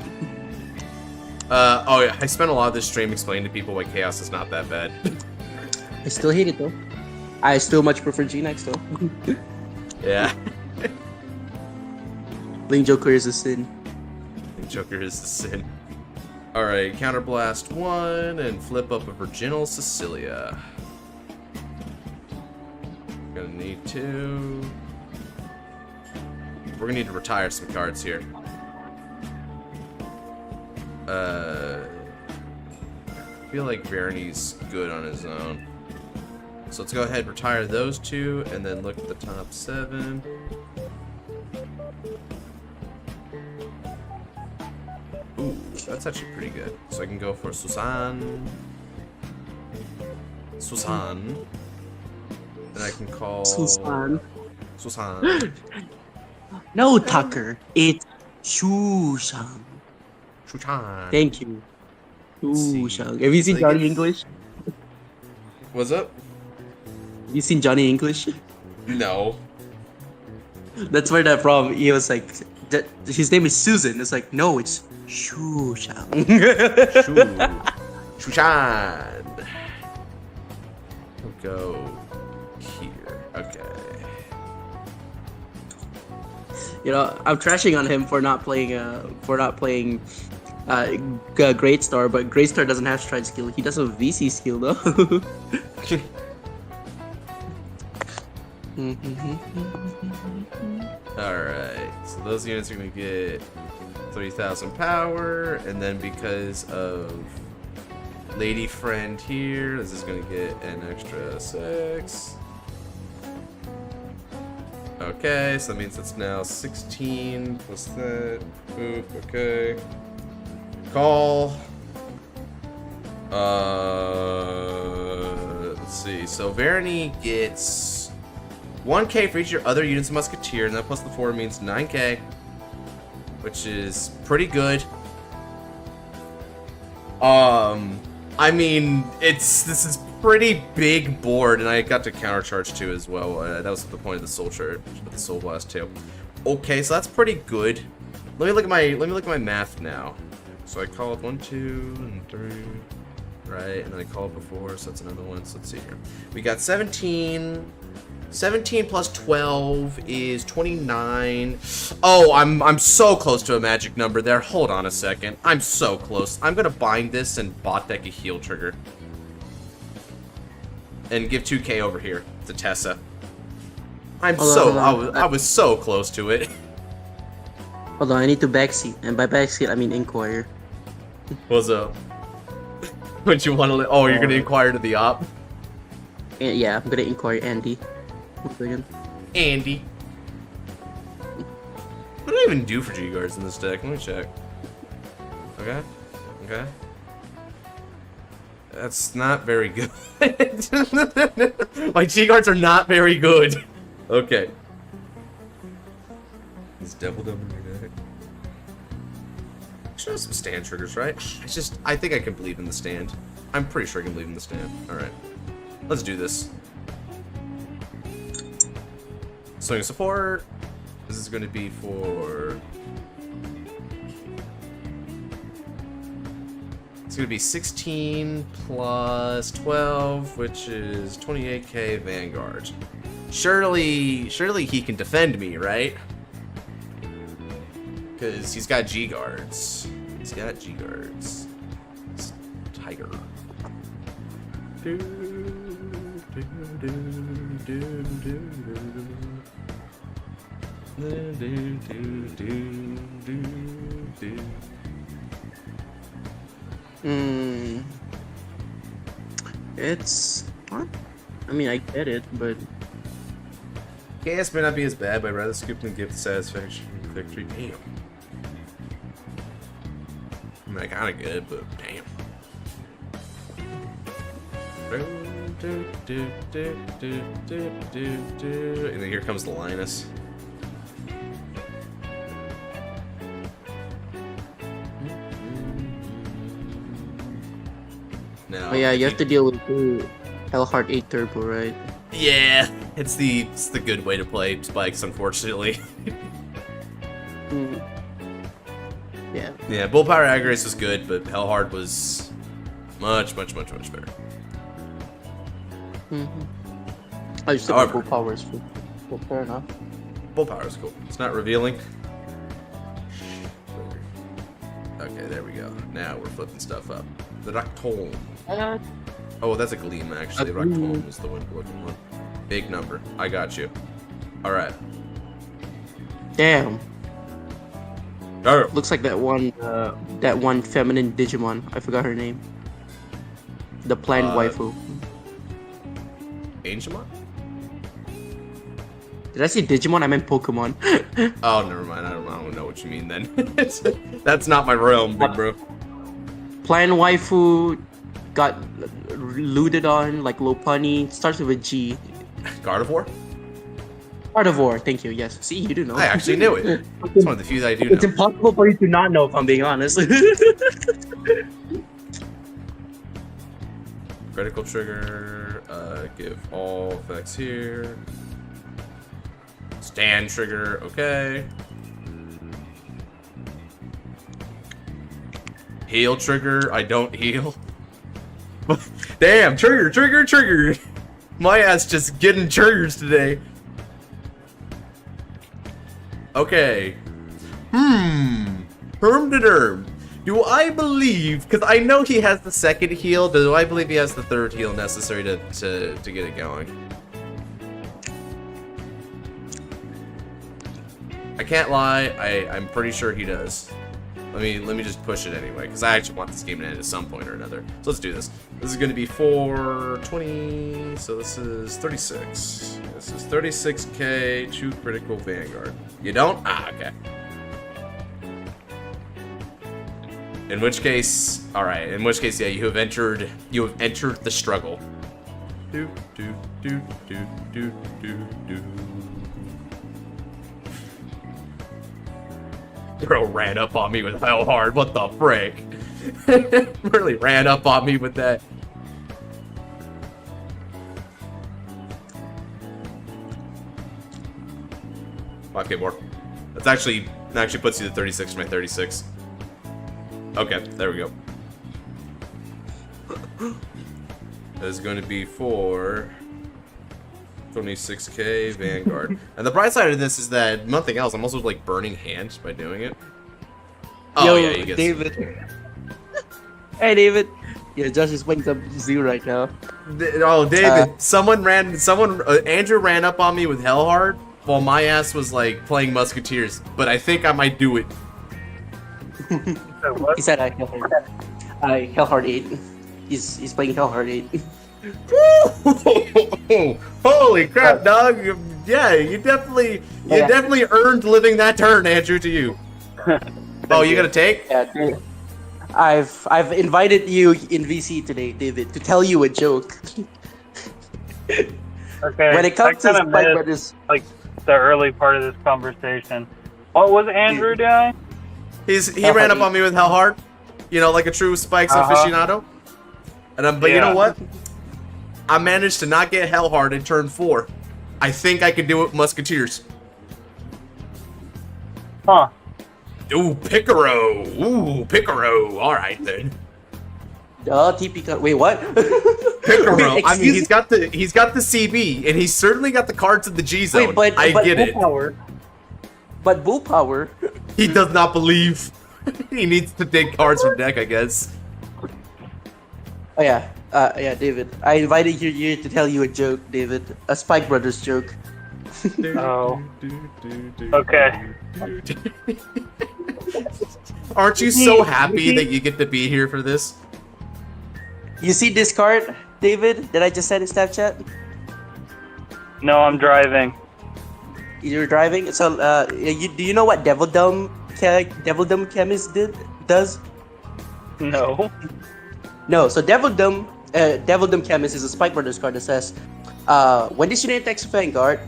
Oh yeah, I spent a lot of this stream explaining to people why Chaos is not that bad. I still hate it though. I still much prefer G-Nex though. Yeah. Link Joker is a sin. Joker is the sin. Alright, counterblast 1 and flip up a Virginal Cecilia. Gonna need 2. We're gonna need to retire some cards here. I feel like Verni's good on his own. So let's go ahead and retire those 2 and then look at the top 7. Ooh, that's actually pretty good. So I can go for Susan. And I can call... Susan. No, Tucker. It's Shushan. Shushan. Thank you. Shushan. Have you seen Johnny English? What's up? You seen Johnny English? No. That's where that from. He was like, his name is Susan. It's like, no, it's Shushan. Shushan. We'll go here. Okay. You know, I'm trashing on him for not playing Great Star, but Great Star doesn't have stride skill. He does have VC skill though. Alright, so those units are going to get 3,000 power, and then because of Lady Friend here, this is going to get an extra 6. Okay, so that means it's now 16 plus that. Boop, okay. Call. Let's see. So Verni gets 1k for each of your other units of Musketeer, and that plus the 4 means 9k, which is pretty good. I mean, this is pretty big board, and I got to countercharge too as well. That was the point of the soul charge, the soul blast too. Okay, so that's pretty good. Let me look at my math now. So I called 1, 2, and 3, right, and then I called before, so that's another one. So let's see here. We got 17. 17 plus 12 is 29. Oh, I'm so close to a magic number there. Hold on a second. I'm so close. I'm gonna bind this and bot deck a heal trigger. And give 2k over here to Tessa. I was so close to it. Hold on, I need to backseat. And by backseat, I mean inquire. What's up? What you want to... Oh, you're gonna inquire to the op? Yeah, I'm gonna inquire Andy. Andy. What do I even do for G-Guards in this deck? Let me check. Okay. Okay. That's not very good. My G-Guards are not very good. Okay. Is Devil Dumb in your deck? Should have some stand triggers, right? I think I can believe in the stand. I'm pretty sure I can believe in the stand. Alright. Let's do this. Swing support. This is going to be for... It's going to be 16 plus 12, which is 28k Vanguard. Surely he can defend me, right? Because he's got G-Guards. He's got G-Guards. It's Tiger. It's fun. I mean, I get it, but KS may not be as bad, but I'd rather scoop than give the satisfaction of victory. Damn. I mean, I kind of get it, but damn. And then here comes the Linus. Now, oh yeah, you have to deal with two Hellheart 8 Turbo, right? Yeah, it's the good way to play spikes, unfortunately. Mm. Yeah. Yeah, Bull Power Ag Race was good, but Hellheart was much better. I just think Bull Power is cool. Well, fair enough. Bull Power is cool. It's not revealing. Okay, there we go. Now we're flipping stuff up. The Rakton. Oh, that's a Gleam, actually. Rakton was the looking one. Big number. I got you. Alright. Damn. Oh. Looks like that one feminine Digimon. I forgot her name. The planned waifu. Angemon? Did I say Digimon? I meant Pokemon. Oh, never mind. I don't know what you mean then. That's not my realm, big bro. Planned waifu got looted on, like Lopunny. Starts with a G. Gardevoir? Gardevoir, thank you. Yes. See, you do know. I actually knew it. It's one of the few that I do know. It's impossible for you to not know, if I'm being honest. Critical trigger. Give all effects here. Stand trigger. Okay. Heal trigger. I don't heal. Damn, trigger. My ass just getting triggers today. Okay. Herm to Derm. Do I believe, because I know he has the second heal, do I believe he has the third heal necessary to get it going? I can't lie, I'm pretty sure he does. Let me just push it anyway, because I actually want this game to end at some point or another. So let's do this. This is going to be 420, so this is 36. This is 36k, 2 critical Vanguard. You don't? Ah, okay. In which case, alright, yeah, you have entered the struggle. Do. Girl ran up on me with Hellheart. What the frick? Really ran up on me with that. Okay, more. That actually puts you to 36 for my 36. Okay, there we go. That is going to be for 26k Vanguard. And the bright side of this is that nothing else. I'm also like burning hands by doing it. Oh yeah, you get David. Hey David. Yeah, Josh is playing some zoo right now. Oh David, Andrew ran up on me with Hellheart while my ass was like playing Musketeers. But I think I might do it. He said Hellheart 8. He's playing Hellheart 8. Holy crap, dog! Yeah, you definitely earned living that turn, Andrew. To you. Oh, you gonna take? Yeah, I've invited you in VC today, David, to tell you a joke. Okay. When it comes to Spike Brothers, like the early part of this conversation, what was Andrew doing? He ran up on me with Hellheart, you know, like a true Spikes aficionado. And but you know what? I managed to not get Hellheart in turn 4. I think I can do it with Musketeers. Huh. Ooh, Picaro. Alright then. TP. Wait, what? Picaro. I mean, he's got the CB, and he's certainly got the cards in the G zone. Wait, but I get it. But Bull Power. He does not believe. He needs to take cards from deck, I guess. Oh yeah, David. I invited you here to tell you a joke, David. A Spike Brothers joke. Oh. Okay. Aren't you so happy that you get to be here for this? You see this card, David, that I just sent in Snapchat? No, I'm driving. You're driving? So, do you know what Devil Dumb Chemist does? No. No, so Devil Dumb Chemist is a Spike Brothers card that says, when this unit attacks Vanguard,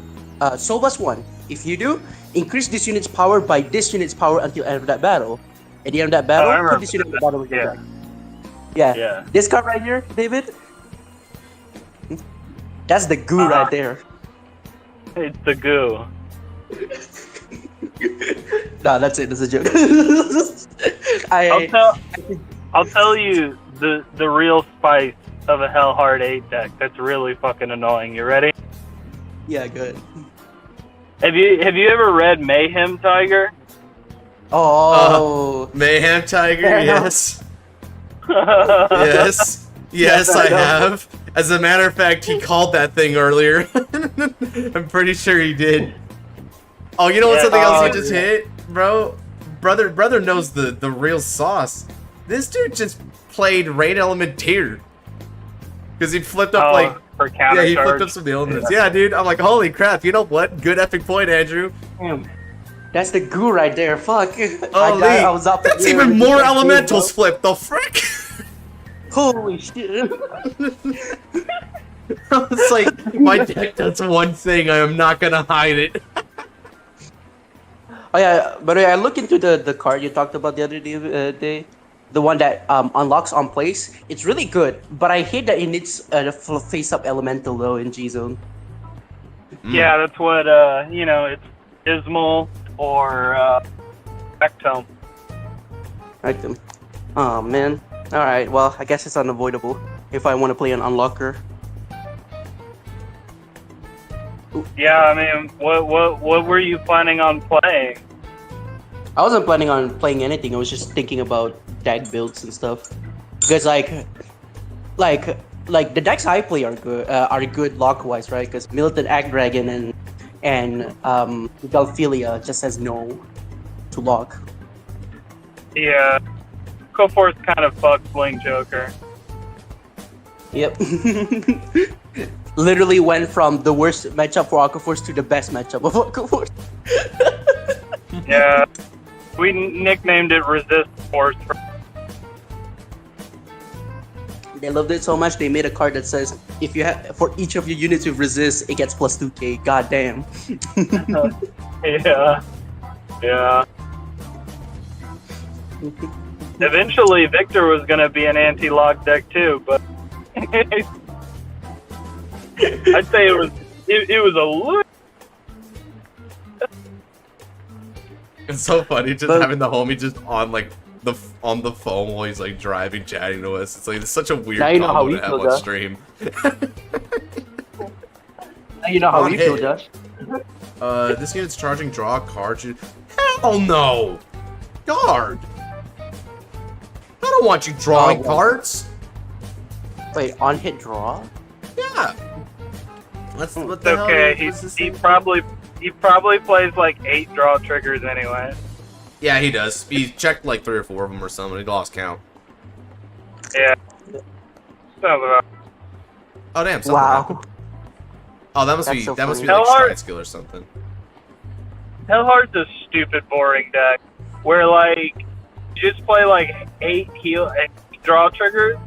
Soul plus 1. If you do, increase this unit's power by this unit's power until the end of that battle. At the end of that battle, put this unit in the battle with your deck. Yeah. This card right here, David. That's the goo right there. It's the goo. Nah, that's it. That's a joke. I'll tell you the real spice of a Hellheart 8 deck. That's really fucking annoying. You ready? Yeah, good. Have you ever read Mayhem Tiger? Oh, Mayhem Tiger, yes. Yes, I have. As a matter of fact, he called that thing earlier. I'm pretty sure he did. Oh, you know what? Something else you just hit, bro. Brother knows the real sauce. This dude just played Rain Element Tier because he flipped up for counter he charge. flipped up some of the elements. Yeah, dude. I'm like, holy crap! You know what? Good epic point, Andrew. that's the goo right there. Fuck. Oh, I was up. That's even more elementals flipped. The frick. Holy shit. It's like my deck does one thing. I am not gonna hide it. Oh yeah, by the way, I looked into the card you talked about the other day, the one that unlocks on place. It's really good, but I hate that it needs a face-up elemental though in G-Zone. Yeah, that's what it's Dismal or Ectome. Like them. Oh man. All right. Well, I guess it's unavoidable if I want to play an unlocker. Yeah, I mean, what were you planning on playing? I wasn't planning on playing anything. I was just thinking about deck builds and stuff. Because like the decks I play are good lock-wise, right? Because Militant Act Dragon and Galphilia just says no to lock. Yeah, Coforce kind of fucked Bling Joker. Yep. Literally went from the worst matchup for Aquaforce to the best matchup of Aquaforce. Yeah, we nicknamed it Resist Force. They loved it so much they made a card that says if you have for each of your units you resist, it gets plus 2k. God damn. Yeah. Eventually, Victor was gonna be an anti-lock deck too, but I'd say it was a little. It's so funny just having the homie just on like on the phone while he's like driving, chatting to us. It's like it's such a weird combo to have on stream. Now you know how we feel, Josh. This unit's charging draw a card. Hell no! Guard! I don't want you drawing cards! Wait, on hit draw? Yeah! What the hell Okay, is this he thing? probably plays like 8 draw triggers anyway. Yeah, he does. He checked like 3 or 4 of them or something. He lost count. Yeah. So, Oh damn! Something Wow. happened. Oh, that must That's be so that must be funny. like stride skill or something. Hellheart's a stupid, boring deck where like you just play like 8 draw triggers,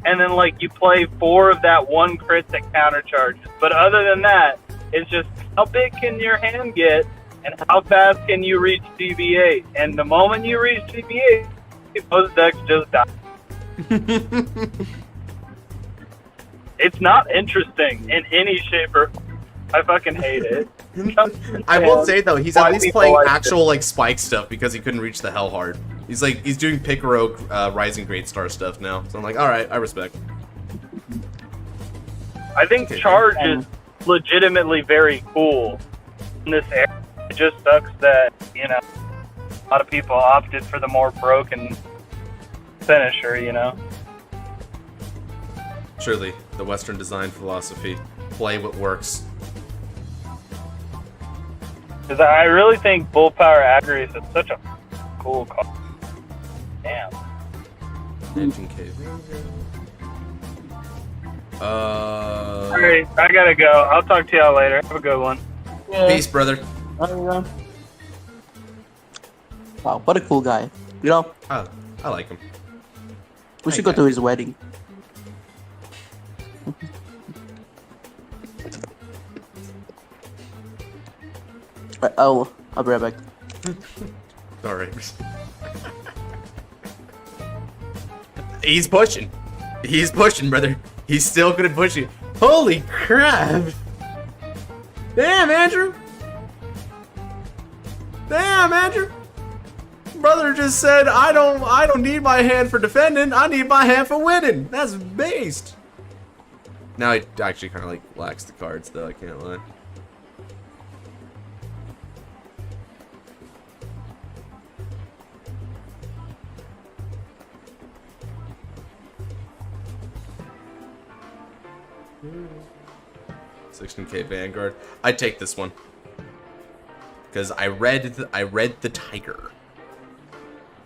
and then like you play 4 of that one crit that counter charges. But other than that, it's just how big can your hand get, and how fast can you reach DB8? And the moment you reach DB8, those decks just die. It's not interesting in any shape or. I fucking hate it. I will say though, he's at Why least people playing like actual like spike stuff because he couldn't reach the Hellheart. He's doing Picaro Rising Great Star stuff now. So I'm like, all right, I respect. I think Charge is legitimately very cool in this era. It just sucks that, a lot of people opted for the more broken finisher, Surely, the Western design philosophy: play what works. Because I really think Bull Power Agris is such a cool card. Damn. Engine cave. Alright, I gotta go. I'll talk to y'all later. Have a good one. Peace, brother. Wow, what a cool guy. I like him. We should go to his wedding. I'll be right back. All right. He's pushing. He's pushing, brother. He's still gonna push you. Holy crap! Damn, Andrew! Damn, Andrew! Brother just said, I don't need my hand for defending, I need my hand for winning. That's based. Now it actually kind of like lacks the cards though, I can't lie. $16K Vanguard. I'd take this one. Because I read the tiger.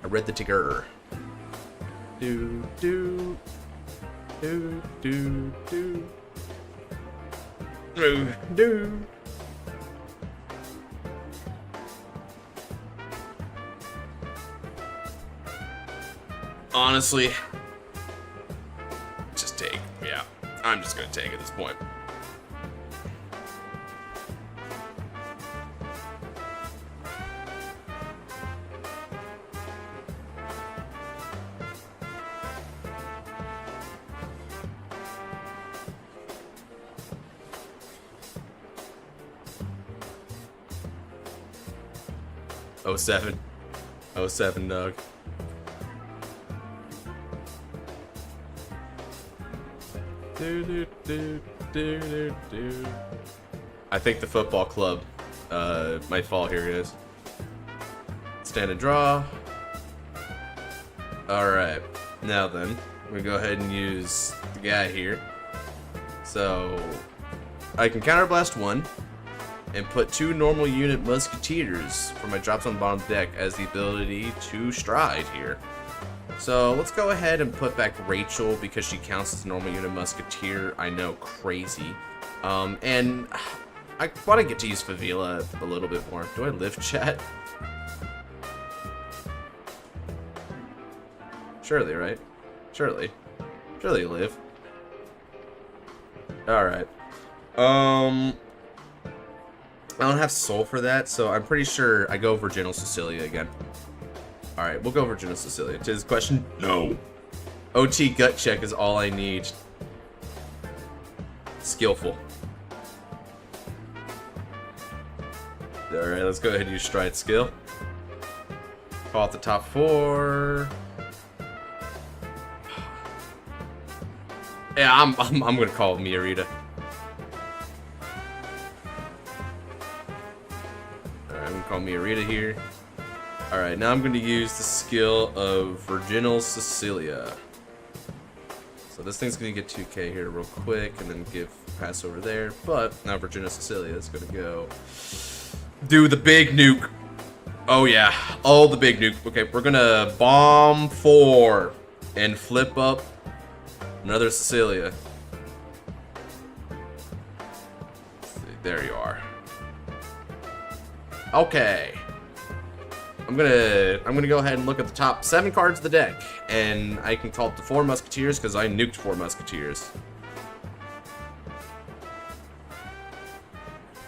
I read the tiger. Do do do do do do do. Honestly, just take. Yeah, I'm just gonna take at this point. Oh, 07. 07, Doug. I think the football club might fall here, guys. Stand and draw. Alright, now then, we're gonna go ahead and use the guy here. So, I can counterblast one and put 2 normal unit musketeers for my drops on the bottom of the deck as the ability to stride here. So let's go ahead and put back Rachel because she counts as a normal unit musketeer. I know, crazy. And I want to get to use Favila a little bit more. Do I live chat? Surely, right? Surely. Surely you live. Alright. I don't have soul for that, so I'm pretty sure I go Virginal Cecilia again. Alright, we'll go Virginal Cecilia. To his question, no. OT gut check is all I need. Skillful. Alright, let's go ahead and use Stride Skill. Call out the top 4. Yeah, I'm gonna call Miarita. Alright, I'm gonna call Miarita here. Alright, now I'm gonna use the skill of Virginal Cecilia. So this thing's gonna get 2k here real quick and then give pass over there. But now Virginal Cecilia is gonna go do the big nuke. Oh yeah, oh the big nuke. Okay, we're gonna bomb 4 and flip up another Cecilia. Let's see, there you are. Okay. I'm gonna go ahead and look at the top 7 cards of the deck, and I can call up the 4 Musketeers because I nuked 4 Musketeers.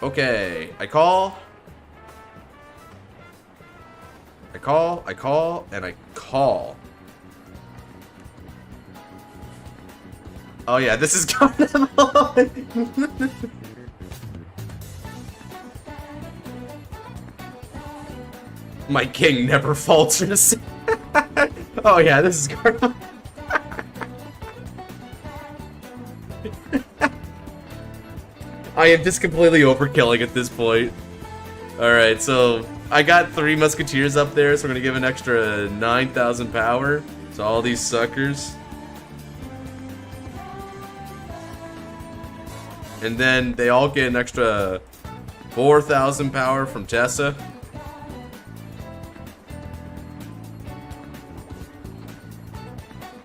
Okay, I call, and I call. Oh yeah, this is Carnival! My king never falters. Oh yeah, this is Carnival. I am just completely overkilling at this point. Alright, so I got 3 Musketeers up there, so we're gonna give an extra 9,000 power to all these suckers. And then they all get an extra 4,000 power from Tessa.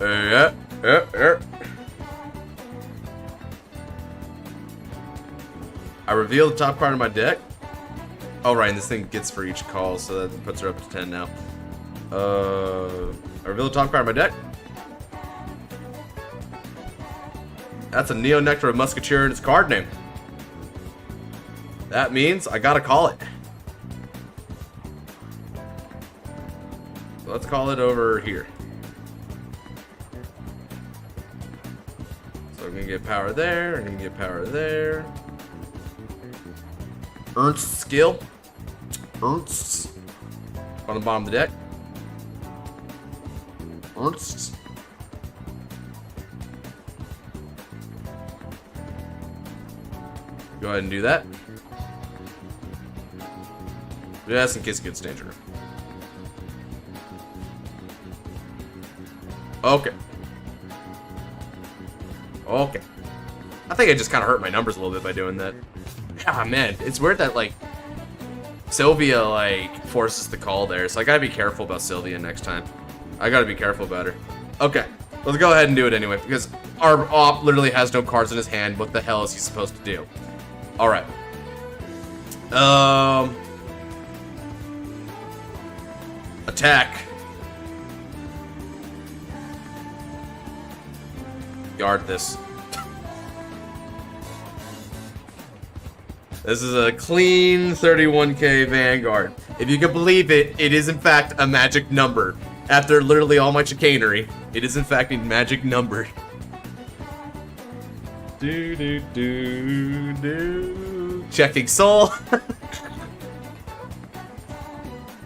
Yeah. I reveal the top card of my deck. Oh right, and this thing gets for each call, so that puts her up to 10 now. I reveal the top card of my deck. That's a Neo Nectar of Musketeer in its card name. That means I gotta call it. So let's call it over here. So we're gonna get power there, we're gonna get power there. Ernst skill. Ernst. On the bottom of the deck. Ernst. Go ahead and do that. Just in case it gets danger. Okay. Okay. I think I just kind of hurt my numbers a little bit by doing that. Ah, man, it's weird that, like, Sylvia, like, forces the call there, so I gotta be careful about Sylvia next time. I gotta be careful about her. Okay, let's go ahead and do it anyway, because our op literally has no cards in his hand. What the hell is he supposed to do? Alright. Attack. Guard this. This is a clean 31k Vanguard. If you can believe it, it is in fact a magic number. After literally all my chicanery, it is in fact a magic number. Do do do do. Checking soul.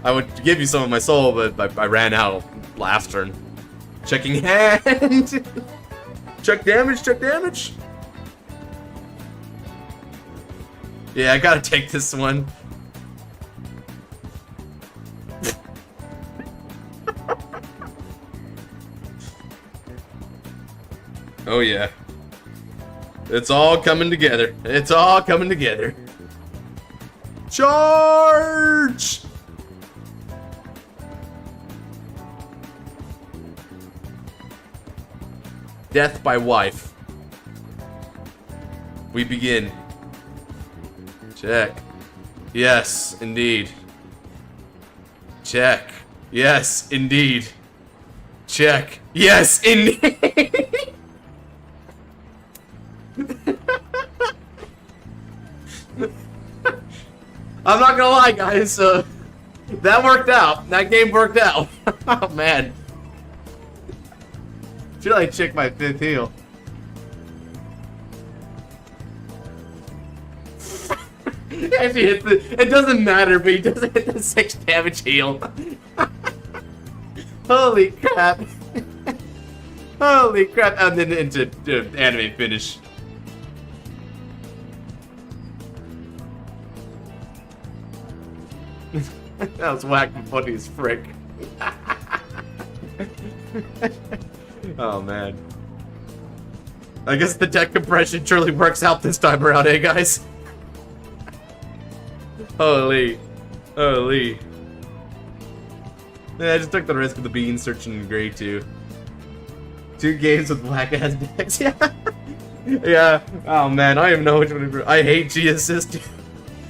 I would give you some of my soul, but I ran out last turn. Checking hand. Check damage, check damage. Yeah, I gotta take this one. Oh yeah. It's all coming together. It's all coming together. Charge! Death by wife. We begin. Check. Yes, indeed. Check. Yes, indeed. Check. Yes, indeed. I'm not gonna lie, guys. That worked out. That game worked out. Oh man. Should I check my 5th heal? Actually, it doesn't matter, but he doesn't hit the 6 damage heal. Holy crap. Holy crap. And then into anime finish. That was whack and funny as frick. Oh man. I guess the deck compression surely works out this time around, eh guys? Holy. Holy. Yeah, I just took the risk of the bean searching in grade 2. 2 games with black ass decks, yeah. Yeah. Oh man, I don't even know which one to. I hate G assist.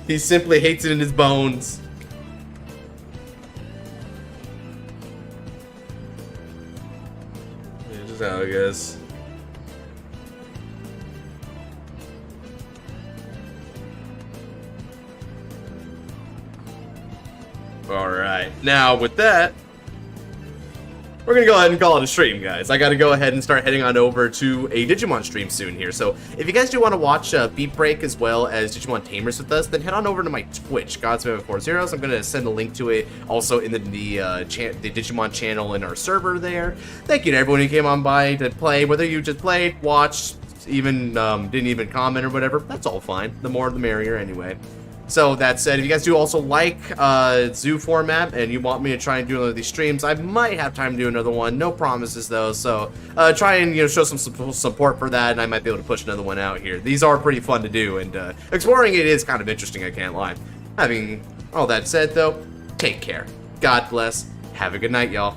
He simply hates it in his bones. Yeah, just how it goes. Alright, now with that, we're gonna go ahead and call it a stream, guys. I gotta go ahead and start heading on over to a Digimon stream soon here. So if you guys do want to watch Beat Break as well as Digimon Tamers with us, then head on over to my Twitch, Godsman40. I'm gonna send a link to it also in the Digimon channel in our server there. Thank you to everyone who came on by to play, whether you just played, watched, even didn't even comment or whatever. That's all fine. The more the merrier anyway. So that said, if you guys do also like Zoo format and you want me to try and do another of these streams, I might have time to do another one. No promises though. So try and show some support for that, and I might be able to push another one out here. These are pretty fun to do, and exploring it is kind of interesting. I can't lie. Having all that said though, take care. God bless. Have a good night, y'all.